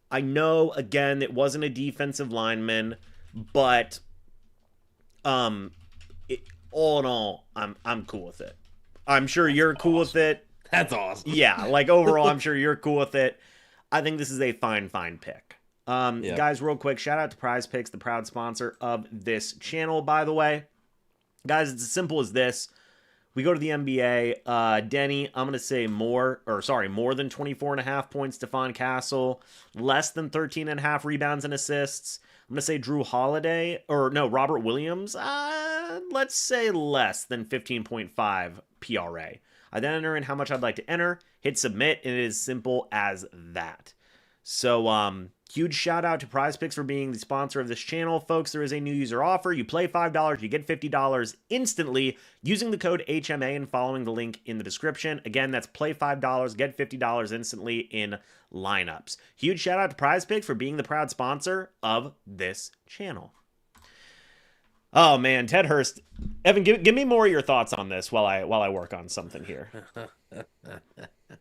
I know, again, it wasn't a defensive lineman, but all in all, I'm cool with it. I'm sure you're cool with it. That's awesome. Yeah, like overall, I'm sure you're cool with it. I think this is a fine pick. Guys, real quick, shout out to PrizePicks, the proud sponsor of this channel, by the way. Guys, it's as simple as this. We go to the NBA. Denny, I'm going to say more than 24.5 points, Stephon Castle, less than 13.5 rebounds and assists. I'm going to say Robert Williams. Let's say less than 15.5 PRA. I then enter in how much I'd like to enter, hit submit, and it is simple as that. So, huge shout out to PrizePicks for being the sponsor of this channel. Folks, there is a new user offer. You play $5, you get $50 instantly using the code HMA and following the link in the description. Again, that's play $5, get $50 instantly in lineups. Huge shout out to PrizePicks for being the proud sponsor of this channel. Oh man, Ted Hurst. Evan, give me more of your thoughts on this while I work on something here.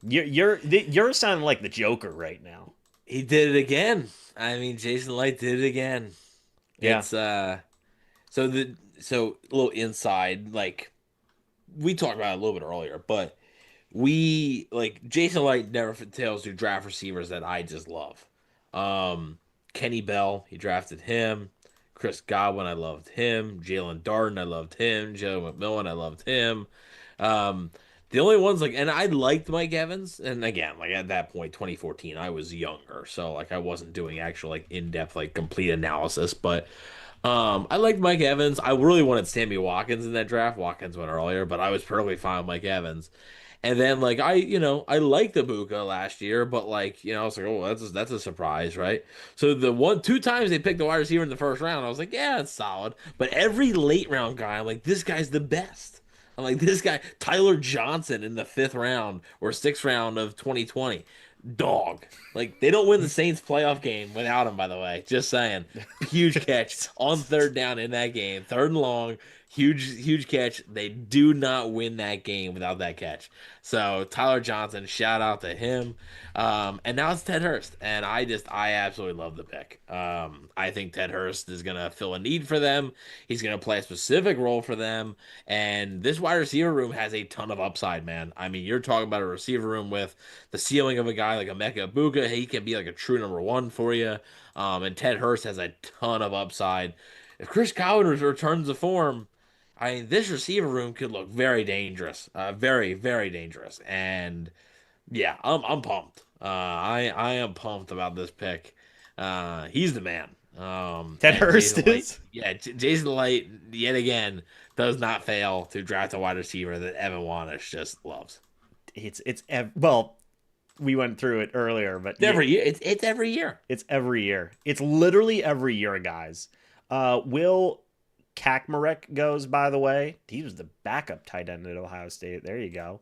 You're sounding like the Joker right now. He did it again. I mean, Jason Light did it again. Yeah. It's so a little inside, like we talked about it a little bit earlier, but we like Jason Light never fails to draft receivers that I just love. Kenny Bell, he drafted him. Chris Godwin, I loved him. Jalen Darden, I loved him. Joe McMillan, I loved him. The only ones like, and I liked Mike Evans, and again, like at that point, 2014, I was younger, so like I wasn't doing actual like in-depth like complete analysis, but I liked Mike Evans. I really wanted Sammy Watkins in that draft. Watkins went earlier, but I was perfectly fine with Mike Evans. And then like I liked Ibuka last year, but like I was like, oh, that's a surprise, right? So the two times they picked the wide receiver in the first round, I was like, yeah, it's solid. But every late round guy, I'm like, this guy's the best. I'm like, this guy, Tyler Johnson in the 5th round or 6th round of 2020. Dog. Like, they don't win the Saints playoff game without him, by the way. Just saying. Huge catch on 3rd down in that game. 3rd and long. Huge catch. They do not win that game without that catch. So, Tyler Johnson, shout out to him. And now it's Ted Hurst. And I absolutely love the pick. I think Ted Hurst is going to fill a need for them. He's going to play a specific role for them. And this wide receiver room has a ton of upside, man. I mean, you're talking about a receiver room with the ceiling of a guy like Emeka Ibuka. He can be like a true number 1 for you. And Ted Hurst has a ton of upside. If Chris Godwin returns to form, I mean, this receiver room could look very dangerous, very, very dangerous. And yeah, I'm pumped. I am pumped about this pick. He's the man. Ted Hurst Jason is. Light, yeah, Jason Light yet again does not fail to draft a wide receiver that Evan Wanish just loves. Well, we went through it earlier, but every year. It's every year. It's every year. It's literally every year, guys. Will Kakmarek goes, by the way. He was the backup tight end at Ohio State. There you go.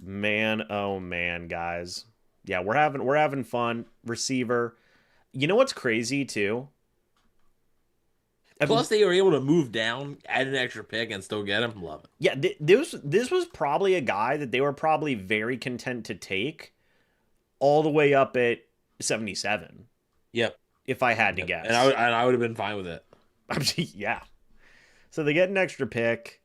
Man, oh man, guys. Yeah, we're having fun. Receiver. You know what's crazy too? Plus, they were able to move down, add an extra pick, and still get him. Love it. Yeah, this was probably a guy that they were probably very content to take all the way up at 77. Yep. If I had to guess. And I would have been fine with it. Yeah. So they get an extra pick.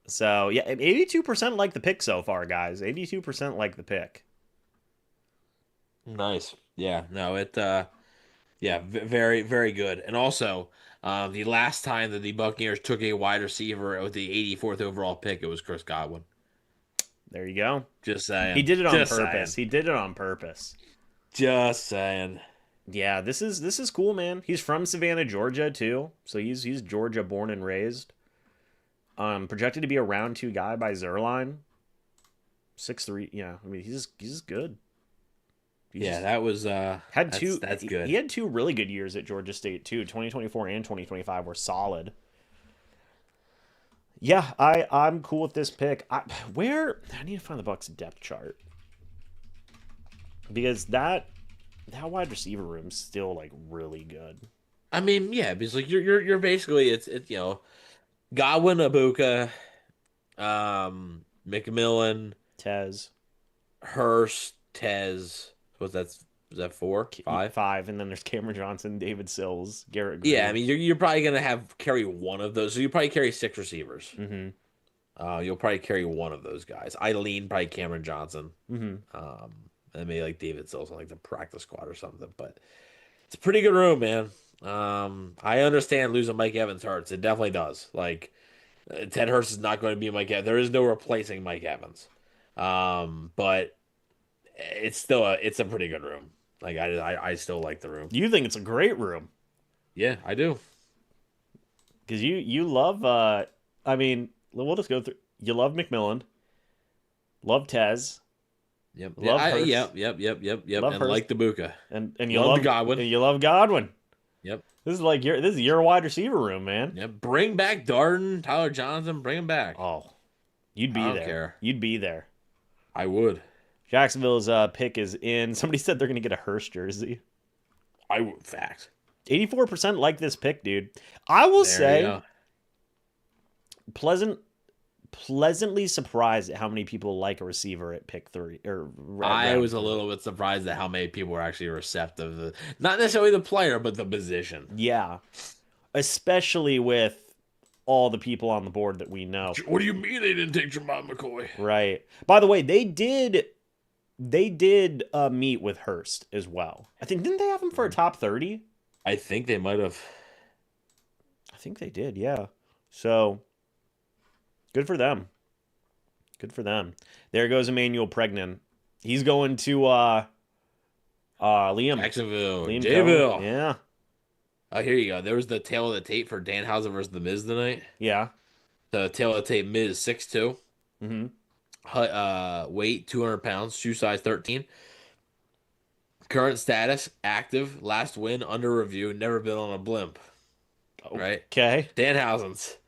So, yeah, 82% like the pick so far, guys. 82% like the pick. Nice. Yeah, no, very, very good. And also, the last time that the Buccaneers took a wide receiver with the 84th overall pick, it was Chris Godwin. There you go. Just saying. He did it on purpose. He did it on purpose. Just saying. Yeah, this is cool, man. He's from Savannah, Georgia, too. So he's Georgia born and raised. Projected to be a round 2 guy by Zerline. 6'3". Yeah, I mean he's good. That was that's good. He had 2 really good years at Georgia State too. 2024 and 2025 were solid. Yeah, I'm cool with this pick. I need to find the Bucs depth chart. Because that wide receiver room's still like really good. I mean, yeah, because like you're basically it's Godwin, Ibuka, McMillan, Tez, Hurst, Tez. Was that 4, 5? 5, and then there's Cameron Johnson, David Sills, Garrett Green. Yeah, I mean you're probably gonna carry one of those. So you probably carry 6 receivers. Mm-hmm. You'll probably carry one of those guys. Eileen, probably Cameron Johnson. Mm-hmm. And maybe like David Sills on like the practice squad or something. But it's a pretty good room, man. I understand losing Mike Evans hurts. It definitely does. Like Ted Hurst is not going to be Mike Evans. There is no replacing Mike Evans. But it's a pretty good room. Like I still like the room. You think it's a great room? Yeah, I do. Because you love. I mean, we'll just go through. You love McMillan. Love Tez. Yep. Love Hurst. Yep. Love And Hurst. like the Buka. And you Love love the Godwin. And you love Godwin. Yep. This is your wide receiver room, man. Yep. Bring back Darden, Tyler Johnson. Bring him back. Oh, you'd be I don't there. care. You'd be there. I would. Jacksonville's pick is in. Somebody said they're going to get a Hurst jersey. I would. Fact. 84% like this pick, dude. I will say, pleasantly surprised at how many people like a receiver at pick 3. I was a little bit surprised at how many people were actually receptive. Not necessarily the player, but the position. Yeah. Especially with all the people on the board that we know. What do you mean they didn't take Jermon McCoy? Right. By the way, they did meet with Hurst as well. I think, didn't they have him for a top 30? I think they might have. I think they did, yeah. So, good for them. Good for them. There goes Emmanuel Pregnan. He's going to Liam. Jacksonville. Liam Jayville. Cohen. Yeah. Oh, here you go. There was the tail of the tape for Danhausen versus The Miz tonight. Yeah. The tail of the tape, Miz, 6'2". Mm-hmm. Weight, 200 pounds. Shoe size, 13. Current status, active. Last win, under review. Never been on a blimp. Right? Okay. Danhausen's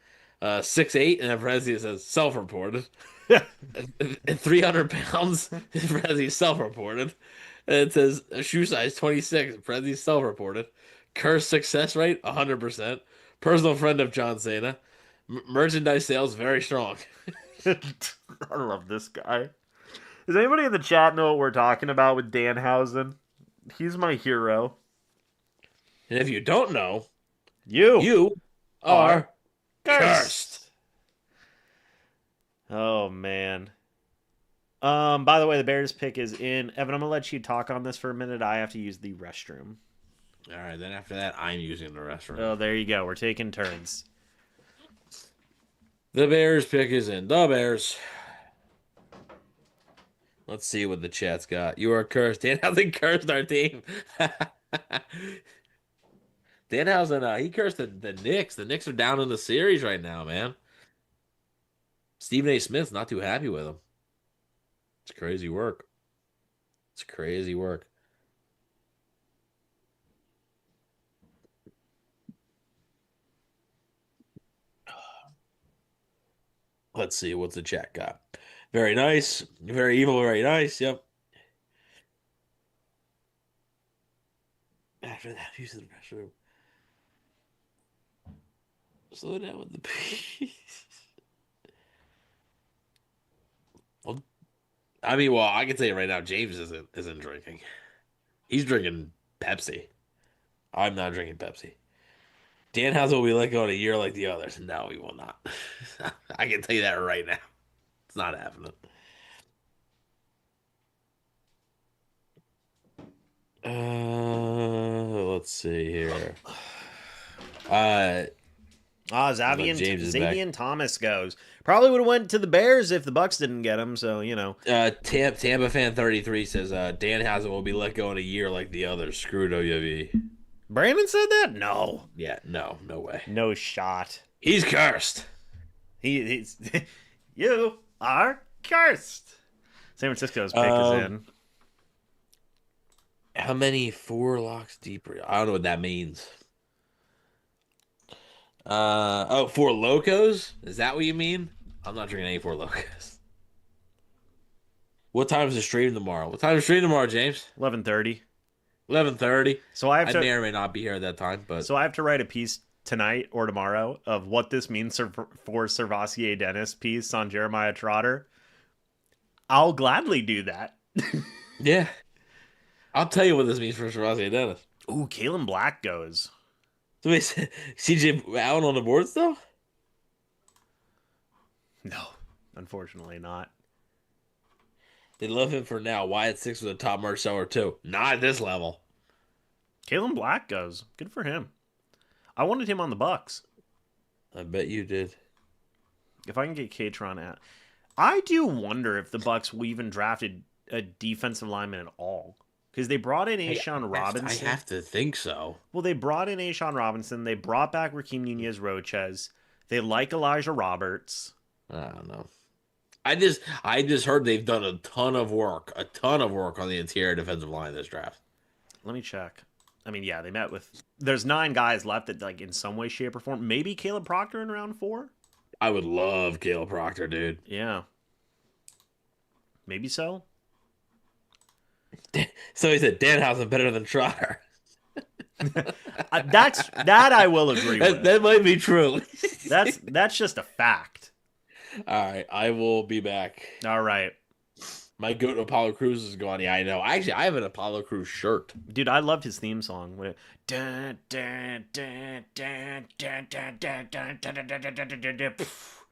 6'8", and in parentheses it says self-reported. And 300 pounds, in parentheses self-reported. And it says shoe size 26, in parentheses self-reported. Curse success rate, 100%. Personal friend of John Cena. Merchandise sales, very strong. I love this guy. Does anybody in the chat know what we're talking about with Danhausen? He's my hero. And if you don't know, you are cursed. Oh, man. By the way, the Bears pick is in. Evan, I'm going to let you talk on this for a minute. I have to use the restroom. All right, then after that, I'm using the restroom. Oh, there you go. We're taking turns. The Bears pick is in. The Bears. Let's see what the chat's got. You are cursed. Danhausen cursed our team. Danhausen, he cursed the Knicks. The Knicks are down in the series right now, man. Stephen A. Smith's not too happy with him. It's crazy work. It's crazy work. Let's see what's the chat got. Very nice. Very evil, very nice. Yep. After that, use the restroom. Slow down with the peace. Well, I mean, well, I can tell you right now, James isn't drinking. He's drinking Pepsi. I'm not drinking Pepsi. Danhausen will be let go in a year like the others. No, he will not. I can tell you that right now. It's not happening. Let's see here. Xavier Thomas goes. Probably would have went to the Bears if the Bucs didn't get him. So Tampa fan 33 says Danhausen will be let go in a year like the others. Screw WWE. Brandon said that? No. Yeah, no way. No shot. He's cursed. He's you are cursed. San Francisco's pick is in. How many 4 locks deeper? I don't know what that means. 4 locos? Is that what you mean? I'm not drinking any 4 locos. What time is the stream tomorrow? What time is the stream tomorrow, James? 11:30. 11:30. So I may or may not be here at that time, but so I have to write a piece tonight or tomorrow of what this means for Servassier Dennis piece on Jeremiah Trotter. I'll gladly do that. Yeah. I'll tell you what this means for Servassier Dennis. Ooh, Kalen Black goes. So wait, CJ Allen on the board still? No, unfortunately not. They love him for now. Wyatt 6 was a top merch seller too. Not at this level. Kalen Black goes. Good for him. I wanted him on the Bucs. I bet you did. If I can get Katron out. I do wonder if the Bucs will even drafted a defensive lineman at all. Because they brought in A'Shawn Robinson. I have to think so. Well, they brought in A'Shawn Robinson. They brought back Raheem Nunez-Roches. They like Elijah Roberts. I don't know. I just heard they've done a ton of work on the interior defensive line this draft. Let me check. I mean, yeah, they met with. There's 9 guys left that, like, in some way, shape, or form. Maybe Caleb Proctor in round 4. I would love Caleb Proctor, dude. Yeah, maybe so. So he said Danhausen better than Trotter. That I will agree with. That might be true. That's just a fact. All right, I will be back. All right, My goat Apollo Crews is gone. Yeah, I know. Actually, I have an Apollo Crews shirt. dude, I loved his theme song. Dun, dun, dun, dun, dun, dun, dun, dun, dun, dun, dun, dun, dun, dun, dun, poof.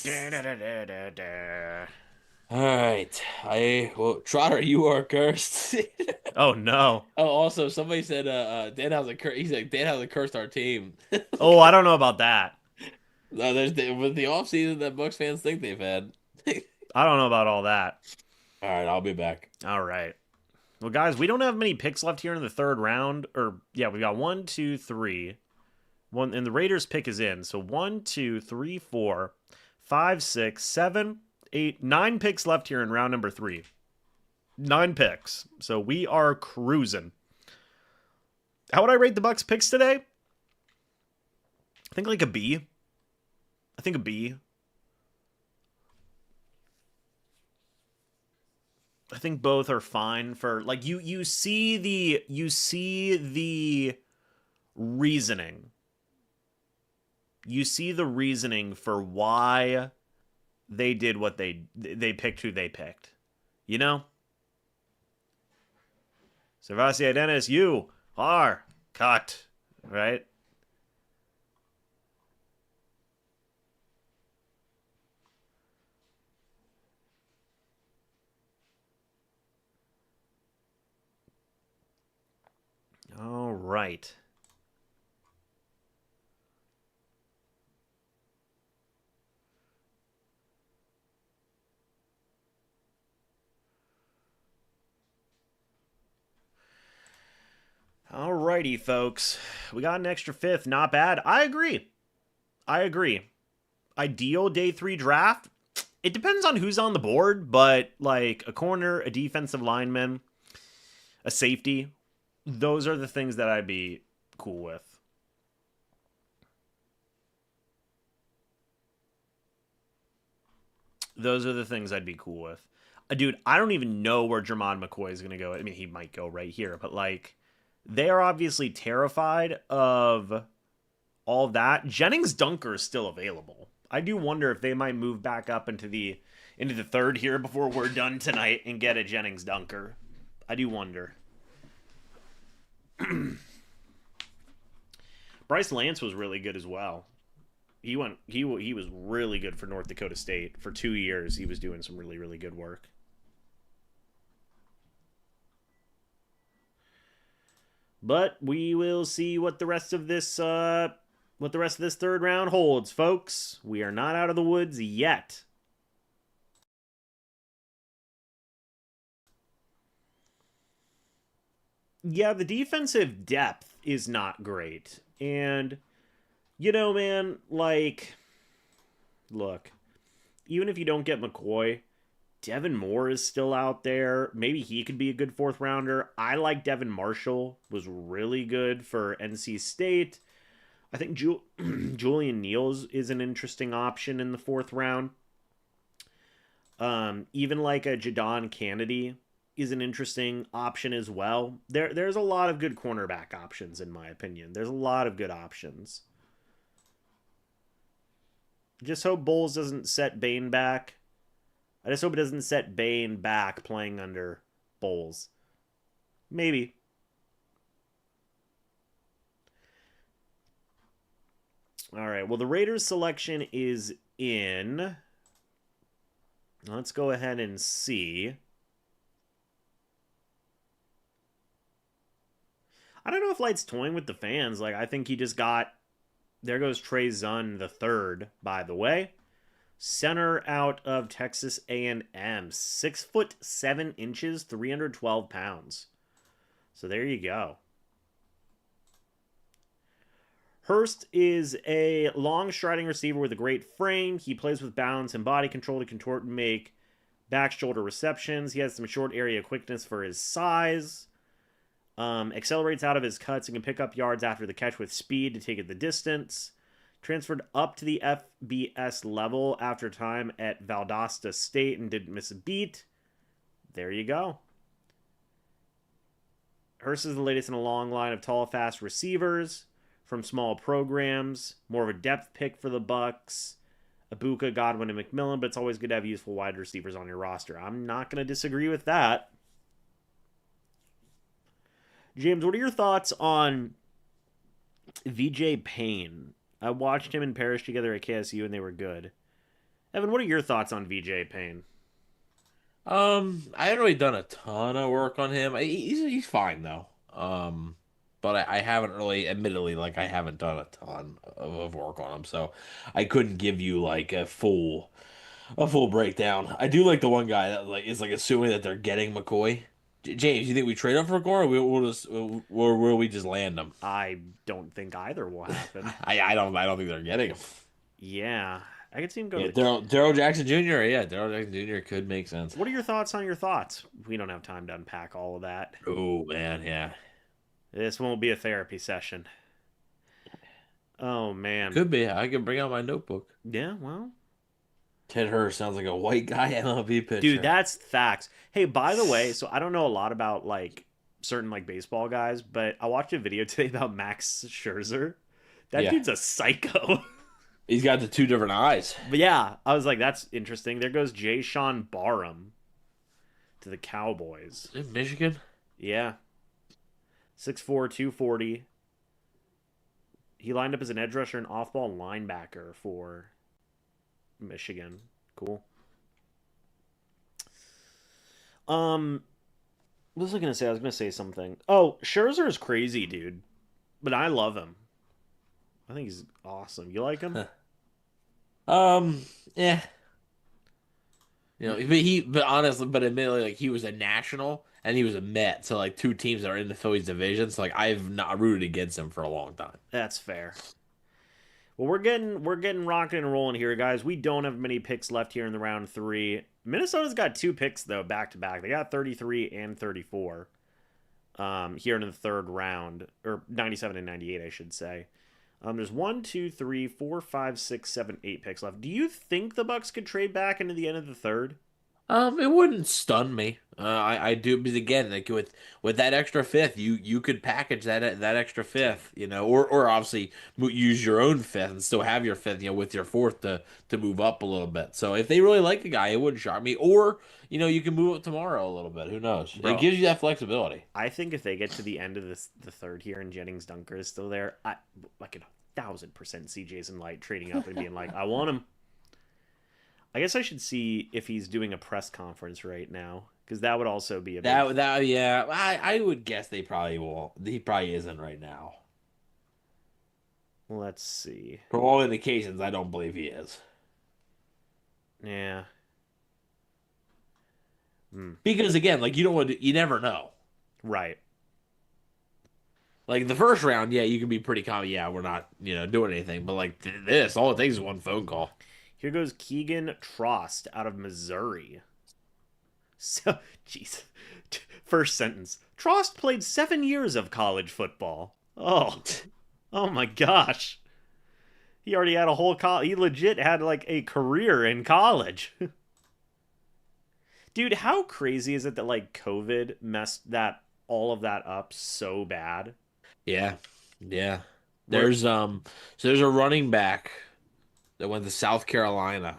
Dun, dun, dun, dun, dun, dun. All right, Trotter, you are cursed. Oh no. Oh, also, somebody said Danhausen cursed. He's like Danhausen cursed our team. Oh, I don't know about that. With the offseason that Bucs fans think they've had. I don't know about all that. All right, I'll be back. All right. Well, guys, we don't have many picks left here in the third round. Or yeah, we got 1, 2, 3. One, and the Raiders pick is in. So 1, 2, 3, 4, 5, 6, 7, 8, 9 picks left here in round number 3. 9 picks. So we are cruising. How would I rate the Bucs picks today? I think like a B. I think a B. I think both are fine for like you see the reasoning. You see the reasoning for why they did what they picked who they picked. You know? Servacia Dennis, you are cut, right? All right. Alrighty, folks. We got an extra 5th. Not bad. I agree. Ideal day 3 draft. It depends on who's on the board, but like a corner, a defensive lineman, a safety, those are the things that I'd be cool with. Those are the things I'd be cool with. Dude, I don't even know where Jermon McCoy is going to go. I mean, he might go right here, but like, they are obviously terrified of all that. Jennings Dunker is still available. I do wonder if they might move back up into the third here before we're done tonight and get a Jennings Dunker. I do wonder. Bryce Lance was really good as well. He was really good for North Dakota State for 2 years. He was doing some really, really good work. But we will see what the rest of this third round holds, folks. We are not out of the woods yet. Yeah, the defensive depth is not great. And you know, man, like, look, even if you don't get McCoy, Devin Moore is still out there. Maybe he could be a good 4th rounder. I like Devin Marshall. Was really good for NC State. I think Julian Neals is an interesting option in the 4th round. Even like a Jadon Kennedy is an interesting option as well. There's a lot of good cornerback options, in my opinion. There's a lot of good options. Just hope Bowles doesn't set Bane back. I just hope it doesn't set Bane back playing under Bowles. Maybe. All right. Well, the Raiders selection is in. Let's go ahead and see. I don't know if Light's toying with the fans. Like, I think he just got... There goes Trey Zunn the third, by the way. Center out of Texas A&M. 6 foot 7 inches, 312 pounds. So there you go. Hurst is a long striding receiver with a great frame. He plays with balance and body control to contort and make back shoulder receptions. He has some short area quickness for his size. Accelerates out of his cuts and can pick up yards after the catch with speed to take it the distance. Transferred up to the FBS level after time at Valdosta State and didn't miss a beat. There you go. Hurst is the latest in a long line of tall, fast receivers from small programs. More of a depth pick for the Bucs. Ibuka, Godwin, and McMillan, but it's always good to have useful wide receivers on your roster. I'm not going to disagree with that. James, what are your thoughts on VJ Payne? I watched him and Parrish together at KSU, and they were good. Evan, what are your thoughts on VJ Payne? I haven't really done a ton of work on him. He's fine though. But I haven't really, admittedly, like I haven't done a ton of work on him, so I couldn't give you like a full breakdown. I do like the one guy that like is like assuming that they're getting McCoy. James, you think we trade him for McCoy, or we'll just, or will we just land him? I don't think either will happen. I don't think they're getting him. Yeah, I could see him go. Yeah, Daryl Jackson Jr. Yeah, Daryl Jackson Jr. could make sense. What are your thoughts on your thoughts? We don't have time to unpack all of that. Oh man, yeah. This won't be a therapy session. Oh man, Could be. I can bring out my notebook. yeah. Well, Ted Hurst sounds like a white guy MLB pitcher. dude, that's facts. Hey, by the way, so I don't know a lot about like certain like baseball guys, but I watched a video today about Max Scherzer. That Yeah. dude's a psycho. He's got the two different eyes. But yeah, I was like, that's interesting. There goes Jay Sean Barham to the Cowboys. In Michigan? Yeah. 6'4", 240. He lined up as an edge rusher and off-ball linebacker for Michigan. Cool. What was I going to say? I was going to say something. Oh, Scherzer is crazy, dude. But I love him. I think he's awesome. You like him? Yeah. You know, but honestly, but admittedly, like he was a national and he was a Met, so like two teams that are in the Phillies division. So like I've not rooted against him for a long time. That's fair. Well, we're getting rocking and rolling here, guys. We don't have many picks left here in the round 3. Minnesota's got 2 picks though, back to back. They got 33 and 34. Here in the third round, or 97 and 98, I should say. There's 1, 2, 3, 4, 5, 6, 7, 8 picks left. Do you think the Bucs could trade back into the end of the third? It wouldn't stun me. I do, because again, like with that extra fifth, you could package that extra fifth, you know, or obviously use your own fifth and still have your fifth, you know, with your fourth to move up a little bit. So if they really like a guy, it wouldn't shock me. Or you know, you can move it tomorrow a little bit. Who knows? Bro, it gives you that flexibility. I think if they get to the end of the third here and Jennings Dunker is still there, I can 1000% see Jason Light trading up and being like, I want him. I guess I should see if he's doing a press conference right now, because that would also be a big... yeah. I would guess they probably won't. He probably isn't right now. Let's see. From all indications, I don't believe he is. Yeah. Because again, like you never know. Right. Like the first round, yeah, you can be pretty calm. Yeah, we're not, you know, doing anything. But like this, all it takes is one phone call. Here goes Keegan Trost out of Missouri. So, jeez. First sentence. Trost played 7 years of college football. Oh my gosh. He already had a whole he legit had like a career in college. Dude, how crazy is it that like COVID messed all of that up so bad? Yeah. There's so there's a running back that went to South Carolina.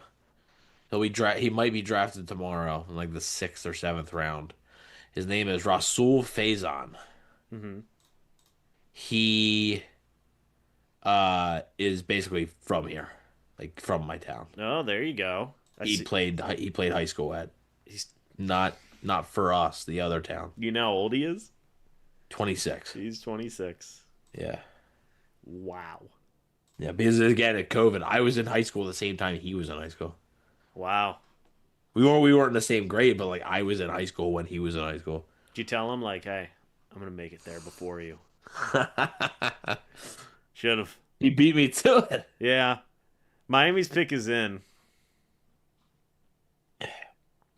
He might be drafted tomorrow in like the 6th or 7th round. His name is Rasul Faison. Mm-hmm. He is basically from here, like from my town. Oh, there you go. He played high school at. He's not for us, the other town. You know how old he is? 26. He's 26. Yeah. Wow. Yeah, because again at COVID, I was in high school at the same time he was in high school. Wow. We weren't in the same grade, but like I was in high school when he was in high school. Did you tell him like, hey, I'm gonna make it there before you? Should have. He beat me to it. Yeah. Miami's pick is in.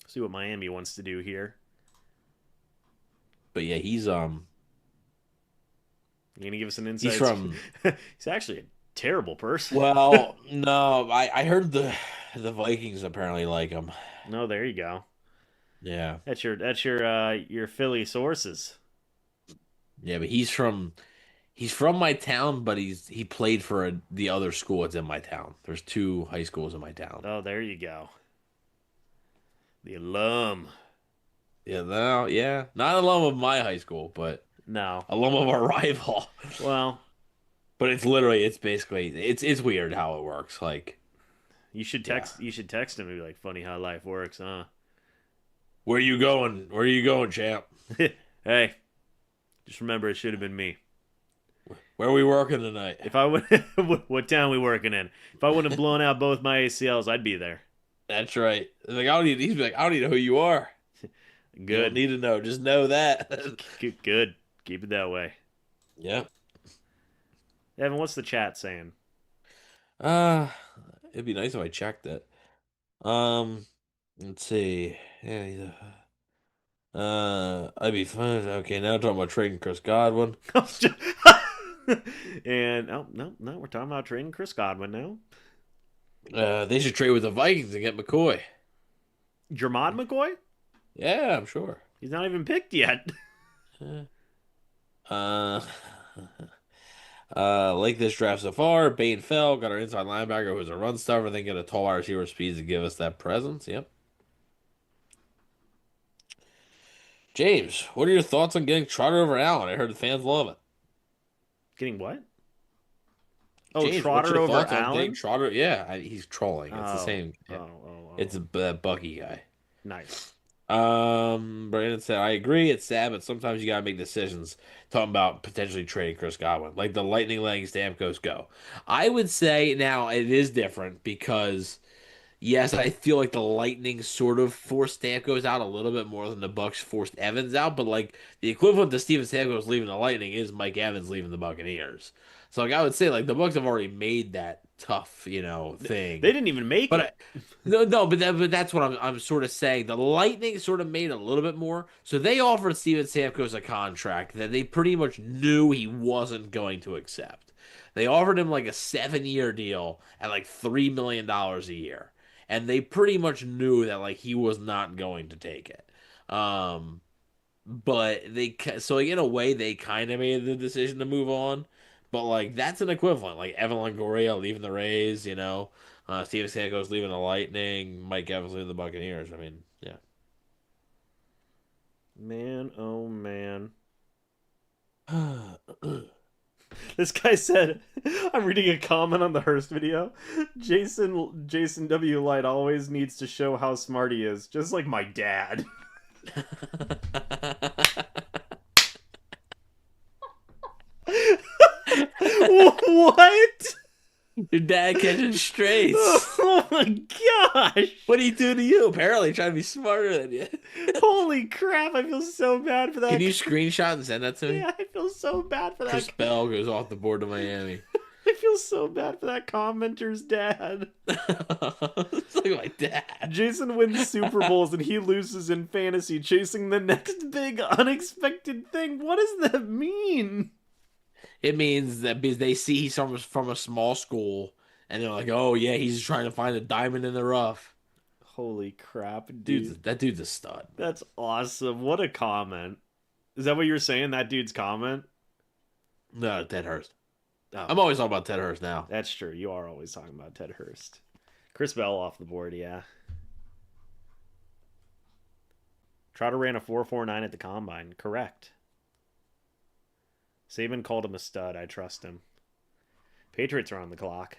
See what Miami wants to do here. But yeah, You gonna give us an he's insight? from. He's actually a terrible person. Well, no, I heard the Vikings apparently like him. No, there you go. Yeah, That's your Philly sources. yeah, but he's from my town, but he played for the other school that's in my town. There's two high schools in my town. Oh, there you go. The alum. Yeah, no, yeah, not alum of my high school, but No. alum of our rival. Well, But it's basically it's weird how it works. Like, you should yeah, text him and be like, funny how life works, huh? where you going? Where are you going, champ? Hey, just remember it should have been me. Where are we working tonight? If I would what town we working in? If I wouldn't have blown out both my ACLs, I'd be there. That's right. Like, I don't need. He's like, I don't need to know who you are. You don't Good. need to know. Just know that. Good. Keep it that way. Yeah. Evan, what's the chat saying? Uh, it'd be nice if I checked it. Um, let's see. Yeah. I'd be fine. Okay, now talking about trading Chris Godwin. And no, we're talking about trading Chris Godwin now. They should trade with the Vikings and get McCoy. Jermod McCoy? Yeah, I'm sure. He's not even picked yet. Yeah. Uh, like this draft so far. Bane fell, got our inside linebacker who's a run stuffer, then get a tall wide receiver speed to give us that presence. Yep. James, what are your thoughts on getting Trotter over Allen? I heard the fans love it. Getting what? Oh, James, what's Trotter your over thoughts on getting Allen? Trotter? Yeah, he's trolling. It's the Oh, same. oh, Yeah. oh, It's oh. that Bucky guy. Nice. Brandon said, I agree. It's sad, but sometimes you gotta make decisions. Talking about potentially trading Chris Godwin, like the Lightning letting Stamkos go. I would say now it is different because yes, I feel like the Lightning sort of forced Stamkos out a little bit more than the Bucs forced Evans out, but like the equivalent to Steven Stamkos leaving the Lightning is Mike Evans leaving the Buccaneers. So like I would say like the Bucs have already made that tough, They thing. didn't even make But it. no, but that's what I'm sort of saying. The Lightning sort of made a little bit more. So they offered Steven Stamkos a contract that they pretty much knew he wasn't going to accept. They offered him like a 7-year deal at like $3 million a year, and they pretty much knew that like he was not going to take it. Um, but so like, in a way they kind of made the decision to move on. But like that's an equivalent, like Evan Longoria leaving the Rays, Steven Stamkos leaving the Lightning, Mike Evans leaving the Buccaneers. I mean, yeah. Man, oh man. This guy said, I'm reading a comment on the Hurst video. Jason W. Light always needs to show how smart he is, just like my dad. What? Your dad catching strays. Oh my gosh! What do he do to you? Apparently trying to be smarter than you. Holy crap! I feel so bad for that. Can you screenshot and send that to me? Yeah, I feel so bad for that. Chris Bell goes off the board to Miami. I feel so bad for that commenter's dad. It's like my dad. Jason wins Super Bowls and he loses in fantasy, chasing the next big unexpected thing. What does that mean? It means that because they see he's from a small school, and they're like, "Oh yeah, he's trying to find a diamond in the rough." Holy crap, Dude, dude. that dude's a stud. That's awesome. What a comment. Is that what you're saying? That dude's comment? No, Ted Hurst. Oh, I'm always talking about Ted Hurst now. that's true. You are always talking about Ted Hurst. Chris Bell off the board, yeah. Trotter ran a 4.49 at the combine. Correct. Saban called him a stud. I trust him. Patriots are on the clock.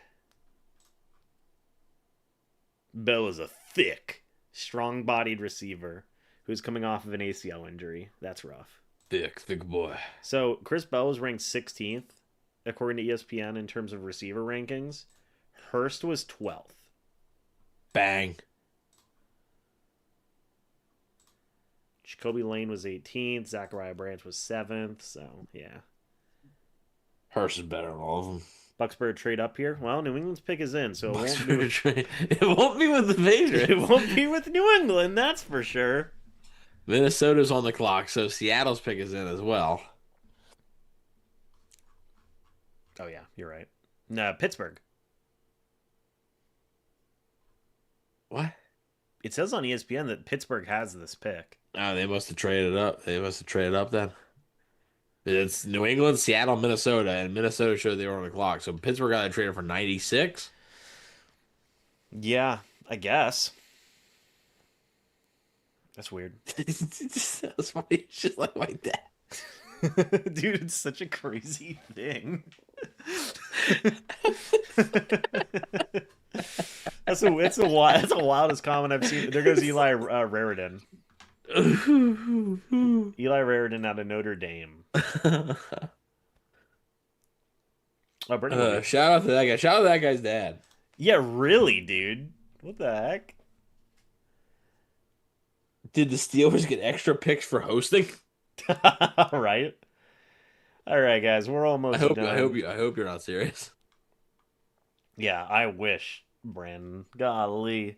Bell is a thick, strong-bodied receiver who's coming off of an ACL injury. That's rough. Thick boy. So Chris Bell was ranked 16th according to ESPN in terms of receiver rankings. Hurst was 12th. Bang. Jacoby Lane was 18th. Zachariah Branch was 7th. So, yeah. Hurst is better than all of them. Bucks better trade up here. Well, New England's pick is in, so It won't be with the Patriots. it won't be with New England, that's for sure. Minnesota's on the clock, so Seattle's pick is in as well. Oh yeah, you're right. No, Pittsburgh. What? It says on ESPN that Pittsburgh has this pick. Oh, they must have traded up. They must have traded up then. It's New England, Seattle, Minnesota, and Minnesota showed they were on the clock. So Pittsburgh got traded for 96. Yeah, I guess. That's weird. That's funny. It's just like that. Dude, it's such a crazy thing. That's the wildest comment I've seen. There goes Eli Raridan. Eli Raridan out of Notre Dame. Oh, shout out to that guy. Shout out to that guy's dad. Yeah, really, dude. What the heck? Did the Steelers get extra picks for hosting? Right. All right, guys, we're almost done. I hope you're not serious. Yeah, I wish, Brandon. Golly.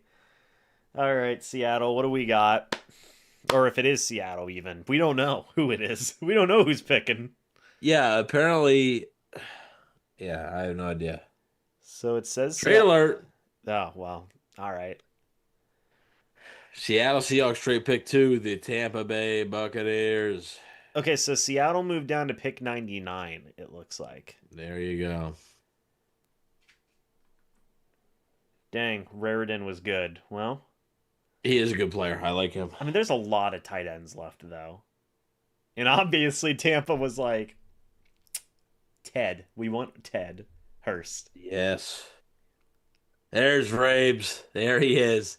All right, Seattle, what do we got? Or if it is Seattle, even. We don't know who it is. We don't know who's picking. Yeah, apparently. Yeah, I have no idea. So it says trade alert. Oh, well. All right. Seattle Seahawks trade pick 2, the Tampa Bay Buccaneers. Okay, so Seattle moved down to pick 99, it looks like. There you go. Dang, Raridan was good. Well, he is a good player. I like him. I mean, there's a lot of tight ends left, though. And obviously, Tampa was like, Ted. We want Ted Hurst. Yes. There's Rabes. There he is.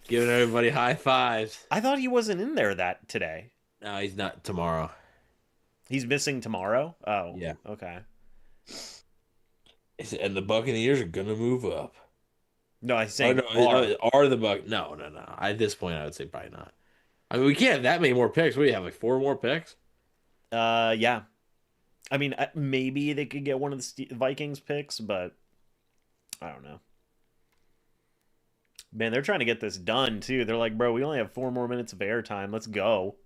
Giving everybody high fives. I thought he wasn't in there today. No, he's not tomorrow. He's missing tomorrow? Oh. Yeah. Okay. And the Buccaneers are going to move up. No, I saying are the Buc? No. At this point, I would say probably not. I mean, we can't have that many more picks. What do you have, like 4 more picks? Yeah. I mean, maybe they could get one of the Vikings picks, but I don't know. Man, they're trying to get this done, too. They're like, bro, we only have 4 more minutes of airtime. Let's go.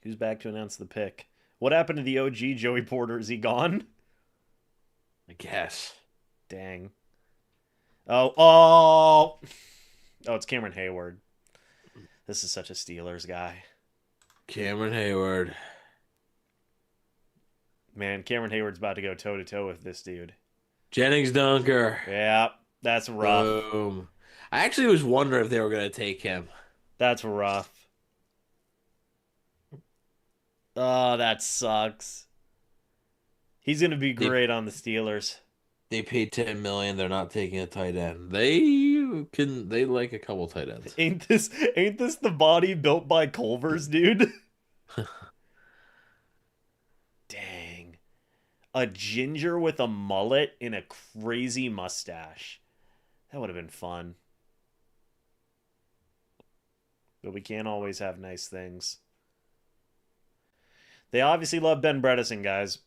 Who's back to announce the pick? What happened to the OG Joey Porter? Is he gone? I guess. Dang. Oh, it's Cameron Hayward. This is such a Steelers guy. Cameron Hayward. Man, Cameron Hayward's about to go toe-to-toe with this dude. Jennings Dunker. Yeah, that's rough. Boom. I actually was wondering if they were going to take him. That's rough. Oh, that sucks. He's going to be great on the Steelers. They paid $10 million. They're not taking a tight end. They like a couple tight ends. Ain't this the body built by Culver's, dude? Dang. A ginger with a mullet and a crazy mustache. That would have been fun. But we can't always have nice things. They obviously love Ben Bredesen, guys.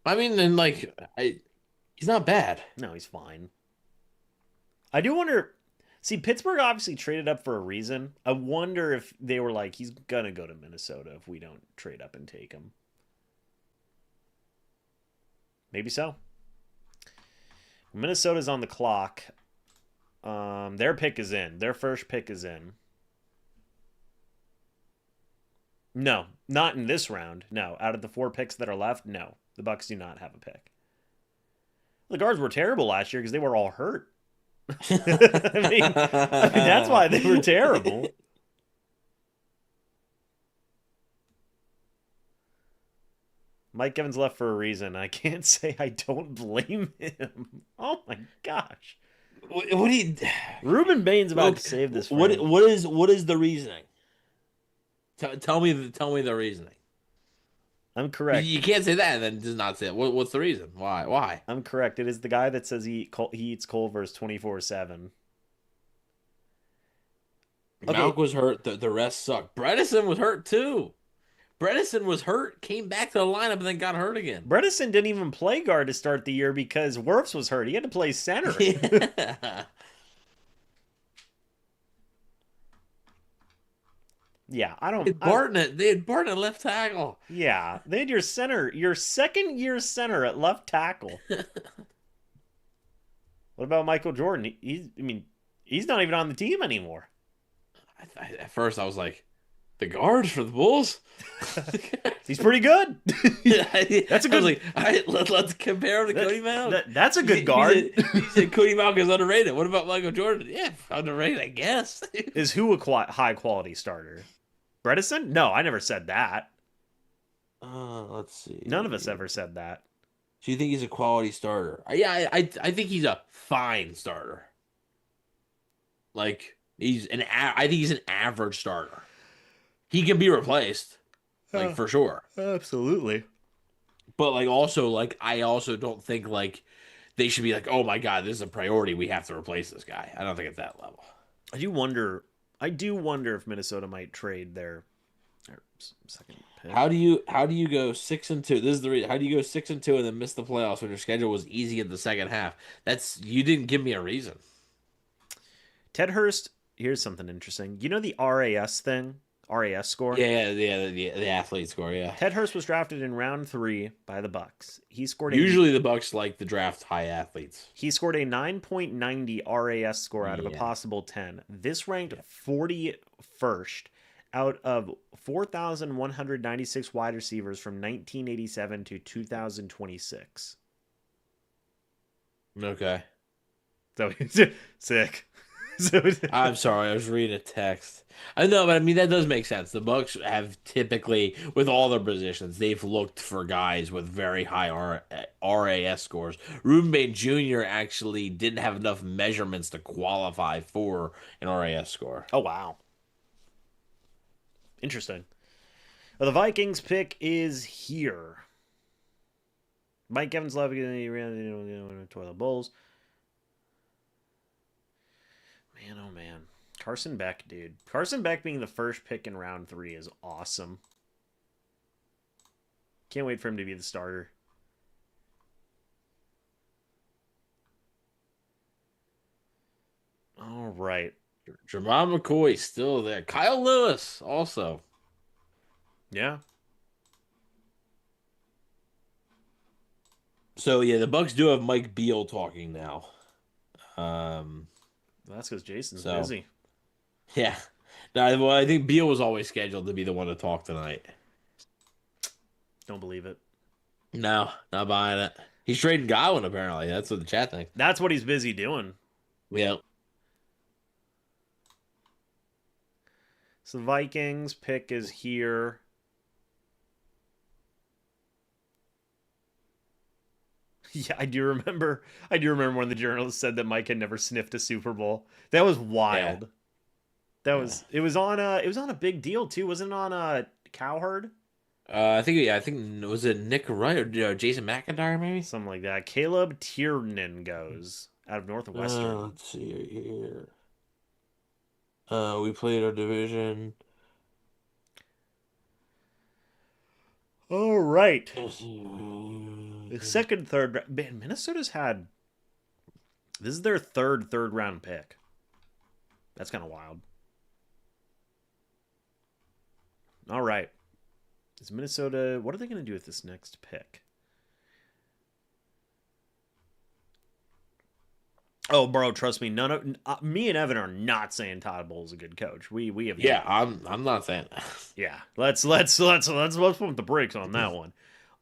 I mean, and he's not bad. No, he's fine. I do wonder. See, Pittsburgh obviously traded up for a reason. I wonder if they were like, he's gonna go to Minnesota if we don't trade up and take him. Maybe so. Minnesota's on the clock. Their pick is in. Their first pick is in. No, not in this round. No, out of the 4 picks that are left, no. The Bucs do not have a pick. The guards were terrible last year because they were all hurt. I mean, that's why they were terrible. Mike Evans left for a reason. I can't say I don't blame him. Oh my gosh. What do you? Ruben Bane's about to save this. What is the reasoning? Tell me the reasoning. I'm correct. You can't say that and then just not say it. What's the reason? Why? I'm correct. It is the guy that says he eats Culver's 24/7. Okay. Malk was hurt. The rest sucked. Bredesen was hurt too. Bredesen was hurt, came back to the lineup, and then got hurt again. Bredesen didn't even play guard to start the year because Wirfs was hurt. He had to play center. Yeah. Yeah, I don't. They had Barton at left tackle. Yeah, they had your second year center at left tackle. What about Michael Jordan? He's not even on the team anymore. At first, I was like, the guard for the Bulls? He's pretty good. That's a good. Let's compare him to Cody Mauch. That's a good guard. He said Cody Mauch is underrated. What about Michael Jordan? Yeah, underrated, I guess. Is who a high quality starter? Bredesen? No, I never said that. Let's see. None of us ever said that. Do you think he's a quality starter? Yeah, I think he's a fine starter. Like I think he's an average starter. He can be replaced, for sure. Absolutely. But I also don't think they should be like, oh my god, this is a priority. We have to replace this guy. I don't think at that level. I do wonder if Minnesota might trade their second pick. How do you go 6-2? This is the reason. How do you go 6-2 and then miss the playoffs when your schedule was easy in the second half? You didn't give me a reason. Ted Hurst. Here's something interesting. You know the RAS thing? RAS score? Yeah, the athlete score, yeah. Ted Hurst was drafted in round 3 by the Bucs. He scored Usually the Bucs like to draft high athletes. He scored a 9.90 RAS score out of a possible 10. This ranked 41st out of 4,196 wide receivers from 1987 to 2026. Okay. So sick. I'm sorry, I was reading a text. I know, but that does make sense. The Bucs have typically, with all their positions, they've looked for guys with very high RAS scores. Ruben Bane Jr. actually didn't have enough measurements to qualify for an RAS score. Oh, wow. Interesting. Well, the Vikings pick is here. Mike Evans left to the Bulls. Man, oh man. Carson Beck, dude. Carson Beck being the first pick in round 3 is awesome. Can't wait for him to be the starter. All right. Jermon McCoy still there. Kyle Lewis also. Yeah. So yeah, the Bucs do have Mike Beal talking now. That's because Jason's busy. Yeah. No, well, I think Beal was always scheduled to be the one to talk tonight. Don't believe it. No, not buying it. He's trading Godwin, apparently. That's what the chat thinks. That's what he's busy doing. Yeah. So the Vikings pick is here. Yeah, I do remember when the journalist said that Mike had never sniffed a Super Bowl. That was wild. Yeah. It was on a big deal too. Wasn't it on a Cowherd? I think was it Nick Wright or Jason McIntyre maybe? Something like that. Caleb Tiernan goes out of Northwestern. Let's see here. We played our division. All right. The second, third, man, Minnesota's had. This is their third round pick. That's kind of wild. All right. Is Minnesota? What are they going to do with this next pick? Oh, bro, trust me. None of me and Evan are not saying Todd Bowles is a good coach. We have. Yeah, I'm not saying that. Yeah, let's pump the brakes on that one.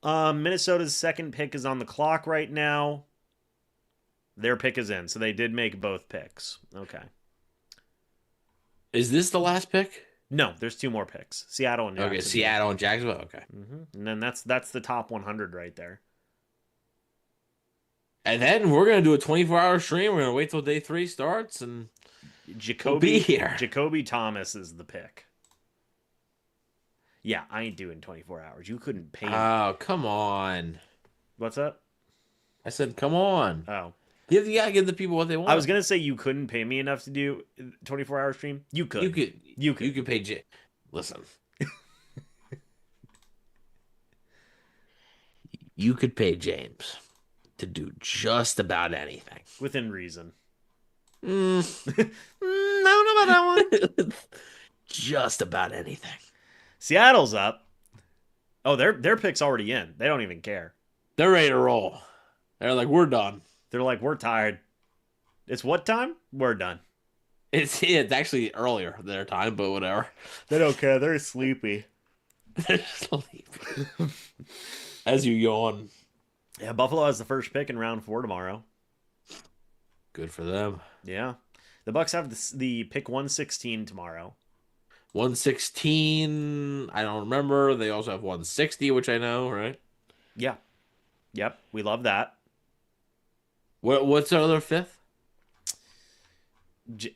Minnesota's second pick is on the clock right now. Their pick is in, so they did make both picks. Okay. Is this the last pick? No, there's 2 more picks. Seattle and Jacksonville. Okay, Seattle and Jacksonville. Okay. Mm-hmm. And then that's the top 100 right there. And then we're gonna do a 24-hour stream. We're gonna wait till day 3 starts, and we'll be here. Jacoby Thomas is the pick. Yeah, I ain't doing 24 hours. You couldn't pay me. Oh, come on. What's that? I said, come on. Oh. You gotta give the people what they want. I was gonna say you couldn't pay me enough to do 24-hour stream. You could. You could pay Listen. You could pay James to do just about anything. Within reason. Mm. I don't know about that one. Just about anything. Seattle's up. Oh, their pick's already in. They don't even care. They're ready to roll. They're like, we're done. They're like, we're tired. It's what time? We're done. It's actually earlier their time, but whatever. They don't care. They're sleepy. They're sleepy. As you yawn. Yeah, Buffalo has the first pick in round 4 tomorrow. Good for them. Yeah. The Bucs have the pick 116 tomorrow. 116, I don't remember. They also have 160, which I know, right? Yeah. Yep. We love that. What's the other fifth?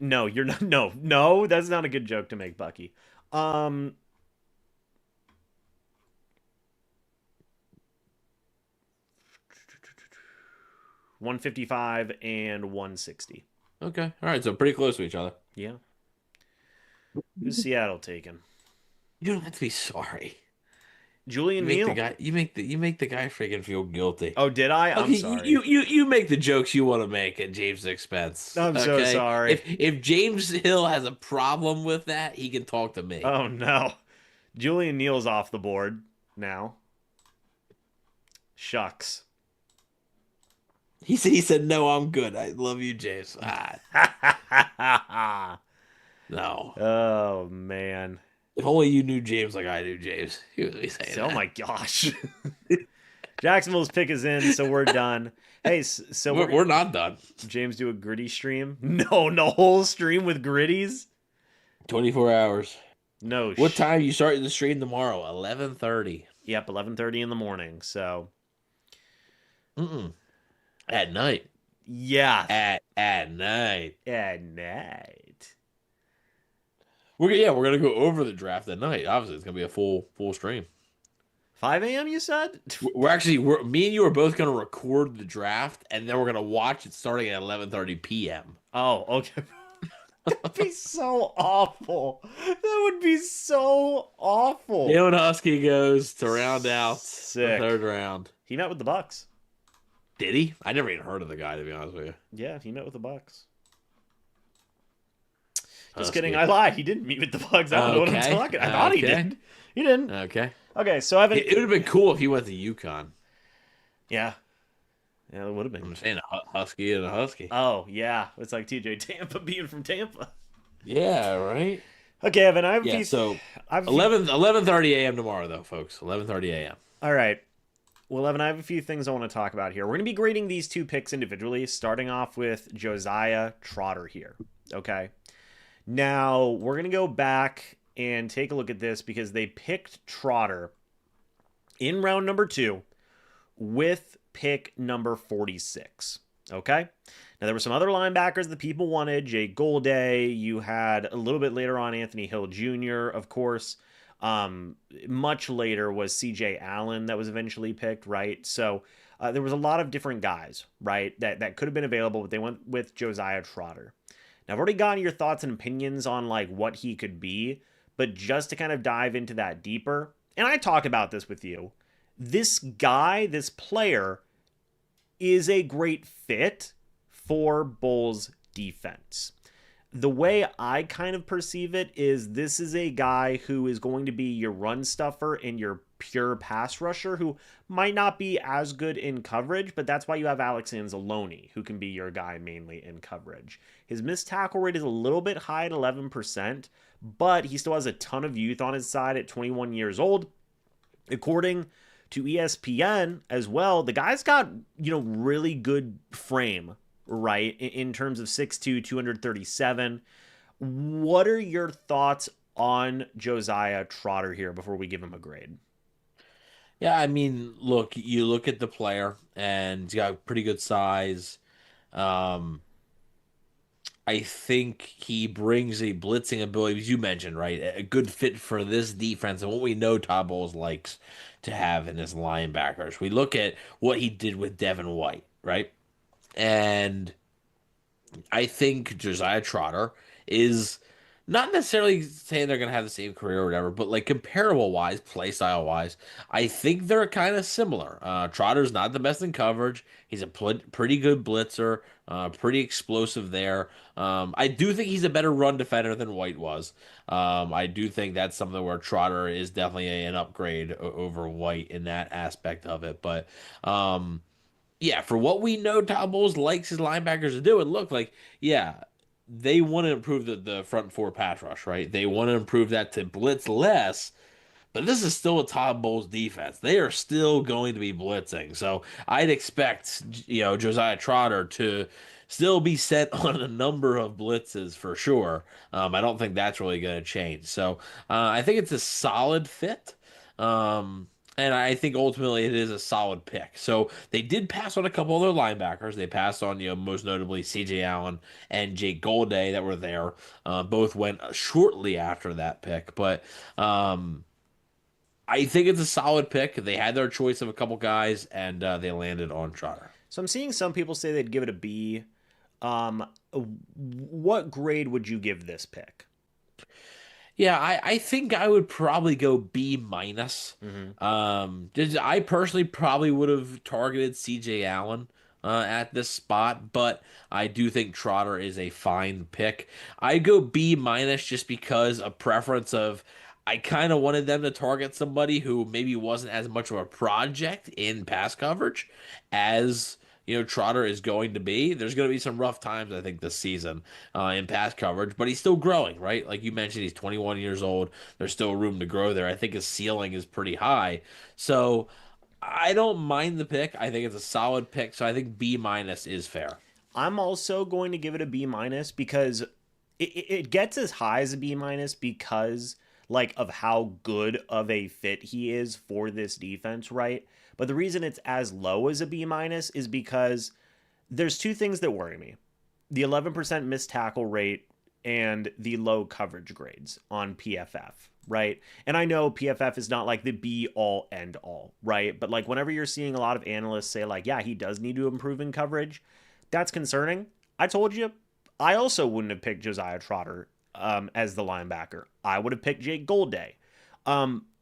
No, you're not. No, that's not a good joke to make, Bucky. 155 and 160. Okay. All right. So pretty close to each other. Yeah. Who's Seattle taking? You don't have to be sorry. Julian Neal. You make the guy freaking feel guilty. Oh, did I? I'm sorry. You make the jokes you want to make at James' expense. I'm so sorry. If James Hill has a problem with that, he can talk to me. Oh no. Julian Neal's off the board now. Shucks. He said no, I'm good. I love you, James. No. Oh man. If only you knew James like I knew James. He would be saying Oh that. my gosh. Jacksonville's pick is in, so we're done. Hey, so We're not done. James do a gritty stream? No whole stream with gritties? 24 hours. No. What time you starting the stream tomorrow? 11:30. Yep, 11:30 in the morning. So. At night. Yeah. At night. At night. We're gonna go over the draft at night. Obviously, it's gonna be a full stream. 5 a.m. You said? We're me and you are both gonna record the draft, and then we're gonna watch it starting at 11:30 p.m. Oh, okay. That'd be so awful. That would be so awful. Jalen Husky goes to round out Sick. the third round. He met with the Bucs. Did he? I never even heard of the guy, to be honest with you. Yeah, he met with the Bucs. Husky. Just kidding. I lied. He didn't meet with the Bucs. I don't know what I'm talking. I thought he did. He didn't. Okay. Okay, so Evan. It would have been cool if he went to UConn. Yeah. Yeah, it would have I'm been. saying a Husky and a Husky. Oh, yeah. It's like TJ Tampa being from Tampa. Yeah, right? Okay, Evan, I have a few... So I have 11:30 a.m. tomorrow, though, folks. 11:30 a.m. All right. Well, Evan, I have a few things I want to talk about here. We're going to be grading these two picks individually, starting off with Josiah Troder here. Okay? Now, we're going to go back and take a look at this because they picked Troder in round number 2 with pick number 46. Okay? Now, there were some other linebackers that people wanted. Jay Golday. You had a little bit later on Anthony Hill Jr., of course. Much later was CJ Allen that was eventually picked, right? So there was a lot of different guys, right, that could have been available, but they went with Josiah Troder. Now, I've already gotten your thoughts and opinions on like what he could be, but just to kind of dive into that deeper, and I talked about this with you, this guy, this player, is a great fit for Bulls defense. The way I kind of perceive it is this is a guy who is going to be your run stuffer and your pure pass rusher who might not be as good in coverage, but that's why you have Alex Anzalone, who can be your guy mainly in coverage. His missed tackle rate is a little bit high at 11%, but he still has a ton of youth on his side at 21 years old. According to ESPN as well, the guy's got, really good frame, right, in terms of 6'2", 237. What are your thoughts on Josiah Troder here before we give him a grade? Yeah, I mean, look, you look at the player, and he's got pretty good size. I think he brings a blitzing ability, as you mentioned, right? A good fit for this defense and what we know Todd Bowles likes to have in his linebackers. We look at what he did with Devin White, right? And I think Josiah Troder is Not necessarily saying they're gonna have the same career or whatever, but like comparable wise, play style wise, I think they're kind of similar. Trotter's not the best in coverage. He's a pretty good blitzer, pretty explosive there. I do think he's a better run defender than White was. I do think that's something where Trotter is definitely an upgrade over White in that aspect of it. But yeah, for what we know, Todd Bowles likes his linebackers to do, it look like, yeah, they want to improve the front four pass rush, right? They want to improve that to blitz less, but this is still a Todd Bowles defense. They are still going to be blitzing. So I'd expect, Josiah Trotter to still be set on a number of blitzes for sure. I don't think that's really going to change. So I think it's a solid fit. And I think ultimately it is a solid pick. So they did pass on a couple other linebackers. They passed on, most notably C.J. Allen and Jake Golday that were there. Both went shortly after that pick. But I think it's a solid pick. They had their choice of a couple guys, and they landed on Trotter. So I'm seeing some people say they'd give it a B. What grade would you give this pick? Yeah, I think I would probably go B minus. Mm-hmm. I personally probably would have targeted C.J. Allen at this spot, but I do think Trotter is a fine pick. I go B minus just because a preference of I kind of wanted them to target somebody who maybe wasn't as much of a project in pass coverage as Trotter is going to be. There's going to be some rough times, I think, this season in pass coverage, but he's still growing, right? Like you mentioned, he's 21 years old. There's still room to grow there. I think his ceiling is pretty high. So I don't mind the pick. I think it's a solid pick. So I think B minus is fair. I'm also going to give it a B minus because it gets as high as a B minus because like of how good of a fit he is for this defense, right? But the reason it's as low as a B minus is because there's two things that worry me. The 11% missed tackle rate and the low coverage grades on PFF, right? And I know PFF is not like the be all end all, right? But like whenever you're seeing a lot of analysts say like, yeah, he does need to improve in coverage, that's concerning. I told you, I also wouldn't have picked Josiah Trotter as the linebacker. I would have picked Jake Golday.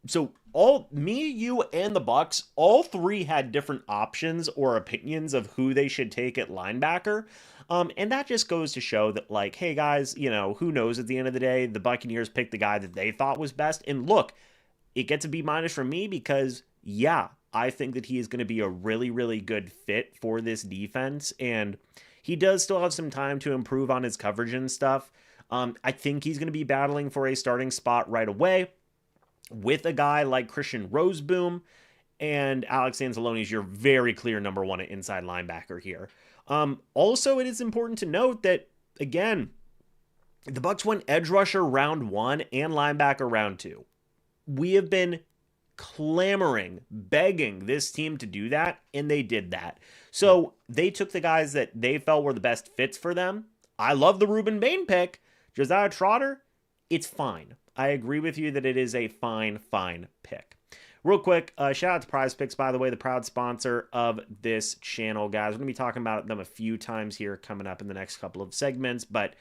So all me, you, and the Bucs, all three had different options or opinions of who they should take at linebacker. And that just goes to show that, like, hey guys, who knows at the end of the day, the Buccaneers picked the guy that they thought was best. And look, it gets a B minus from me because, yeah, I think that he is going to be a really, really good fit for this defense. And he does still have some time to improve on his coverage and stuff. I think he's going to be battling for a starting spot right away with a guy like Christian Roseboom, and Alex Anzalone is your very clear number one at inside linebacker here. Also, it is important to note that, again, the Bucs went edge rusher round 1 and linebacker round 2. We have been clamoring, begging this team to do that, and they did that. So they took the guys that they felt were the best fits for them. I love the Ruben Bane pick. Josiah Trotter, it's fine. I agree with you that it is a fine pick. Real quick, shout out to PrizePicks, by the way, the proud sponsor of this channel, guys. We're going to be talking about them a few times here coming up in the next couple of segments, but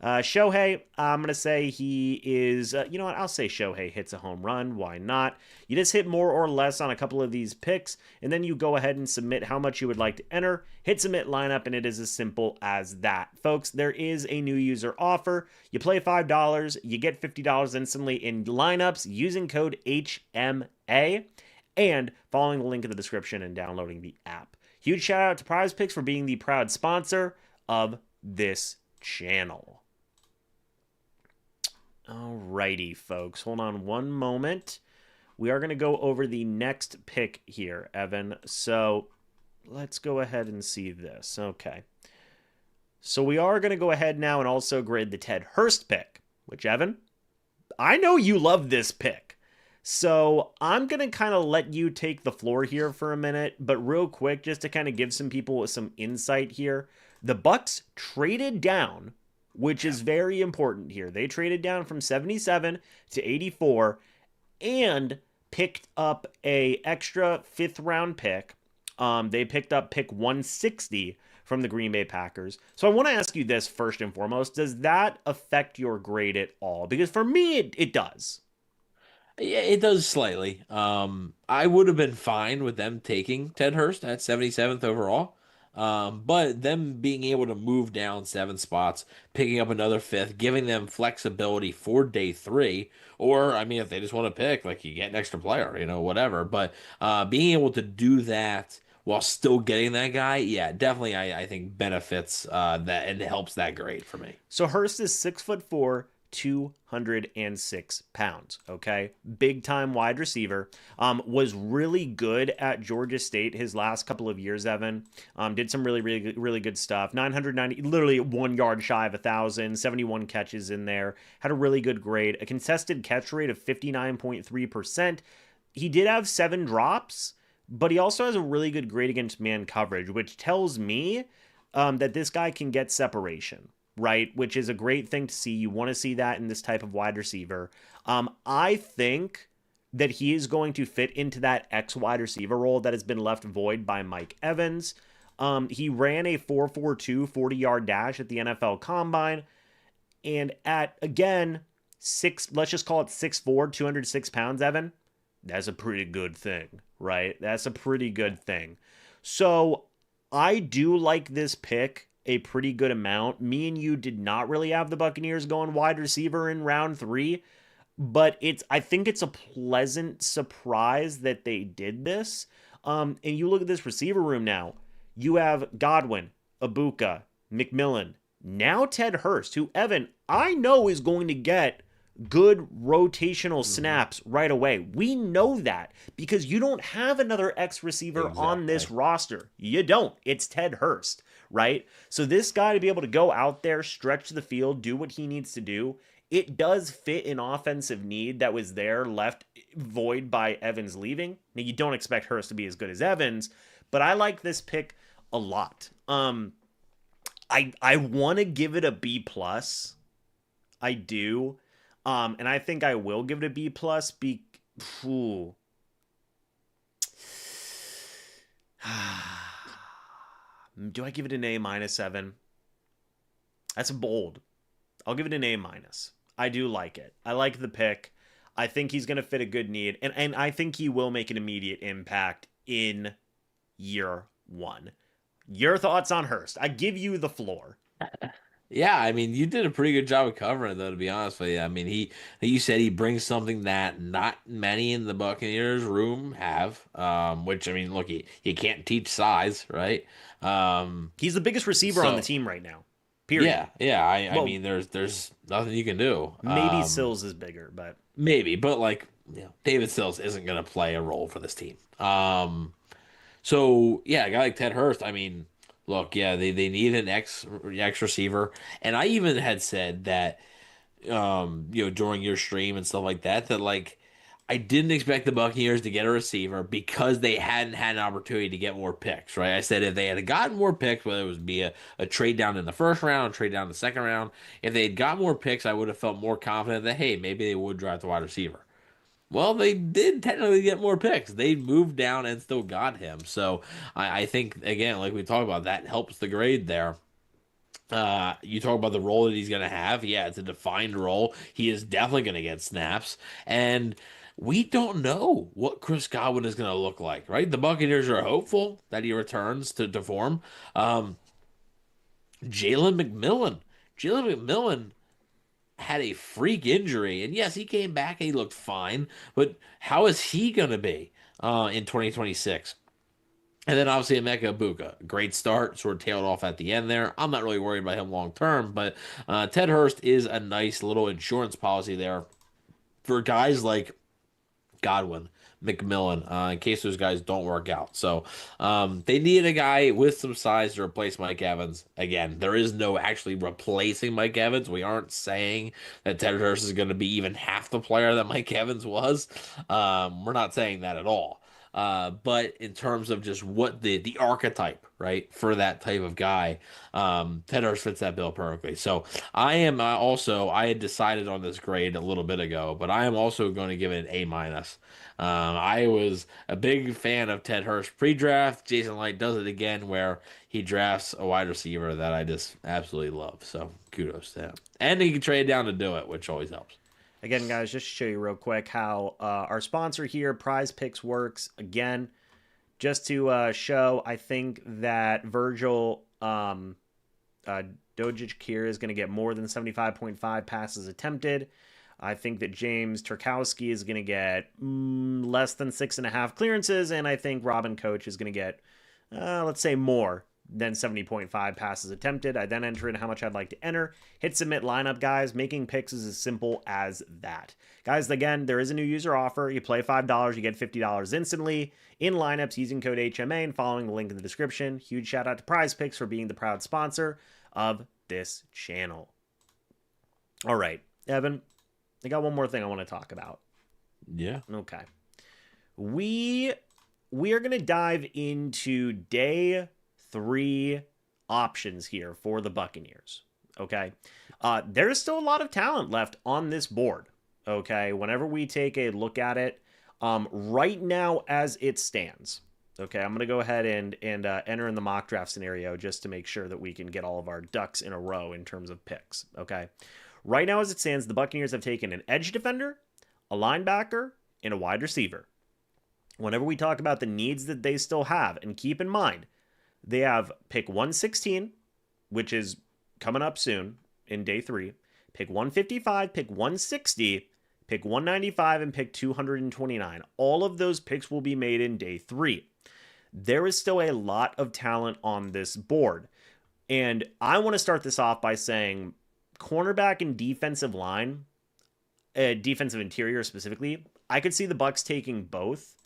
Shohei, I'm going to say he is, you know what, I'll say Shohei hits a home run. Why not? You just hit more or less on a couple of these picks, and then you go ahead and submit how much you would like to enter, hit submit lineup, and it is as simple as that. Folks, there is a new user offer. You play $5, you get $50 instantly in lineups using code HMA, and following the link in the description and downloading the app. Huge shout out to PrizePicks for being the proud sponsor of this channel. Alrighty, folks. Hold on one moment. We are going to go over the next pick here, Evan. So let's go ahead and see this. Okay. So we are going to go ahead now and also grade the Ted Hurst pick, which, Evan, I know you love this pick. So I'm going to kind of let you take the floor here for a minute, but real quick, just to kind of give some people some insight here. The Bucs traded down, which is very important here. They traded down from 77 to 84 and picked up a extra 5th round pick. They picked up pick 160 from the Green Bay Packers. So I want to ask you this first and foremost. Does that affect your grade at all? Because for me, it does. Yeah, it does slightly. I would have been fine with them taking Ted Hurst at 77th overall. But them being able to move down 7 spots, picking up another fifth, giving them flexibility for day three, or I mean, if they just want to pick, like you get an extra player, whatever. But being able to do that while still getting that guy, yeah, definitely, I think benefits that and helps that grade for me. So Hurst is 6'4", 206 pounds. Okay, big time wide receiver. Was really good at Georgia State his last couple of years. Evan did some really good stuff. 990, literally 1 yard shy of 1,000. 71 catches in there. Had a really good grade. A contested catch rate of 59.3%. He did have 7 drops, but he also has a really good grade against man coverage, which tells me that this guy can get separation, right? Which is a great thing to see. You want to see that in this type of wide receiver. I think that he is going to fit into that X wide receiver role that has been left void by Mike Evans. He ran a 4.42 40-yard dash at the NFL Combine. And at, again, let's just call it 6'4", 206 pounds, Evan. That's a pretty good thing, right? That's a pretty good thing. So I do like this pick a pretty good amount. Me and you did not really have the Buccaneers going wide receiver in round 3, but I think it's a pleasant surprise that they did this. And you look at this receiver room now. You have Godwin, Ibuka, McMillan, now Ted Hurst, who, Evan, I know is going to get good rotational snaps right away. We know that because you don't have another X receiver on this roster. You don't. It's Ted Hurst, right? So this guy to be able to go out there, stretch the field, do what he needs to do, it does fit an offensive need that was there, left void by Evans leaving. Now, you don't expect Hurst to be as good as Evans, but I like this pick a lot. I want to give it a B+. I do. And I think I will give it a B+. Do I give it an A- 7? That's bold. I'll give it an A-. I do like it. I like the pick. I think he's going to fit a good need. And I think he will make an immediate impact in year 1. Your thoughts on Hurst? I give you the floor. Yeah, I mean, you did a pretty good job of covering it, though, to be honest with you. I mean, you said he brings something that not many in the Buccaneers room have, which, I mean, look, you can't teach size, right? He's the biggest receiver on the team right now, period. Yeah, I mean, there's nothing you can do. Maybe Sills is bigger, but... Maybe, but, like, David Sills isn't going to play a role for this team. So, yeah, a guy like Ted Hurst, I mean... Look, yeah, they need an X receiver, and I even had said that, during your stream and stuff like that, like I didn't expect the Buccaneers to get a receiver because they hadn't had an opportunity to get more picks, right? I said if they had gotten more picks, whether it was be a trade down in the first round, trade down in the second round, if they had got more picks, I would have felt more confident that hey, maybe they would draft a wide receiver. Well, they did technically get more picks. They moved down and still got him. So I think, again, like we talked about, that helps the grade there. You talk about the role that he's going to have. Yeah, it's a defined role. He is definitely going to get snaps. And we don't know what Chris Godwin is going to look like, right? The Buccaneers are hopeful that he returns to form. Jalen McMillan had a freak injury, and yes, he came back and he looked fine, but how is he going to be in 2026? And then obviously Emeka Ibuka, great start, sort of tailed off at the end there. I'm not really worried about him long term, but Ted Hurst is a nice little insurance policy there for guys like Godwin, McMillan, in case those guys don't work out. So they needed a guy with some size to replace Mike Evans. Again, there is no actually replacing Mike Evans. We aren't saying that Ted Hurst is going to be even half the player that Mike Evans was. We're not saying that at all. But in terms of just what the archetype, right, for that type of guy, Ted Hurst fits that bill perfectly. So I am also I had decided on this grade a little bit ago, but I am also going to give it an A minus. I was a big fan of Ted Hurst pre-draft. Jason Light does it again, where he drafts a wide receiver that I just absolutely love. So kudos to him, and he can trade down to do it, which always helps. Again, guys, just to show you real quick how our sponsor here, Prize Picks, works. Again, just to show, I think that Virgil Dojic here is going to get more than 75.5 passes attempted. I think that James Turkowski is going to get less than 6.5 clearances, and I think Robin Coach is going to get, let's say, more than 70.5 passes attempted. I then enter in how much I'd like to enter. Hit submit lineup, guys. Making picks is as simple as that. Guys, again, there is a new user offer. You play $5, you get $50 instantly in lineups using code HMA and following the link in the description. Huge shout out to PrizePicks for being the proud sponsor of this channel. All right, Evan, I got one more thing I want to talk about. Yeah. Okay. We are going to dive into day 3 options here for the Buccaneers. Okay. There's still a lot of talent left on this board. Okay. Whenever we take a look at it, right now as it stands. Okay. I'm going to go ahead and enter in the mock draft scenario just to make sure that we can get all of our ducks in a row in terms of picks. Okay. Right now as it stands, the Buccaneers have taken an edge defender, a linebacker, and a wide receiver. Whenever we talk about the needs that they still have, and keep in mind, they have pick 116, which is coming up soon in day 3, pick 155, pick 160, pick 195, and pick 229. All of those picks will be made in day 3. There is still a lot of talent on this board. And I want to start this off by saying cornerback and defensive line, defensive interior specifically, I could see the Bucs taking both.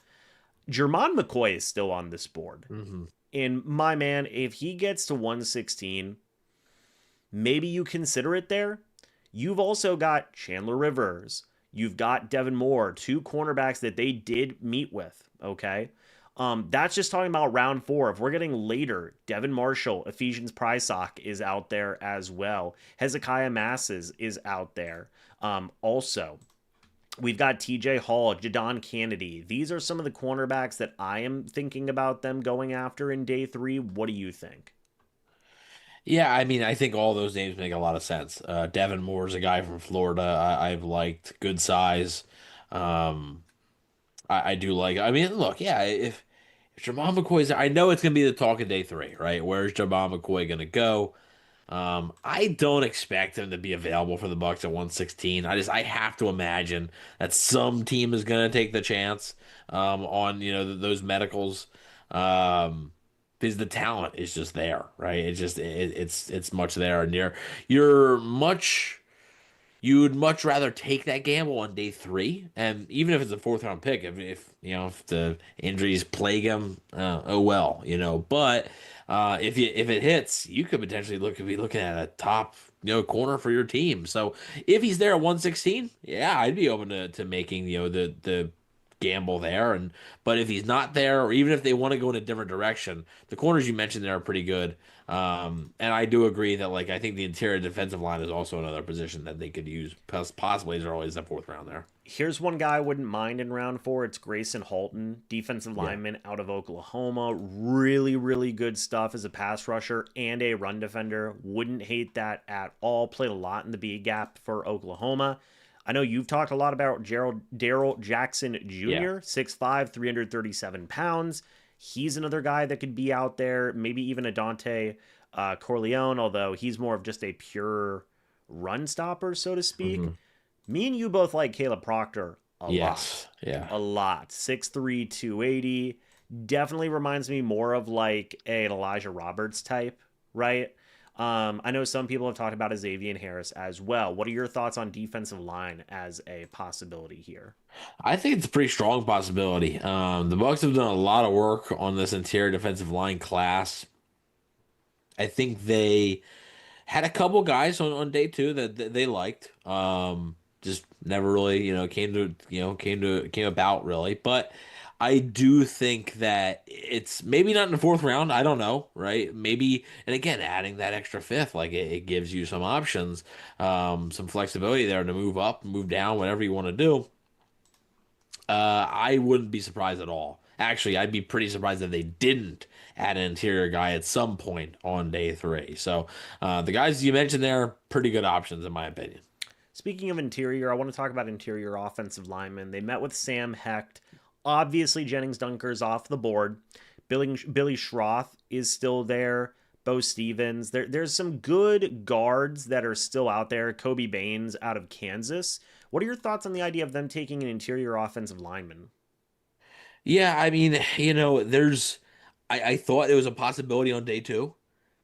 Jermon McCoy is still on this board. Mm-hmm. And my man, if he gets to 116, maybe you consider it there. You've also got Chandler Rivers. You've got Devin Moore, 2 cornerbacks that they did meet with, okay? That's just talking about round 4. If we're getting later, Devin Marshall, Ephesians Prysock is out there as well. Hezekiah Masses is out there. Also, we've got TJ Hall, Jadon Kennedy. These are some of the cornerbacks that I am thinking about them going after in day 3. What do you think? Yeah, I mean, I think all those names make a lot of sense. Devin Moore's a guy from Florida. I've liked good size. Um, I do like. I mean, look, yeah, if Jamal McCoy's, I know it's gonna be the talk of day 3, right? Where's Jamal McCoy gonna go? I don't expect him to be available for the Bucs at 116. I have to imagine that some team is gonna take the chance on those medicals. Because the talent is just there, right? It's much there, and you would much rather take that gamble on day 3, and even if it's a 4th round pick, if the injuries plague him, oh well, But if it hits, you could potentially be looking at a top corner for your team. So if he's there at 116, yeah, I'd be open to making the gamble there. But if he's not there, or even if they want to go in a different direction, the corners you mentioned there are pretty good. And I do agree that I think the interior defensive line is also another position that they could use possibly as early as the 4th round there. Here's one guy I wouldn't mind in round 4. It's Grayson Halton, defensive lineman out of Oklahoma. Really, really good stuff as a pass rusher and a run defender. Wouldn't hate that at all. Played a lot in the B gap for Oklahoma. I know you've talked a lot about Daryl Jackson Jr., 6'5", 337 pounds. He's another guy that could be out there. Maybe even a Dante Corleone, although he's more of just a pure run stopper, so to speak. Mm-hmm. Me and you both like Caleb Proctor a lot. Yeah. A lot. 6'3", 280. Definitely reminds me more of an Elijah Roberts type, right? I know some people have talked about Xavier Harris as well. What are your thoughts on defensive line as a possibility here? I think it's a pretty strong possibility. The Bucs have done a lot of work on this interior defensive line class. I think they had a couple guys on day 2 that they liked. Just never really, came about really. But I do think that it's maybe not in the fourth round. I don't know, right? Maybe, and again, adding that extra fifth, like it gives you some options, some flexibility there to move up, move down, whatever you want to do. I wouldn't be surprised at all. Actually, I'd be pretty surprised if they didn't add an interior guy at some point on day three. So the guys you mentioned there, pretty good options in my opinion. Speaking of interior, I want to talk about interior offensive linemen. They met with Sam Hecht. Obviously, Jennings Dunker's off the board. Billy Schroth is still there. Bo Stevens. There's some good guards that are still out there. Kobe Baines out of Kansas. What are your thoughts on the idea of them taking an interior offensive lineman? Yeah, I mean, there's I thought it was a possibility on day two.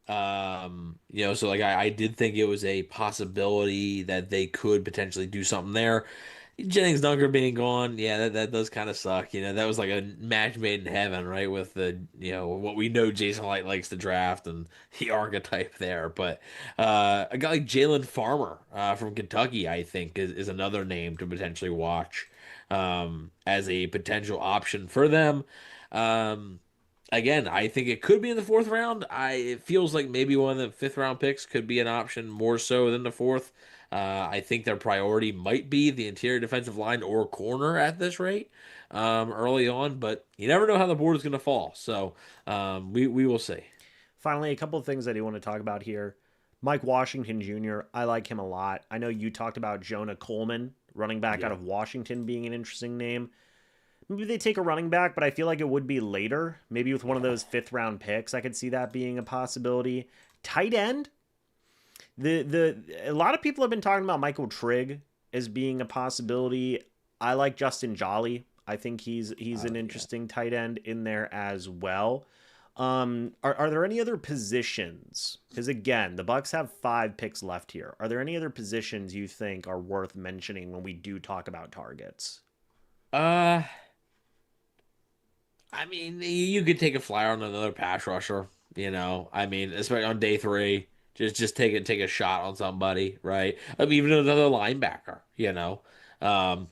So like I did think it was a possibility that they could potentially do something there. Jennings Dunker being gone, yeah, that does kind of suck. That was like a match made in heaven, right? With what we know Jason Light likes to draft and the archetype there. But a guy like Jalen Farmer from Kentucky, I think, is another name to potentially watch as a potential option for them. Um, Again, I think it could be in the fourth round. It feels like maybe one of the fifth round picks could be an option more so than the fourth. I think their priority might be the interior defensive line or corner at this rate early on, but you never know how the board is going to fall. So we will see. Finally, a couple of things I do want to talk about here. Mike Washington Jr., I like him a lot. I know you talked about Jonah Coleman, running back out Yeah. of Washington, being an interesting name. Maybe they take a running back, but I feel like it would be later. Maybe with one of Yeah. those fifth round picks, I could see that being a possibility. Tight end. The a lot of people have been talking about Michael Trigg as being a possibility. I like Justin Jolly. I think he's an Yeah. interesting tight end in there as well. Are there any other positions? Because again, the Bucs have 5 picks left here. Are there any other positions you think are worth mentioning when we do talk about targets? Uh, I mean, you could take a flyer on another pass rusher. I mean, especially on day three, just take a shot on somebody, right? I mean, even another linebacker.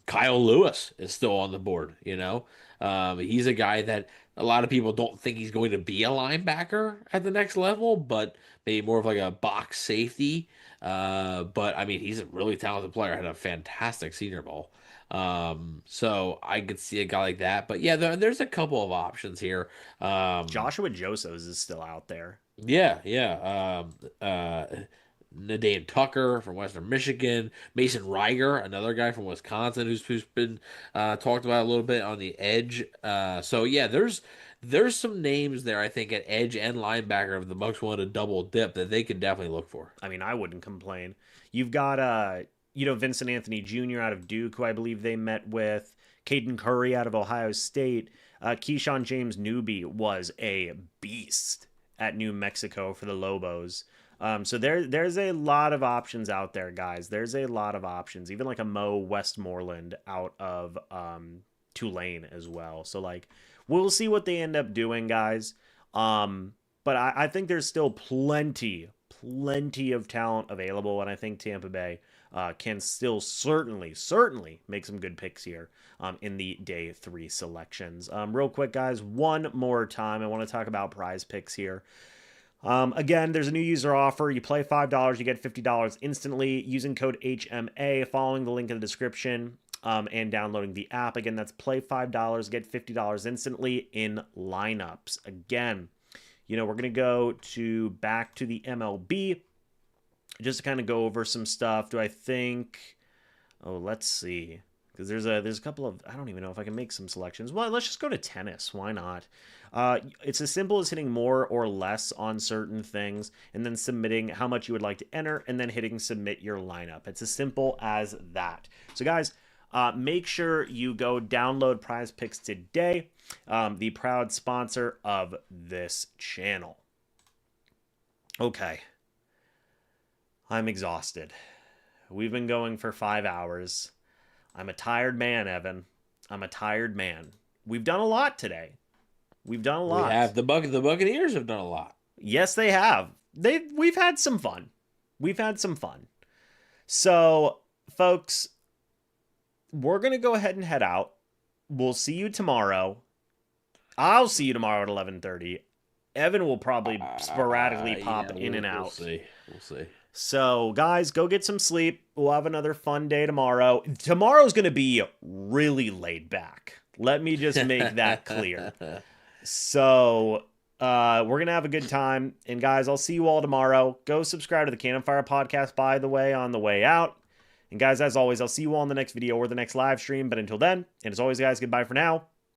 Kyle Lewis is still on the board. He's a guy that a lot of people don't think he's going to be a linebacker at the next level, but maybe more of like a box safety. But I mean, he's a really talented player. Had a fantastic Senior Bowl. So I could see a guy like that. But yeah, there's a couple of options here. Um, Joshua Josephs is still out there. yeah, yeah. Nadine Tucker from Western Michigan, Mason Reiger, another guy from Wisconsin who's been talked about a little bit on the edge. So yeah, there's some names there I think at edge and linebacker if the Bucks want to double dip that they could definitely look for. I mean, I wouldn't complain. You've got Vincent Anthony Jr. out of Duke, who I believe they met with. Caden Curry out of Ohio State. Keyshawn James Newby was a beast at New Mexico for the Lobos. So there's a lot of options out there, guys. There's a lot of options. Even like a Mo Westmoreland out of Tulane as well. So like we'll see what they end up doing, guys. But I think there's still plenty of talent available, and I think Tampa Bay can still certainly make some good picks here in the day 3 selections. Real quick, guys, one more time, I want to talk about prize picks here. Again, there's a new user offer. You play $5, you get $50 instantly using code HMA, following the link in the description and downloading the app. Again, that's play $5, get $50 instantly in lineups. Again, we're going to go back to the MLB just to kind of go over some stuff. Do I think? Oh, let's see. Because there's a couple of, I don't even know if I can make some selections. Well, let's just go to tennis. Why not? It's as simple as hitting more or less on certain things and then submitting how much you would like to enter and then hitting submit your lineup. It's as simple as that. So guys, make sure you go download PrizePicks today, the proud sponsor of this channel. Okay. I'm exhausted. We've been going for 5 hours. I'm a tired man, Evan. I'm a tired man. We've done a lot today. We've done a We lot. have the Buccaneers have done a lot. Yes, they have. We've had some fun. We've had some fun. So, folks, we're going to go ahead and head out. We'll see you tomorrow. I'll see you tomorrow at 11:30. Evan will probably sporadically pop in and out. We'll see. We'll see. So, guys, go get some sleep. We'll have another fun day tomorrow. Tomorrow's going to be really laid back. Let me just make that clear. So, we're going to have a good time. And, guys, I'll see you all tomorrow. Go subscribe to the Cannon Fire podcast, by the way, on the way out. And, guys, as always, I'll see you all in the next video or the next live stream. But until then, and as always, guys, goodbye for now.